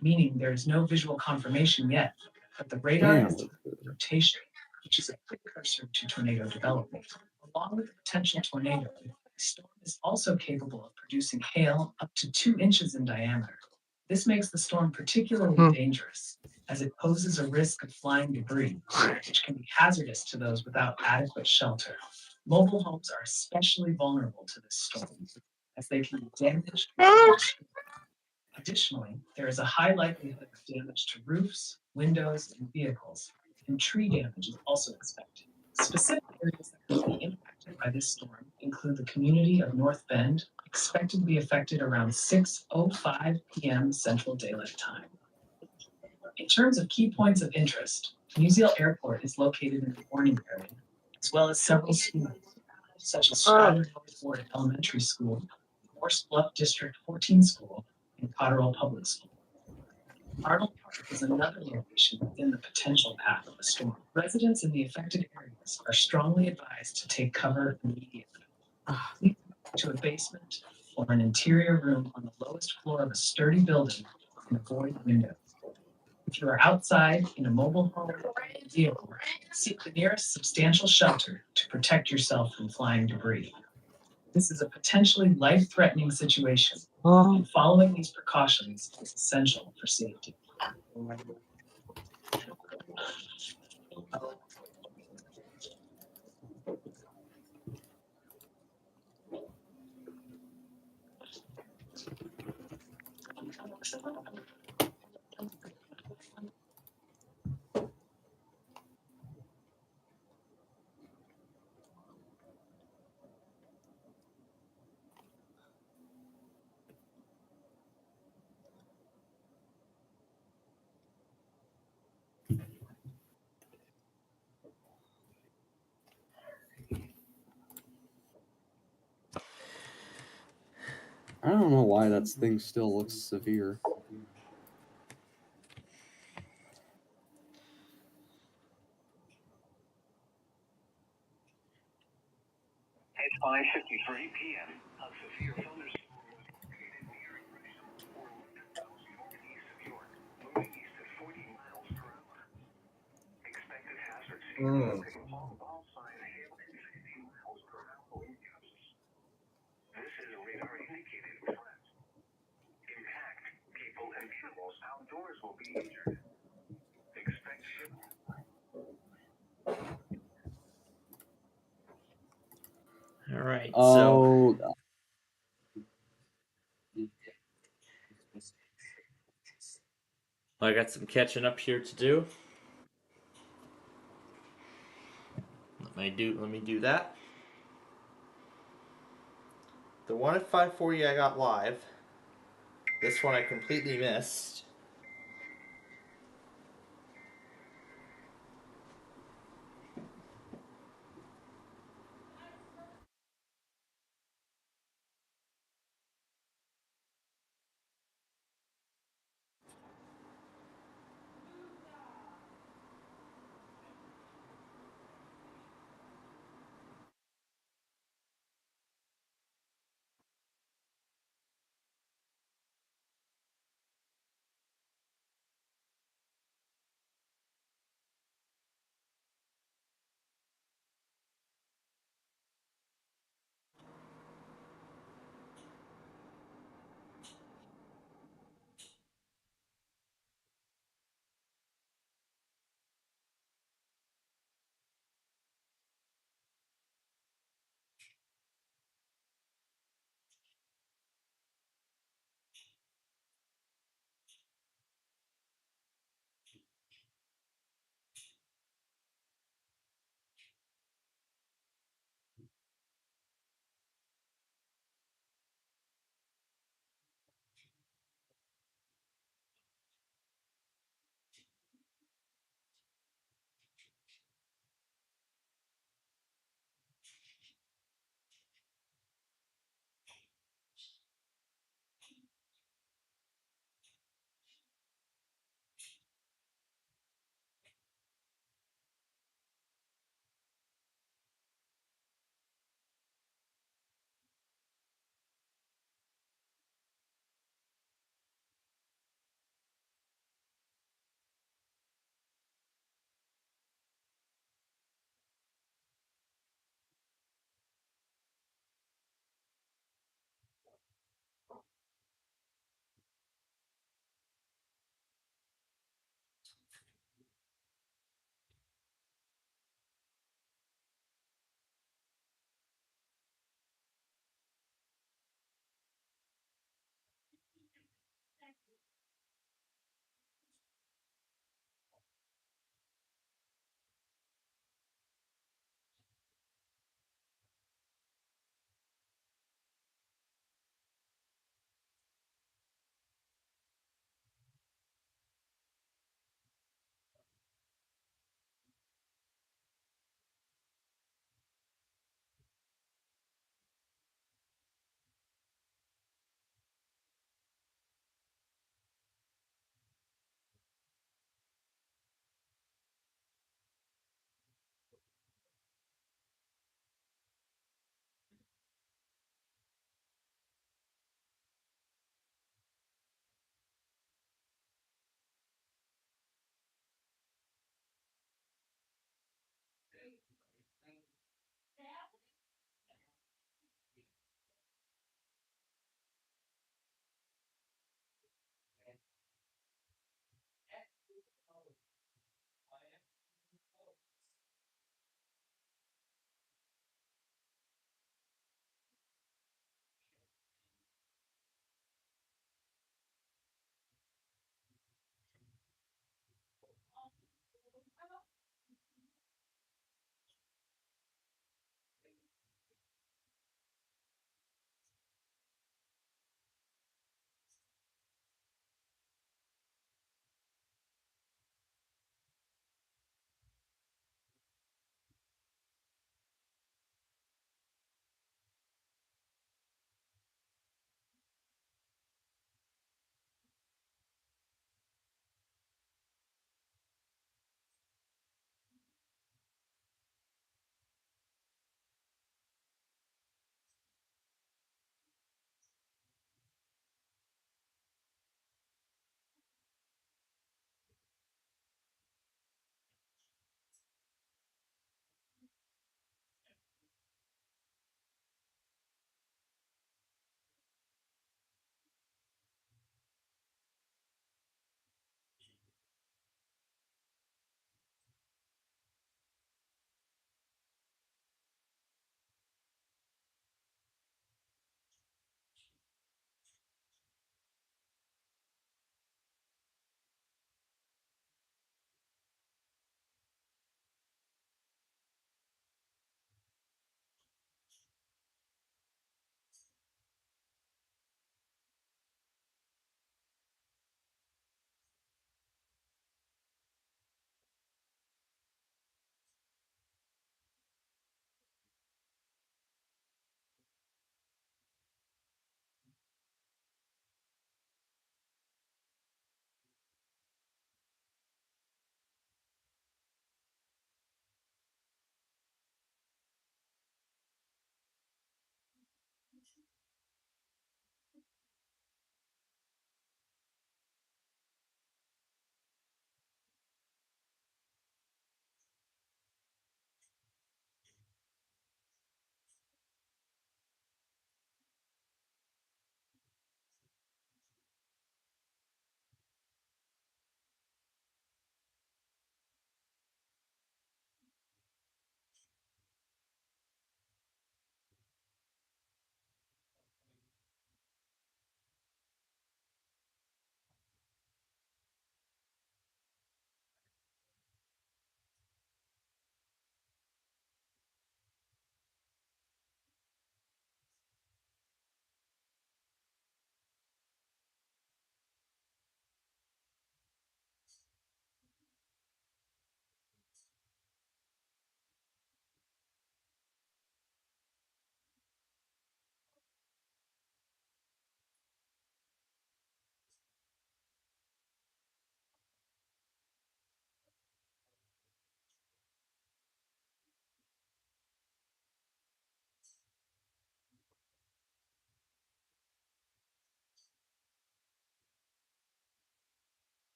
meaning there is no visual confirmation yet, but the radar is in rotation, which is a quick precursor to tornado development. Along with the potential tornado, the storm is also capable of producing hail up to 2 inches in diameter. This makes the storm particularly dangerous, as it poses a risk of flying debris, which can be hazardous to those without adequate shelter. Mobile homes are especially vulnerable to this storm, as they can be damaged. Additionally, there is a high likelihood of damage to roofs, windows, and vehicles, and tree damage is also expected. Specific areas that could be impacted by this storm include the community of North Bend, expected to be affected around 6:05 p.m. Central Daylight Time. In terms of key points of interest, Musial Airport is located in the Warning area, as well as several schools, such as Stratford North Ward Elementary School, Morse Bluff District 14 School, and Cotterell Public School. Arnold Park is another location within the potential path of a storm. Residents in the affected areas are strongly advised to take cover immediately. Please move to a basement or an interior room on the lowest floor of a sturdy building and avoid windows. If you are outside in a mobile home or vehicle, seek the nearest substantial shelter to protect yourself from flying debris. This is a potentially life-threatening situation, and following these precautions is essential for safety. I don't know why that thing still looks severe. At 5:53 p.m., a severe thunderstorm was located near Gresham or Lindenhouse, northeast of York, moving east at 40 miles per hour. Expected hazards including fall sign hail and 50 miles per hour wind gusts. This is a radar indicated threat. Impact, people and animals outdoors will be injured. Expect All right. Oh, So I got some catching up here to do. Let me do that. The one at 5:40 I got live. This one I completely missed.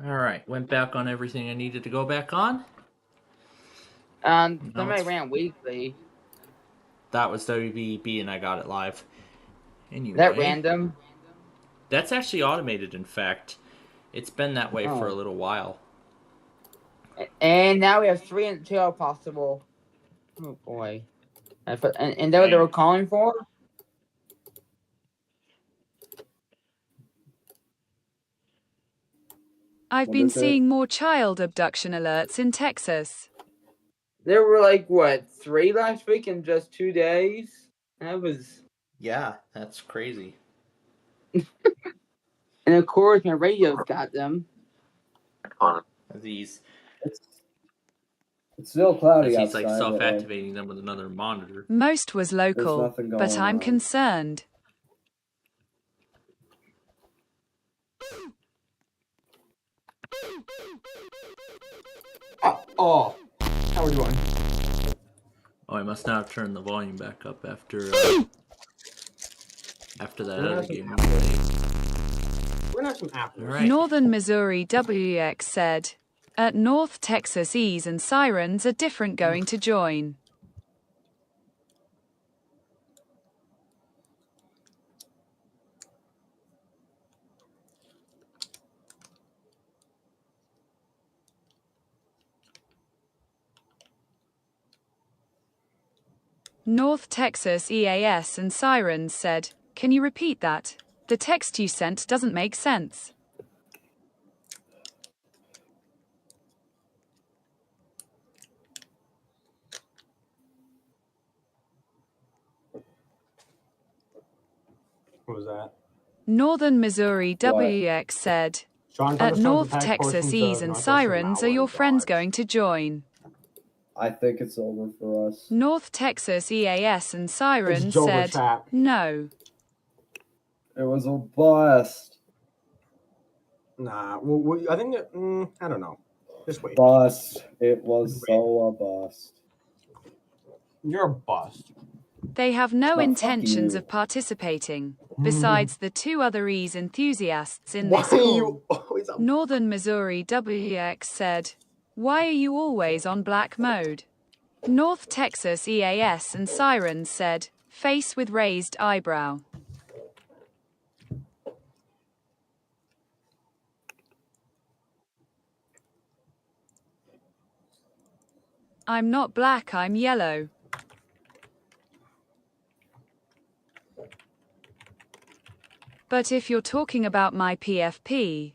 All right, went back on everything I needed to go back on. Somebody ran weekly. That was WBB, and I got it live. Anyway, Is that random? That's actually automated. In fact, it's been that way for a little while. And now we have 3 and 2 are possible. Oh boy! And that what they were calling for? I've What been is it? seeing more child abduction alerts in Texas. There were like what 3 last week in just 2 days. That was. Yeah, that's crazy. And of course, my radio's got them. These. It's still cloudy He's like outside. self-activating them with another monitor. Most was local, nothing but going I'm on. concerned. Oh, how are we doing? Oh, I must not have turned the volume back up after after that other game. We're gonna have some apples. All right. Northern Missouri WX said, at North Texas E's and Sirens are different going to join. North Texas EAS and Sirens said, can you repeat that? The text you sent doesn't make sense. What was that? Northern Missouri WX said, Sean at thunderstorms North attack Texas portions E's of and northwestern Sirens are Iowa your and friends Dodge. going to join. I think it's over for us. North Texas EAS and Sirens Joe said, Chat. no. It was a bust. Nah, well, I think that, I don't know. Just wait. Bust. It was so a bust. You're a bust. They have no Well, fuck intentions you. of participating, besides the 2 other E's enthusiasts in Why this are call. you always on? Northern Missouri WX said, why are you always on black mode? North Texas EAS and Sirens said, face with raised eyebrow. I'm not black, I'm yellow. But if you're talking about my PFP.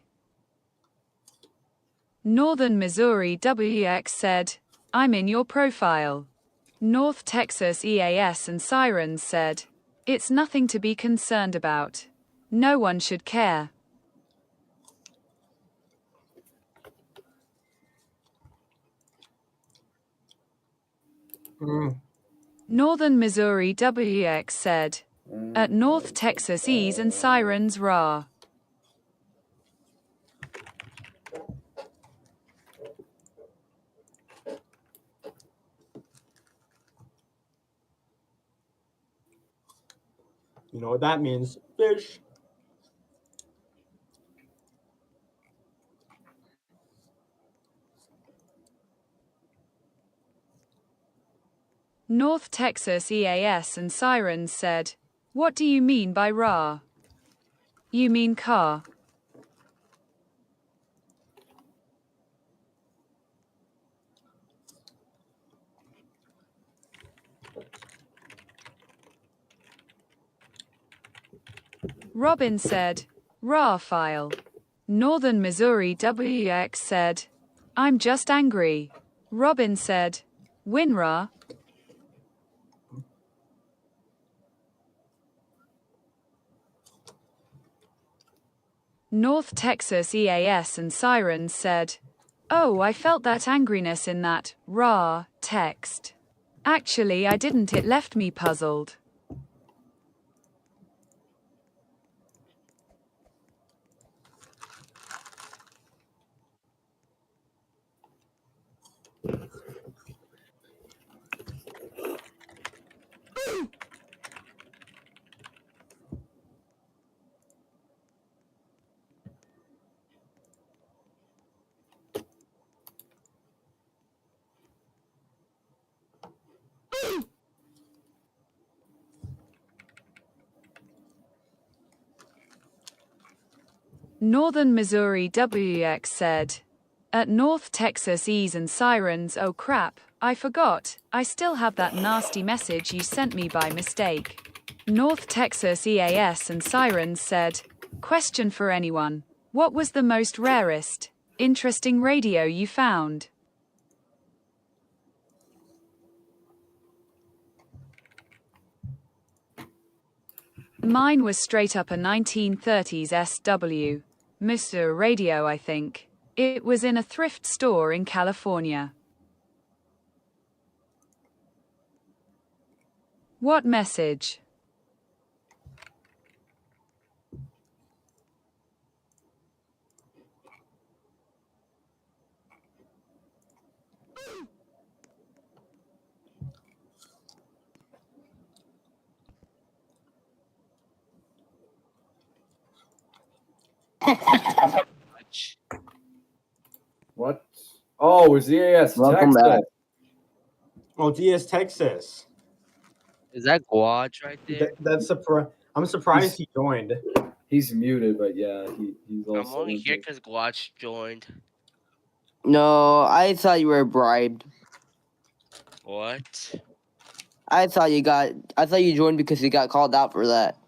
Northern Missouri WX said, I'm in your profile. North Texas EAS and Sirens said, it's nothing to be concerned about. No one should care. Northern Missouri WX said, at North Texas E's and Sirens rah. You know what that means? Fish. North Texas EAS and Sirens said, what do you mean by rah? You mean car. Robin said, rah file. Northern Missouri WX said, I'm just angry. Robin said, WinRah. North Texas EAS and Sirens said, oh, I felt that angriness in that rah text. Actually, I didn't. It left me puzzled. Northern Missouri WX said, at North Texas E's and Sirens, oh crap, I forgot, I still have that nasty message you sent me by mistake. North Texas EAS and Sirens said, question for anyone, what was the most rarest, interesting radio you found? Mine was straight up a 1930s SW. Mr. Radio, I think. It was in a thrift store in California. What message? What? Oh, it was EAS Welcome Texas. back. Oh, DS Texas. Is that Guaj right there? That's I'm surprised he joined. He's muted, but yeah, he's also. I'm only here because Guaj joined. No, I thought you were bribed. What? I thought you joined because you got called out for that.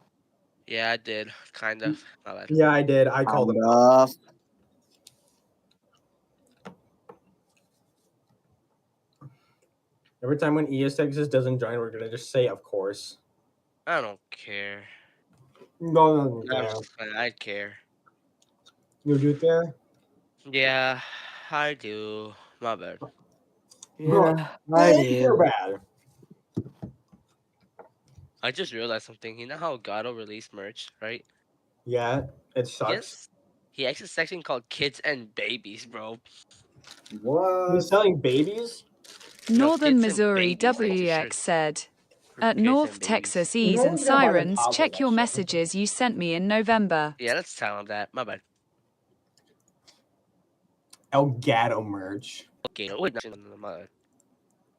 Yeah, I did. Kind of. My bad. Yeah, I did. I called him out. Every time when ES Texas doesn't join, we're gonna just say, of course. I don't care. No, I care. You do care? Yeah, I do. My bad. Yeah, I do. You're bad. I just realized something. You know how Gato released merch, right? Yeah, it sucks. Yes. He has a section called Kids and Babies, bro. What? He's selling babies? Northern Missouri WX said, at North Texas E's and Sirens, check your messages you sent me in November. Yeah, let's tell him that. My bad. El Gato merch. Okay, wait, my bad.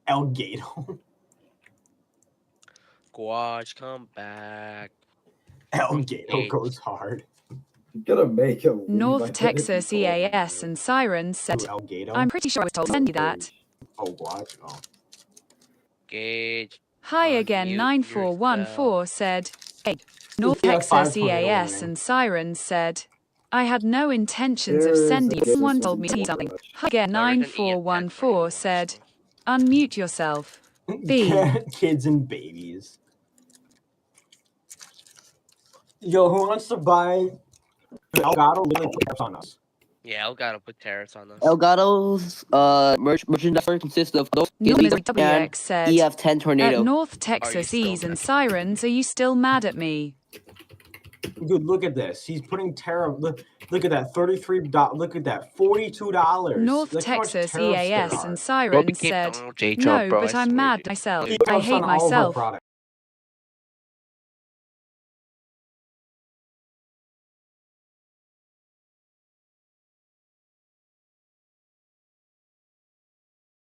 El Gato. Guaj, come back. El Gato goes hard. You gotta make him. North Texas EAS and Sirens said, I'm pretty sure I was told to send you that. Oh, watch. Oh. Gage. Hi again 9414 said, hey, North Texas EAS and Sirens said, I had no intentions of sending you. Someone told me something. Hi again 9414 said, unmute yourself. B. Kids and babies. Yo, who wants to buy Elgato? Literally put tariffs on us. Yeah, Elgato put tariffs on us. Elgato's merchandise consists of those WX said, EF10 tornado. at North Texas E's and Sirens, are you still mad at me? Dude, look at this. He's putting tariff. Look at that. $33. Look at that. $42. North Texas EAS and Sirens said, no, but I'm mad myself. I hate myself.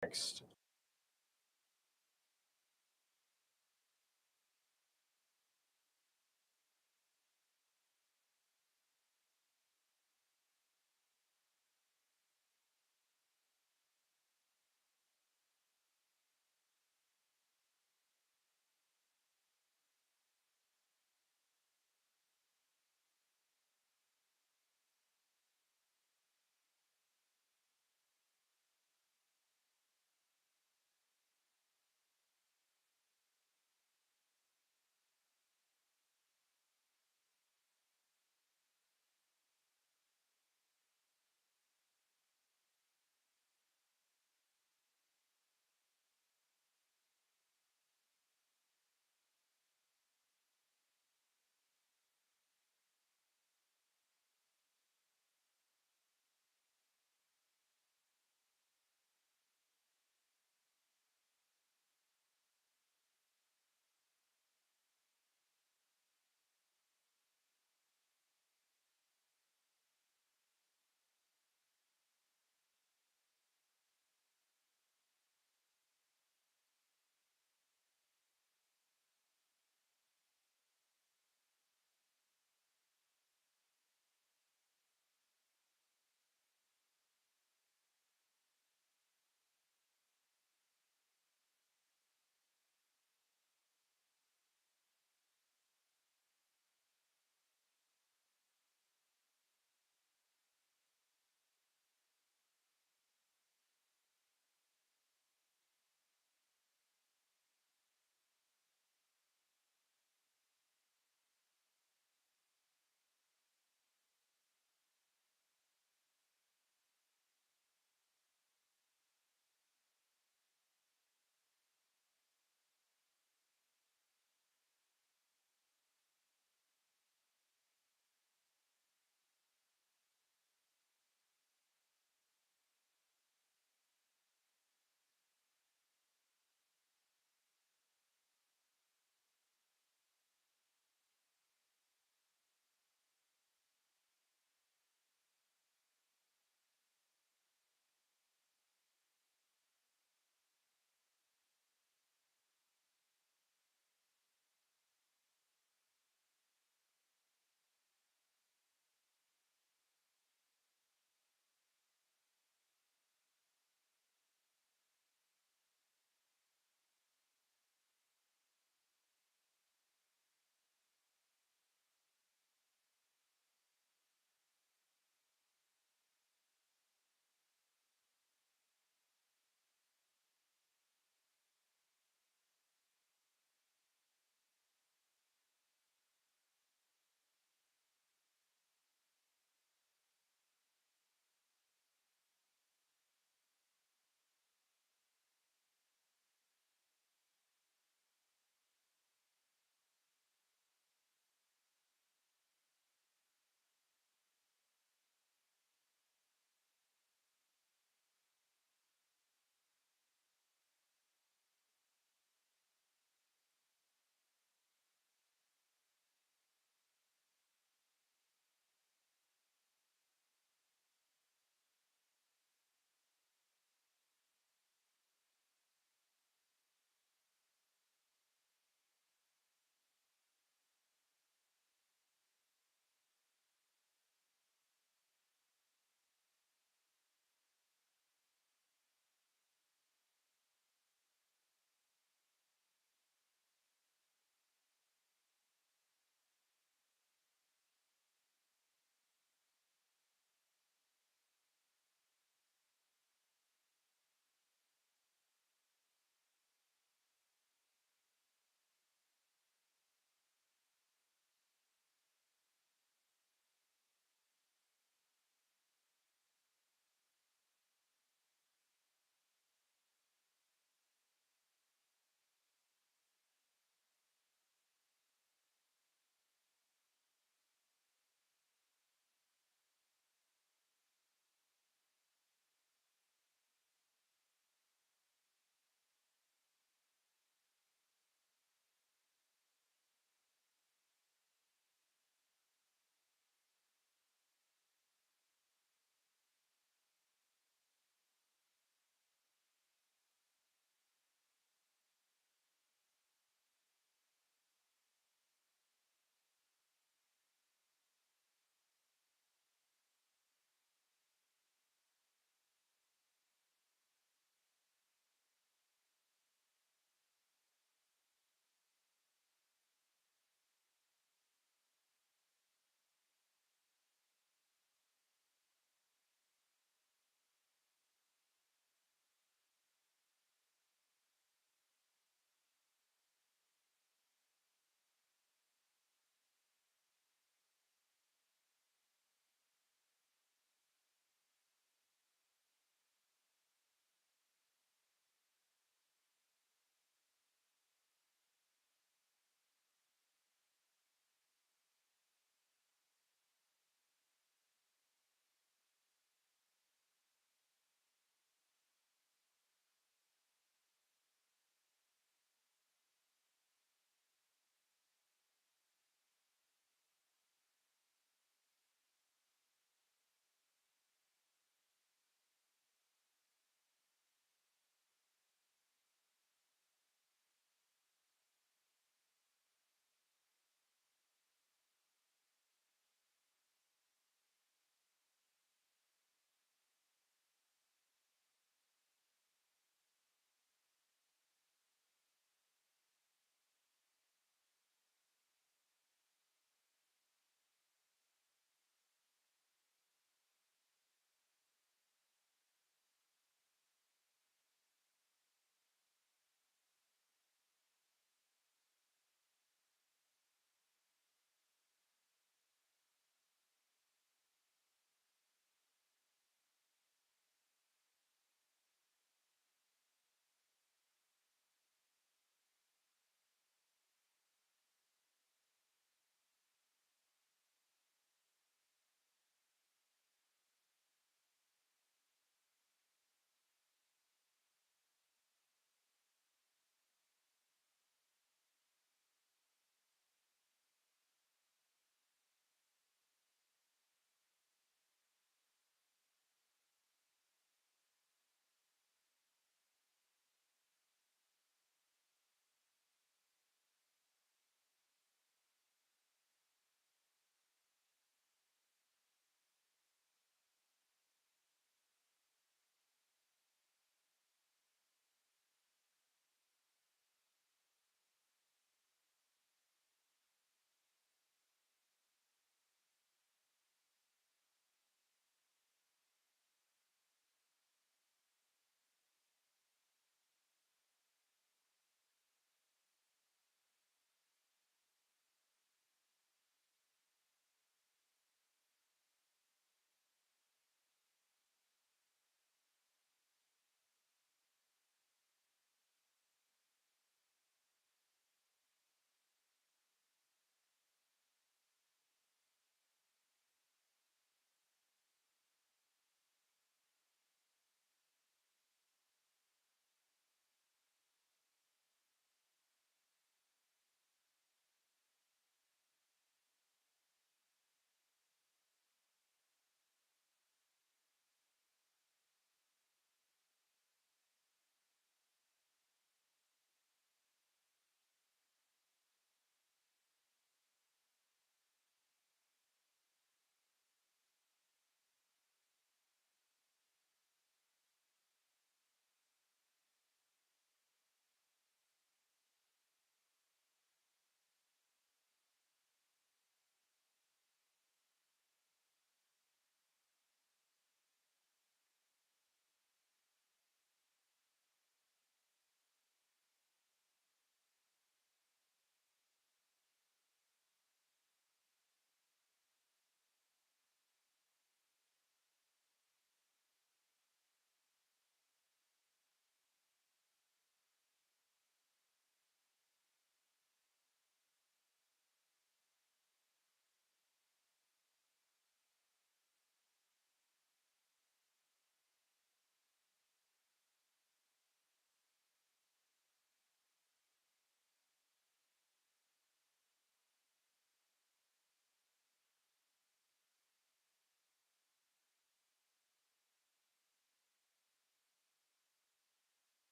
Next.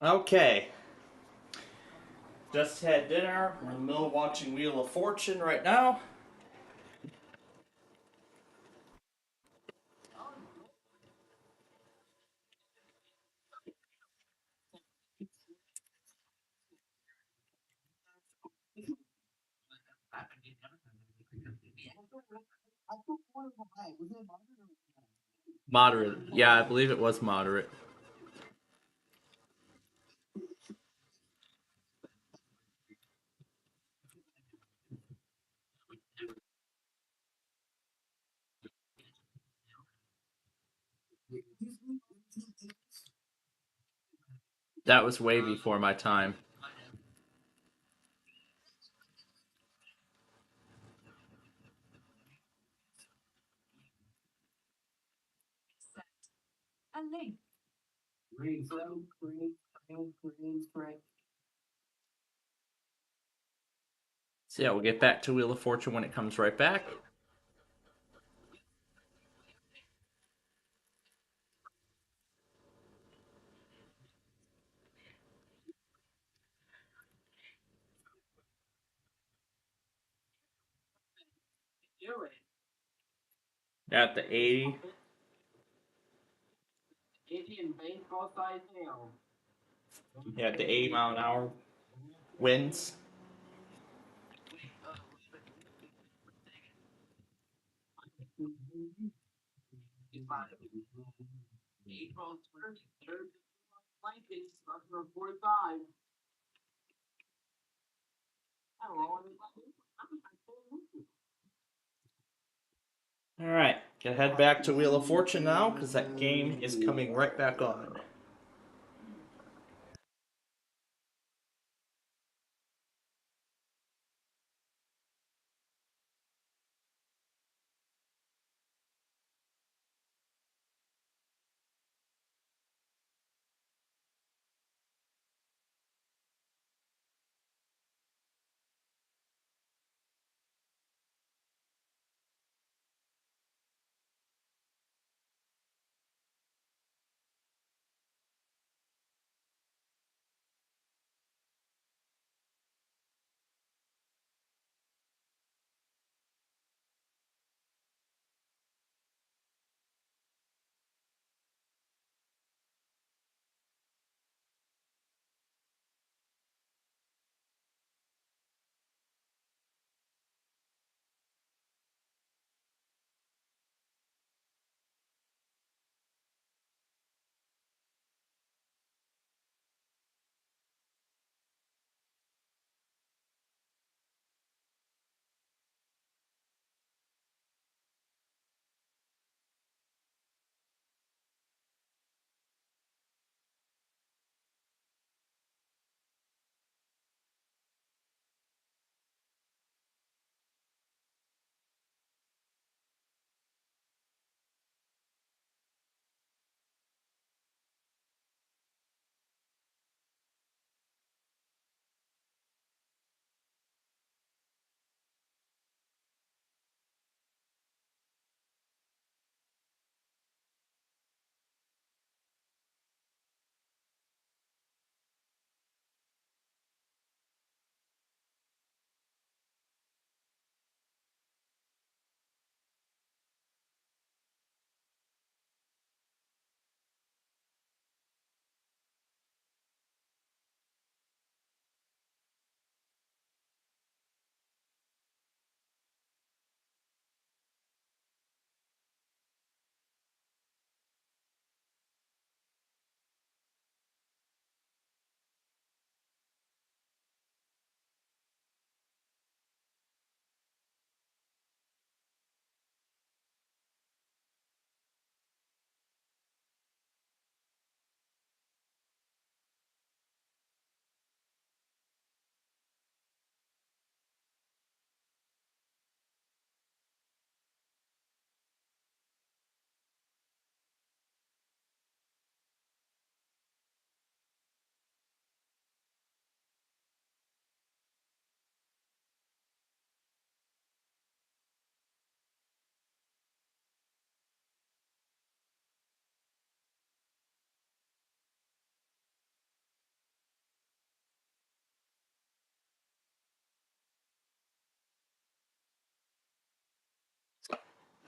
Okay. Just had dinner. We're in the middle of watching Wheel of Fortune right now. Moderate. Yeah, I believe it was moderate. That was way before my time. A link. So yeah, we'll get back to Wheel of Fortune when it comes right back. At the 80. Yeah, at the 80-mile-an-hour winds. Alright, gotta head back to Wheel of Fortune now, because that game is coming right back on.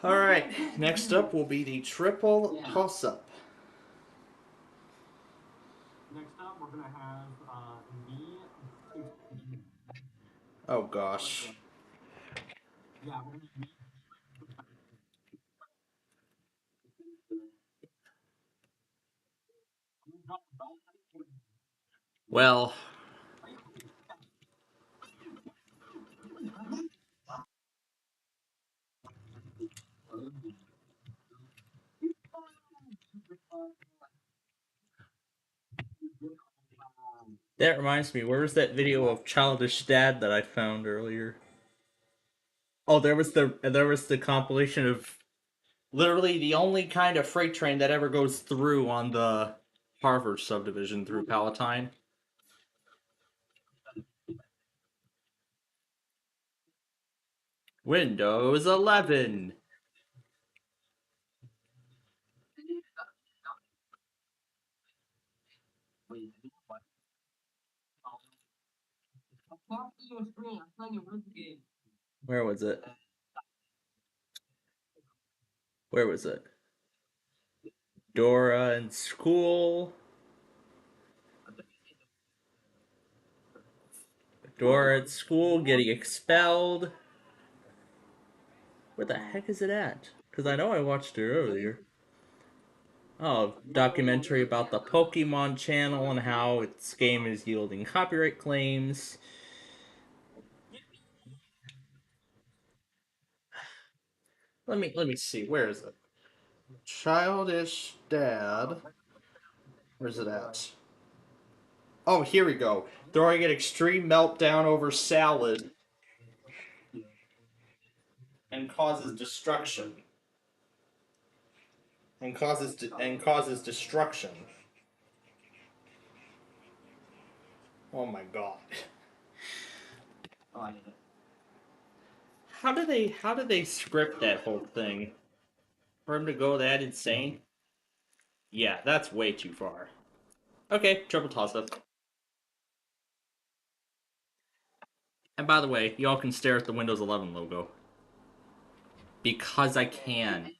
Alright, next up will be the triple toss-up. Next up, we're gonna have me. Oh gosh. Yeah, we're gonna me. Well, that reminds me, where was that video of Childish Dad that I found earlier? Oh, there was the compilation of literally the only kind of freight train that ever goes through on the Harvard subdivision through Palatine. Windows 11. Where was it? Where was it? Dora in school. Dora at school getting expelled. Where the heck is it at? Because I know I watched it earlier. Oh, documentary about the Pokemon channel and how its game is yielding copyright claims. Let me see. Where is it? Childish Dad. Where's it at? Oh, here we go. Throwing an extreme meltdown over salad and causes destruction. And causes destruction. Oh my god. How did they script that whole thing? For him to go that insane? Yeah, that's way too far. Okay, triple toss up. And by the way, y'all can stare at the Windows 11 logo. Because I can.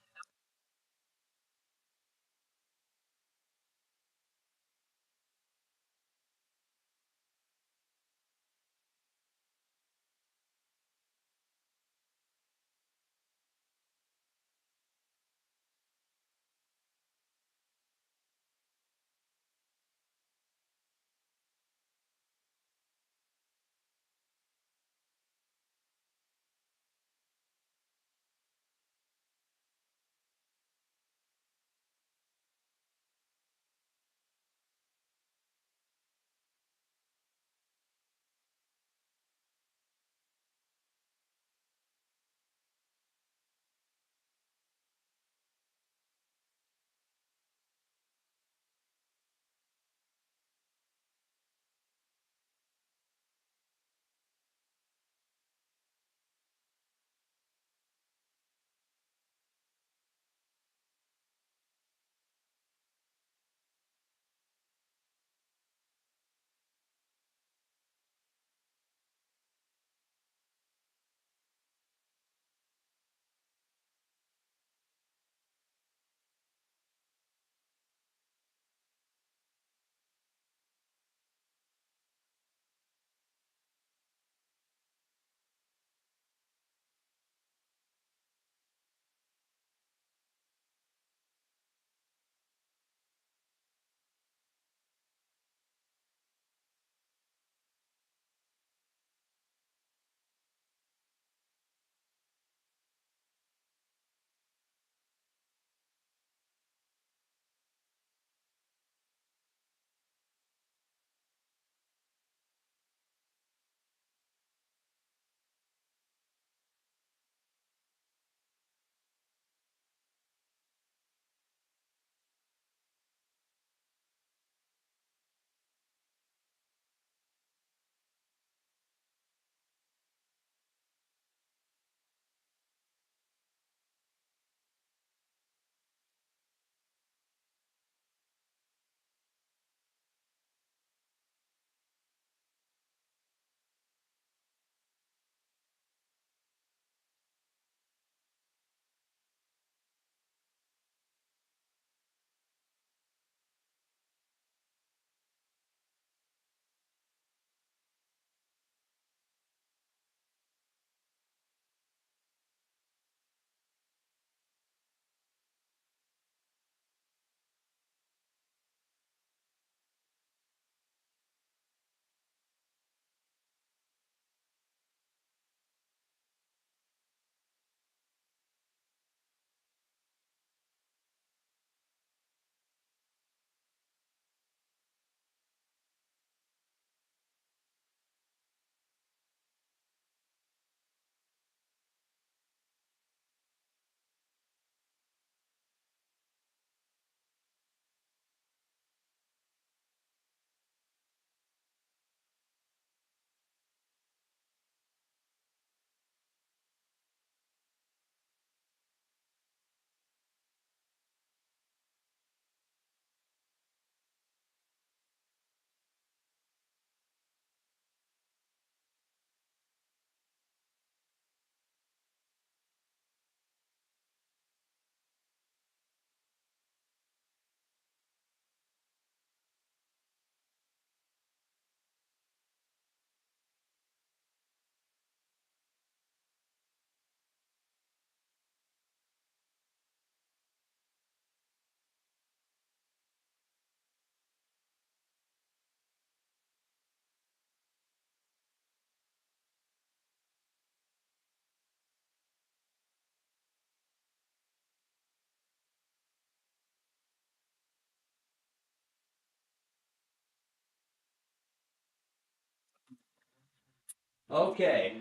Okay.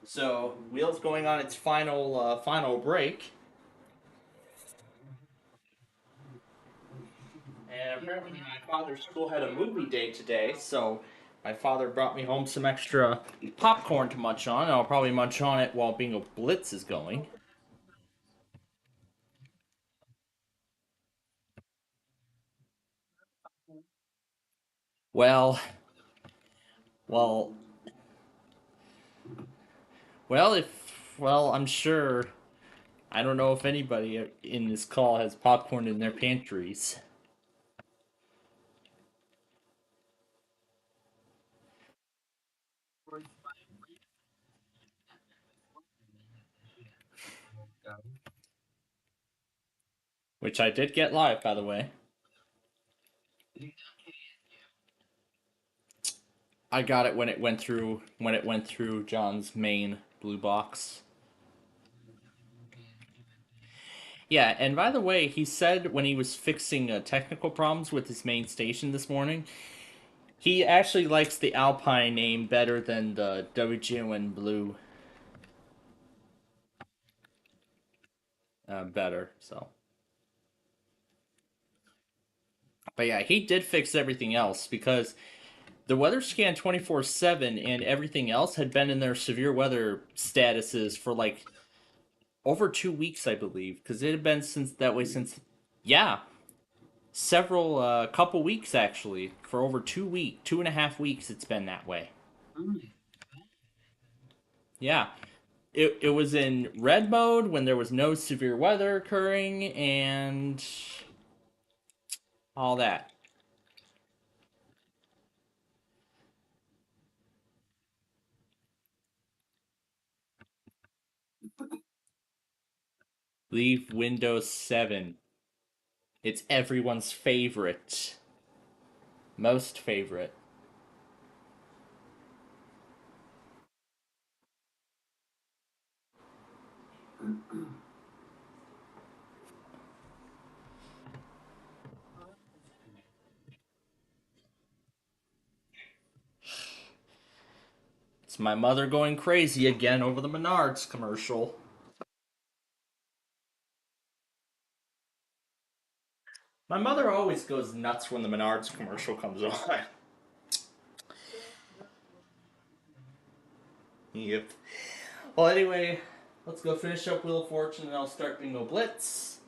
So, Wheel's going on its final break. And apparently my father's school had a movie day today, so my father brought me home some extra popcorn to munch on, and I'll probably munch on it while Bingo Blitz is going. Well, well, I'm sure, I don't know if anybody in this call has popcorn in their pantries. Which I did get live, by the way. I got it when it went through John's main blue box. Yeah, and by the way, he said when he was fixing technical problems with his main station this morning, he actually likes the Alpine name better than the WGN Blue. Better, so. But yeah, he did fix everything else because the weather scan 24/7 and everything else had been in their severe weather statuses for like over 2 weeks, I believe, because it had been since yeah, several couple weeks actually, for over 2.5 weeks it's been that way. Yeah, it was in red mode when there was no severe weather occurring and all that. Leave Windows 7. It's everyone's favorite. Most favorite. It's my mother going crazy again over the Menards commercial. My mother always goes nuts when the Menards commercial comes on. Yep. Well, anyway, let's go finish up Wheel of Fortune and I'll start Bingo Blitz.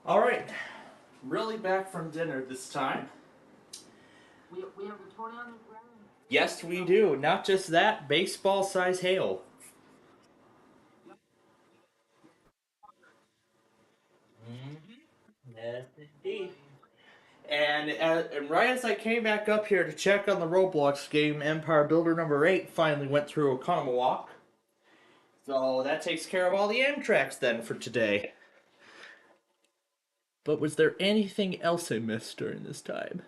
Alright. Really back from dinner this time. We have a tornado on the ground. Yes, we do. Not just that, baseball-size hail. Yes, indeed. And right as I came back up here to check on the Roblox game, Empire Builder number 8 finally went through Oconomowoc. So that takes care of all the Amtraks then for today. But was there anything else I missed during this time?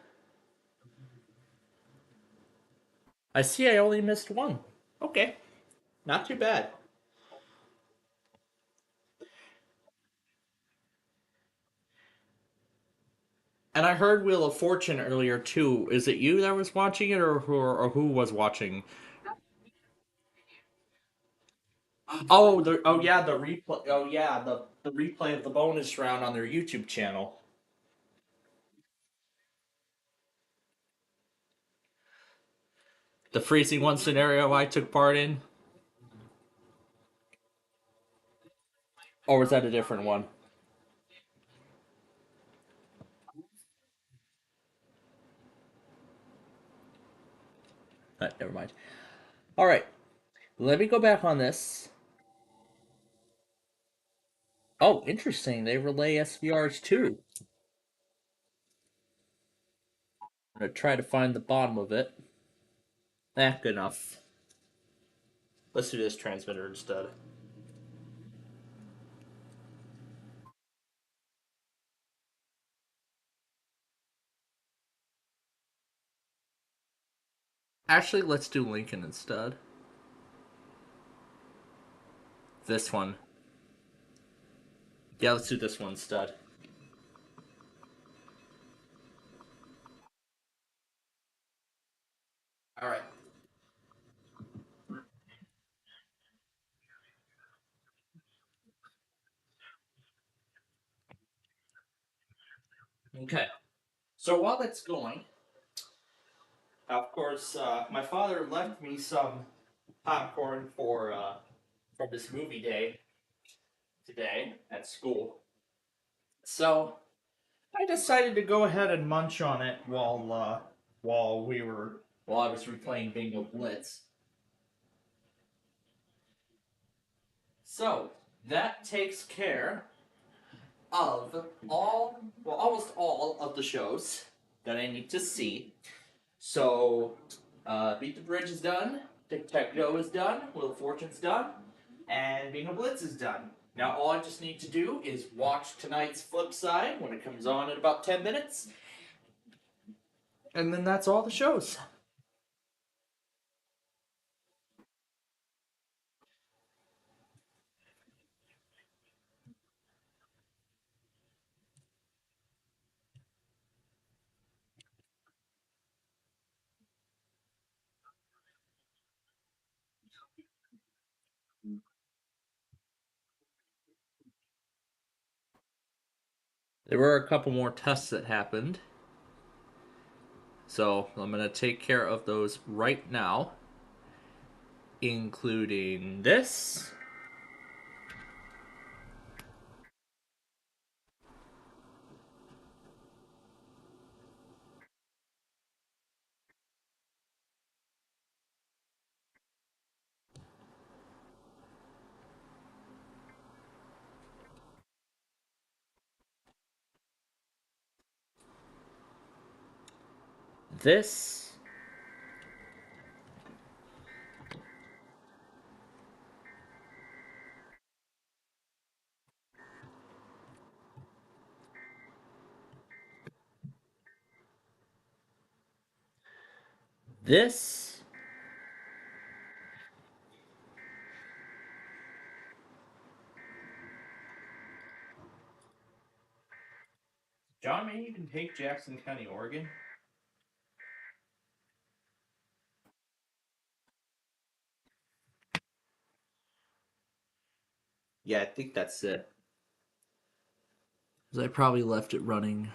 I see I only missed one. Okay. Not too bad. And I heard Wheel of Fortune earlier too. Is it you that was watching it, or who was watching? Oh, the replay. Oh yeah, the replay of the bonus round on their YouTube channel. The freezing one scenario I took part in, or was that a different one? Never mind. All right, let me go back on this. Oh, interesting. They relay SVRs too. I'm gonna try to find the bottom of it. Good enough. Let's do this transmitter instead. Actually, let's do Lincoln instead. This one. Yeah, let's do this one instead. Alright. Okay. So while that's going, of course, my father left me some popcorn for this movie day today at school. So I decided to go ahead and munch on it while I was replaying Bingo Blitz. So that takes care of almost all of the shows that I need to see. So, Beat the Bridge is done, Tic Tac Go is done, Wheel of Fortune's done, and Bingo Blitz is done. Now all I just need to do is watch tonight's Flip Side when it comes on in about 10 minutes. And then that's all the shows. There were a couple more tests that happened. So I'm going to take care of those right now, including this. This. This. John, maybe you can take Jackson County, Oregon? Yeah, I think that's it. Because I probably left it running.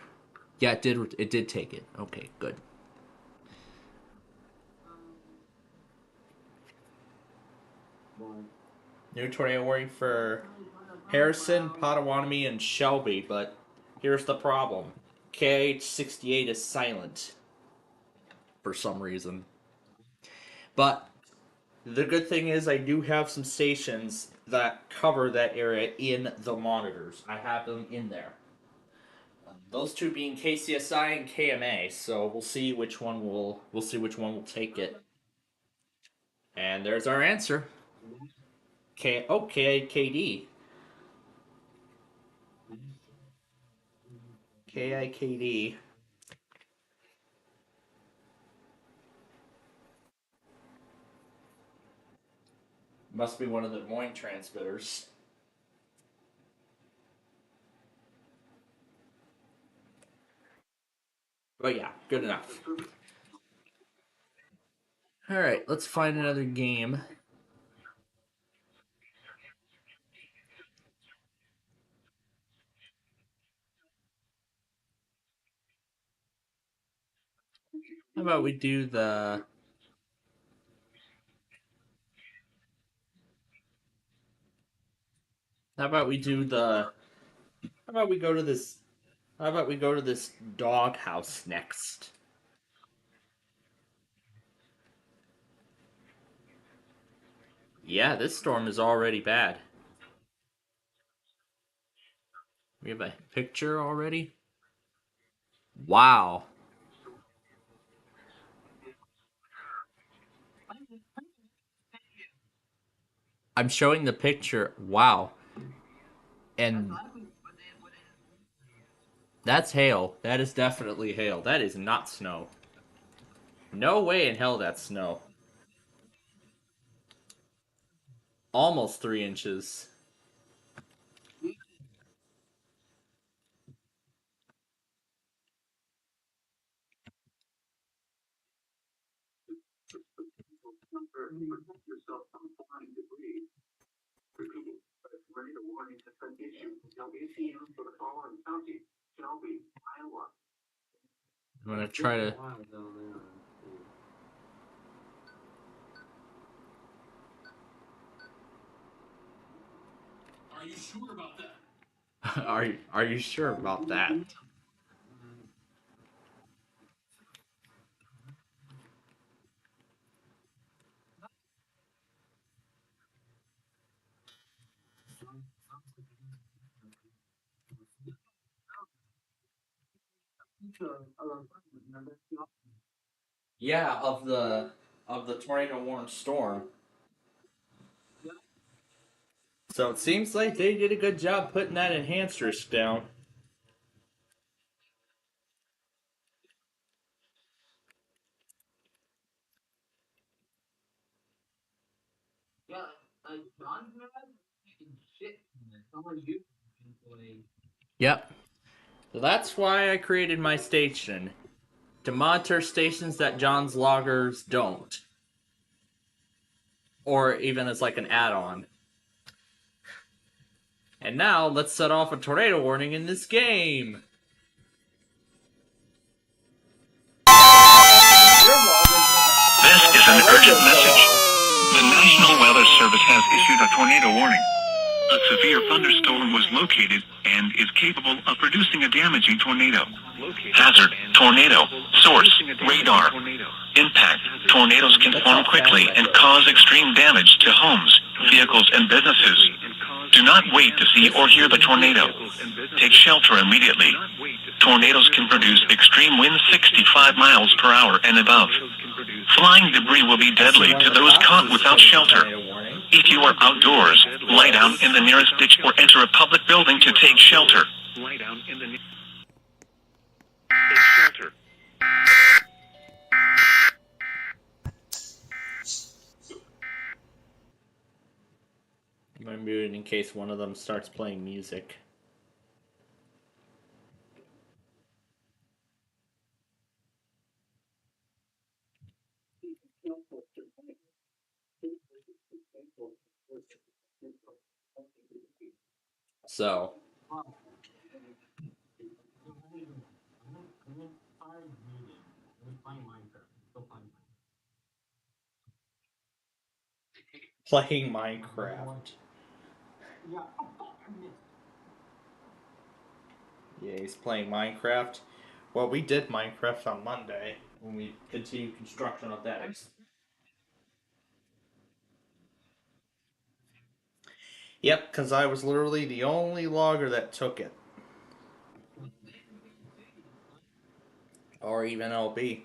Yeah, it did. It did take it. Okay, good. New tornado warning for Harrison, Potawatomi, and Shelby, but here's the problem. KH68 is silent. For some reason. But the good thing is I do have some stations that cover that area in the monitors. I have them in there. Those two being KCSI and KMA, so we'll see which one will take it. And there's our answer. KIKD. KIKD. Must be one of the Des Moines transmitters. But yeah, good enough. Alright, let's find another game. How about we do the... How about we do the... How about we go to this... How about we go to this doghouse next? Yeah, this storm is already bad. We have a picture already? Wow. I'm showing the picture. Wow. And that's hail. That is definitely hail. That is not snow. No way in hell that's snow. Almost 3 inches. I'm gonna try to... Are you sure about that? Are you sure about that? Yeah, of the tornado warned storm. So it seems like they did a good job putting that enhanced risk down. Yep. So that's why I created my station. To monitor stations that John's loggers don't. Or even as like an add-on. And now, let's set off a tornado warning in this game! This is an urgent message. The National Weather Service has issued a tornado warning. A severe thunderstorm was located and is capable of producing a damaging tornado. Hazard, tornado, source, radar. Impact, tornadoes can form quickly and cause extreme damage to homes, vehicles, and businesses. Do not wait to see or hear the tornado. Take shelter immediately. Tornadoes can produce extreme winds 65 miles per hour and above. Flying debris will be deadly to those caught without shelter. If you are outdoors, lie down in the nearest ditch or enter a public building to take shelter. Lie down in the take shelter. I'm gonna mute it in case one of them starts playing music. So... Playing Minecraft. Yeah, he's playing Minecraft. Well, we did Minecraft on Monday when we continued construction of that. Yep, because I was literally the only logger that took it. Or even LB.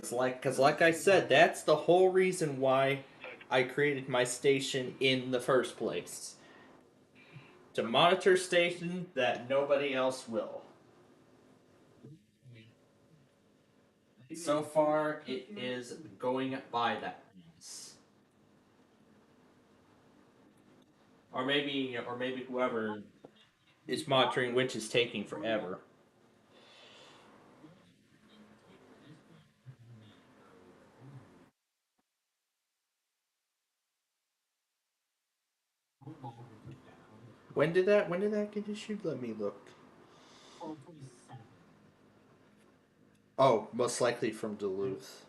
Cause like I said, that's the whole reason why I created my station in the first place. To monitor stations that nobody else will. So far, it is going by that. Or maybe whoever is monitoring which is taking forever. When did that get issued? Let me look. Oh, most likely from Duluth.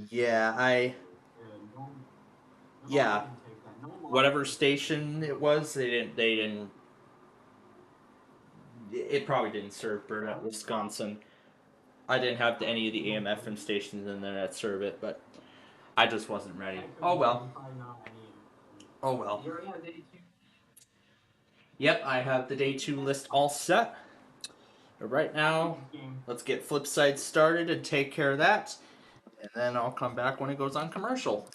Yeah, yeah. Whatever station it was, they didn't it probably didn't serve Burnett, Wisconsin. I didn't have any of the AM/FM stations in there that serve it, but I just wasn't ready. Oh well. Oh well. Yep, I have the day 2 list all set. But right now, let's get Flipside started and take care of that. And then I'll come back when it goes on commercial.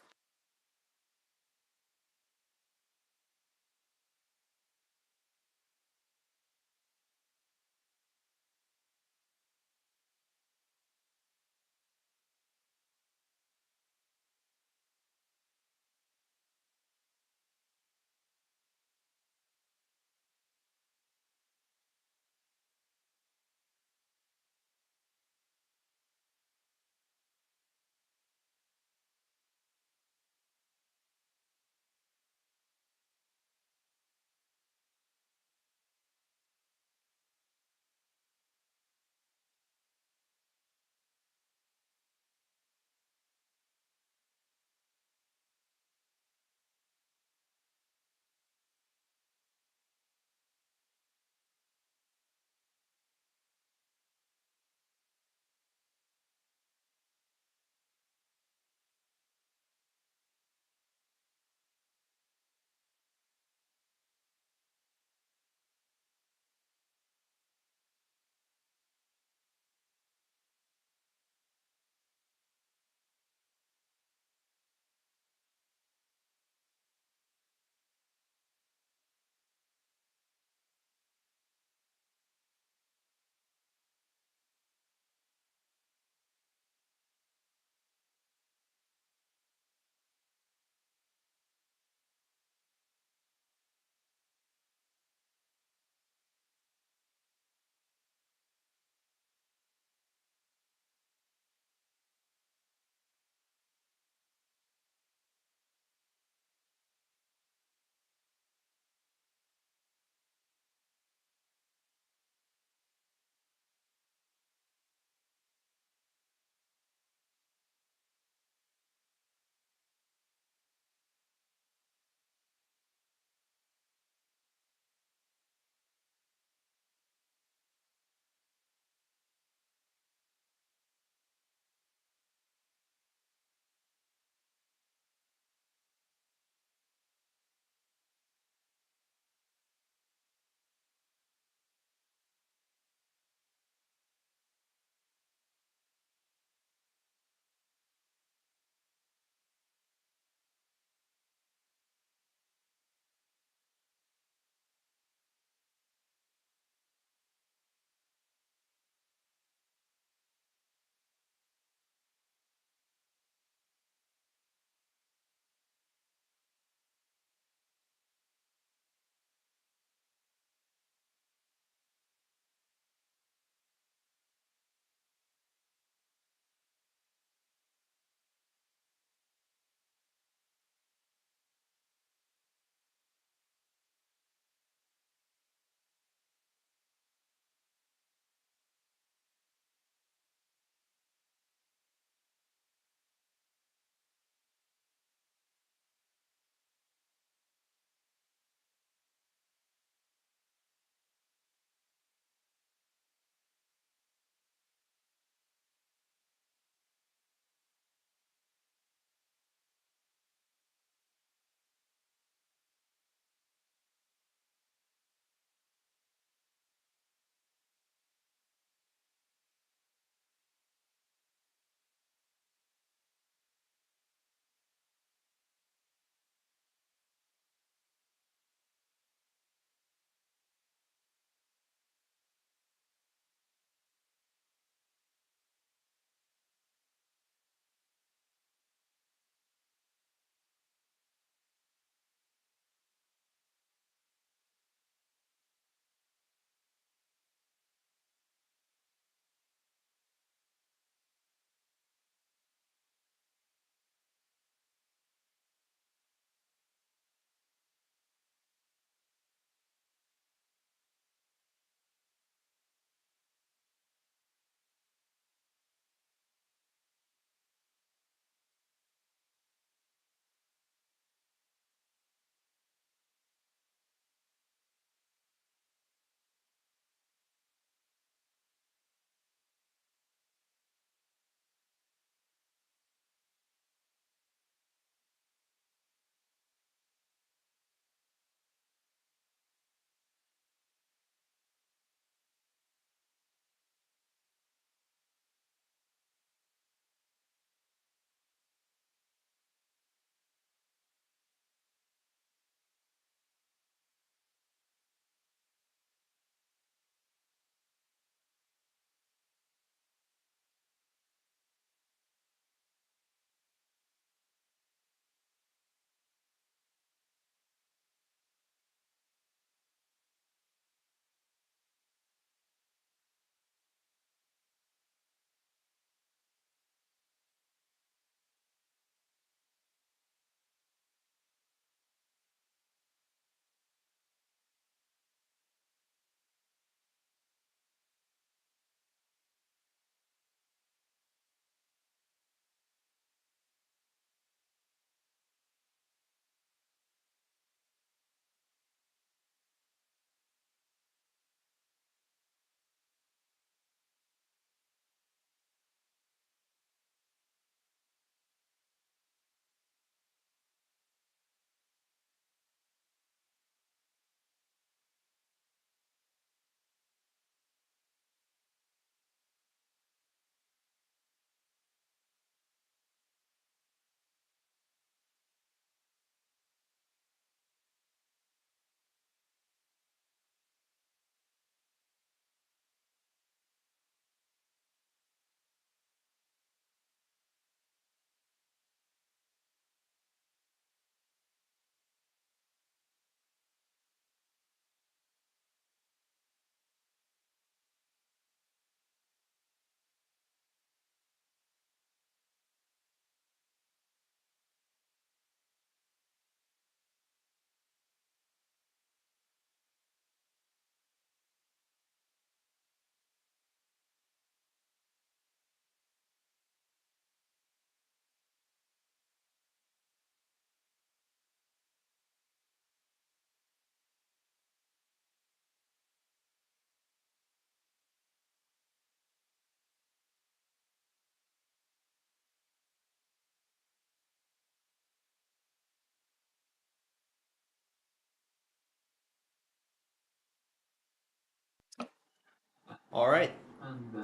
All right.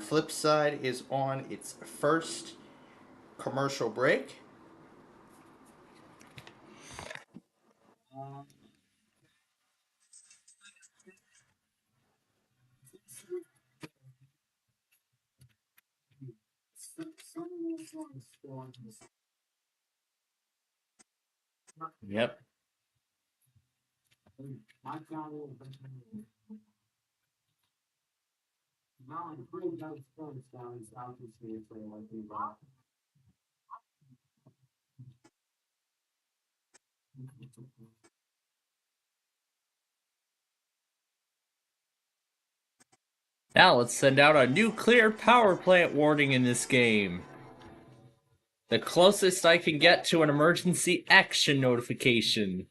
Flipside is on its first commercial break. Yep. Now let's send out a nuclear power plant warning in this game. The closest I can get to an emergency action notification.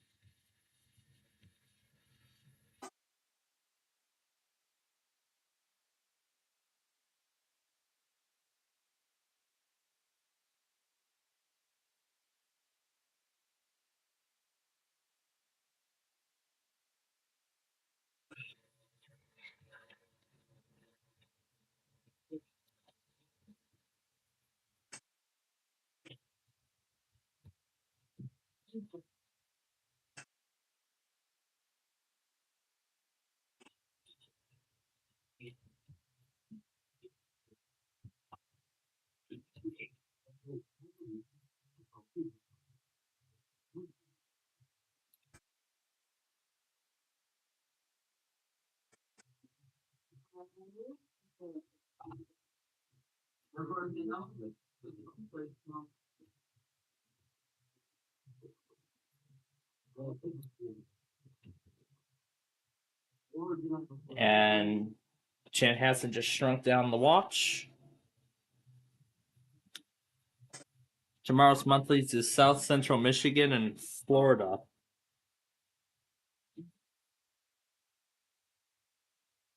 And Chan hasn't just shrunk down the watch. Tomorrow's monthlies is South Central Michigan and Florida.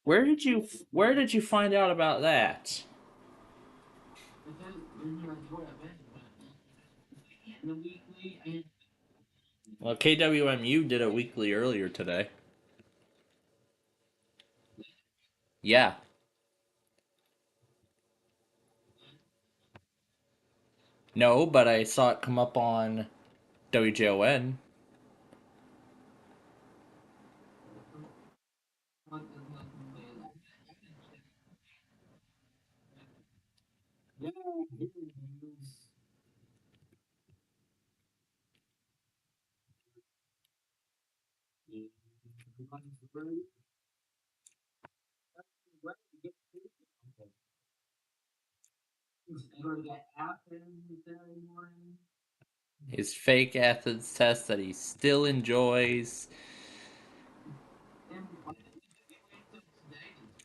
Where did you find out about that? Well, KWMU did it weekly earlier today. Yeah. No, but I saw it come up on WJON. His fake Athens test that he still enjoys.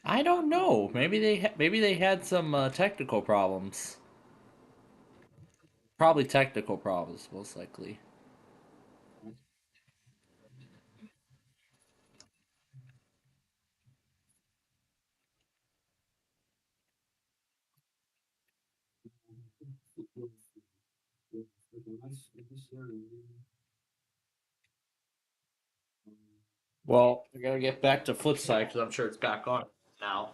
I don't know. Maybe they had some technical problems. Probably technical problems, most likely. Well, we gotta get back to Flipside because I'm sure it's back on now.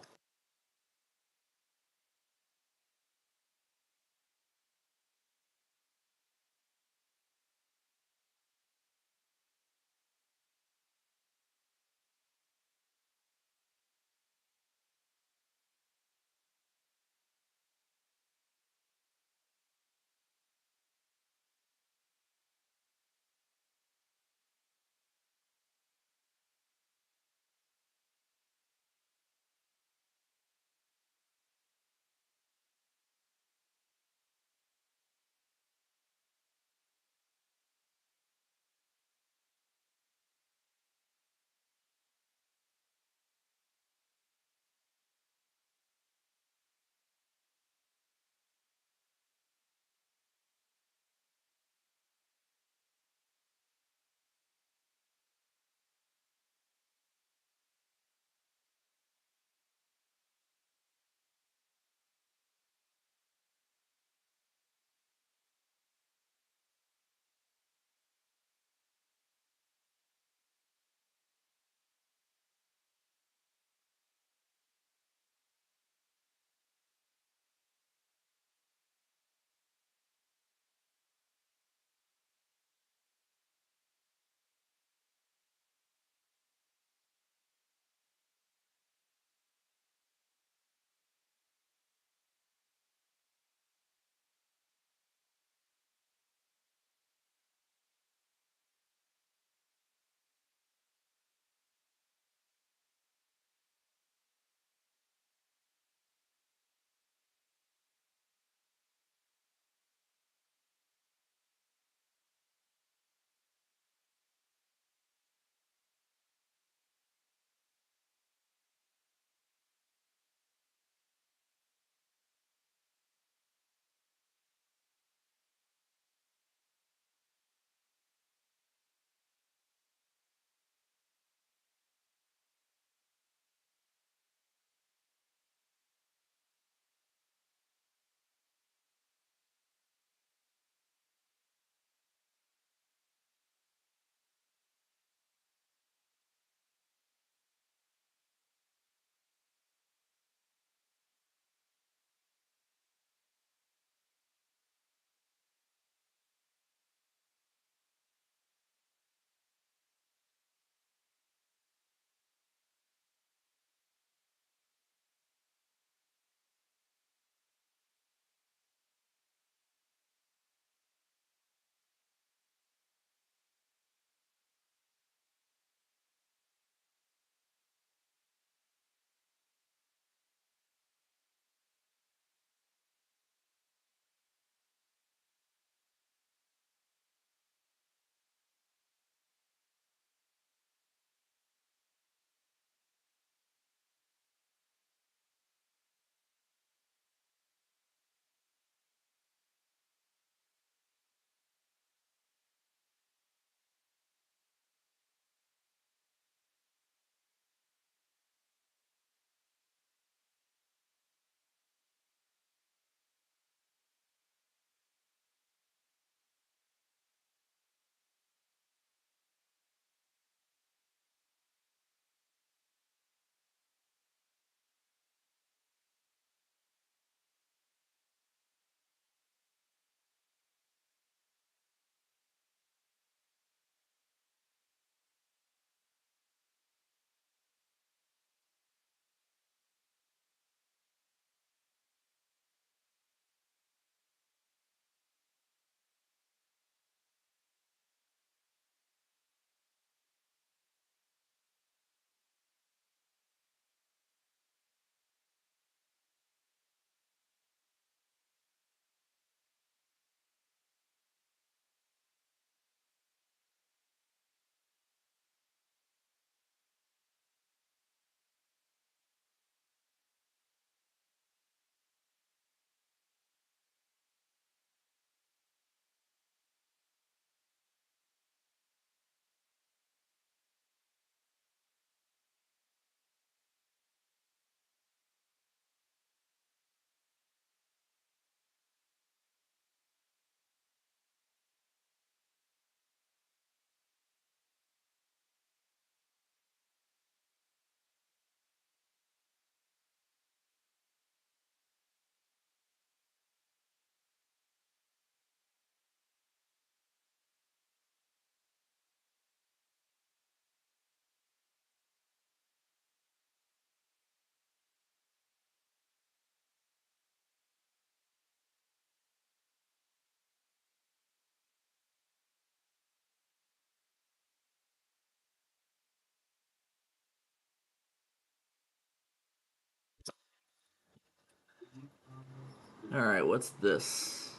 Alright, what's this?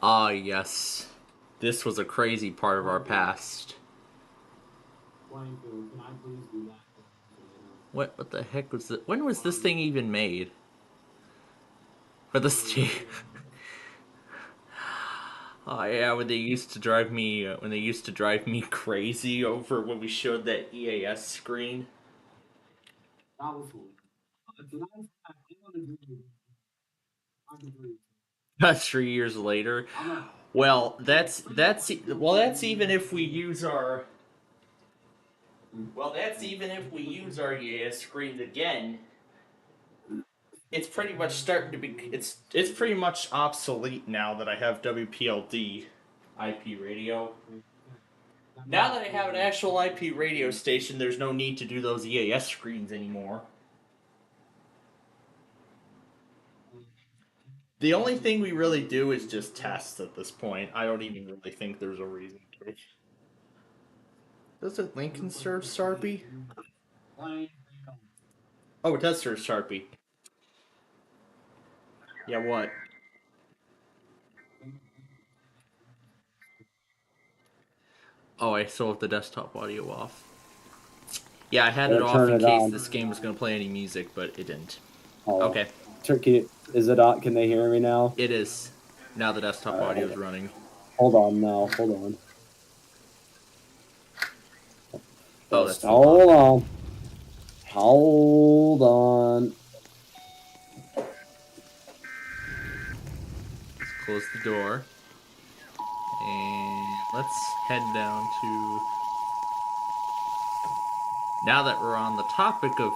Ah, yes. This was a crazy part of our past. What the heck was it? When was this thing even made? For the state. Oh yeah, when they used to drive me crazy over when we showed that EAS screen. That's 3 years later. Well, that's even if we use our EAS screen again. It's pretty much starting to be it's pretty much obsolete now that I have WPLD IP radio. Now that I have an actual IP radio station, there's no need to do those EAS screens anymore. The only thing we really do is just test at this point. I don't even really think there's a reason to. Does it Lincoln serve Sharpie? Oh, it does serve Sharpie. Yeah, what? Oh, I still have the desktop audio off. Yeah, I had it off in case this game was going to play any music, but it didn't. Oh. Okay. Turkey, is it on? Can they hear me now? It is. Now the desktop audio is running. Hold on now. Hold on. Oh, that's hold on. Hold on. Let's close the door. And let's head down to... Now that we're on the topic of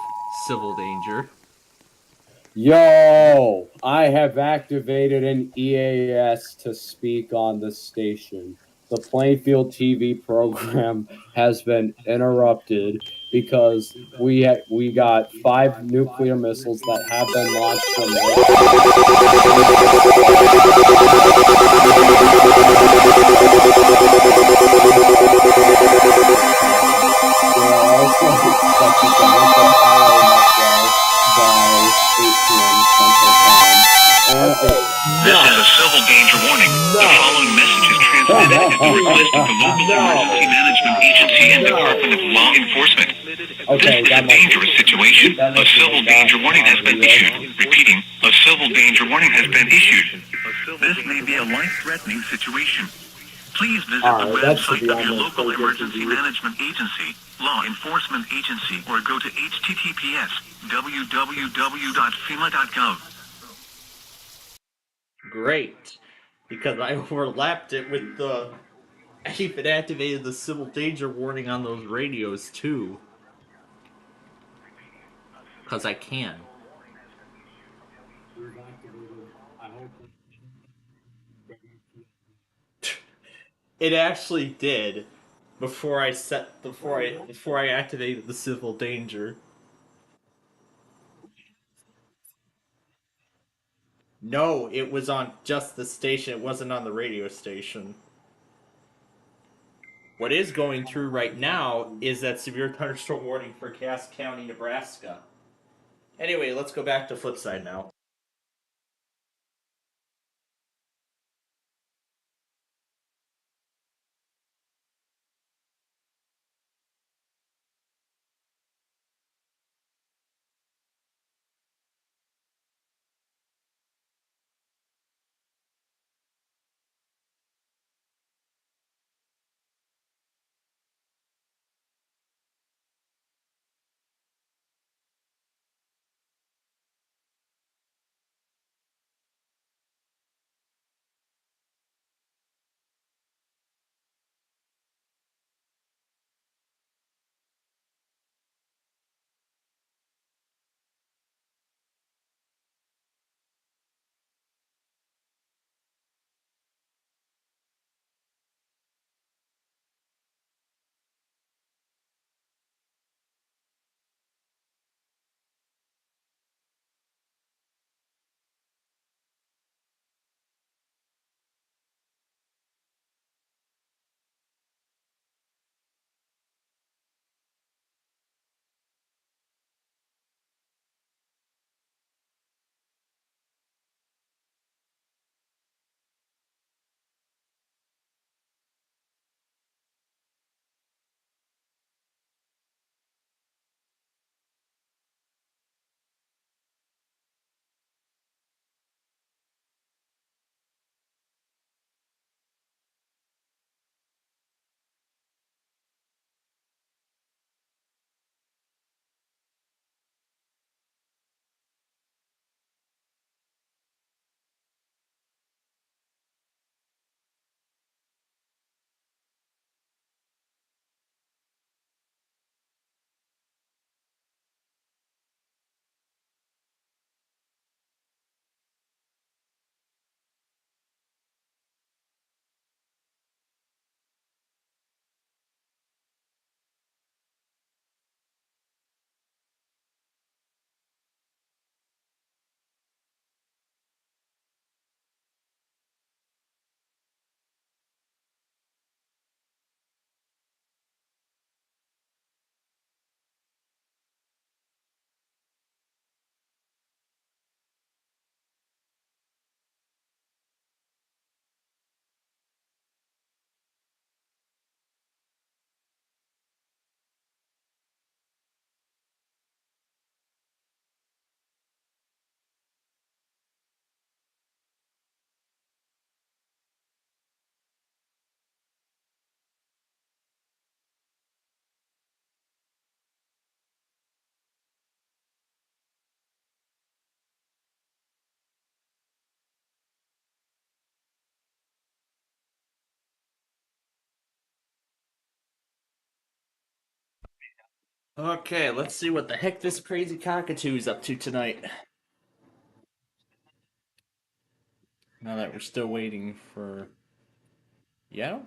civil danger. Yo, I have activated an EAS to speak on the station. The Plainfield TV program has been interrupted because we got 5 nuclear missiles that have been launched from This is a civil danger warning. The following message is transmitted at the request of the local emergency management agency and Department of Law Enforcement. This is a dangerous situation. A civil danger warning has been issued. Repeating, a civil danger warning has been issued. This may be a life-threatening situation. Please visit the website of your local emergency management agency, law enforcement agency, or go to https://www.fema.gov. Great. Because I overlapped it with the... I even activated the civil danger warning on those radios too. Because I can. It actually did. Before I activated the civil danger. No, it was on just the station. It wasn't on the radio station. What is going through right now is that severe thunderstorm warning for Cass County, Nebraska. Anyway, let's go back to Flipside now. Okay, let's see what the heck this crazy cockatoo is up to tonight. Now that we're still waiting for... Yeah?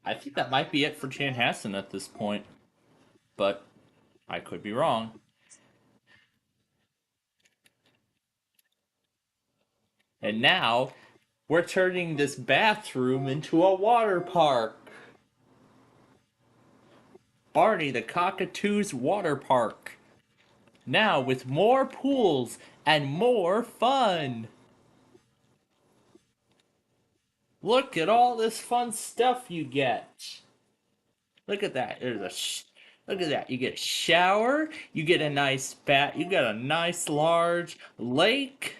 I think that might be it for Chanhassen at this point. But I could be wrong. And now, we're turning this bathroom into a water park. Barney the Cockatoo's Water Park. Now with more pools and more fun. Look at all this fun stuff you get. Look at that. Look at that. You get a shower, you get a nice bath, you got a nice large lake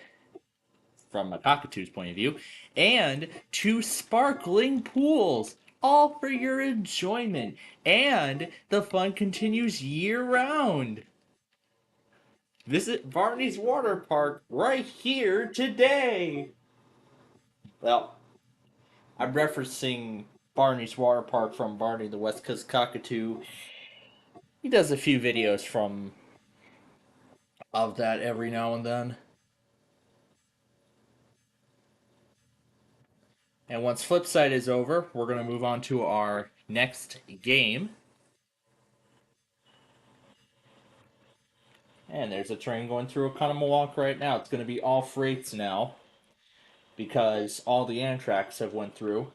from a cockatoo's point of view, and 2 sparkling pools, all for your enjoyment. And the fun continues year round. Visit Barney's Water Park right here today. Well, I'm referencing Barney's Water Park from Barney the West Coast Cockatoo. He does a few videos of that every now and then. And once Flipside is over, we're going to move on to our next game. And there's a train going through Oconomowoc right now. It's going to be all freights now because all the Amtraks have went through.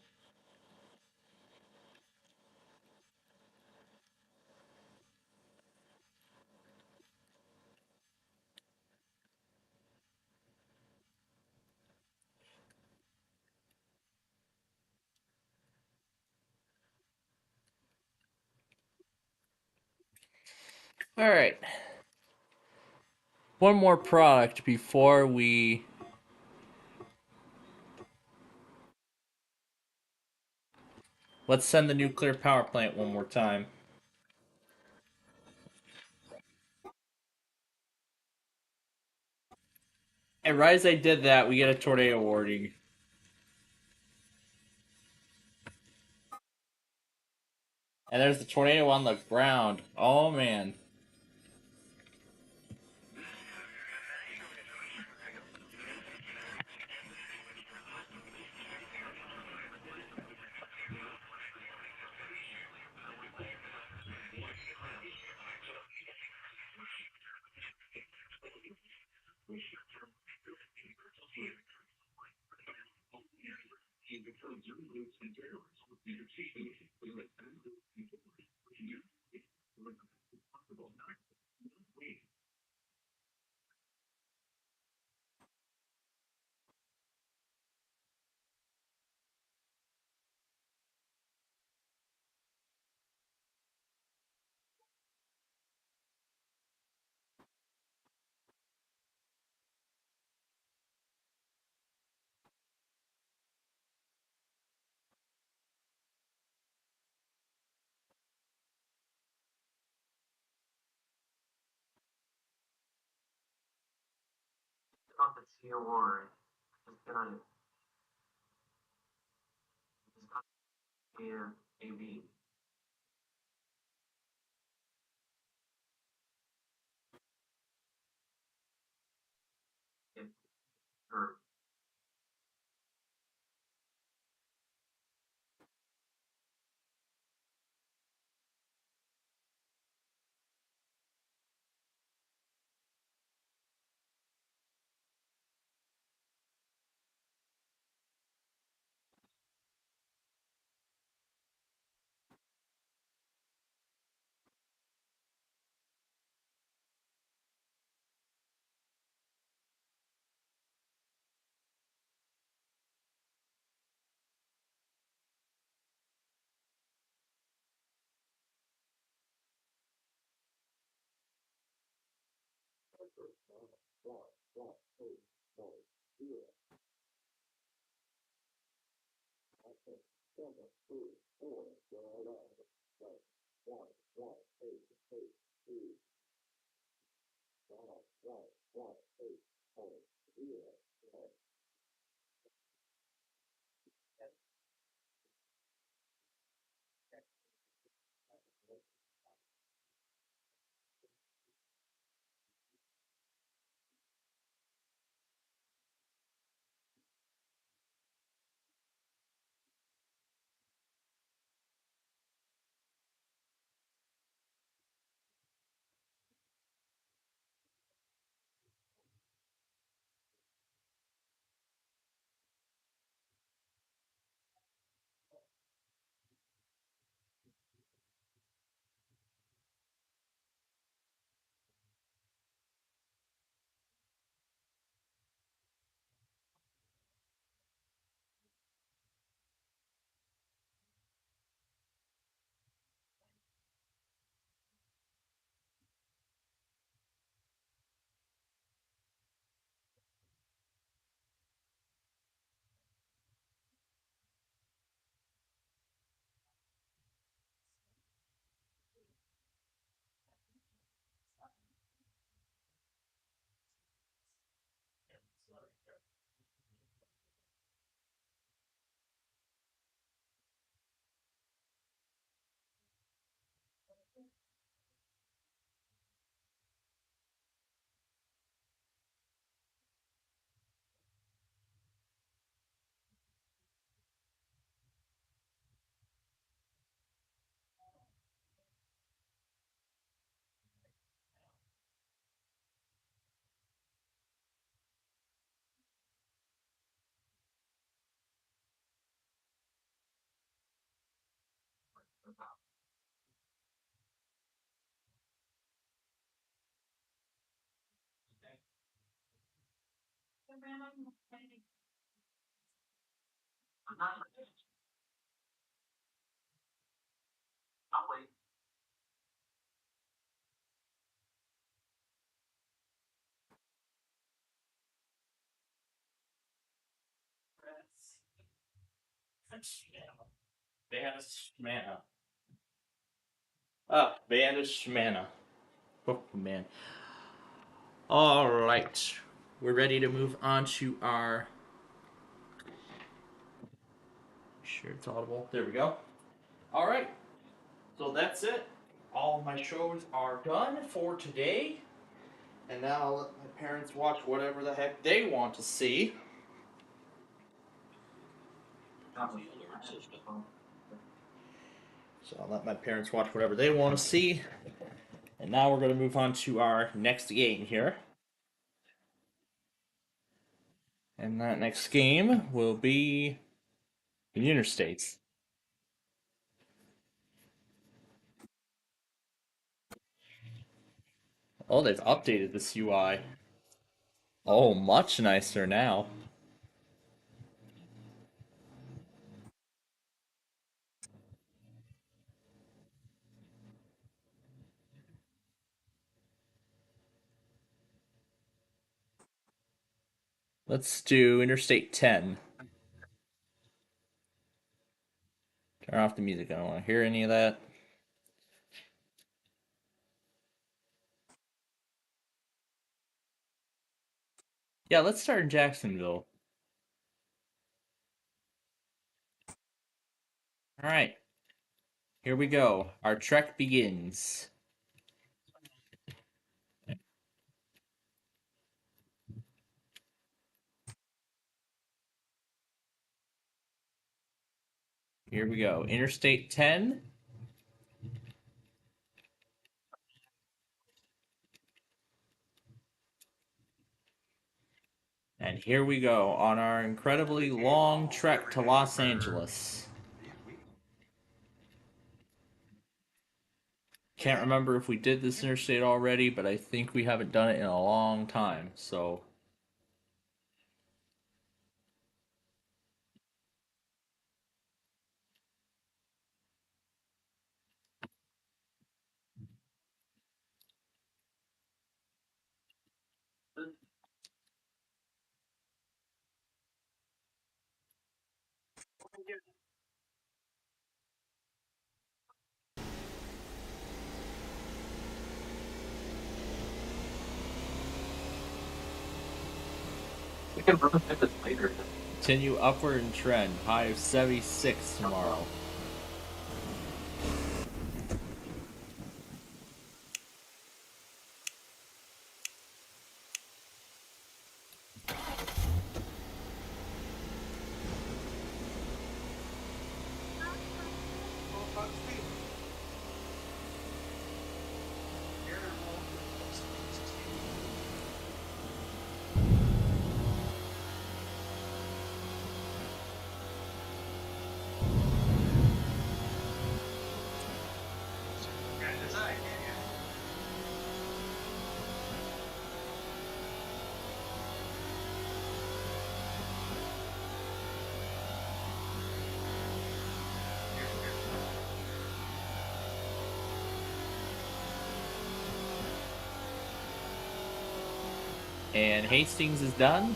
All right. One more product before we... Let's send the nuclear power plant one more time. And right as I did that, we get a tornado warning. And there's the tornado on the ground. Oh, man. Banishmana. Ah, Banishmana. Oh, man. Alright. We're ready to move on to our... Sure it's audible. There we go. Alright. So that's it. All of my shows are done for today. And now I'll let my parents watch whatever the heck they want to see. So I'll let my parents watch whatever they want to see. And now we're going to move on to our next game here. And that next game will be the Interstates. Oh, they've updated this UI. Oh, much nicer now. Let's do Interstate 10. Turn off the music. I don't want to hear any of that. Yeah, let's start in Jacksonville. Alright. Here we go. Our trek begins. Here we go. Interstate 10. And here we go on our incredibly long trek to Los Angeles. Can't remember if we did this interstate already, but I think we haven't done it in a long time, so... We can run this later. Continue upward and trend. High of 76 tomorrow. And Hastings is done.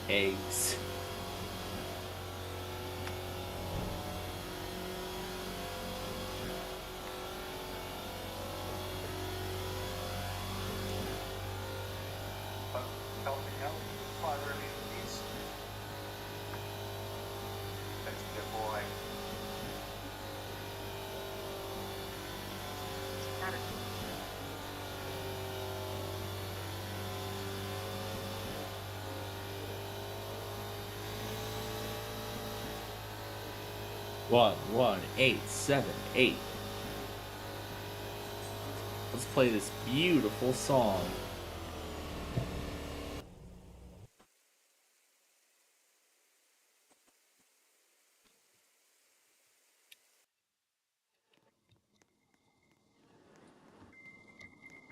Eggs. One, 8, 7, 8. Let's play this beautiful song.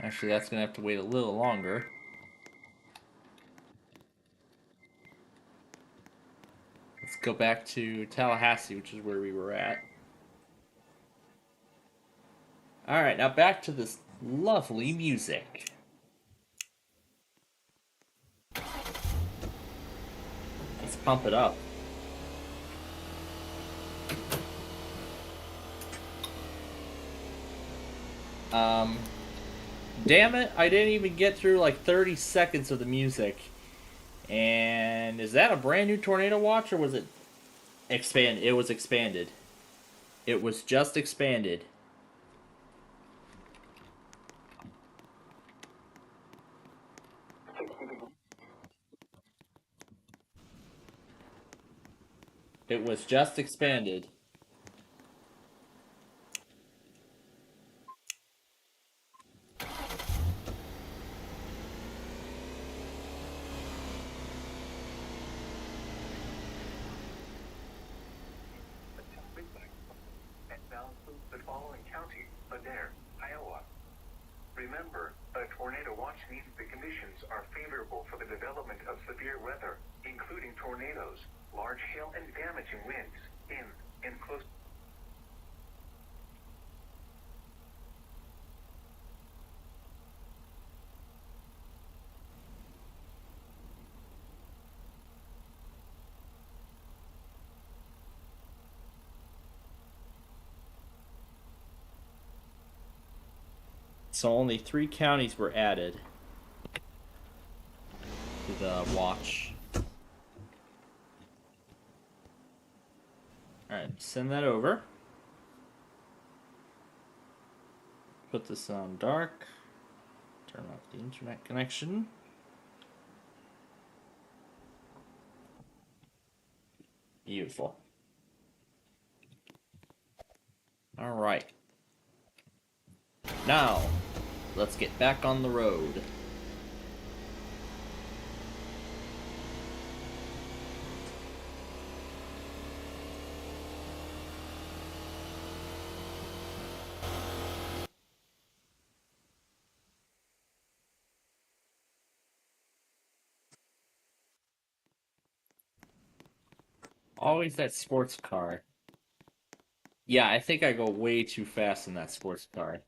Actually, that's going to have to wait a little longer. Let's go back to Tallahassee, which is where we were at. Alright, now back to this lovely music. Let's pump it up. Damn it, I didn't even get through like 30 seconds of the music. And is that a brand new tornado watch, or was it expanded? It was expanded. It was just expanded. It was just expanded. The following county, Adair, Iowa. Remember, a tornado watch means the conditions are favorable for the development of severe weather, including tornadoes, large hail, and damaging winds in close. So only 3 counties were added to the watch. Alright, send that over. Put this on dark. Turn off the internet connection. Beautiful. Alright. Now, let's get back on the road. Always that sports car. Yeah, I think I go way too fast in that sports car.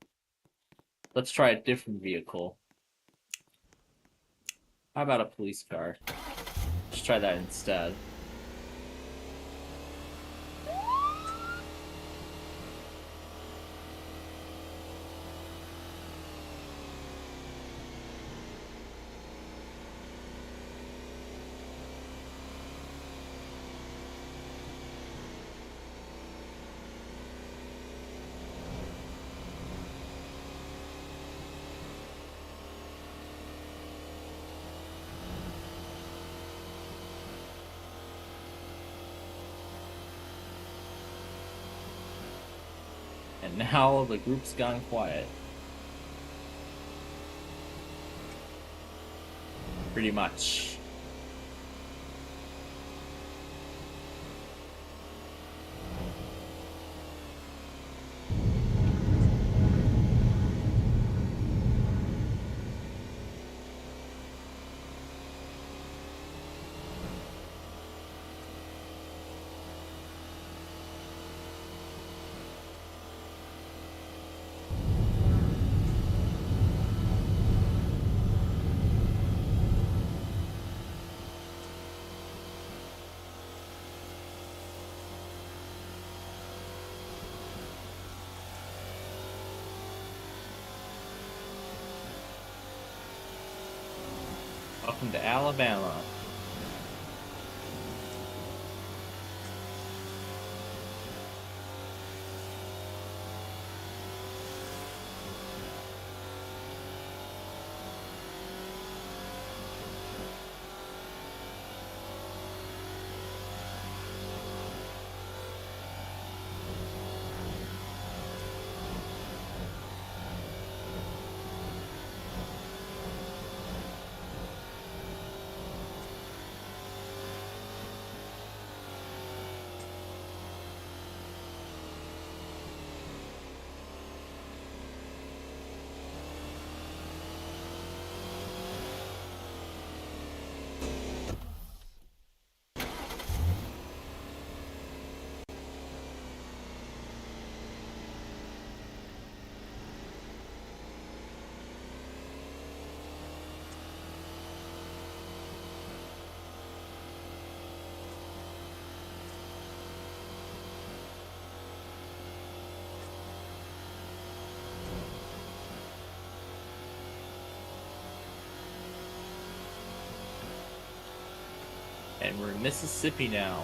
Let's try a different vehicle. How about a police car? Let's try that instead. And now the group's gone quiet. Pretty much. Welcome to Alabama. And we're in Mississippi now.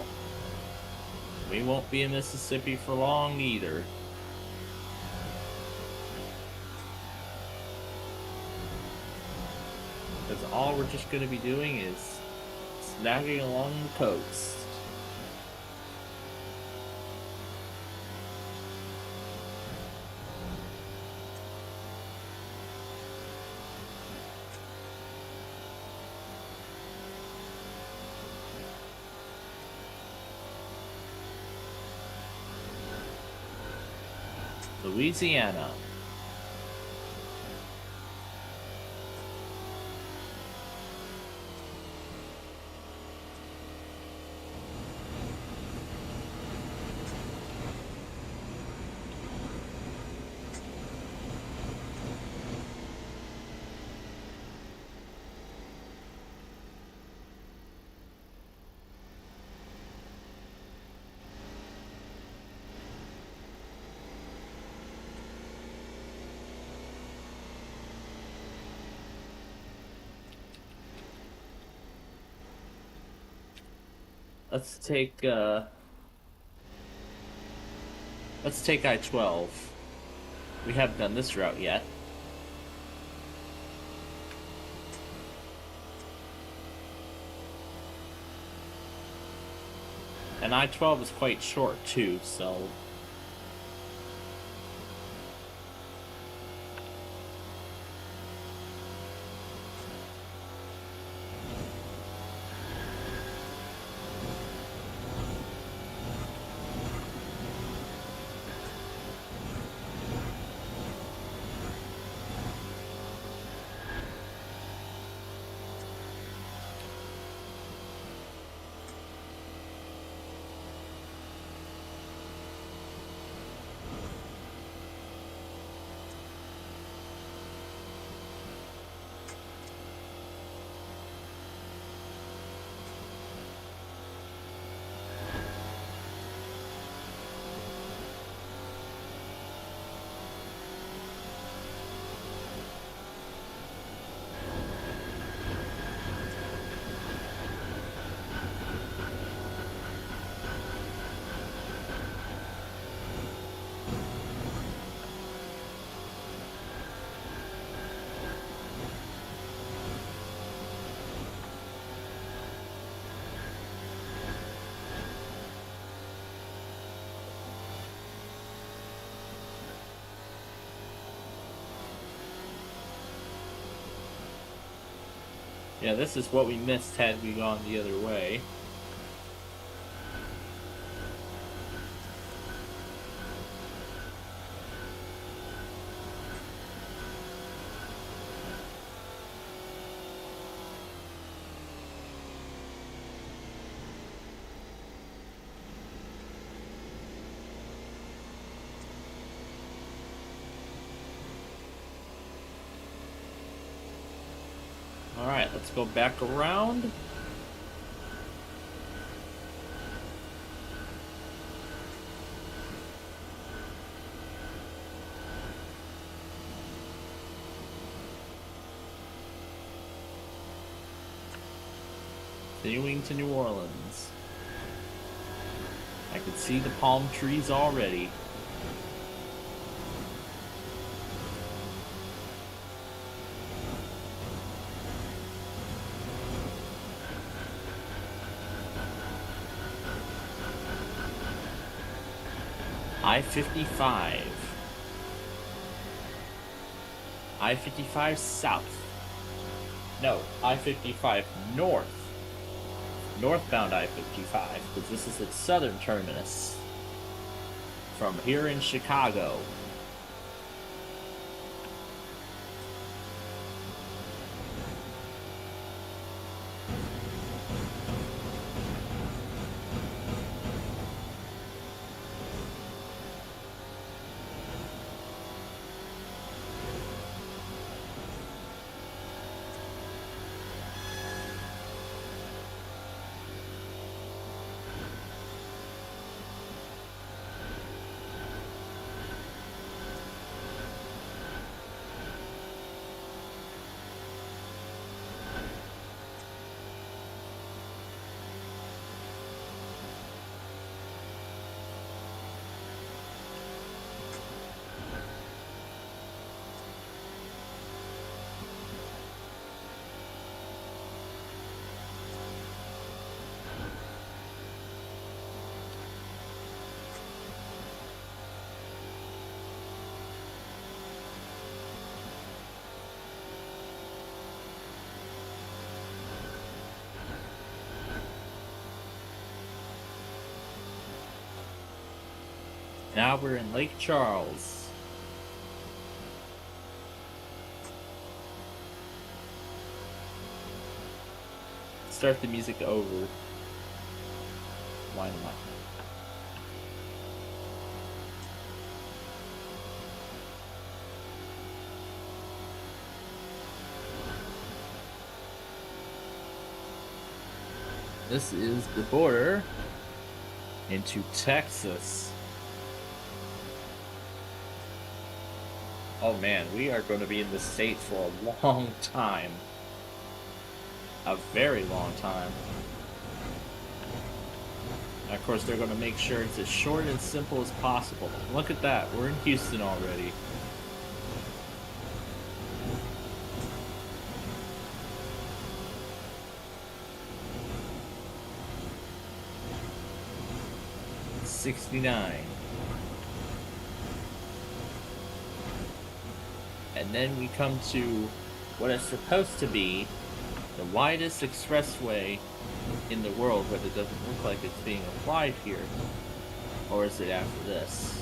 We won't be in Mississippi for long either. Because all we're just going to be doing is snagging along the coast. Louisiana. Let's take I-12. We haven't done this route yet. And I-12 is quite short too, so yeah, this is what we missed had we gone the other way. Alright, let's go back around. Continuing to New Orleans. I can see the palm trees already. I-55. I-55 south. No, I-55 north. Northbound I-55, because this is its southern terminus. From here in Chicago. Now we're in Lake Charles. Start the music over. Why not? This is the border into Texas. Oh man, we are going to be in this state for a long time. A very long time. And of course, they're going to make sure it's as short and simple as possible. Look at that, we're in Houston already. $69. And then we come to what is supposed to be the widest expressway in the world, but it doesn't look like it's being applied here. Or is it after this?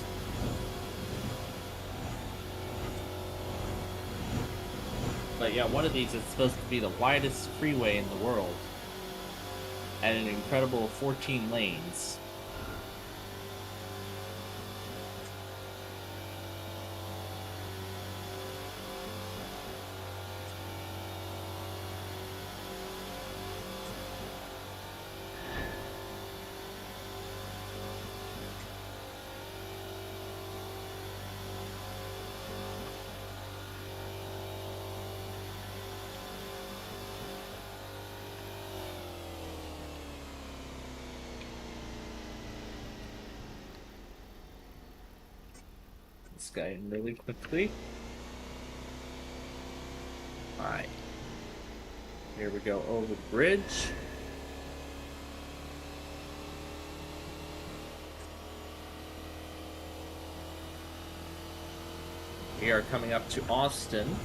But yeah, one of these is supposed to be the widest freeway in the world. At an incredible 14 lanes. This guy in really quickly. Alright. Here we go over the bridge. We are coming up to Austin.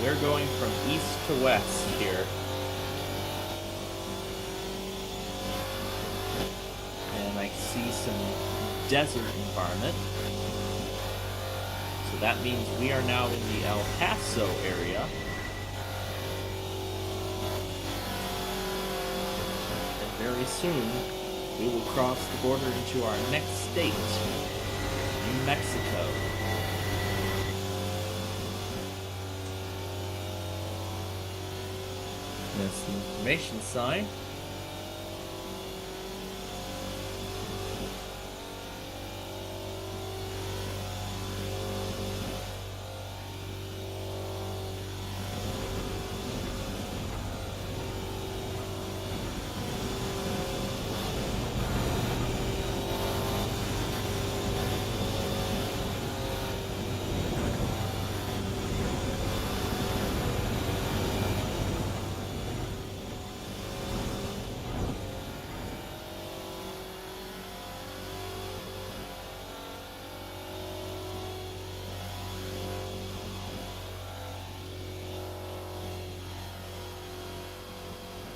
We're going from east to west here. And I see some desert environment. So that means we are now in the El Paso area. And very soon, we will cross the border into our next state, New Mexico. That's the information sign.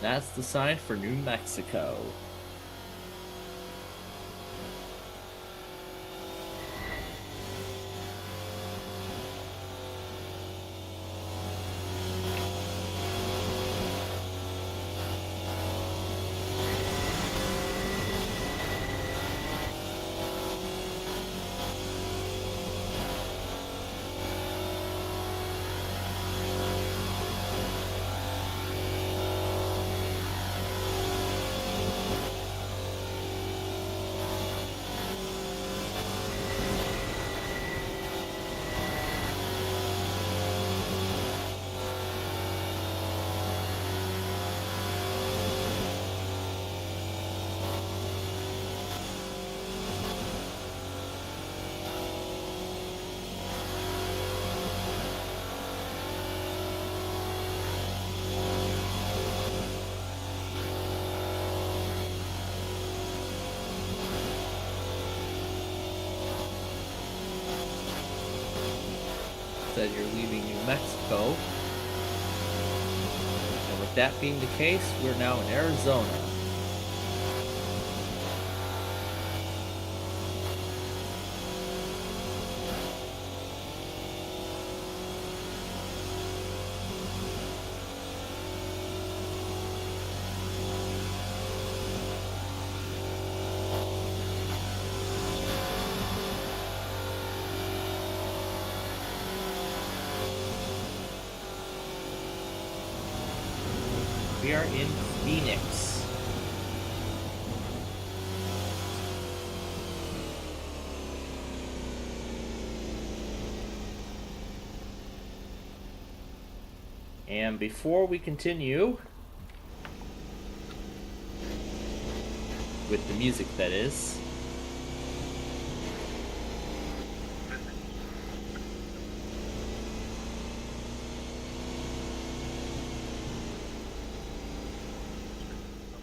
That's the sign for New Mexico. Said you're leaving New Mexico. And with that being the case, we're now in Arizona. We are in Phoenix. And before we continue with the music, that is,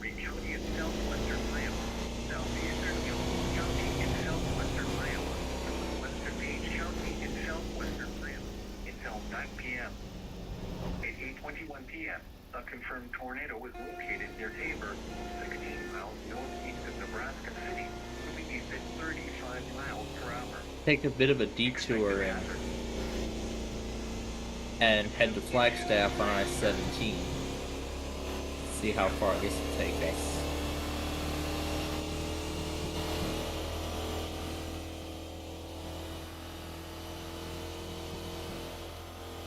County in southwestern Iowa, southeastern Gilman County in southwestern Iowa, northwestern Page County in southwestern Iowa, until 9 p.m. At 8:21 p.m., a confirmed tornado was located near Tabor, 16 miles northeast of Nebraska City, moving east at 35 miles per hour. take a bit of a detour and head to Flagstaff on I-17. See how far this will take us.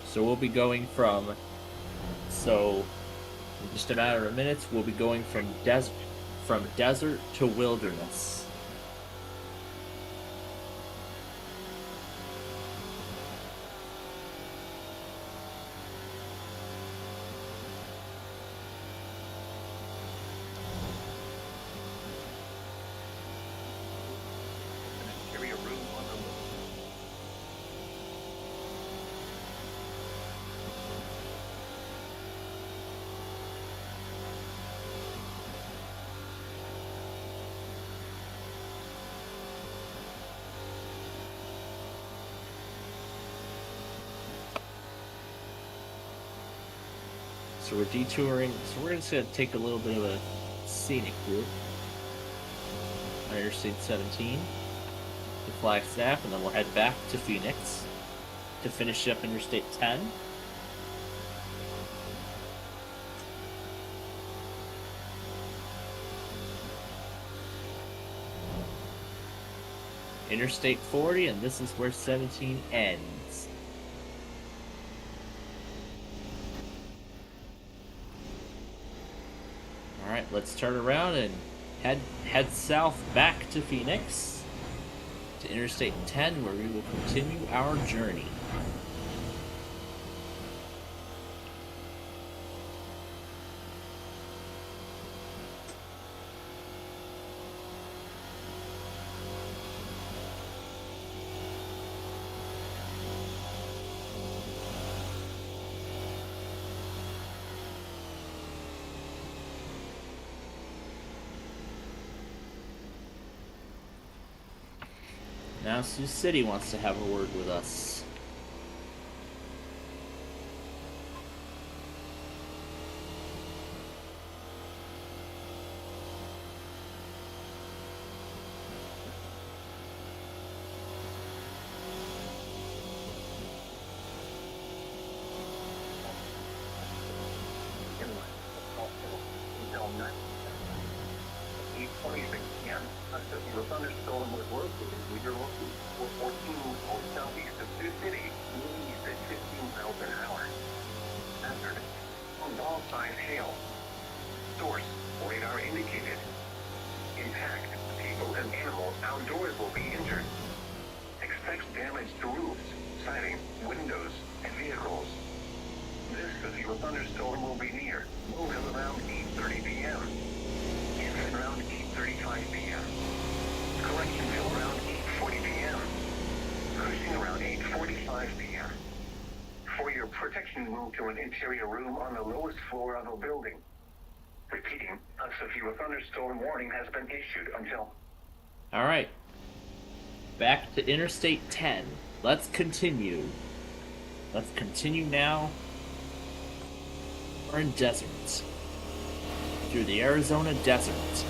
So we'll be going from, in just a matter of minutes, we'll be going from desert to wilderness. Area room on the So we're detouring, so we're just going to take a little bit of a scenic route on Interstate 17 to Flagstaff, and then we'll head back to Phoenix to finish up Interstate 10. Interstate 40, and this is where 17 ends. Alright, let's turn around and head south back to Phoenix, to Interstate 10, where we will continue our journey. Now Sioux City wants to have a word with us. 8:26 p.m. A severe thunderstorm was located near 14 southeast of Sioux City, east at 15 miles an hour. Hazard: ball-sized hail. Source: radar indicated. Impact: people and animals outdoors will be injured. Expects damage to roofs, siding, windows, and vehicles. This severe thunderstorm will be near Louisville around 8:30 p.m. Canton around 8:35 p.m. Correctionville around 8:40 p.m. Cushing around 8:45 p.m. For your protection, move to an interior room on the lowest floor of a building. Repeating, a severe thunderstorm warning has been issued until... All right. Back to Interstate 10. Let's continue. Let's continue now. We're in deserts. Through the Arizona desert.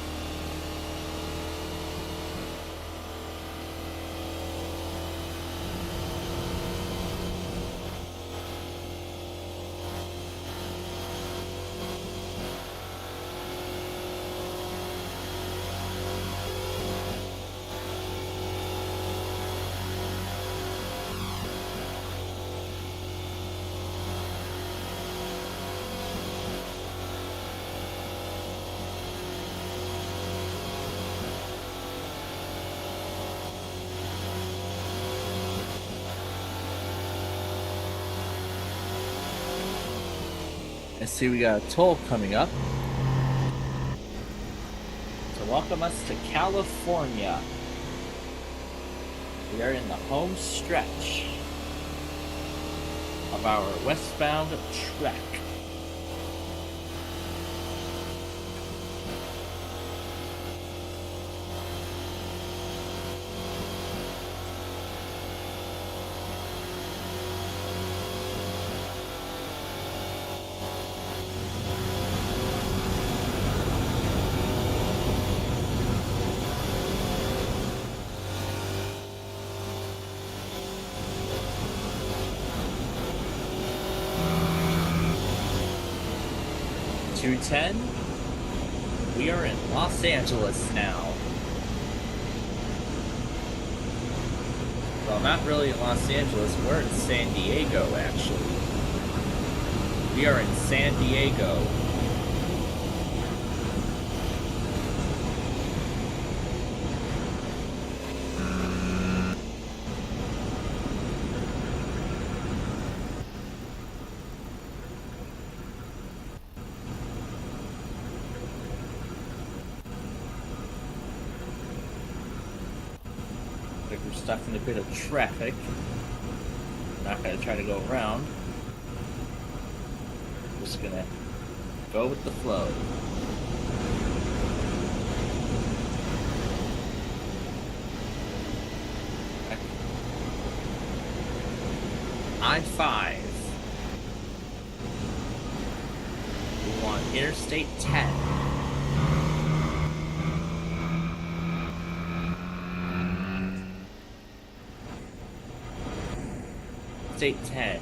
I see we got a toll coming up to welcome us to California. We are in the home stretch of our westbound trek. .210, we are in Los Angeles now. Well, not really in Los Angeles, we're in San Diego, actually. We are in San Diego. We're stuck in a bit of traffic. Not gonna try to go around. Just gonna go with the flow. I-5. We want Interstate 10. Interstate 10.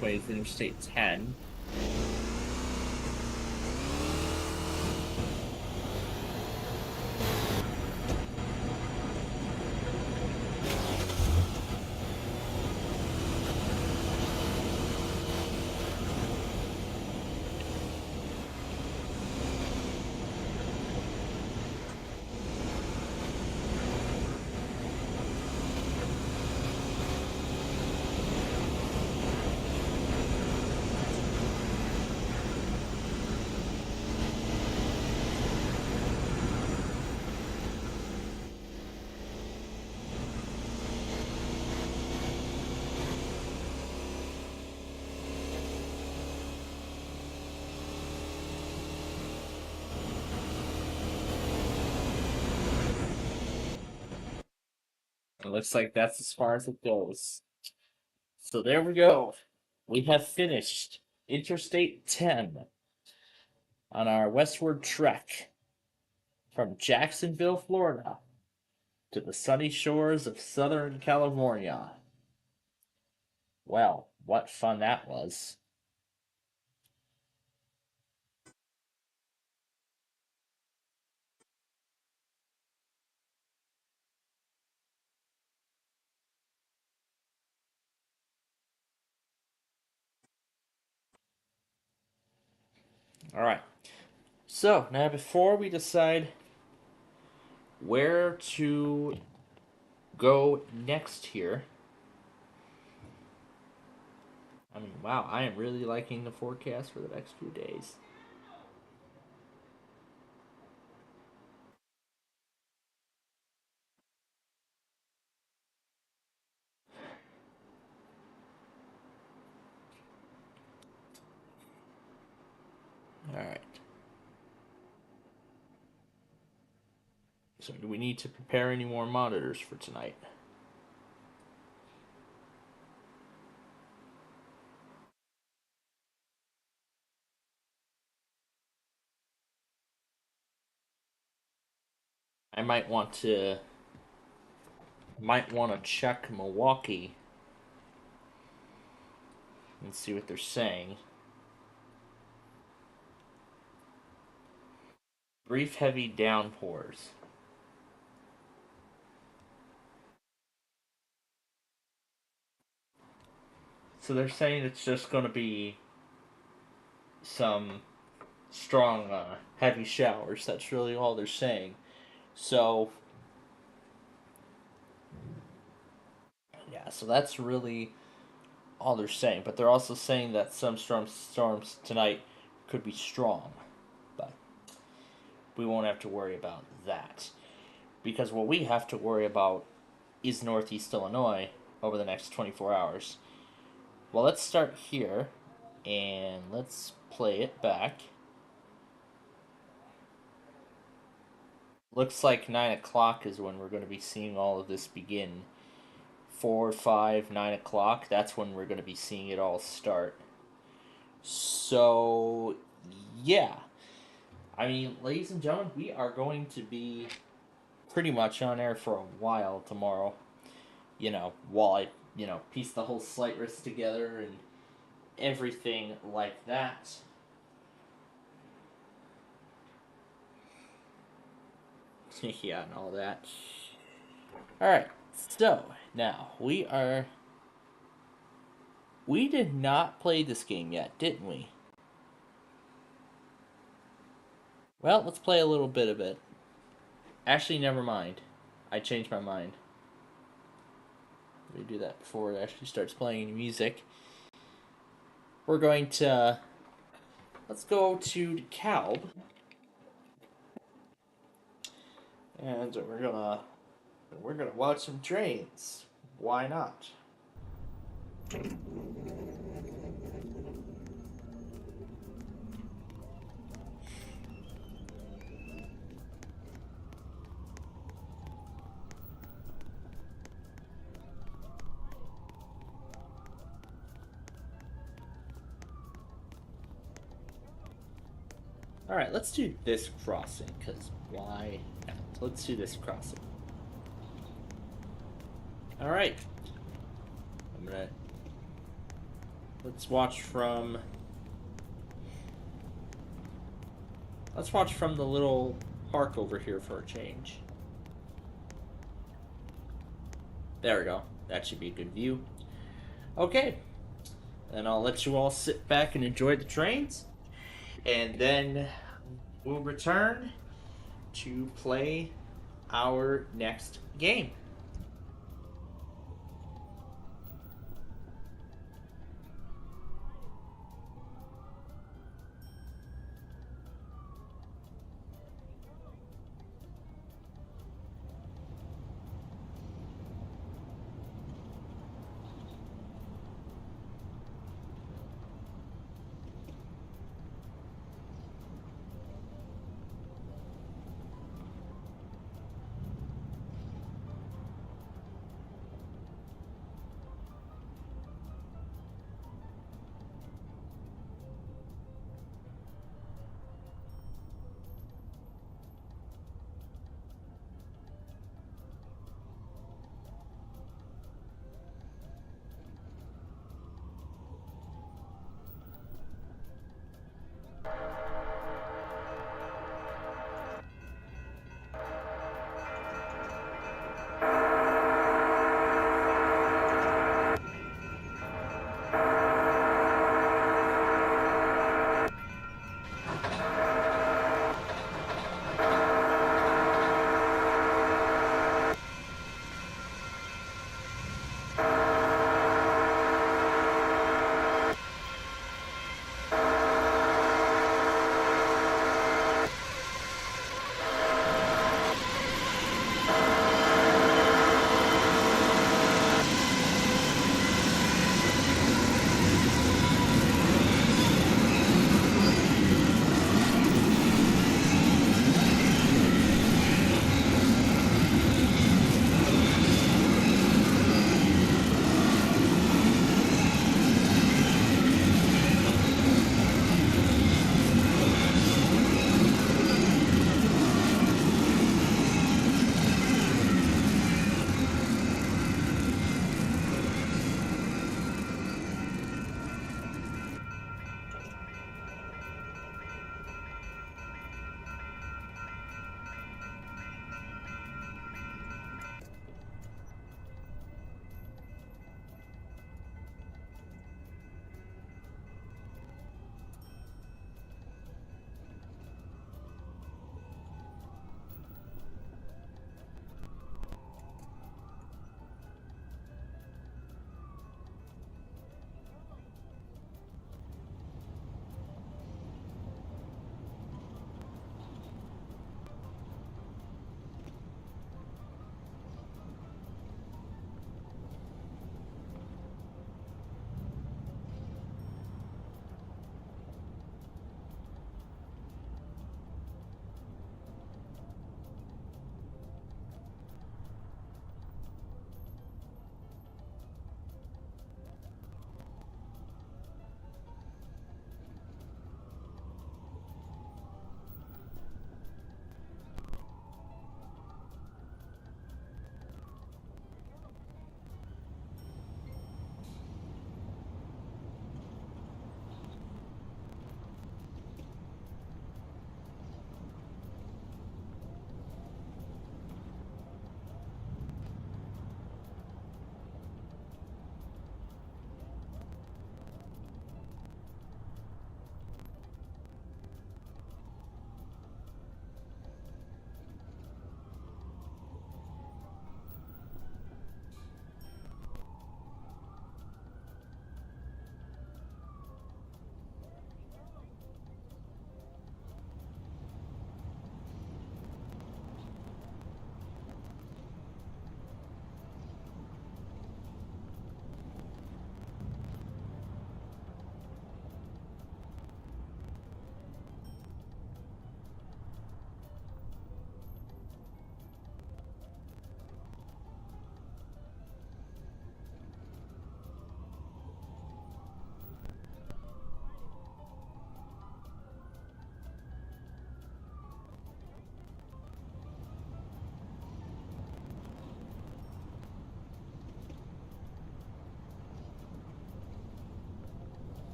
Ways Interstate 10. It looks like that's as far as it goes. So there we go. We have finished Interstate 10 on our westward trek from Jacksonville, Florida to the sunny shores of Southern California. Well, what fun that was. Alright. So, now before we decide where to go next here, I mean, wow, I am really liking the forecast for the next few days. Alright. So, do we need to prepare any more monitors for tonight? I might want to check Milwaukee and see what they're saying. Brief heavy downpours. So they're saying it's just going to be some strong, heavy showers. That's really all they're saying. So, yeah, so that's really all they're saying. But they're also saying that some storms tonight could be strong. But we won't have to worry about that. Because what we have to worry about is Northeast Illinois over the next 24 hours. Well, let's start here, and let's play it back. Looks like 9 o'clock is when we're going to be seeing all of this begin. 4, 5, 9 o'clock, that's when we're going to be seeing it all start. So, yeah. I mean, ladies and gentlemen, we are going to be pretty much on air for a while tomorrow. You know, while I, piece the whole slight risk together and everything like that. Yeah, and all that. Alright, so, now, we did not play this game yet, didn't we? Well, let's play a little bit of it. Actually, never mind. I changed my mind. Let me do that before it actually starts playing any music. We're going to... Let's go to DeKalb. And we're gonna watch some trains. Why not? Alright, let's do this crossing, because why not? Let's do this crossing. Alright. Let's watch from the little park over here for a change. There we go. That should be a good view. Okay. And I'll let you all sit back and enjoy the trains. And then we'll return to play our next game.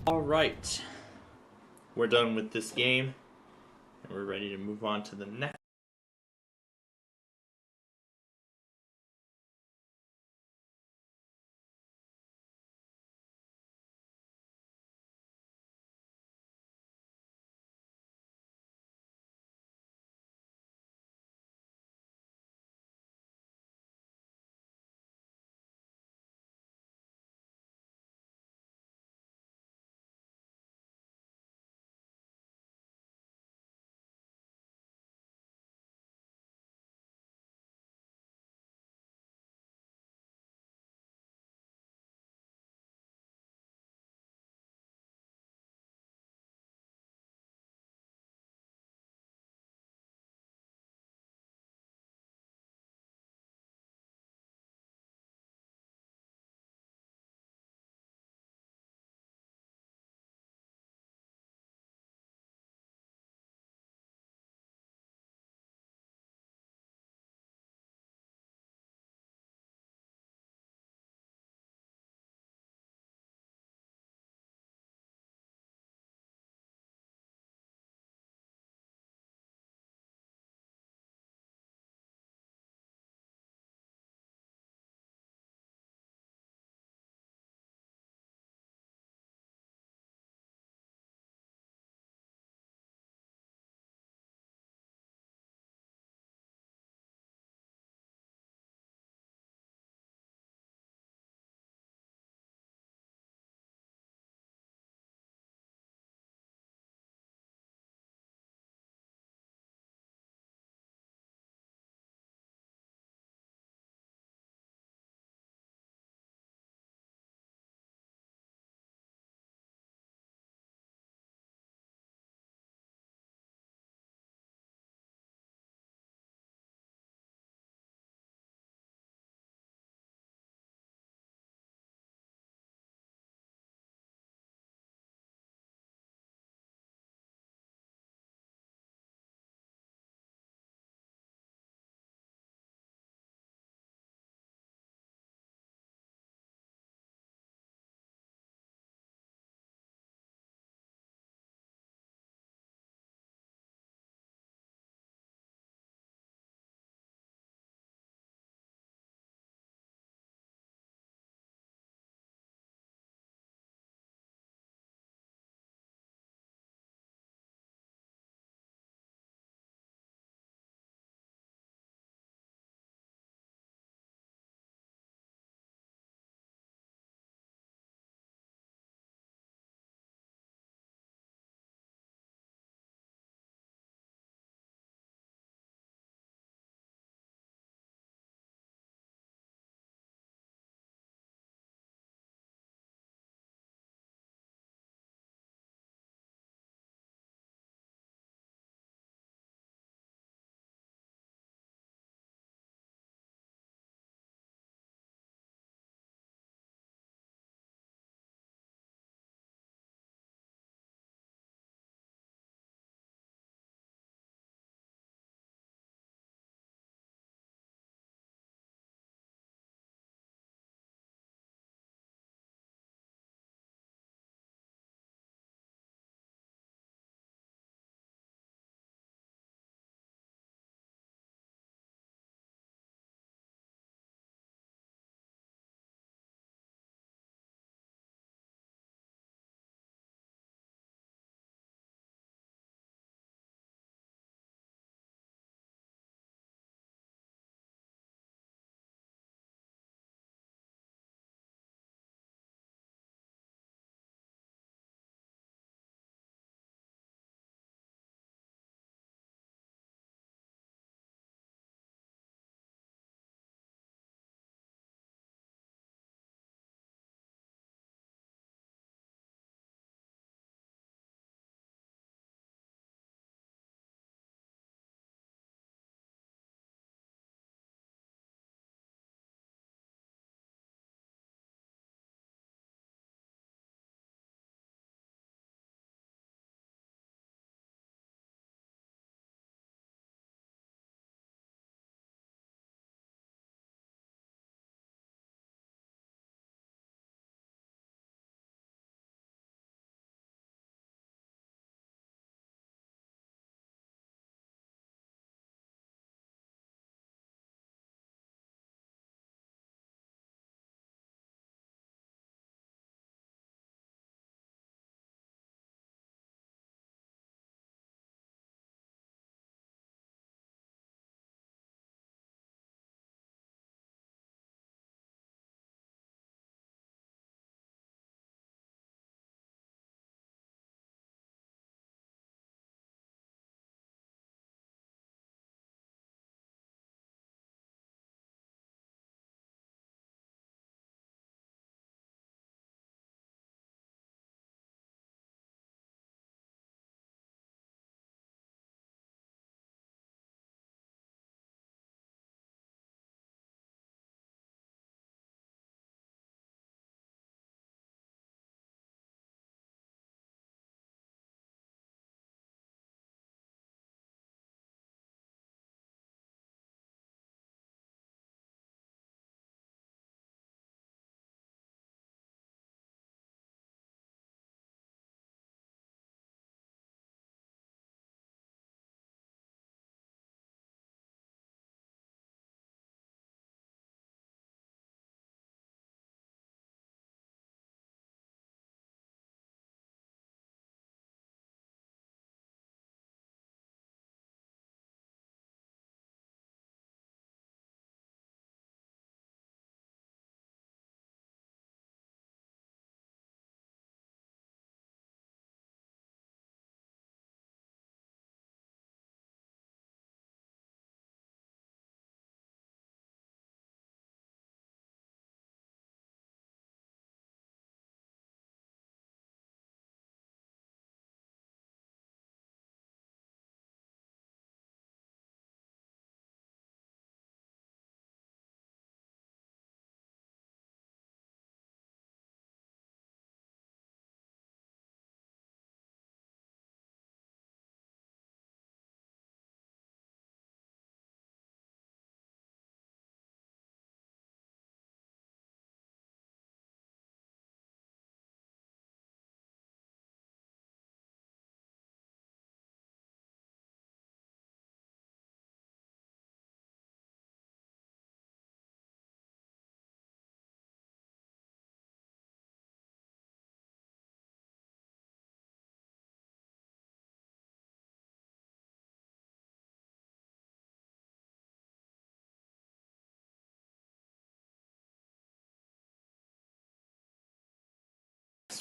Alright. We're done with this game. And we're ready to move on to the next.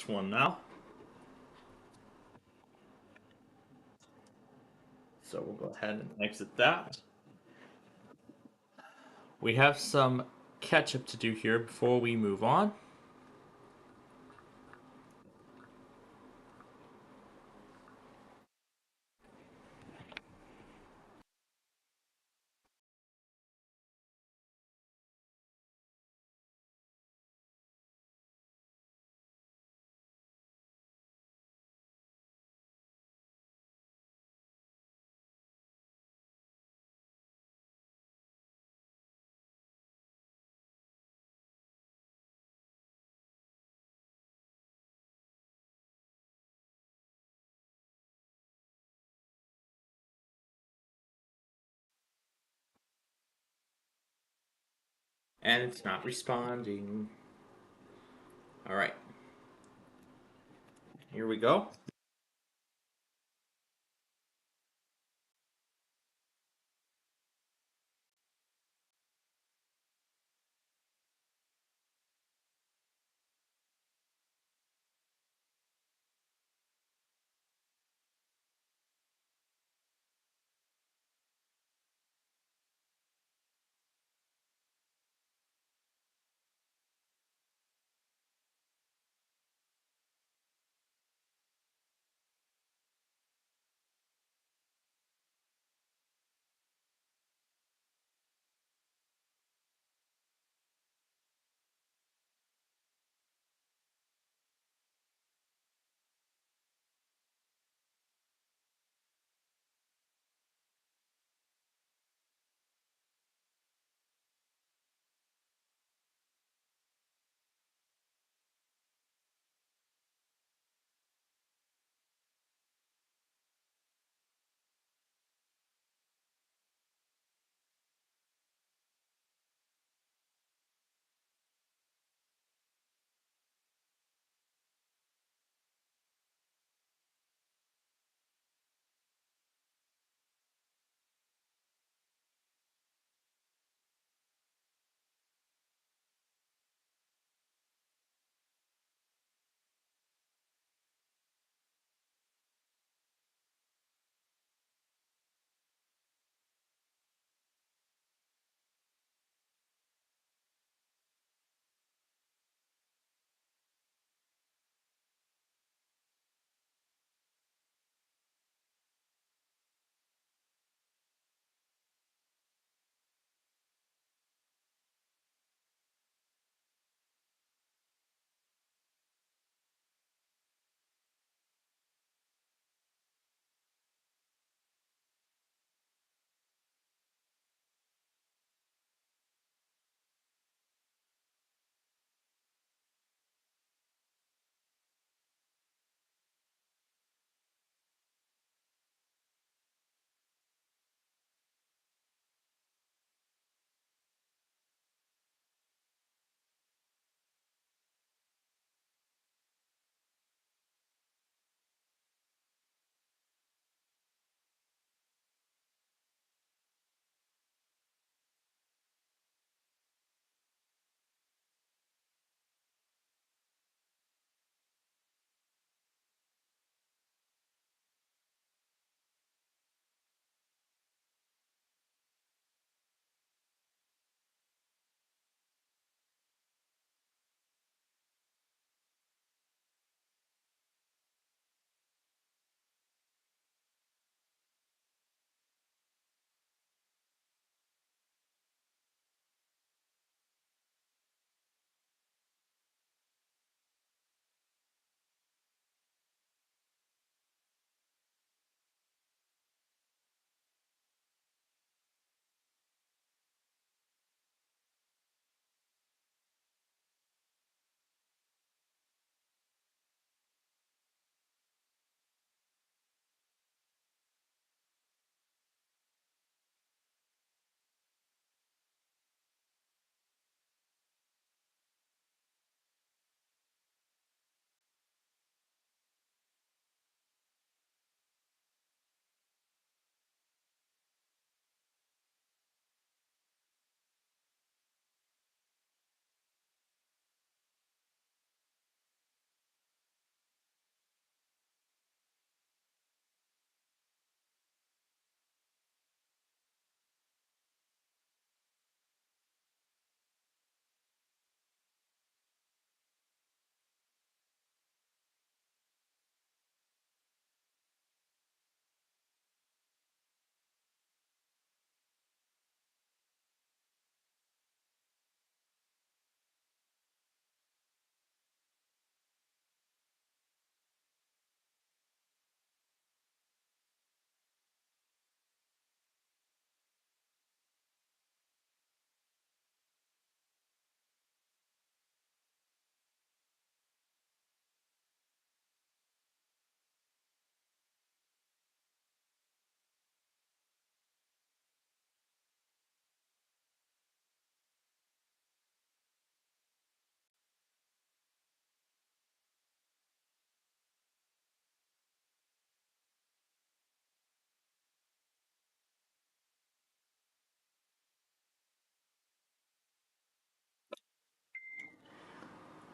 one now. So we'll go ahead and exit that. We have some catch-up to do here before we move on. And it's not responding. All right. Here we go.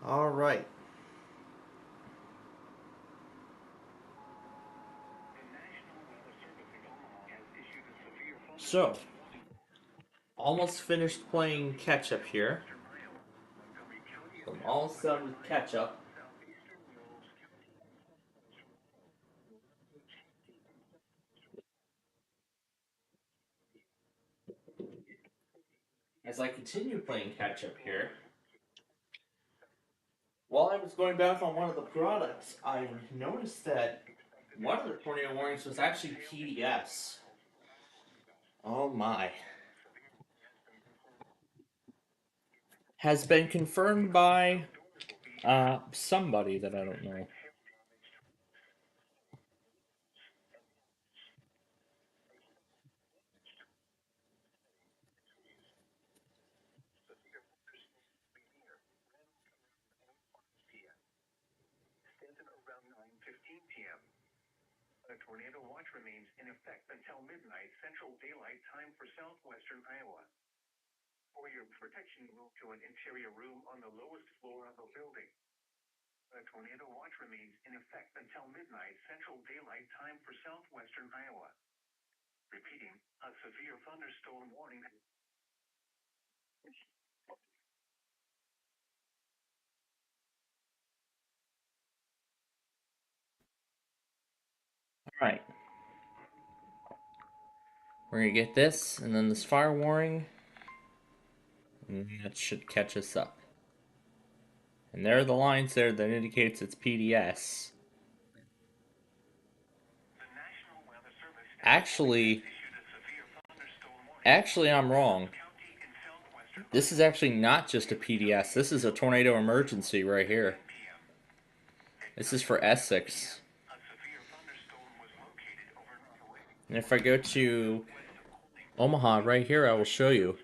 All right. So, almost finished playing catch up here. I'm almost done with catch up. As I continue playing catch up here, while I was going back on one of the products, I noticed that one of the tornado warnings was actually PDS. Oh my. Has been confirmed by somebody that I don't know. Stanton around 9:15 p.m. A tornado watch remains in effect until midnight Central Daylight Time for southwestern Iowa. For your protection, move to an interior room on the lowest floor of the building. A tornado watch remains in effect until midnight Central Daylight Time for southwestern Iowa. Repeating, a severe thunderstorm warning. Alright. We're gonna get this, and then this fire warning. And that should catch us up. And there are the lines there that indicates it's PDS. Actually, I'm wrong. This is actually not just a PDS. This is a tornado emergency right here. This is for Essex. And if I go to Omaha right here, I will show you.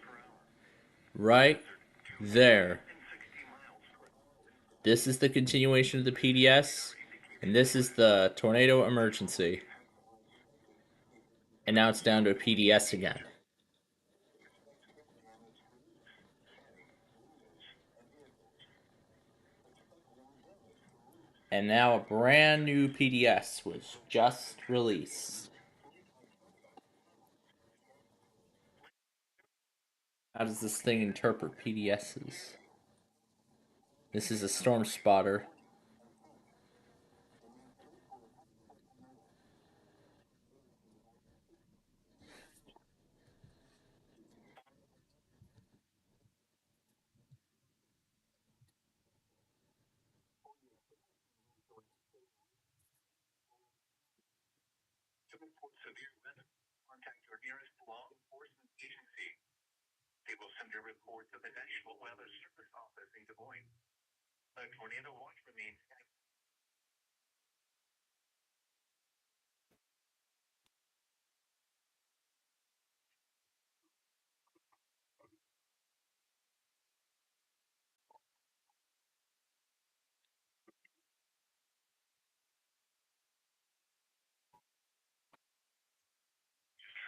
Right there. This is the continuation of the PDS, and this is the tornado emergency. And now it's down to a PDS again. And now a brand new PDS was just released. How does this thing interpret PDSs? This is a storm spotter. To report severe weather, contact your nearest law enforcement agency. They will send a report to the National Weather Service office in Des Moines. A tornado watch remains active.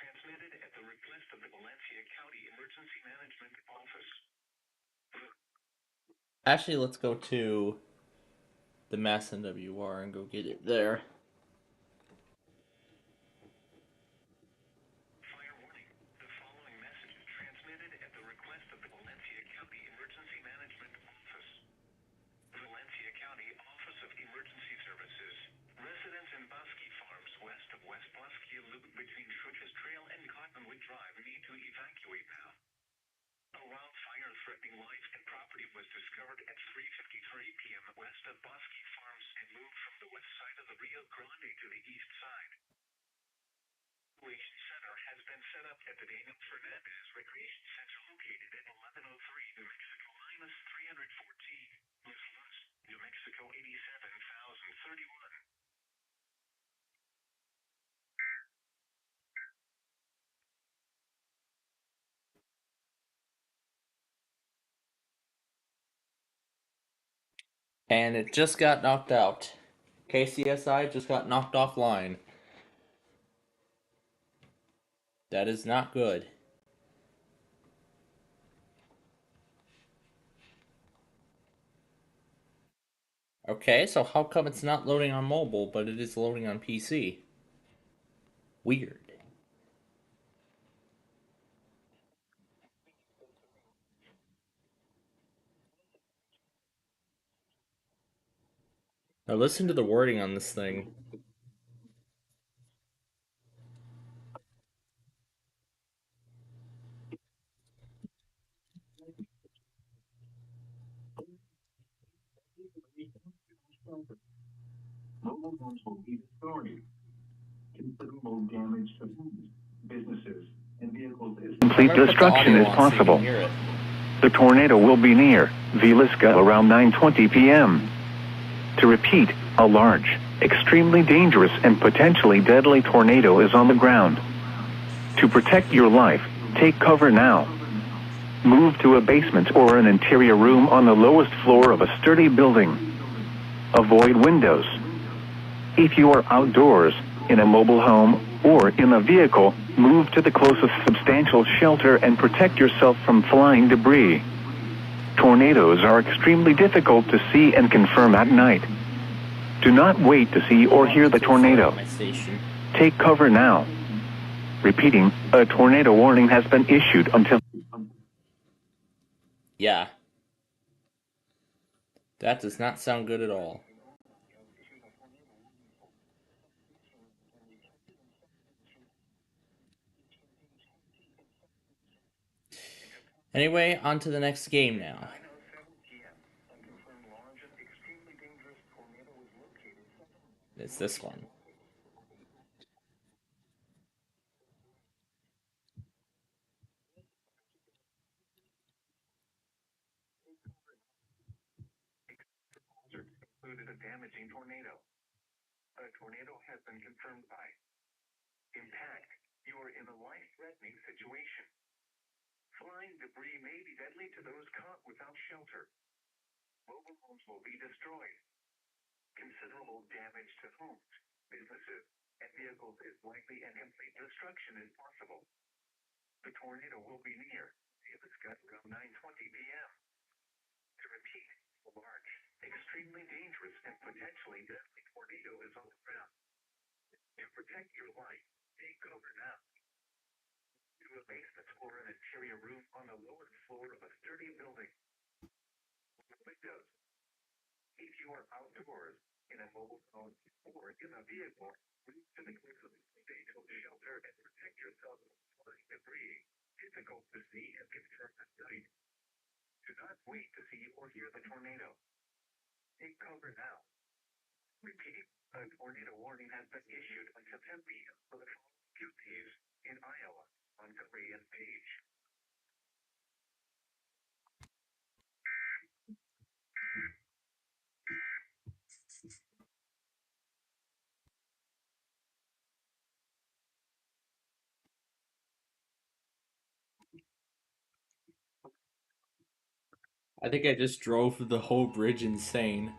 Transmitted at the request of the Valencia County Emergency Management Office. Actually, let's go to the Mass NWR and go get it there. Fire warning. The following message is transmitted at the request of the Valencia County Emergency Management Office. Valencia County Office of Emergency Services. Residents in Bosque Farms west of West Bosque Loop between Schutches Trail and Cottonwood Drive need to evacuate now. A wildfire threatening life and property was discovered at 3:53 p.m. west of Bosque Farms and moved from the west side of the Rio Grande to the east side. Evacuation center has been set up at the Daniel Fernandez Recreation Center located at 1103 New Mexico -314, Los Lunas, New Mexico 87,031. And it just got knocked out. KCSI just got knocked offline. That is not good. Okay, so how come it's not loading on mobile, but it is loading on PC? Weird. Now listen to the wording on this thing. Mobile homes will be destroyed. Considerable damage to homes, businesses, and vehicles is Complete destruction is possible. hear it. The tornado will be near Villisca around 9:20 p.m. To repeat, a large, extremely dangerous and potentially deadly tornado is on the ground. To protect your life, take cover now. Move to a basement or an interior room on the lowest floor of a sturdy building. Avoid windows. If you are outdoors, in a mobile home, or in a vehicle, move to the closest substantial shelter and protect yourself from flying debris. Tornadoes are extremely difficult to see and confirm at night. Do not wait to see or hear the tornado. Take cover now. Repeating, a tornado warning has been issued until... Yeah. That does not sound good at all. Anyway, on to the next game now. It's this one. included a damaging tornado. A tornado has been confirmed by impact. You are in a life-threatening situation. Flying debris may be deadly to those caught without shelter. Mobile homes will be destroyed. Considerable damage to homes, businesses, and vehicles is likely, and complete destruction is possible. The tornado will be near Villisca around 9:20 p.m. To repeat, a large, extremely dangerous, and potentially deadly tornado is on the ground. To protect your life, take cover now. To a basement or an interior room on the lower floor of a sturdy building. Windows. If you are outdoors, in a mobile home, or in a vehicle, move to the closest substantial shelter and protect yourself from flying debris. Difficult to see and confirm at night. Do not wait to see or hear the tornado. Take cover now. Repeat, a tornado warning has been issued until 10 p.m. for the following counties in Iowa, Montgomery, and Page. I think I just drove the whole bridge insane.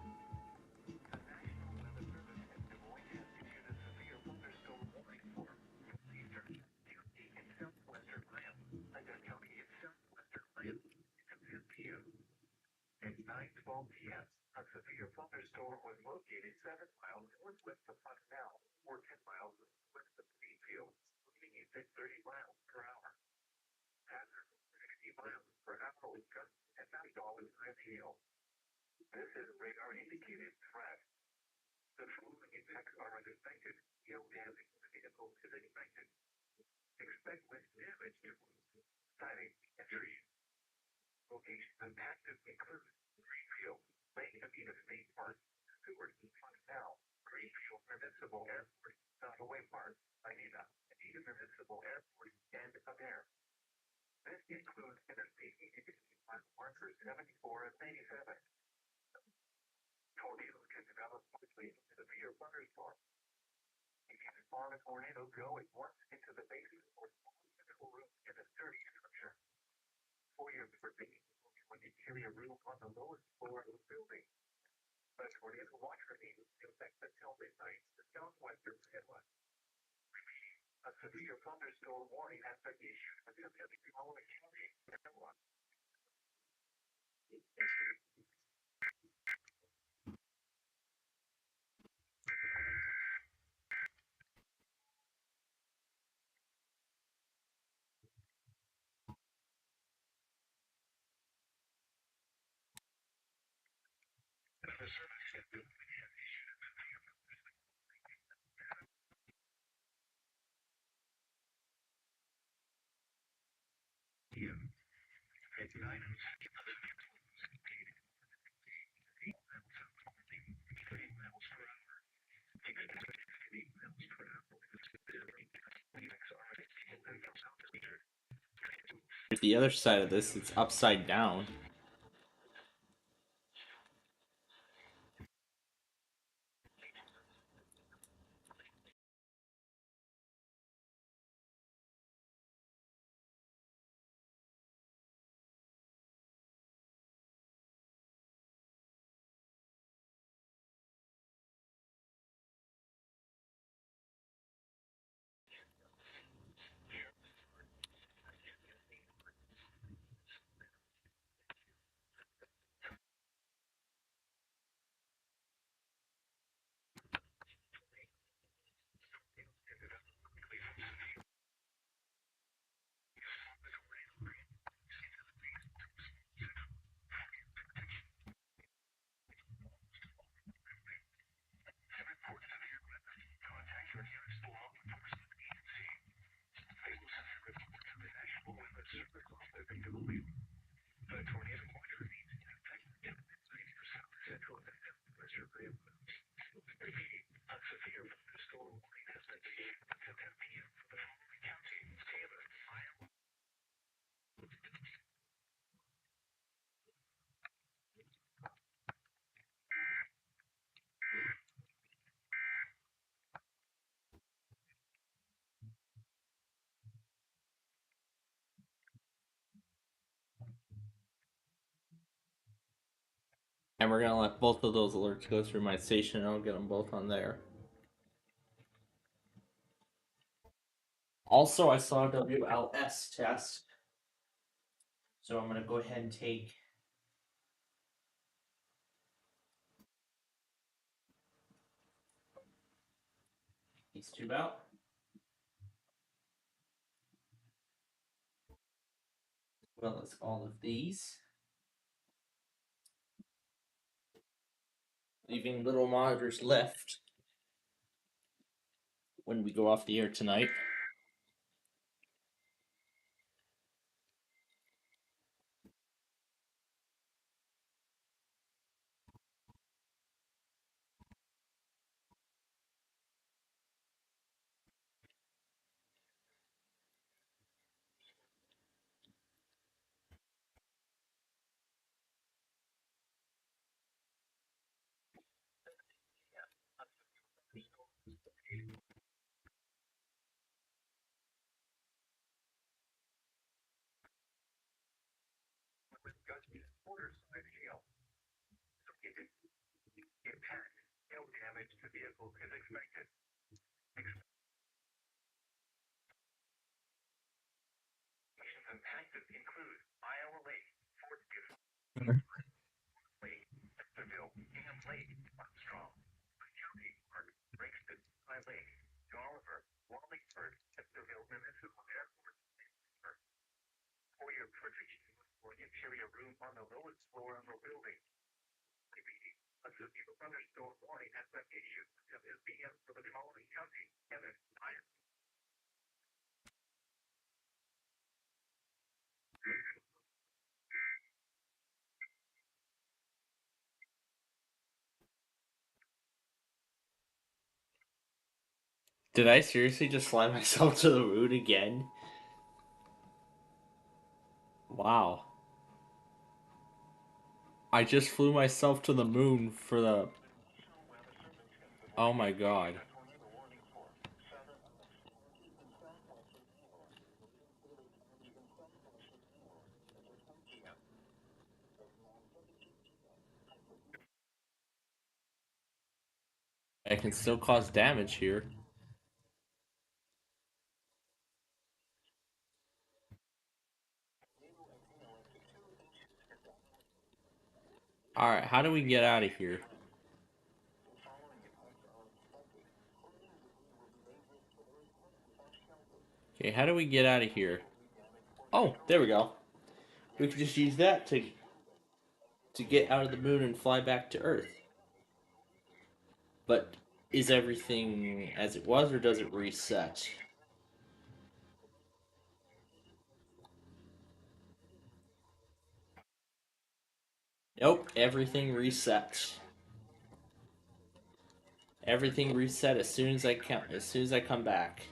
At 9:12 p.m., a severe thunderstorm was located 7 miles northwest of Funell, or 10 miles west of Plainfield, moving at 30 miles per hour. Hazard 60 miles per hour with gusts at $90 per hail. This is radar indicated threat. The following impacts are unexpected. Hail damage to vehicles is expected. Expect wind damage to roofs, siding, and trees. Locations impacted include Greenfield, Lake Anita State Park, Seward, Funell, Greenfield Municipal Airport, Southaway Park, Anita Municipal Airport, and Adair. This includes Interstate 88 markers 74 and 97. Tornadoes can develop quickly into severe thunderstorms. You can spawn a tornado go at once into the basement or small central room in a sturdy structure. For your protection, an interior room on the lowest floor of the building. A tornado watcher needs to affect until midnight to southwestern Iowa. Repeating, a severe thunderstorm warning has been issued until the following county, Iowa. The other side of this, it's upside down. And we're gonna let both of those alerts go through my station, and I'll get them both on there. Also, I saw a WLS test, so I'm gonna go ahead and take these two out. As well as all of these. Leaving little monitors left when we go off the air tonight. Impact, no damage to vehicle is expected. Impacted include Iowa Lake, Fort Lake, Centerville, Ham Lake, Armstrong, County Park, Brixton, High Lake, Oliver, Wallingford, Centerville Municipal Airport. For your protection or interior room on the lowest floor of a building. Repeating, a severe thunderstorm warning has been issued until 10 p.m. for the following county, Kevin, Iron. Did I seriously just fly myself to the moon again? Wow. I just flew myself to the moon for the... Oh my god. I can still cause damage here. Alright, how do we get out of here? Okay, how do we get out of here? Oh, there we go. We could just use that to get out of the moon and fly back to Earth. But is everything as it was, or does it reset? Nope, everything reset. Everything reset as soon as I come back.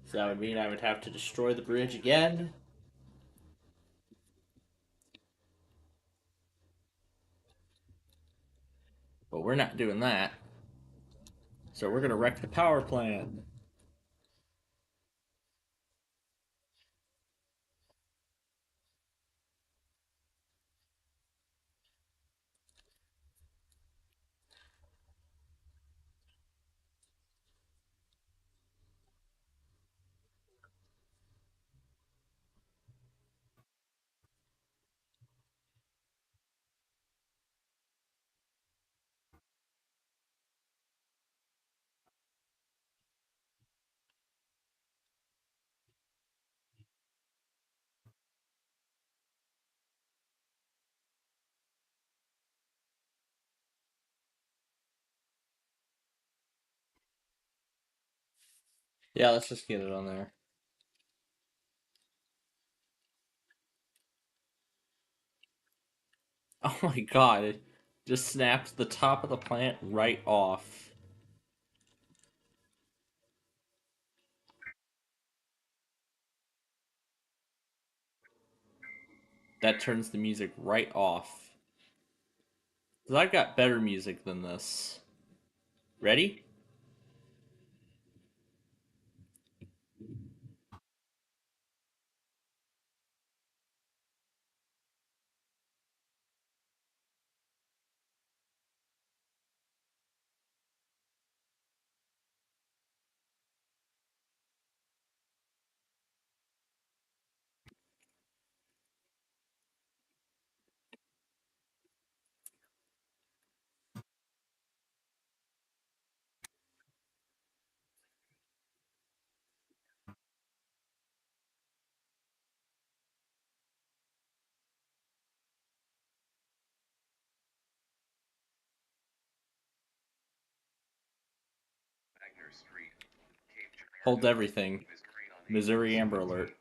So that would mean I would have to destroy the bridge again. But we're not doing that. So we're gonna wreck the power plant. Yeah, let's just get it on there. Oh my god, it just snaps the top of the plant right off. That turns the music right off. Because I've got better music than this. Ready? Hold everything. Missouri Amber Alert.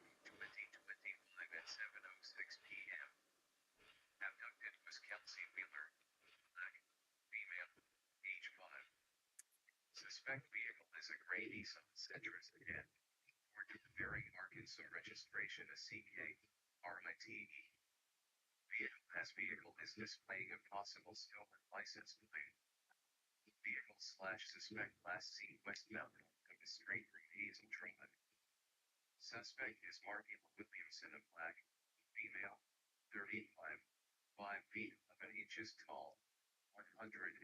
Suspect vehicle is a gray Nissan Sentra sedan. According to the bearing Arkansas registration is CK RITE. Vehicle is displaying a possible stolen license plate. Vehicle slash suspect last seen westbound of the straight route Hazel Drive. Suspect is Marky Williamson of black, female, 35, 5 feet 11 inches tall, 165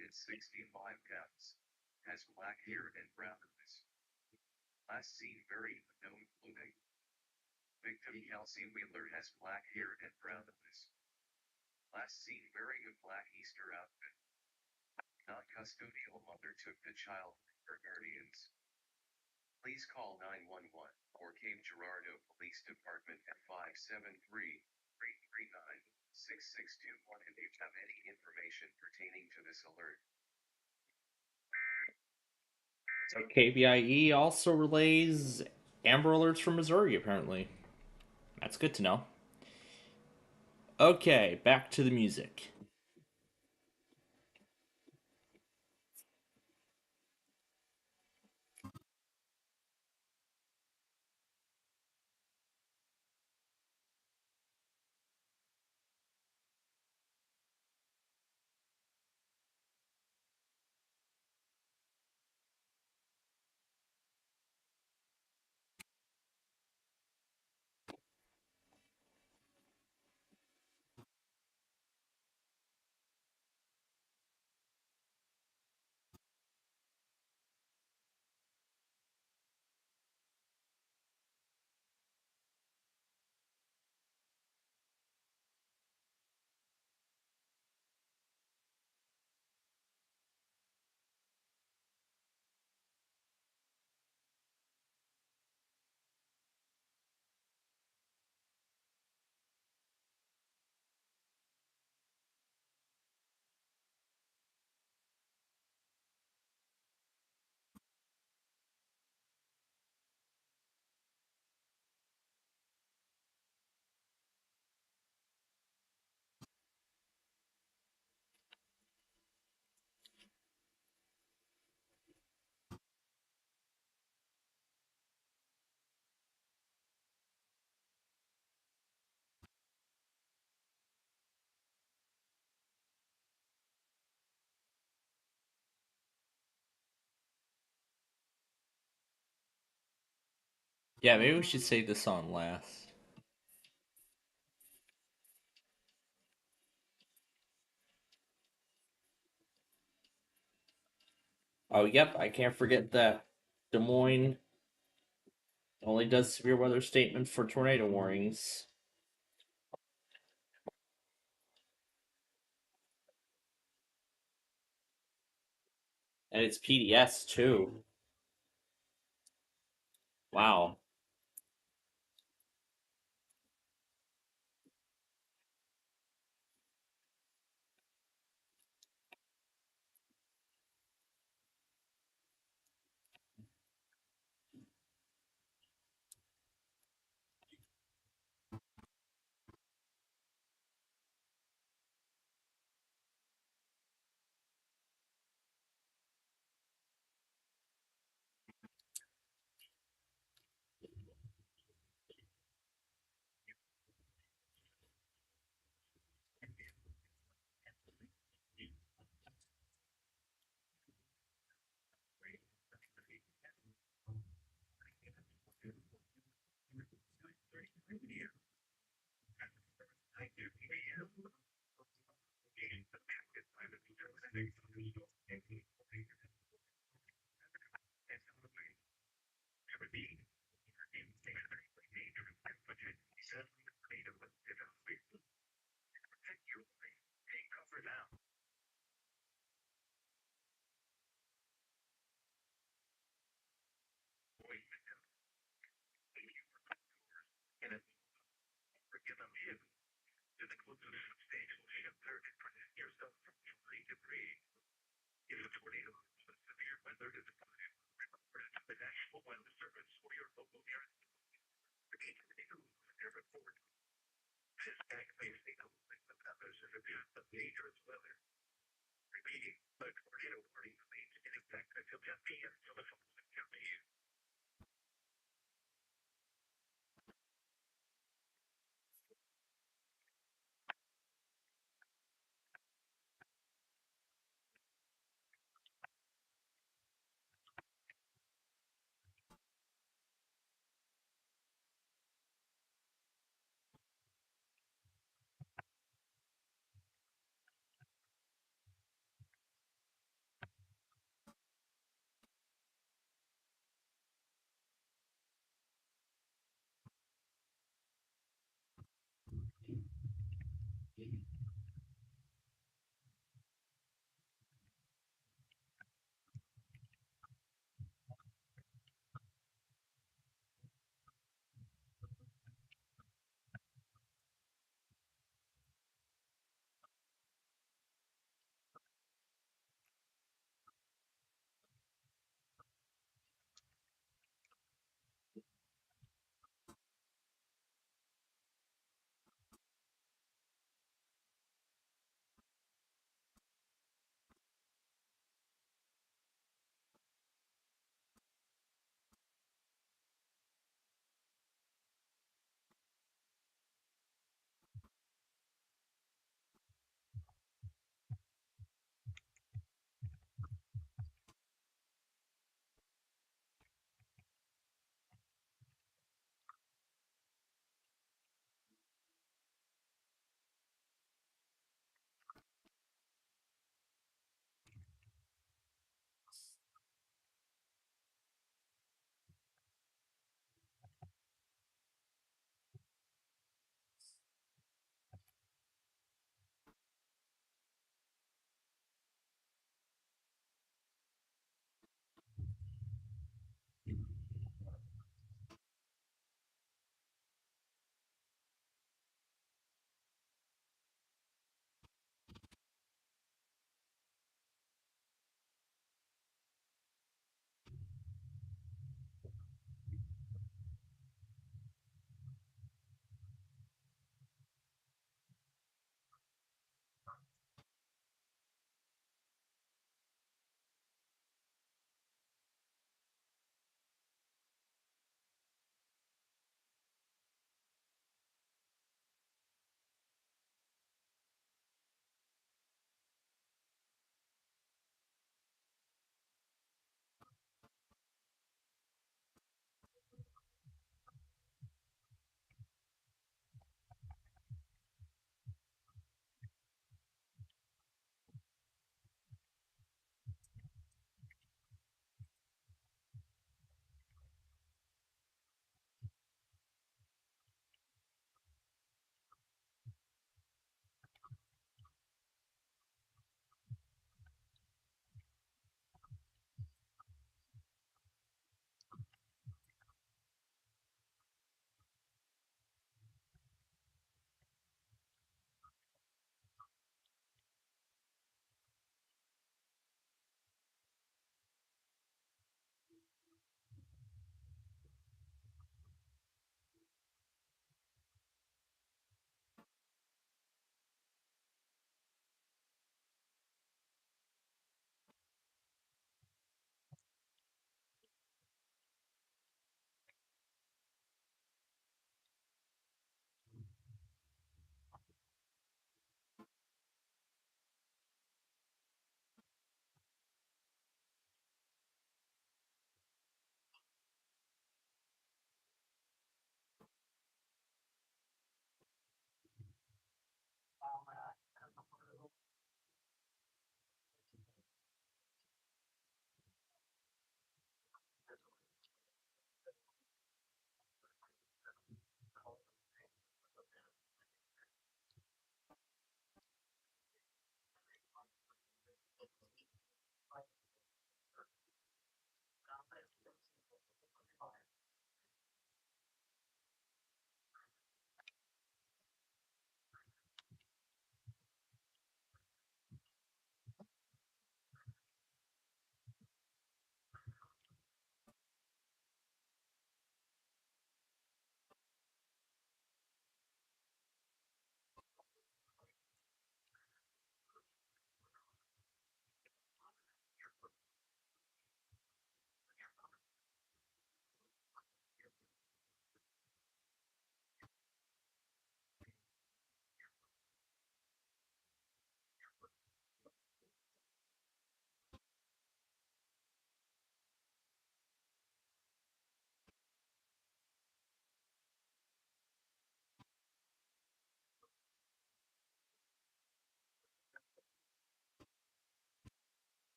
pounds, has black hair and brown eyes. Last seen wearing unknown clothing. Victim Kelsey Wheeler has black hair and brown eyes. Last seen wearing a black Easter outfit. Non-custodial mother took the child from her guardians. Please call 911 or Cape Girardeau Police Department at 573-339-6621 if you have any information pertaining to this alert. So KBIE also relays Amber Alerts from Missouri, apparently. That's good to know. Okay, back to the music. Yeah, maybe we should save this on last. Oh, yep, I can't forget that Des Moines only does severe weather statement for tornado warnings. And it's PDS too. Wow.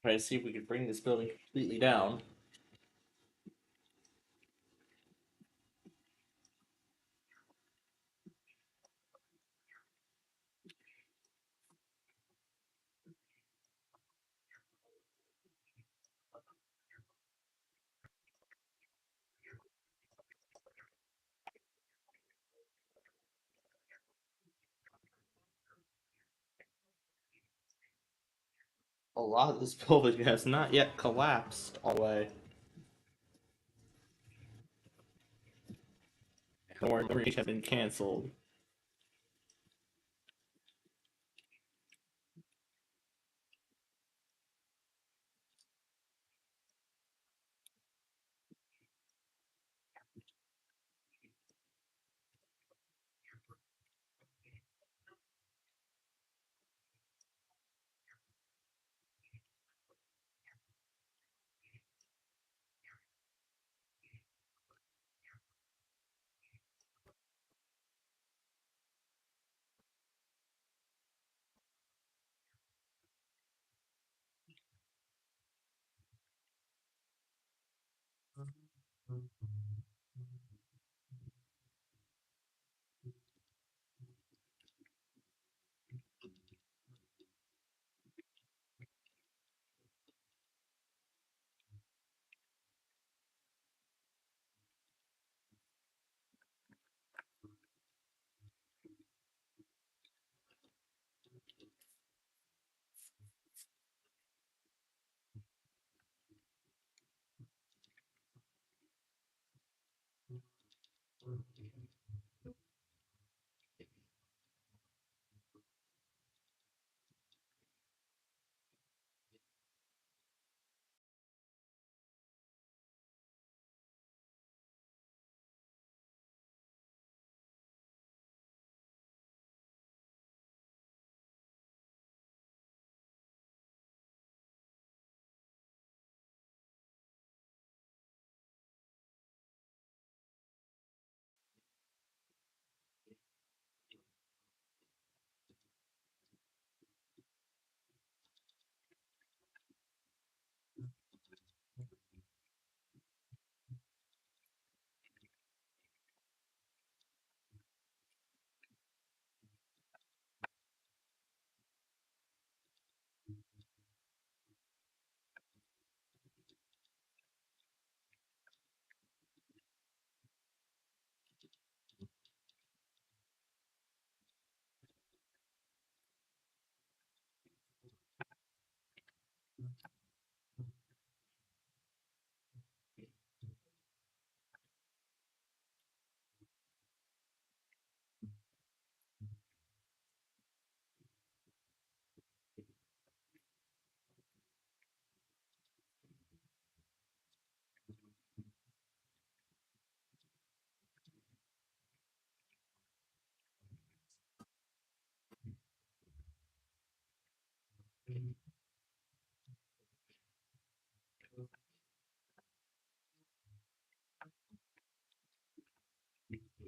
Try to see if we can bring this building completely down. A lot of this building has not yet collapsed all the way. Or the have been canceled.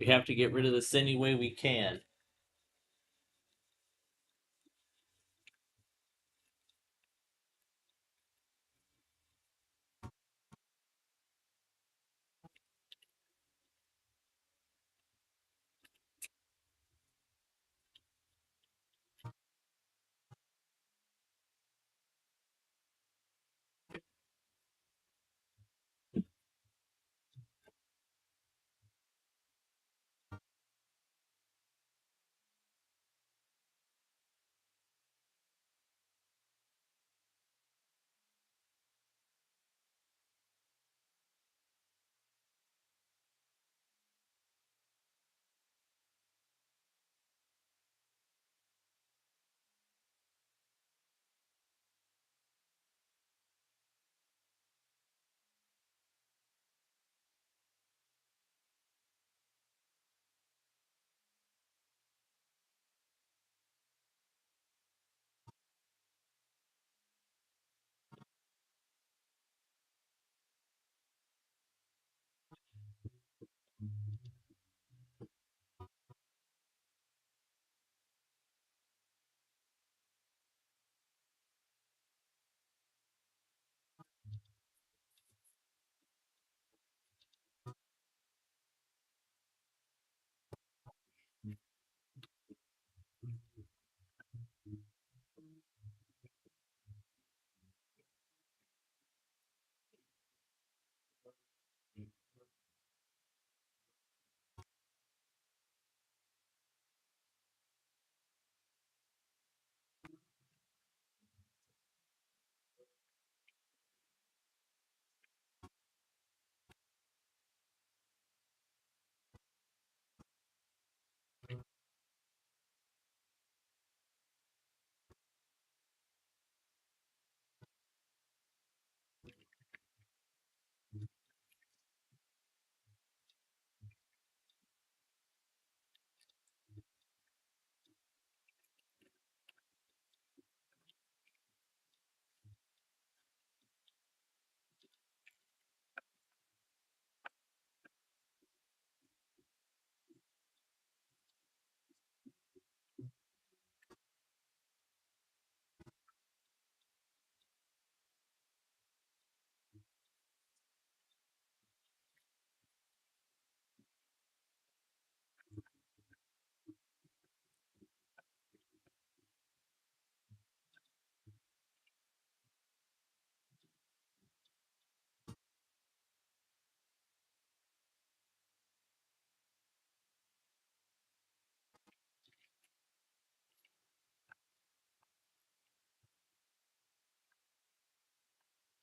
We have to get rid of this any way we can.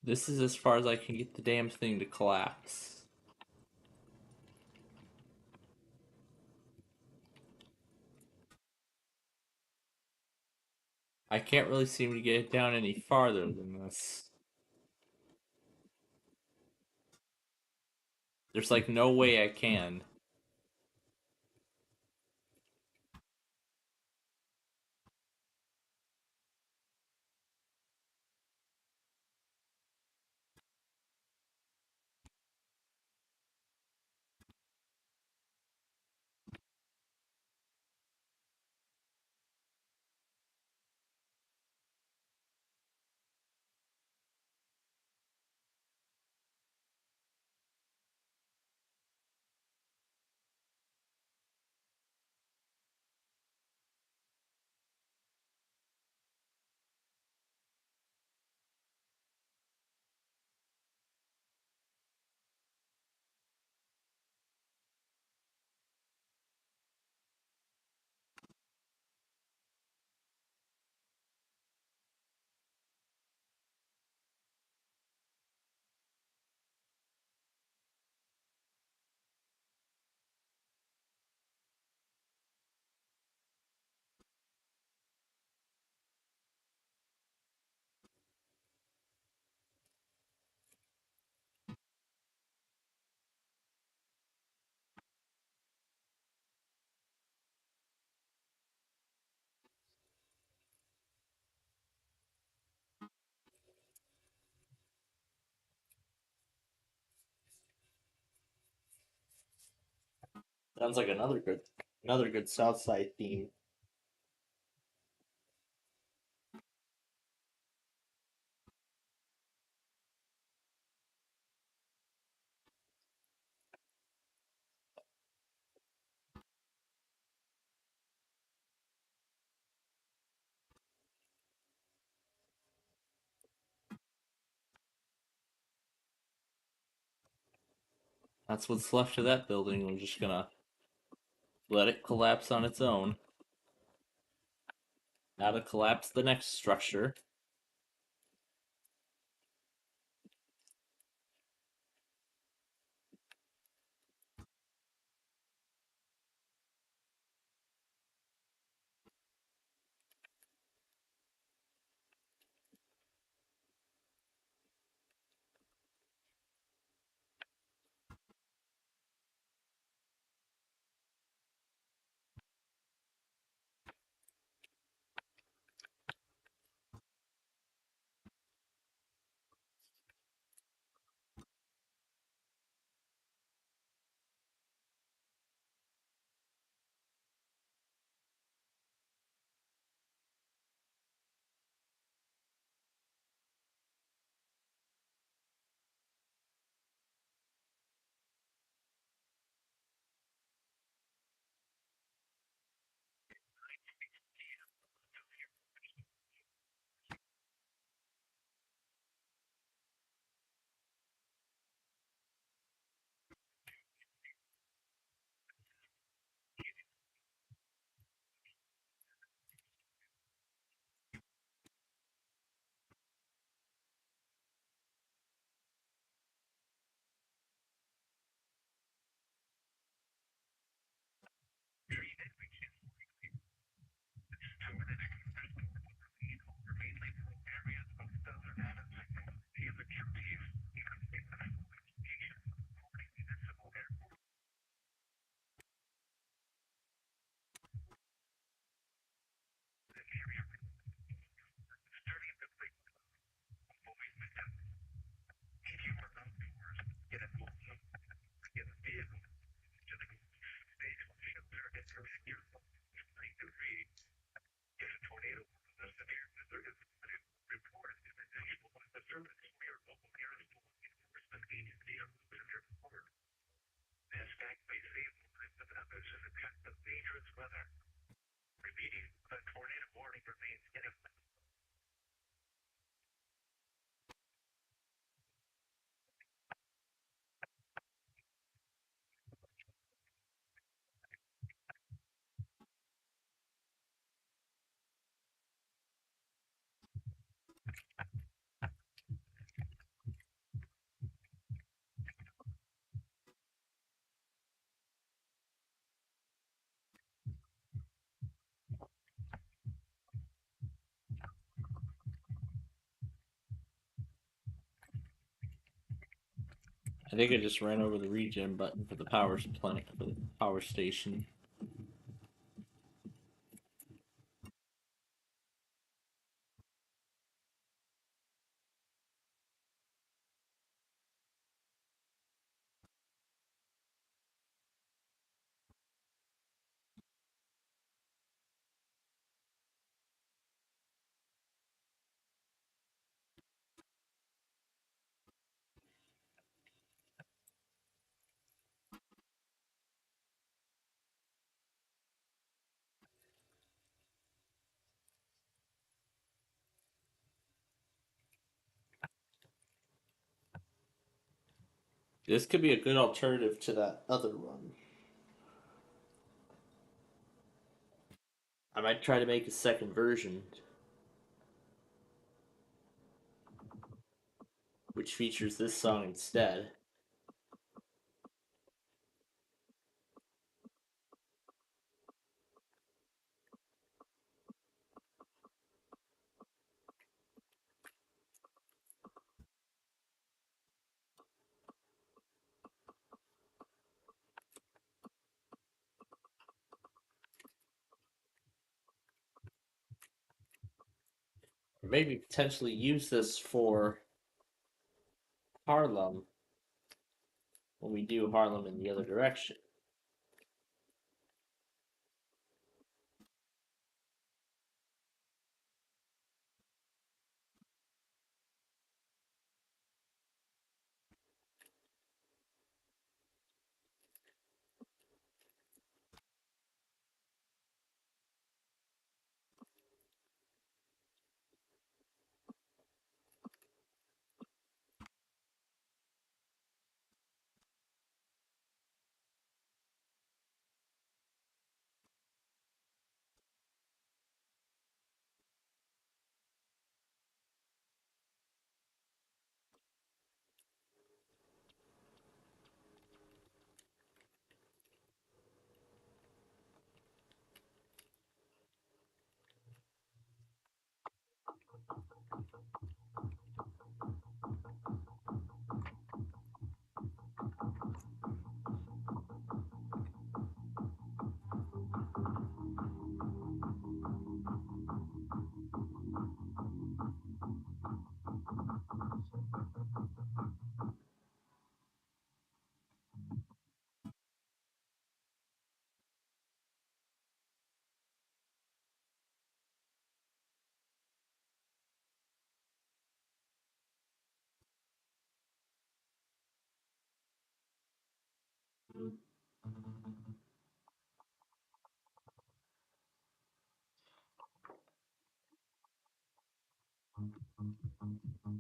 This is as far as I can get the damn thing to collapse. I can't really seem to get it down any farther than this. There's like no way I can. Sounds like another good Southside theme. That's what's left of that building. We're just gonna let it collapse on its own. Now to collapse the next structure. I think I just ran over the regen button for the power plant for the power station. This could be a good alternative to that other run. I might try to make a second version, which features this song instead. Or maybe potentially use this for Harlem when we do Harlem in the other direction.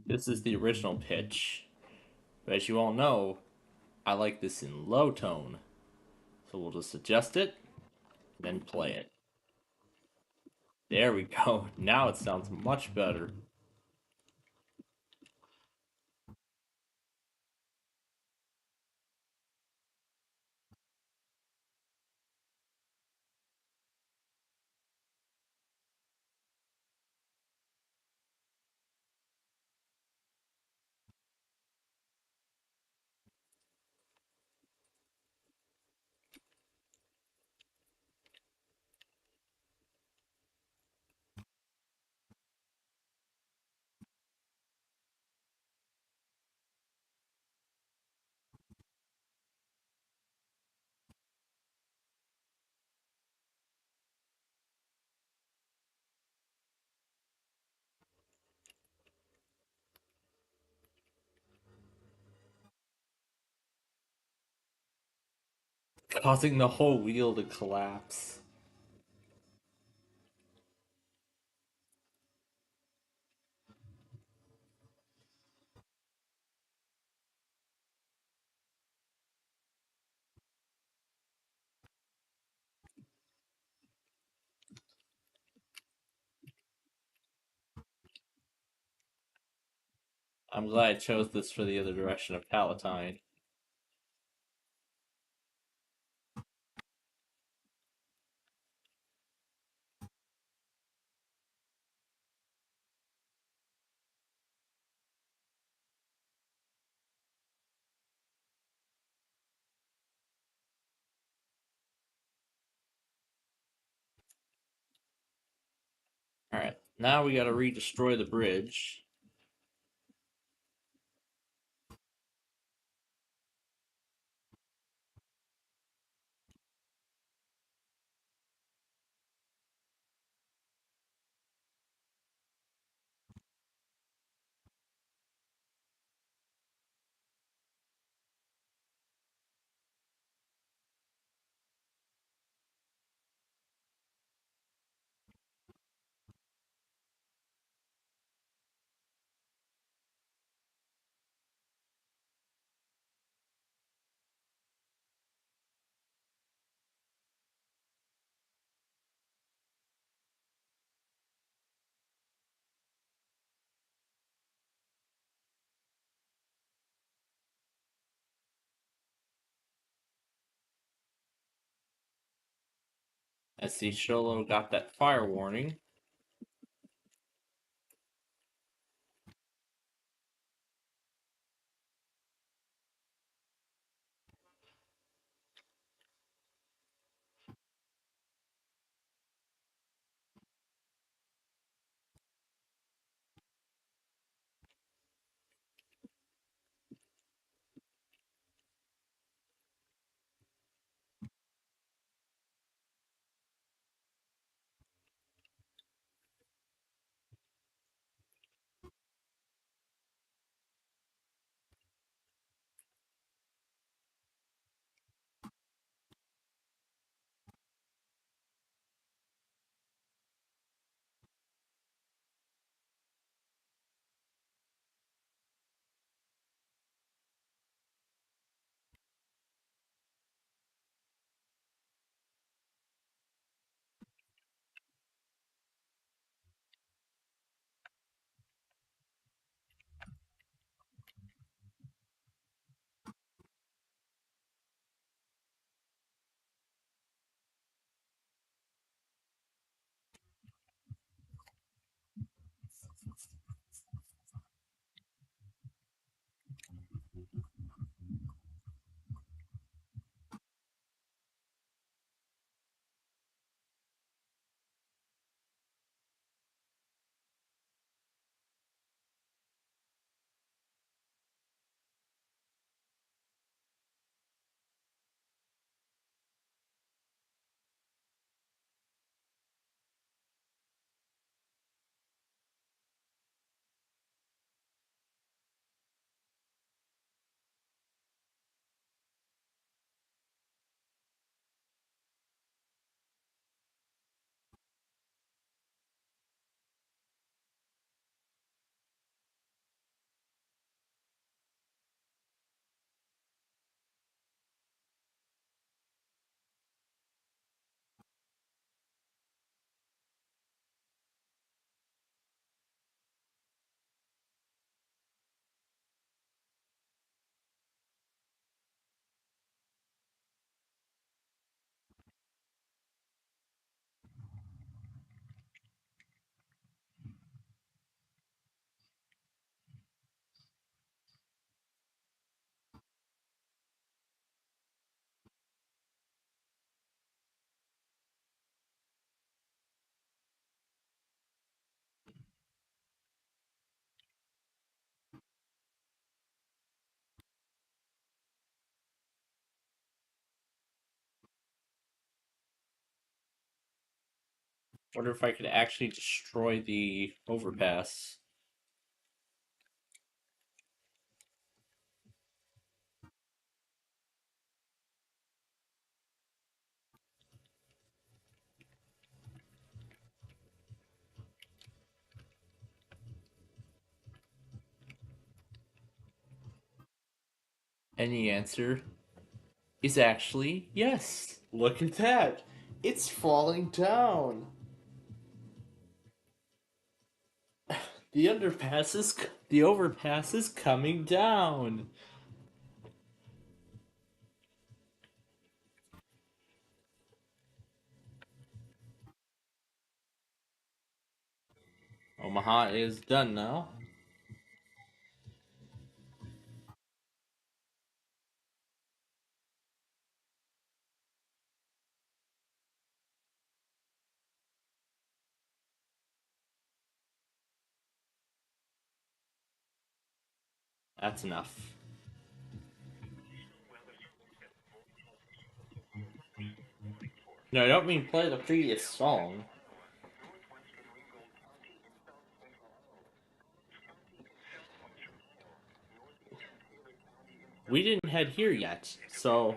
This is the original pitch. But as you all know, I like this in low tone. So we'll just adjust it, then play it. There we go. Now it sounds much better. Causing the whole wheel to collapse. I'm glad I chose this for the other direction of Palatine. Now we gotta re-destroy the bridge. As the Sholo got that fire warning. Wonder if I could actually destroy the overpass. And the answer is actually yes. Look at that. It's falling down. The overpass is coming down. Omaha is done now. That's enough. No, I don't mean play the previous song. We didn't head here yet, so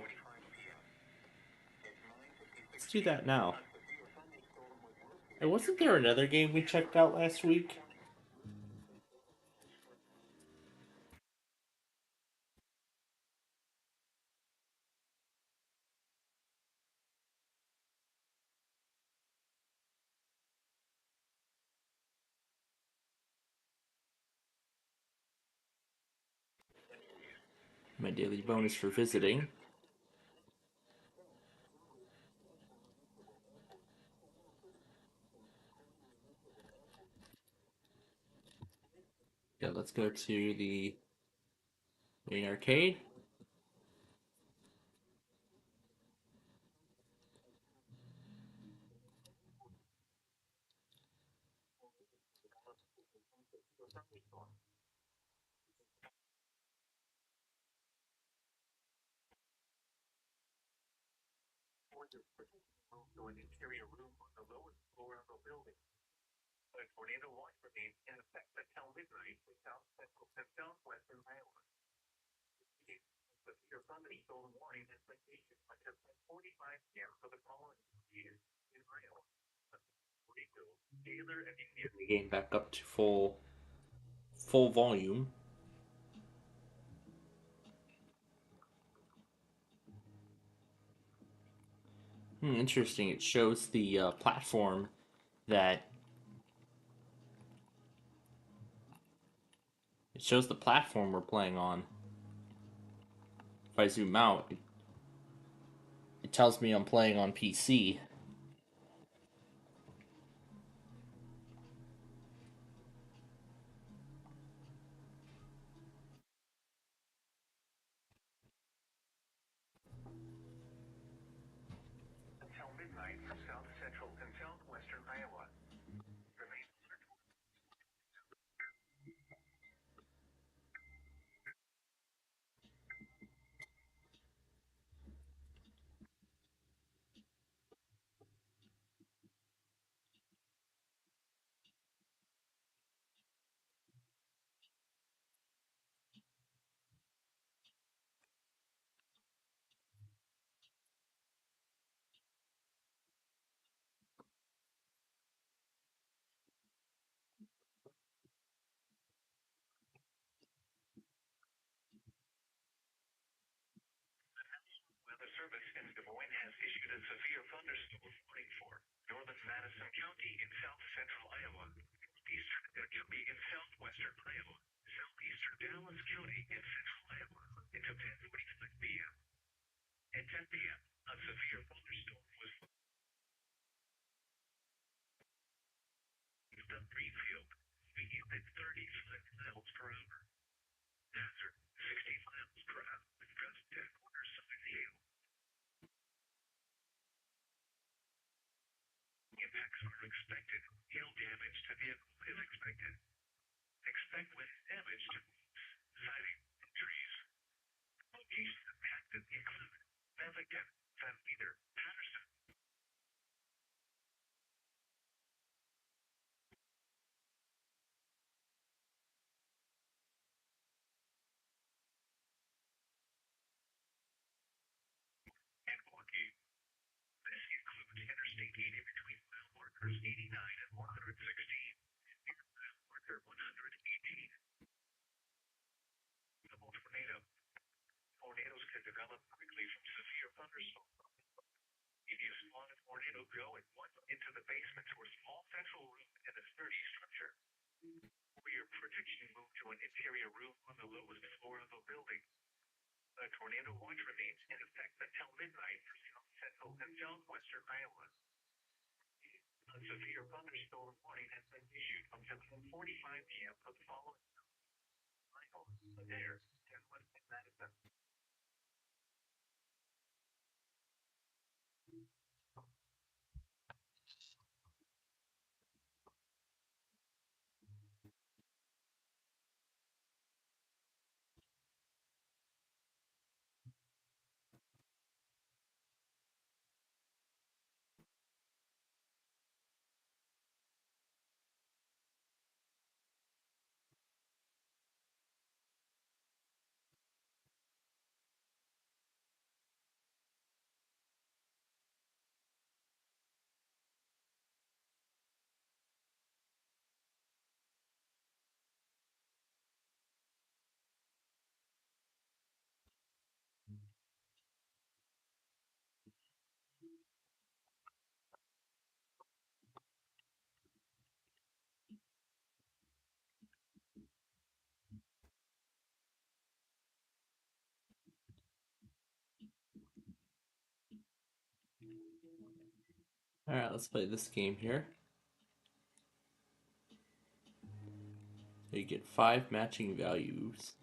let's do that now. And wasn't there another game we checked out last week? My daily bonus for visiting. Yeah, let's go to the main arcade. To an interior room on the lowest floor of the building. A tornado watch remains in effect until midnight in South Central and Southwestern Iowa. The severe thunderstorm warning has been issued until 10:45 p.m. for the following years in Iowa. Taylor immediately Gain back up to full volume. Interesting. It shows the platform that we're playing on. If I zoom out, it tells me I'm playing on PC. until midnight for South Central and Southwestern Iowa. Weather Service in Des Moines has issued a severe thunderstorm warning for northern Madison County in south central Iowa, northeastern County in southwestern Iowa, southeastern Dallas County in central Iowa until 10:45 p.m. At 10 p.m., a severe thunderstorm was on Greenfield, speeding at 35 miles per hour. Hazard, 60 miles per hour with gusts 10 quarters size hail. Impacts are expected. Hail damage to vehicle is expected. Expect wind damage to roofs, siding, and trees. Locations impacted include Bethlehem, Van Meter, Patterson. And Milwaukee. This includes Interstate 80 between mile markers 89 and 116, near mile marker 118. Double tornado. Tornadoes can develop quickly from severe thunderstorms. If you spawn a tornado, go at once into the basement or small central room in a sturdy structure. For your protection, move to an interior room on the lowest floor of the building. A tornado watch remains in effect until midnight for South Central and Southwestern Iowa. A severe thunderstorm warning has been issued until 10:45 p.m. for the following Iowa, Adair, and West Madison. Alright, let's play this game here. You get 5 matching values.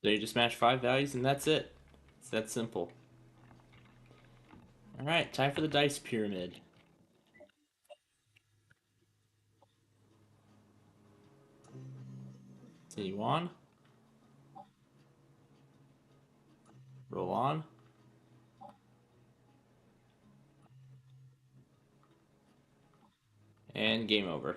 So you just match 5 values and that's it. It's that simple. Alright, time for the dice pyramid. Continue on. Roll on. And game over.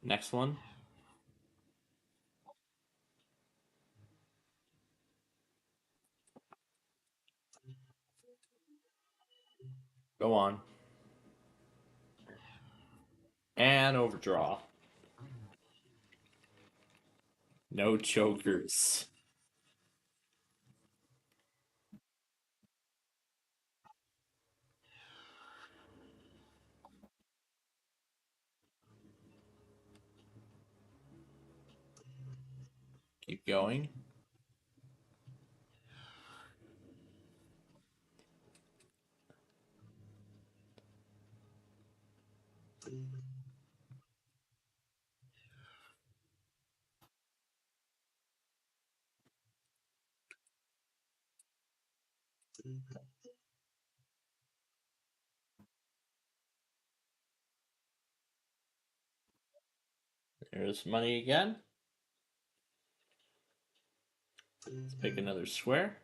Next one. Go on. And overdraw. No chokers. Keep going. There's money again. Let's pick another square.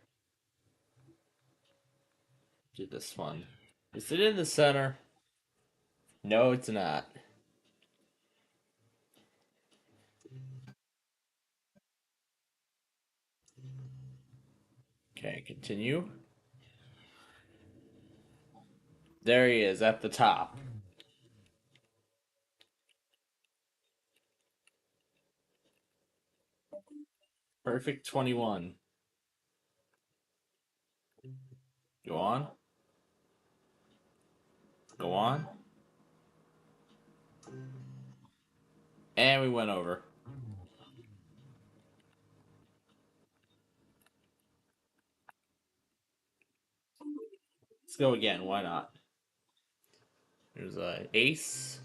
Do this one. Is it in the center? No, it's not. Okay, continue. There he is at the top. Perfect 21. Go on. Go on. And we went over. Let's go again. Why not? There's a ace.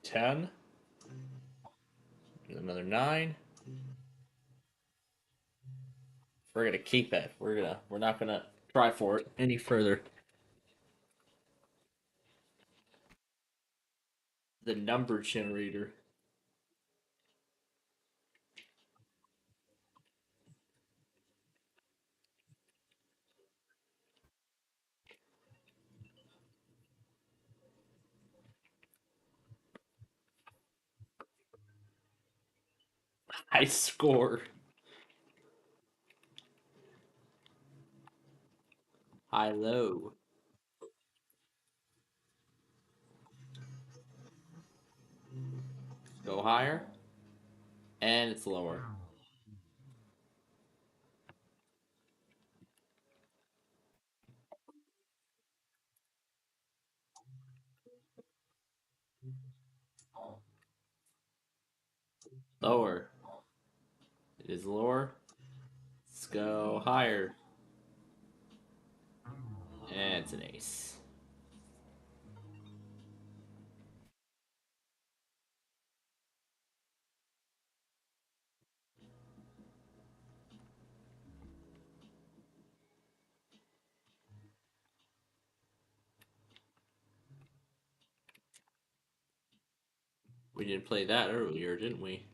10. There's another 9. We're gonna keep it. We're not gonna try for it any further. The number generator. High score. High low. Go higher. And it's lower. Lower. It is lower. Let's go higher. And it's an ace. We didn't play that earlier, didn't we?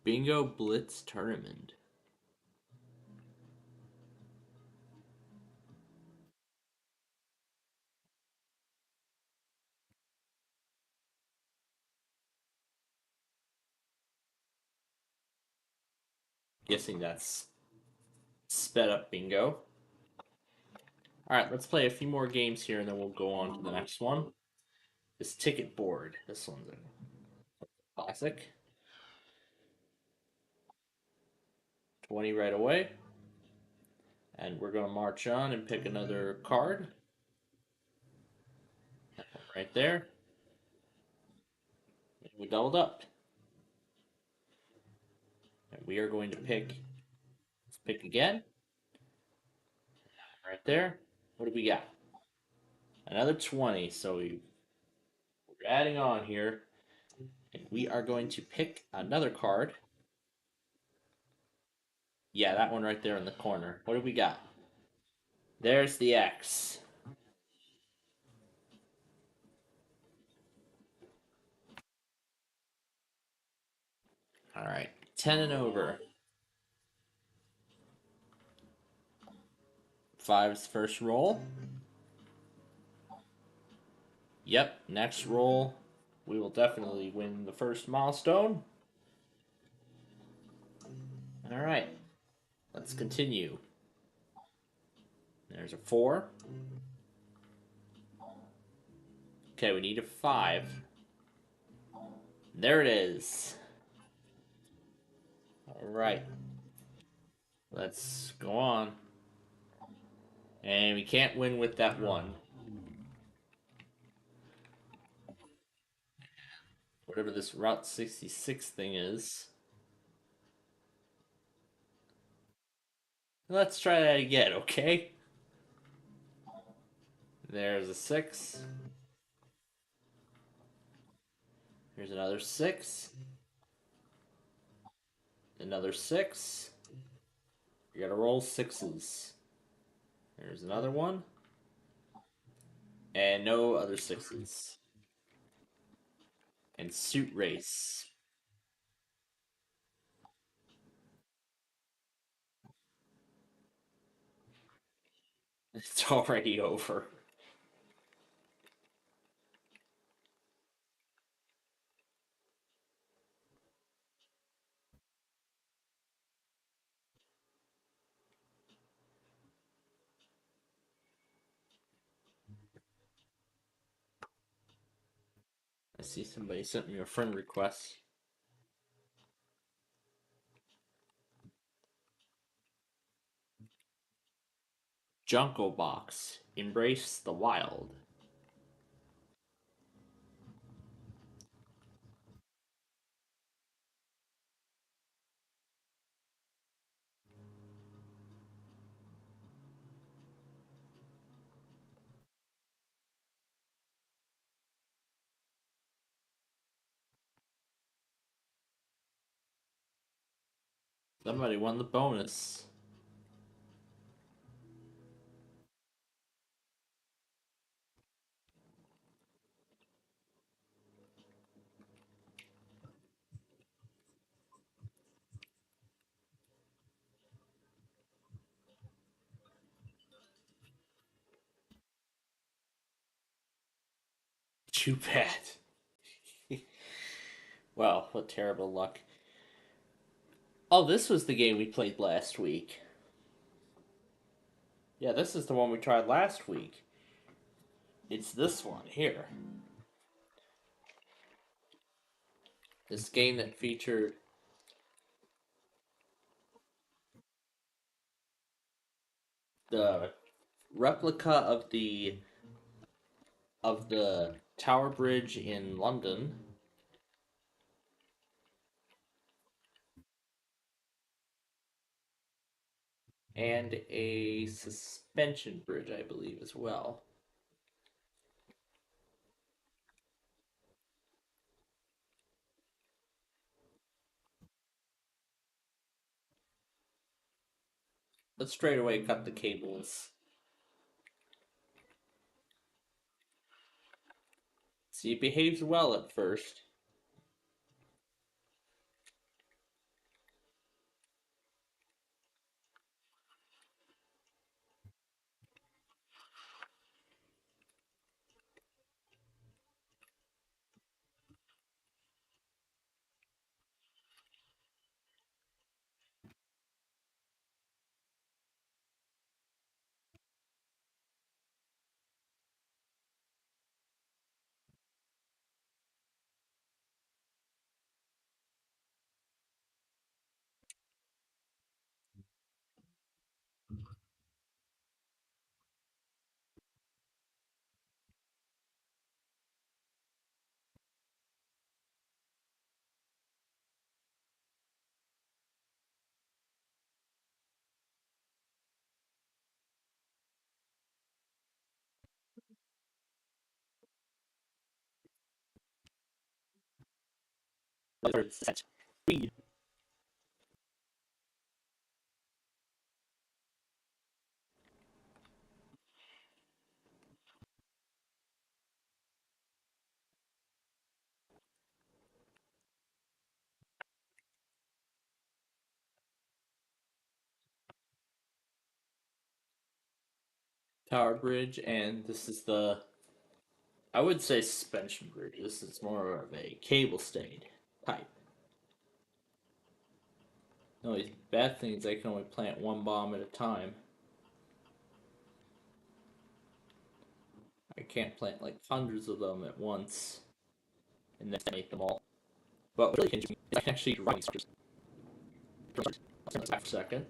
Bingo Blitz Tournament. Guessing that's sped up bingo. Alright, let's play a few more games here and then we'll go on to the next one. This ticket board. This one's a classic. 20 right away. And we're going to march on and pick another card. Right there. And we doubled up. And we are going to pick. Let's pick again. Right there. What do we got? Another 20. So we're adding on here. And we are going to pick another card. Yeah, that one right there in the corner. What do we got? There's the X. Alright, 10 and over. 5's first roll. Yep, next roll. We will definitely win the first milestone. Alright, let's continue. There's a 4. Okay, we need a 5. There it is. Alright. Let's go on. And we can't win with that 1. Whatever this Route 66 thing is. Let's try that again, okay? There's a 6. Here's another 6. Another 6. You gotta roll 6s. There's another one. And no other 6s. And suit race. It's already over. I see somebody sent me a friend request. Junko Box. Embrace the wild. Somebody won the bonus. Too bad. Wow, what terrible luck. Oh, this was the game we played last week. Yeah, this is the one we tried last week. It's this one here. This game that featured the replica of the Tower Bridge in London. And a suspension bridge, I believe, as well. Let's straight away cut the cables. See, it behaves well at first. Set. Read. Tower bridge, and this is the, I would say, suspension bridge. This is more of a cable stayed type. The only bad thing is I can only plant one bomb at a time. I can't plant like hundreds of them at once and then make them all. But what really can do is I can actually run these scripts. Back for a second.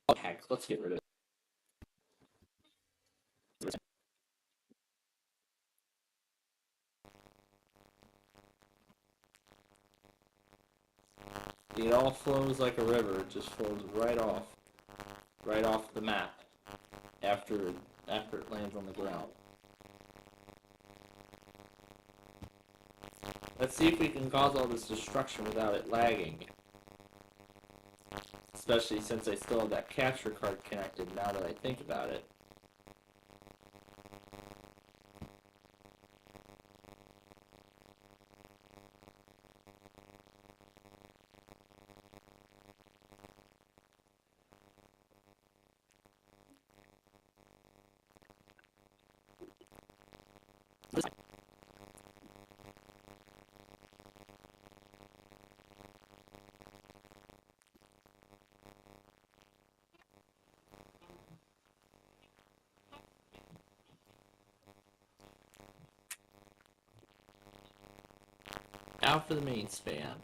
Oh heck, let's get rid of it. It all flows like a river. It just flows right off the map after it lands on the ground. Let's see if we can cause all this destruction without it lagging. Especially since I still have that capture card connected now that I think about it. Out for the main span.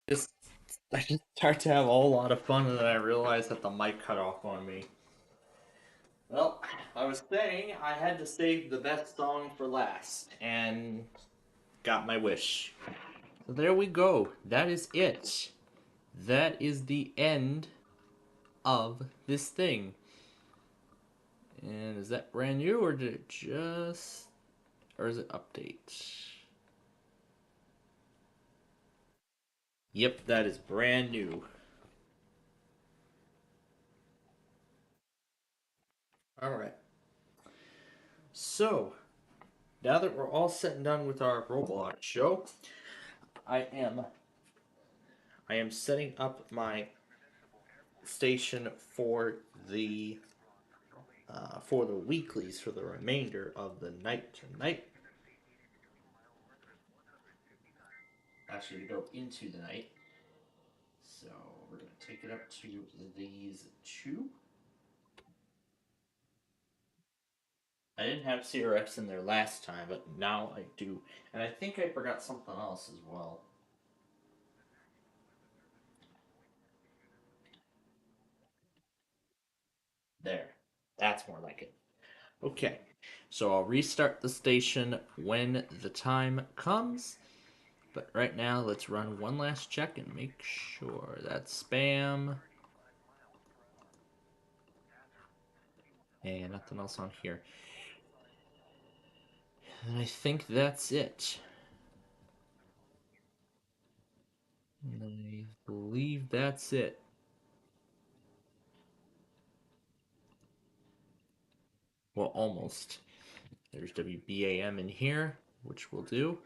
I just start to have a whole lot of fun, and then I realized that the mic cut off on me. Well, I was saying I had to save the best song for last, and got my wish. So there we go. That is it. That is the end of this thing. And is that brand new, or did it just... or is it update? Yep, that is brand new. Alright. So, now that we're all set and done with our Roblox show, I am setting up my station for the weeklies for the remainder of the night tonight. Actually, to go into the night. So we're going to take it up to these two. I didn't have CRX in there last time, but now I do. And I think I forgot something else as well. There. That's more like it. Okay. So I'll restart the station when the time comes. But right now, let's run one last check and make sure that's spam. And nothing else on here. And I think that's it. And I believe that's it. Well, almost. There's WBAM in here, which we'll do.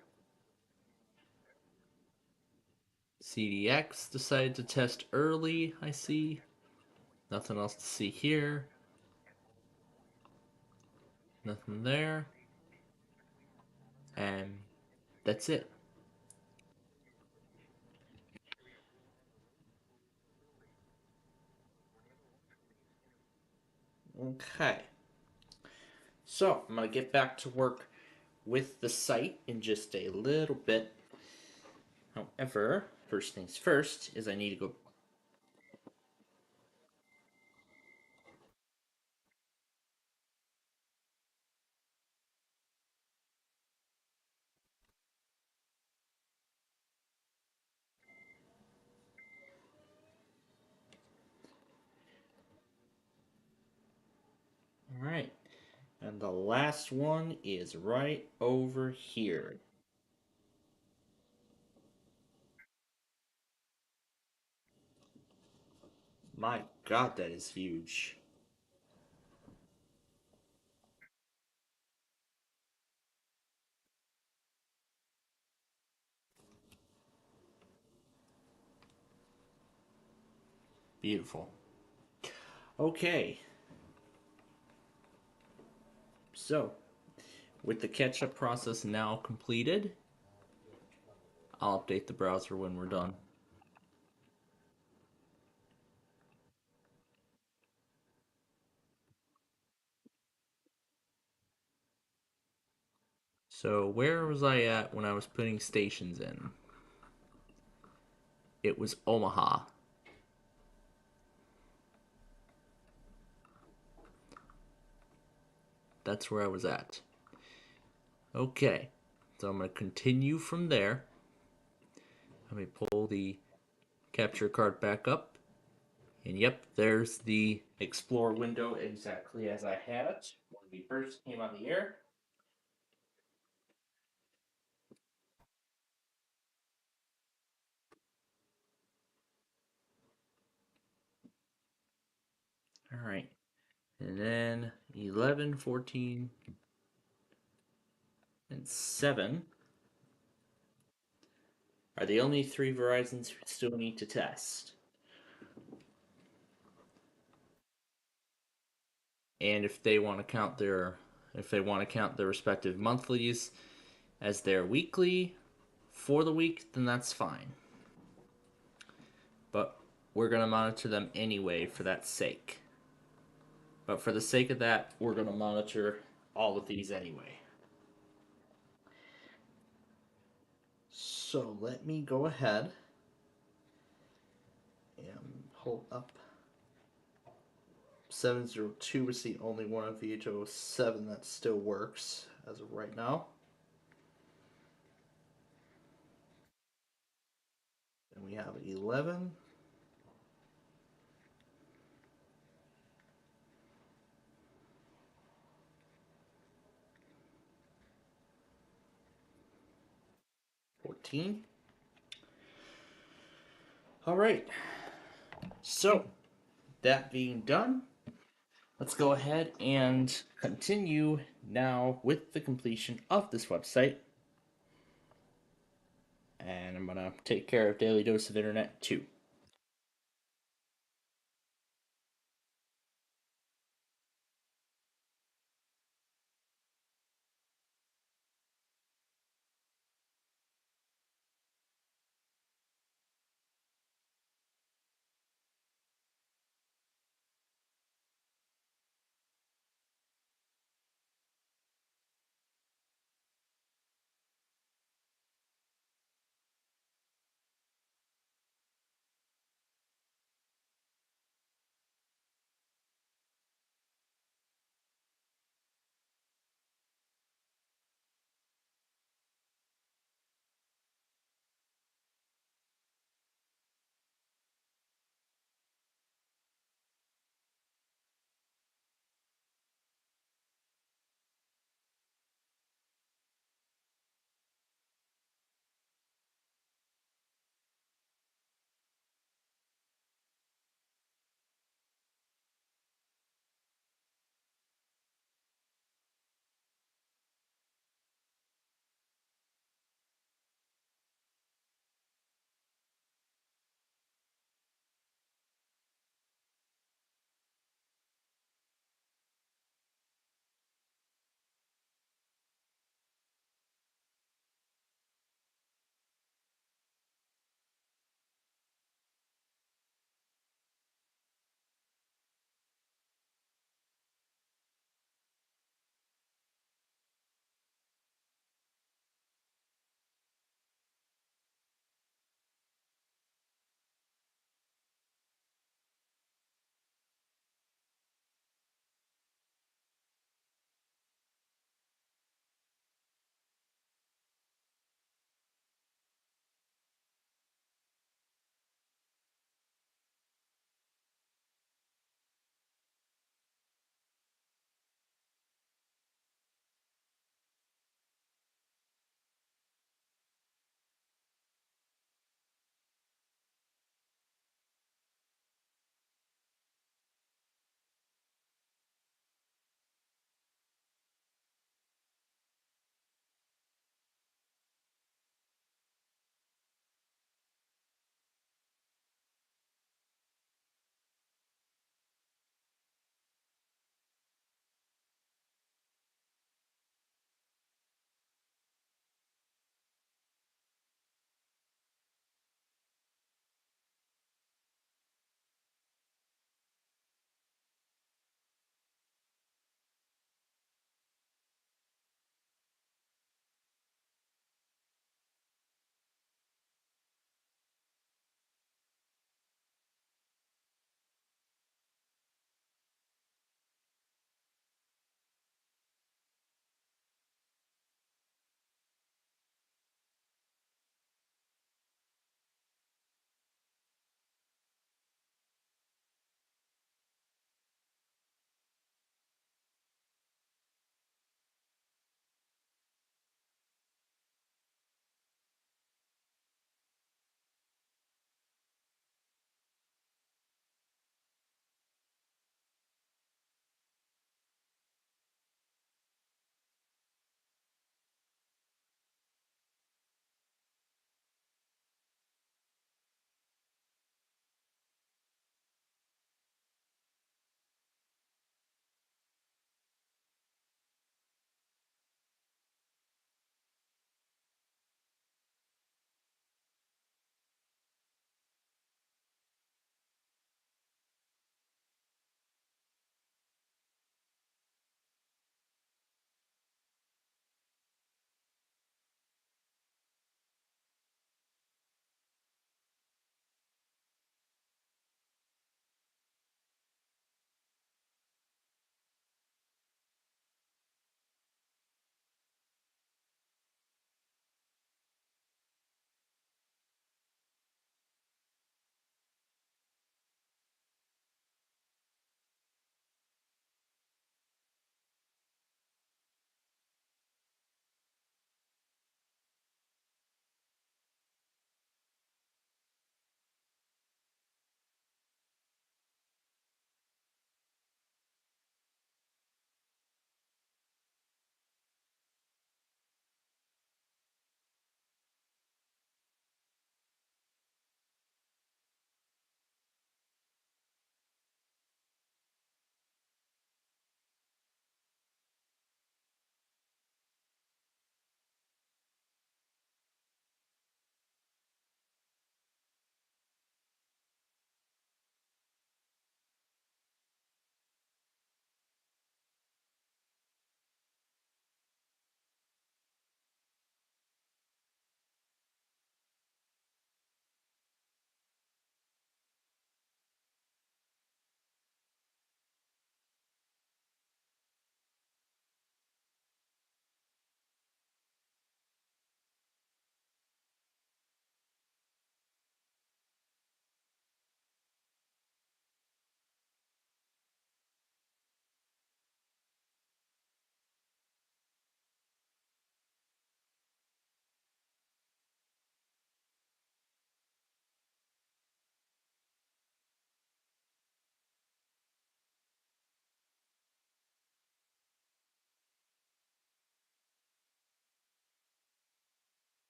CDX decided to test early, I see. Nothing else to see here. Nothing there. And that's it. Okay. So, I'm going to get back to work with the site in just a little bit. However, first things first is I need to go... Alright. And the last one is right over here. My God, that is huge. Beautiful. Okay. So, with the catch-up process now completed, I'll update the browser when we're done. So, where was I at when I was putting stations in? It was Omaha. That's where I was at. Okay, so I'm going to continue from there. Let me pull the capture card back up. And yep, there's the Explore window exactly as I had it when we first came on the air. Alright, and then 11, 14, and 7 are the only 3 Verizons we still need to test. And if they want to count their respective monthlies as their weekly for the week, then that's fine. But we're going to monitor them anyway for that sake. But for the sake of that, we're going to monitor all of these anyway. So let me go ahead Hold up. 702 is the only one of VH07 that still works as of right now. And we have 11. All right. So, that being done, let's go ahead and continue now with the completion of this website. And I'm going to take care of Daily Dose of Internet too.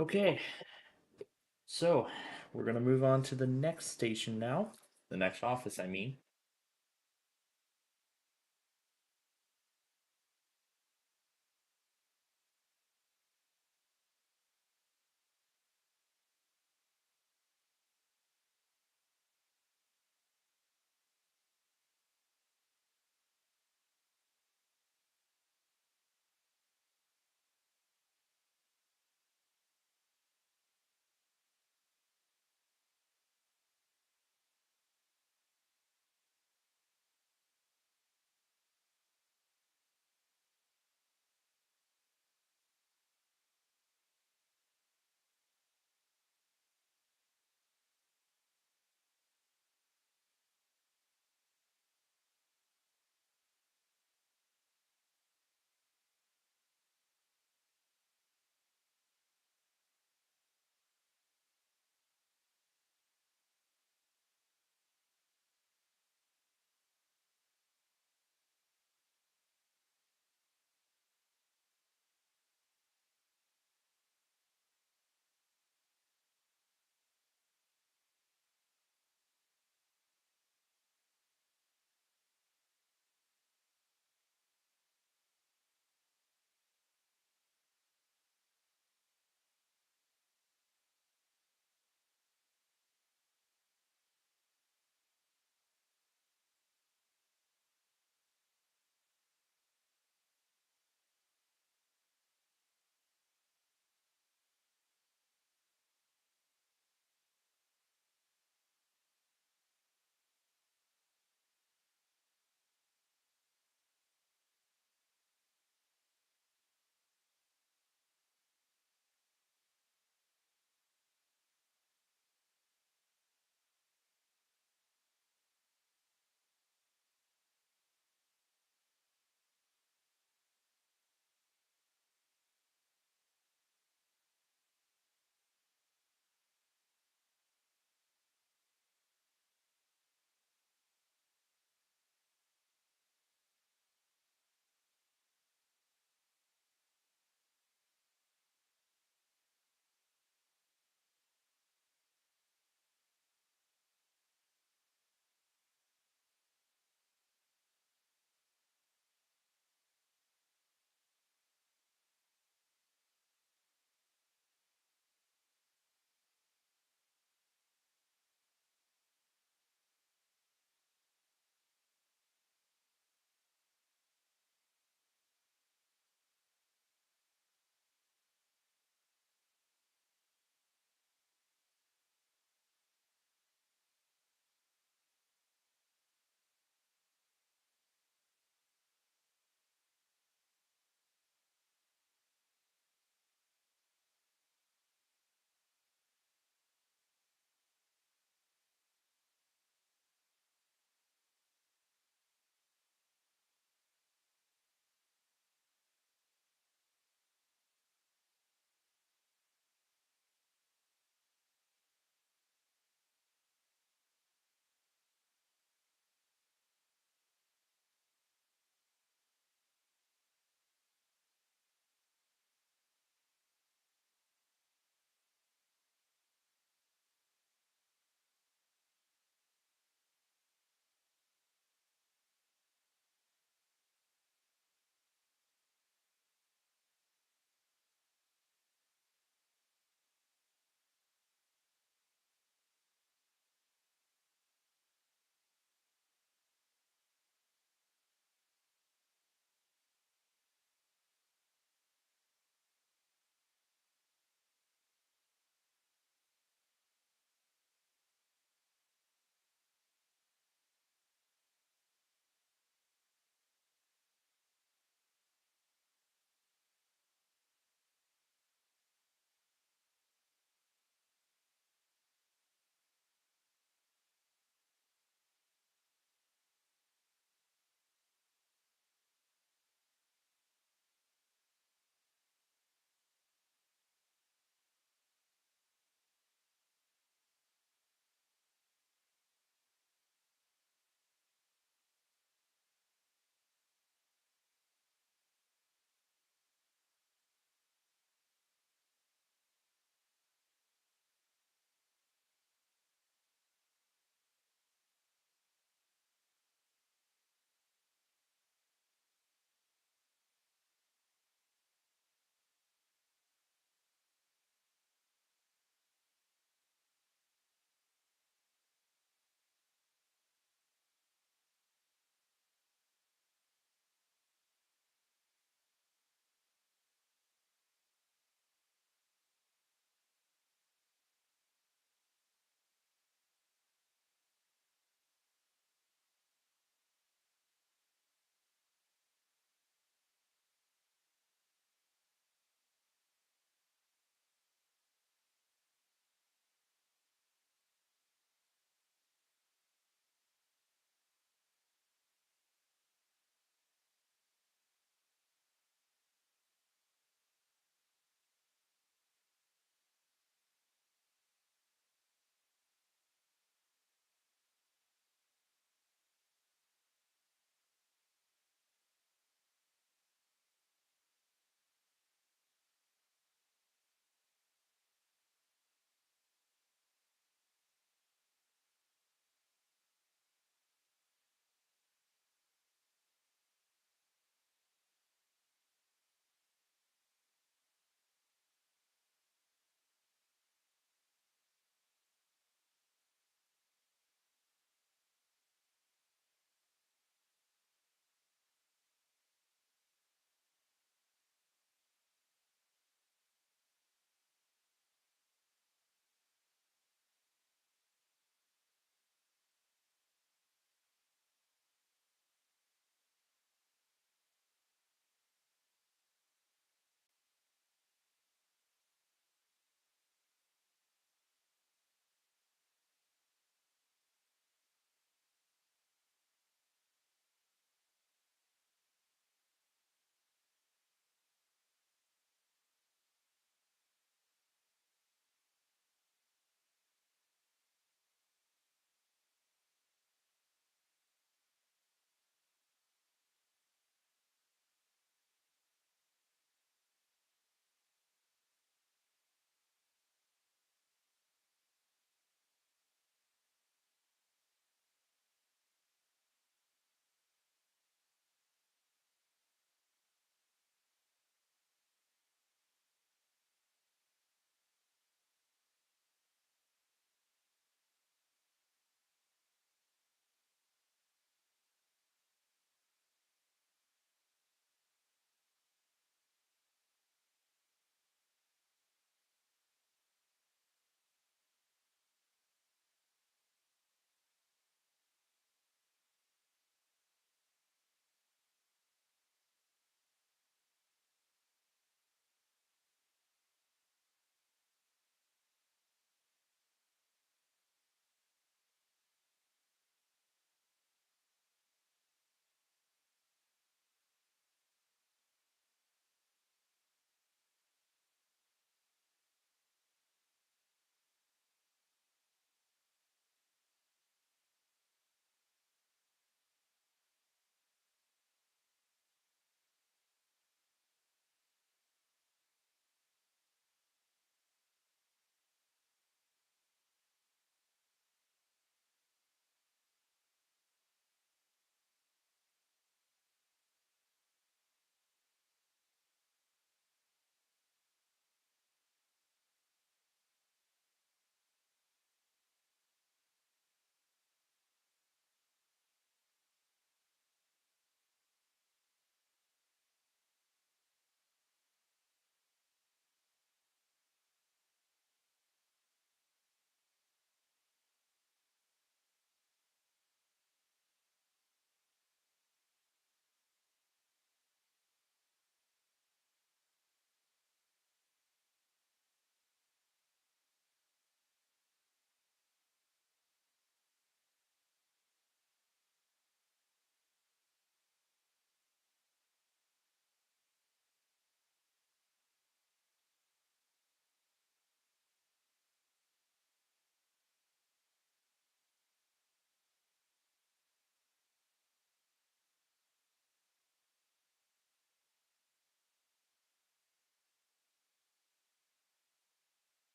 Okay. So, we're going to move on to the next station now. The next office, I mean.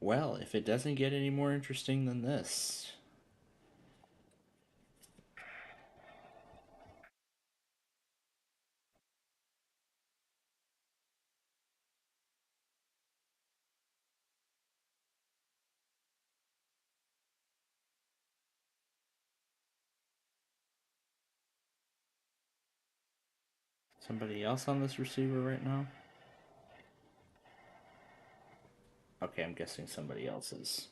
Well, if it doesn't get any more interesting than this. Somebody else on this receiver right now? Okay, I'm guessing somebody else is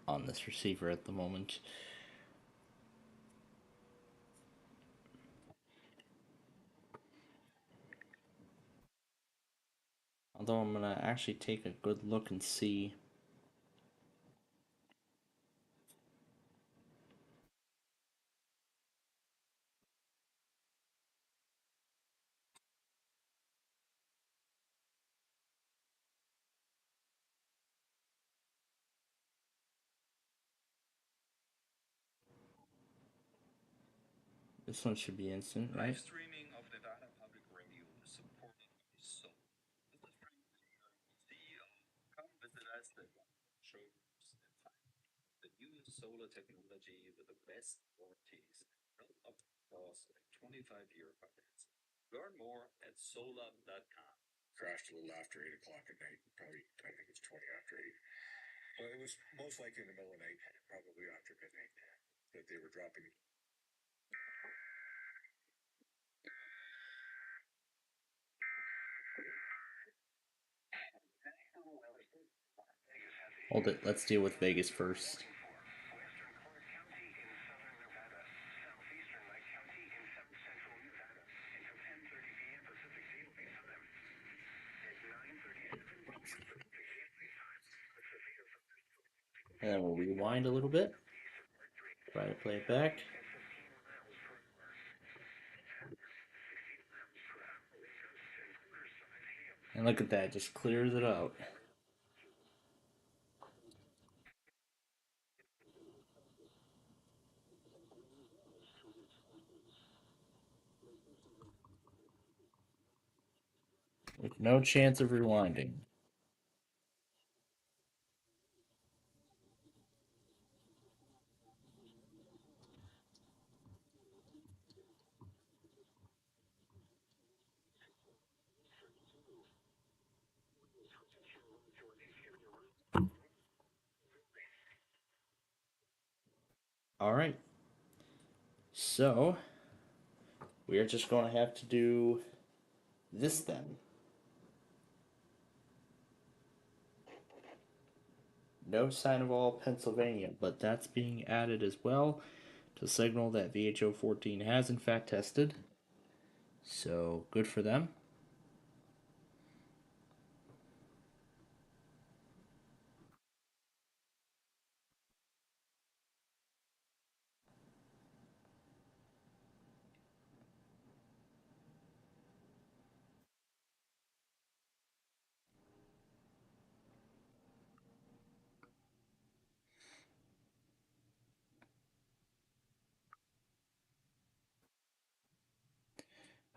on this receiver at the moment. Although I'm gonna actually take a good look and see. This one should be instant, right? Live streaming of Nevada Public Radio is supported by Soul. This is Frank Baker, CEO. Come visit us at one of our showrooms and find the newest solar technology with the best warranties built up across a 25-year financing. Learn more at solar.com. Crashed a little after 8 o'clock at night. Probably, I think it's 20 after 8. Well, it was most likely in the middle of the night, probably after midnight, that they were dropping. Hold it, let's deal with Vegas first. And then we'll rewind a little bit. Try to play it back. And look at that, just clears it out. With no chance of rewinding. Alright. So, we are just going to have to do this then. No sign of all Pennsylvania, but that's being added as well to signal that VHO-14 has in fact tested. So, good for them.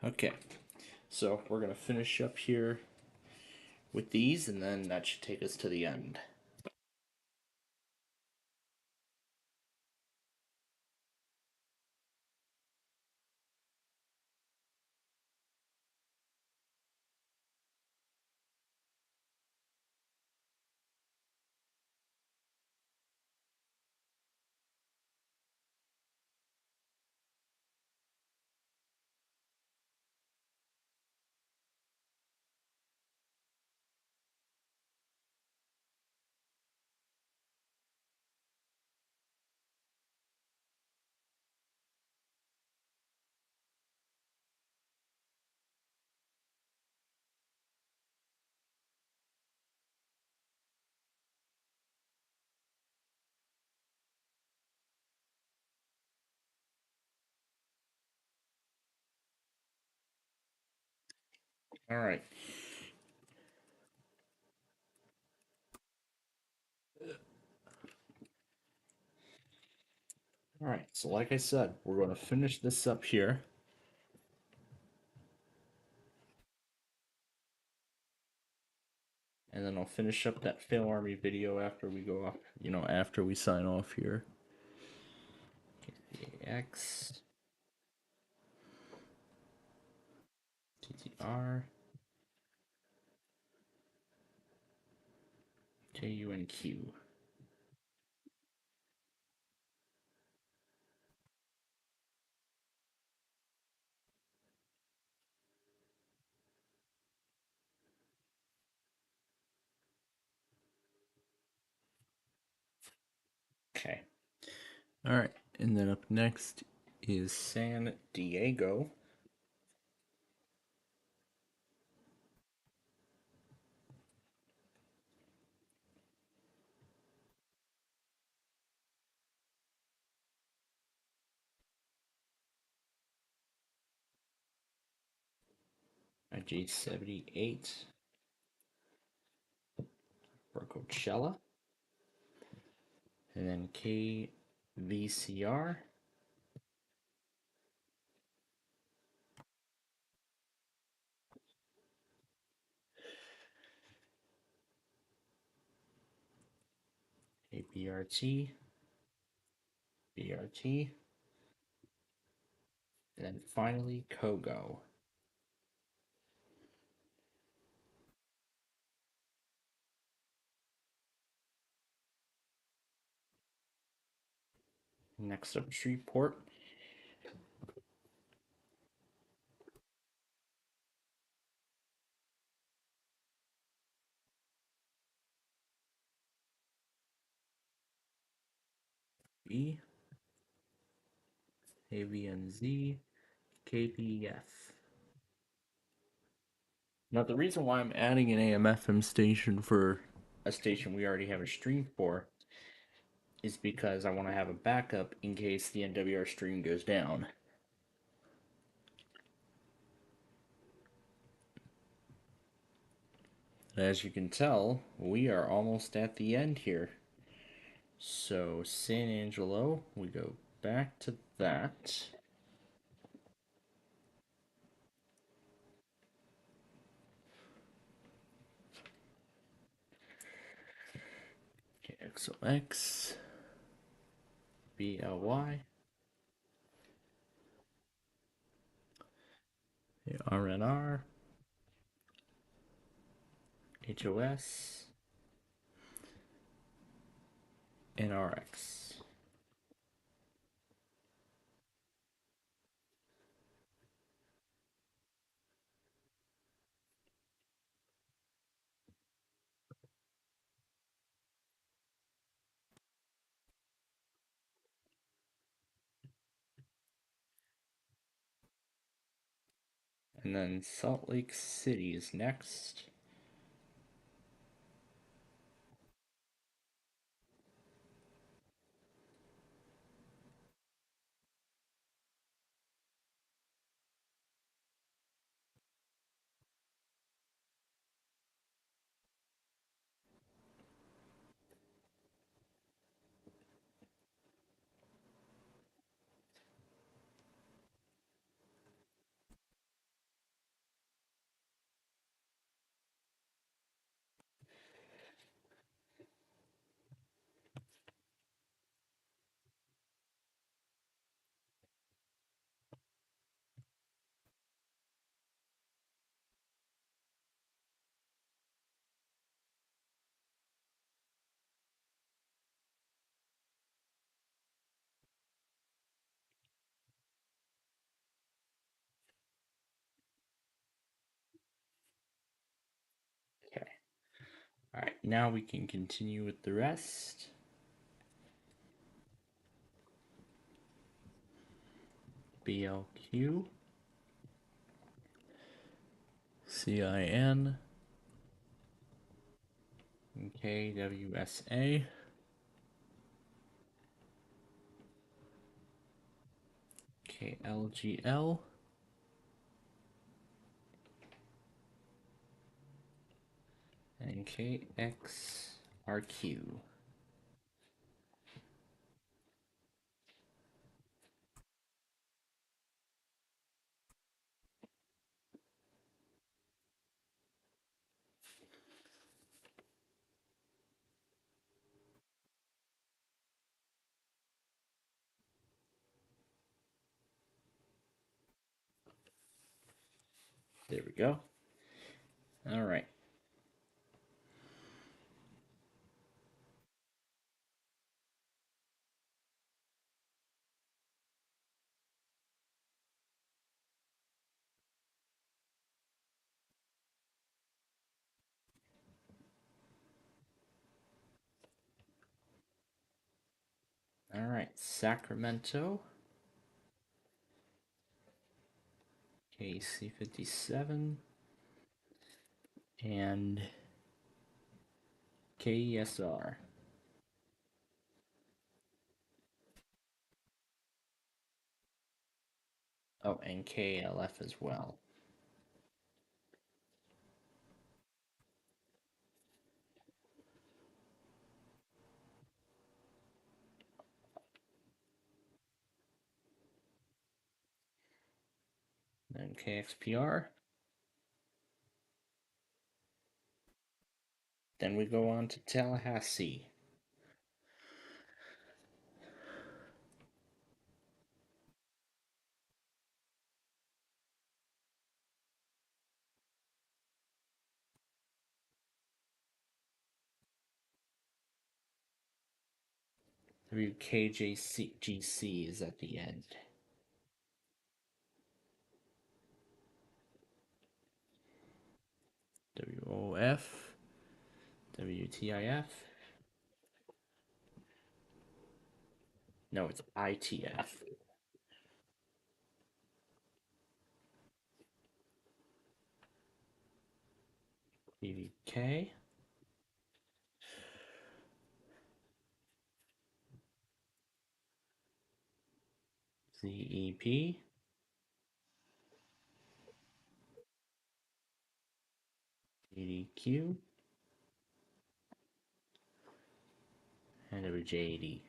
Okay, so we're going to finish up here with these, and then that should take us to the end. All right. All right, so like I said, we're going to finish this up here. And then I'll finish up that Fail Army video after we go off, after we sign off here. KCAX. TTR. KUNQ. Okay. All right. And then up next is San Diego. IG78 for Coachella. And then KVCR. KBRT. BRT. And then finally Kogo. Next up, Shreveport. B. AVNZ. KPF. Now, the reason why I'm adding an AM/FM station for a station we already have a stream for is because I want to have a backup in case the NWR stream goes down. As you can tell, we are almost at the end here. So, San Angelo, we go back to that. KXOX, BLY, RNR, HOS, and RX. And then Salt Lake City is next. Okay. Alright, now we can continue with the rest. BLQ, CIN, KWSA, KLGL, and KXRQ. There we go. All right. All right, Sacramento. KC57 and KESR. Oh, and KLF as well. Then KXPR. Then we go on to Tallahassee. WKJCGC is at the end. WOF, WTIF. No, it's ITF. BVK. ZEP. DDQ. And WJD.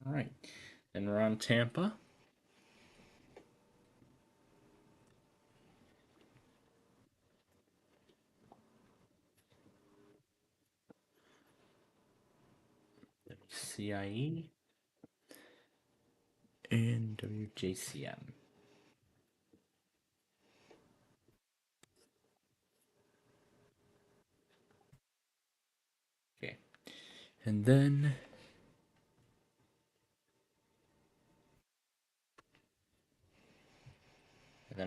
All right. Then we're on Tampa. WCIE. And WJCM. Okay. And then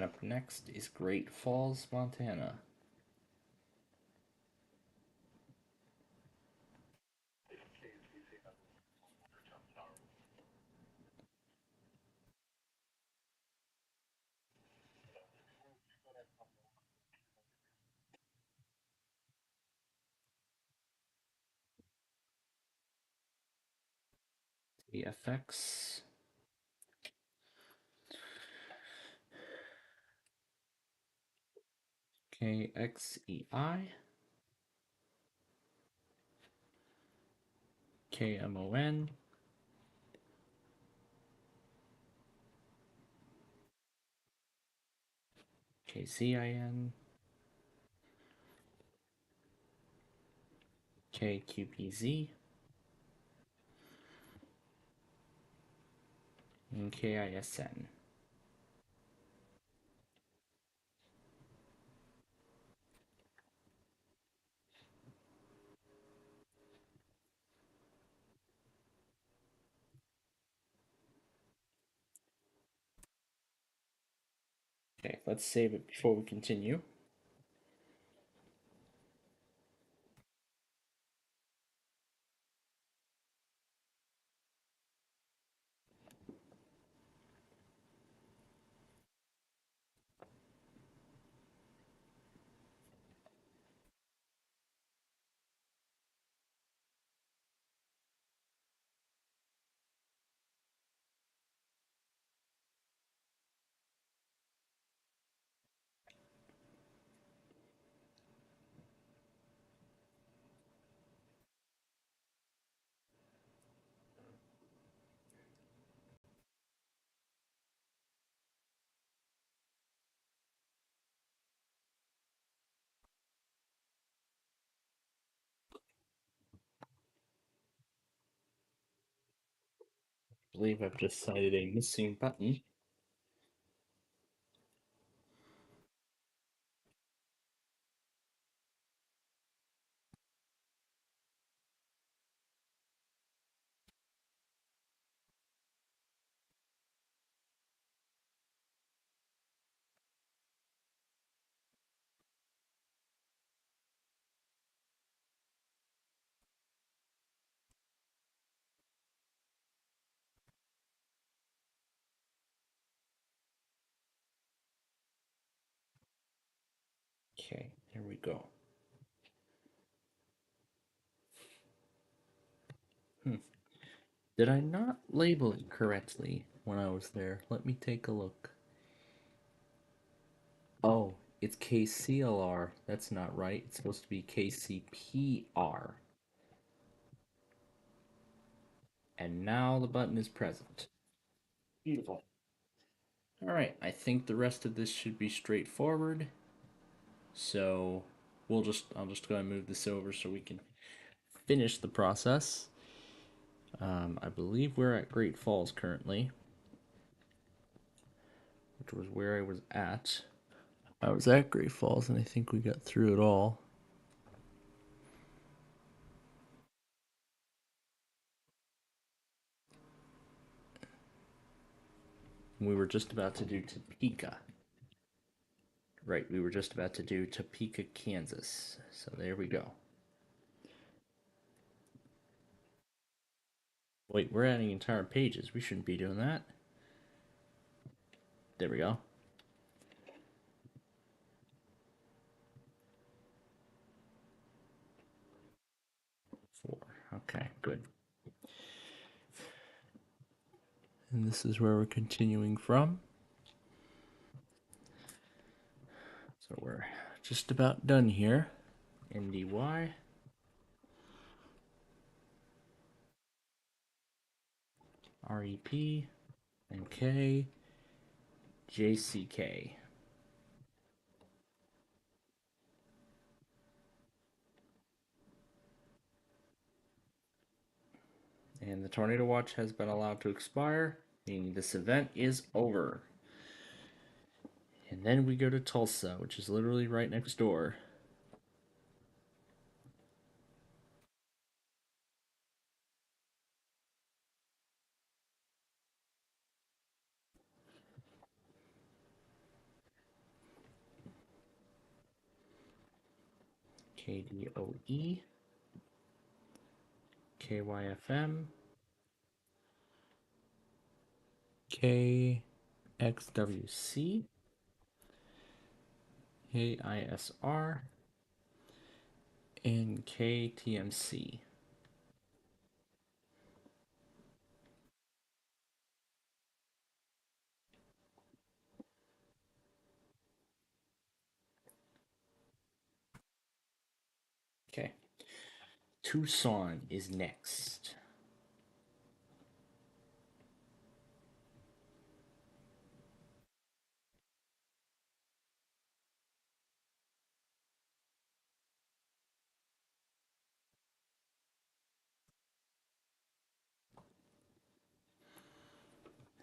up next is Great Falls, Montana. TFX. KXEI. KMON. KCIN. KQPZ. And KISN. Okay, let's save it before we continue. believe I've just cited a missing button. Okay, here we go. Did I not label it correctly when I was there? Let me take a look. Oh, it's KCLR. That's not right. It's supposed to be KCPR. And now the button is present. Beautiful. Alright, I think the rest of this should be straightforward. So I'll just go ahead and move this over so we can finish the process. I believe we're at Great Falls currently, which was where I was at. I was at Great Falls and I think we got through it all. We were just about to do Topeka. Right, we were just about to do Topeka, Kansas. So there we go. Wait, we're adding entire pages. We shouldn't be doing that. There we go. Four. Okay, good. And this is where we're continuing from. So we're just about done here. NDY. REP. NK. JCK. And the tornado watch has been allowed to expire, meaning this event is over. And then we go to Tulsa, which is literally right next door. KDOE. KYFM. KXWC. KISR. And KTMC. Okay. Tucson is next.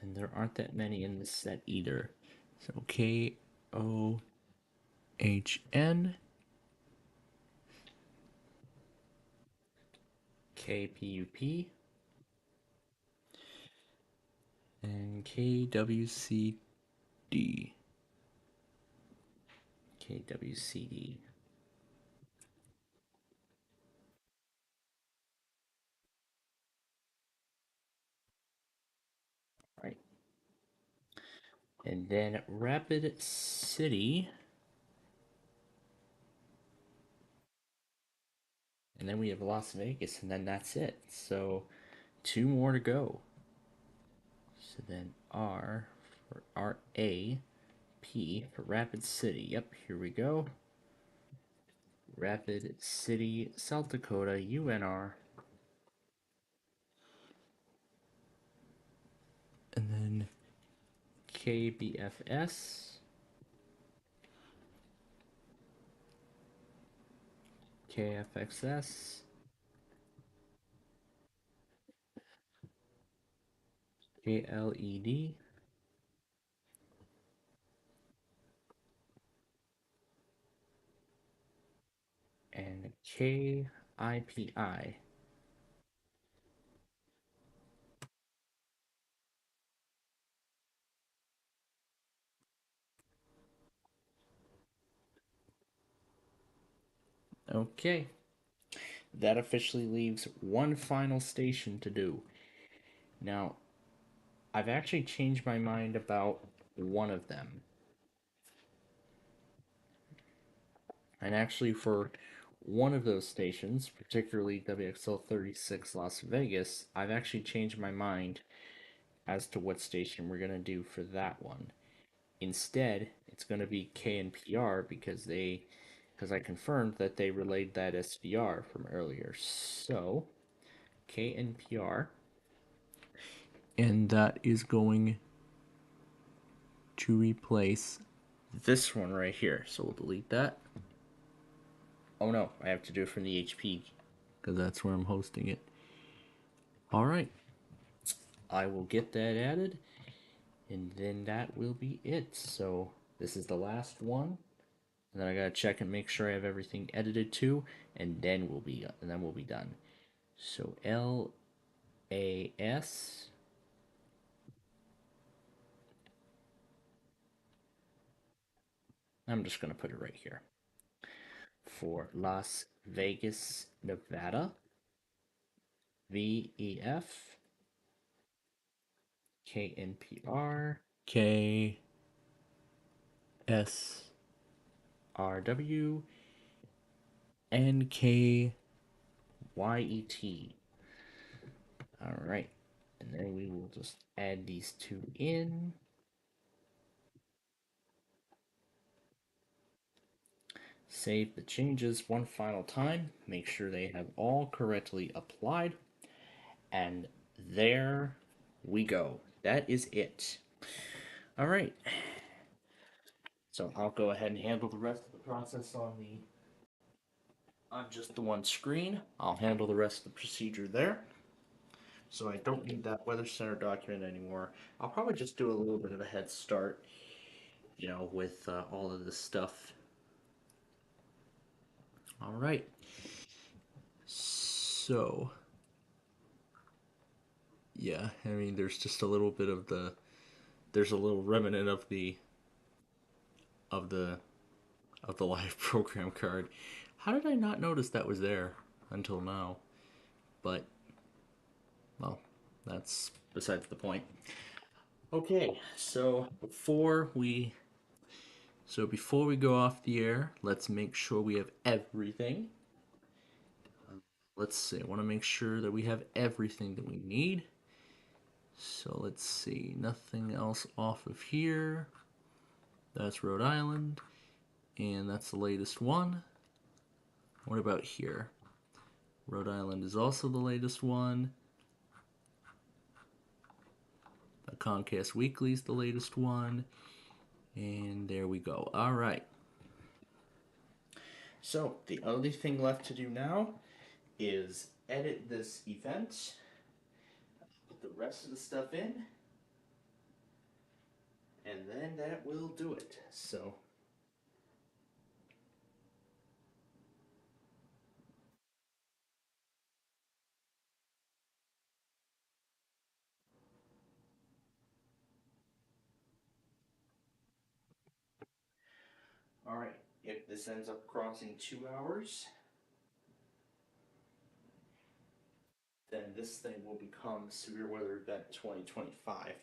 And there aren't that many in this set either. So KOHN. KPUP. And KWCD. KWCD. Right. And then Rapid City. And then we have Las Vegas, and then that's it. So 2 more to go. So then R for RA, P for Rapid City. Yep, here we go. Rapid City, South Dakota, UNR. And then KBFS. KFXS. KLED. And KIPI. Okay. That officially leaves one final station to do. Now, I've actually changed my mind about one of them. And actually, for one of those stations, particularly WXL 36 Las Vegas, I've actually changed my mind as to what station we're going to do for that one. Instead, it's going to be KNPR because I confirmed that they relayed that SVR from earlier. So, KNPR, and that is going to replace this one right here. So we'll delete that. Oh no, I have to do it from the HP because that's where I'm hosting it. All right, I will get that added, and then that will be it. So this is the last one, and then I gotta check and make sure I have everything edited too, and then we'll be done. So LAS. I'm just gonna put it right here for Las Vegas, Nevada. VEF. KNPR. KSRW. And KYET. Alright. And then we will just add these two in. Save the changes one final time. Make sure they have all correctly applied. And there we go. That is it. Alright. So I'll go ahead and handle the rest of the process on just the one screen. I'll handle the rest of the procedure there. So I don't need that Weather Center document anymore. I'll probably just do a little bit of a head start, with all of this stuff. All right. So, yeah, I mean, there's just a little bit of there's a little remnant of the live program card. How did I not notice that was there until now? But, well, that's besides the point. Okay, so before we go off the air, let's make sure we have everything. Let's see, I want to make sure that we have everything that we need. So let's see, nothing else off of here. That's Rhode Island, and that's the latest one. What about here? Rhode Island is also the latest one. The Comcast Weekly is the latest one. And there we go. All right. So the only thing left to do now is edit this event, put the rest of the stuff in, and then that will do it. So all right, if this ends up crossing 2 hours, then this thing will become Severe Weather Event 2025.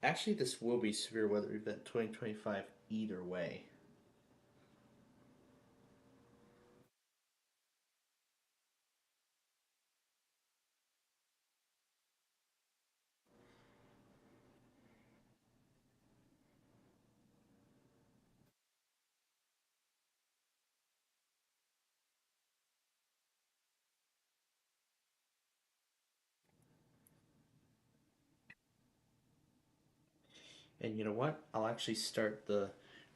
Actually, this will be Severe Weather Event 2025 either way. And you know what? I'll actually start the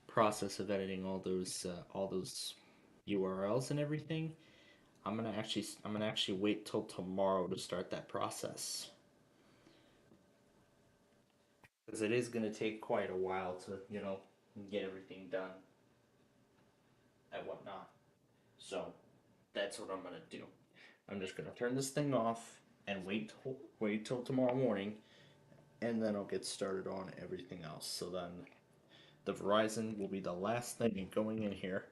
process of editing all those URLs and everything. I'm gonna actually wait till tomorrow to start that process. Because it is going to take quite a while to, you know, get everything done and whatnot. So that's what I'm going to do. I'm just going to turn this thing off and wait till tomorrow morning, and then I'll get started on everything else. So then the Verizon will be the last thing going in here.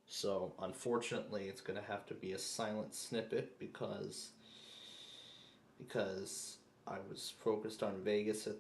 So unfortunately, it's going to have to be a silent snippet because I was focused on Vegas at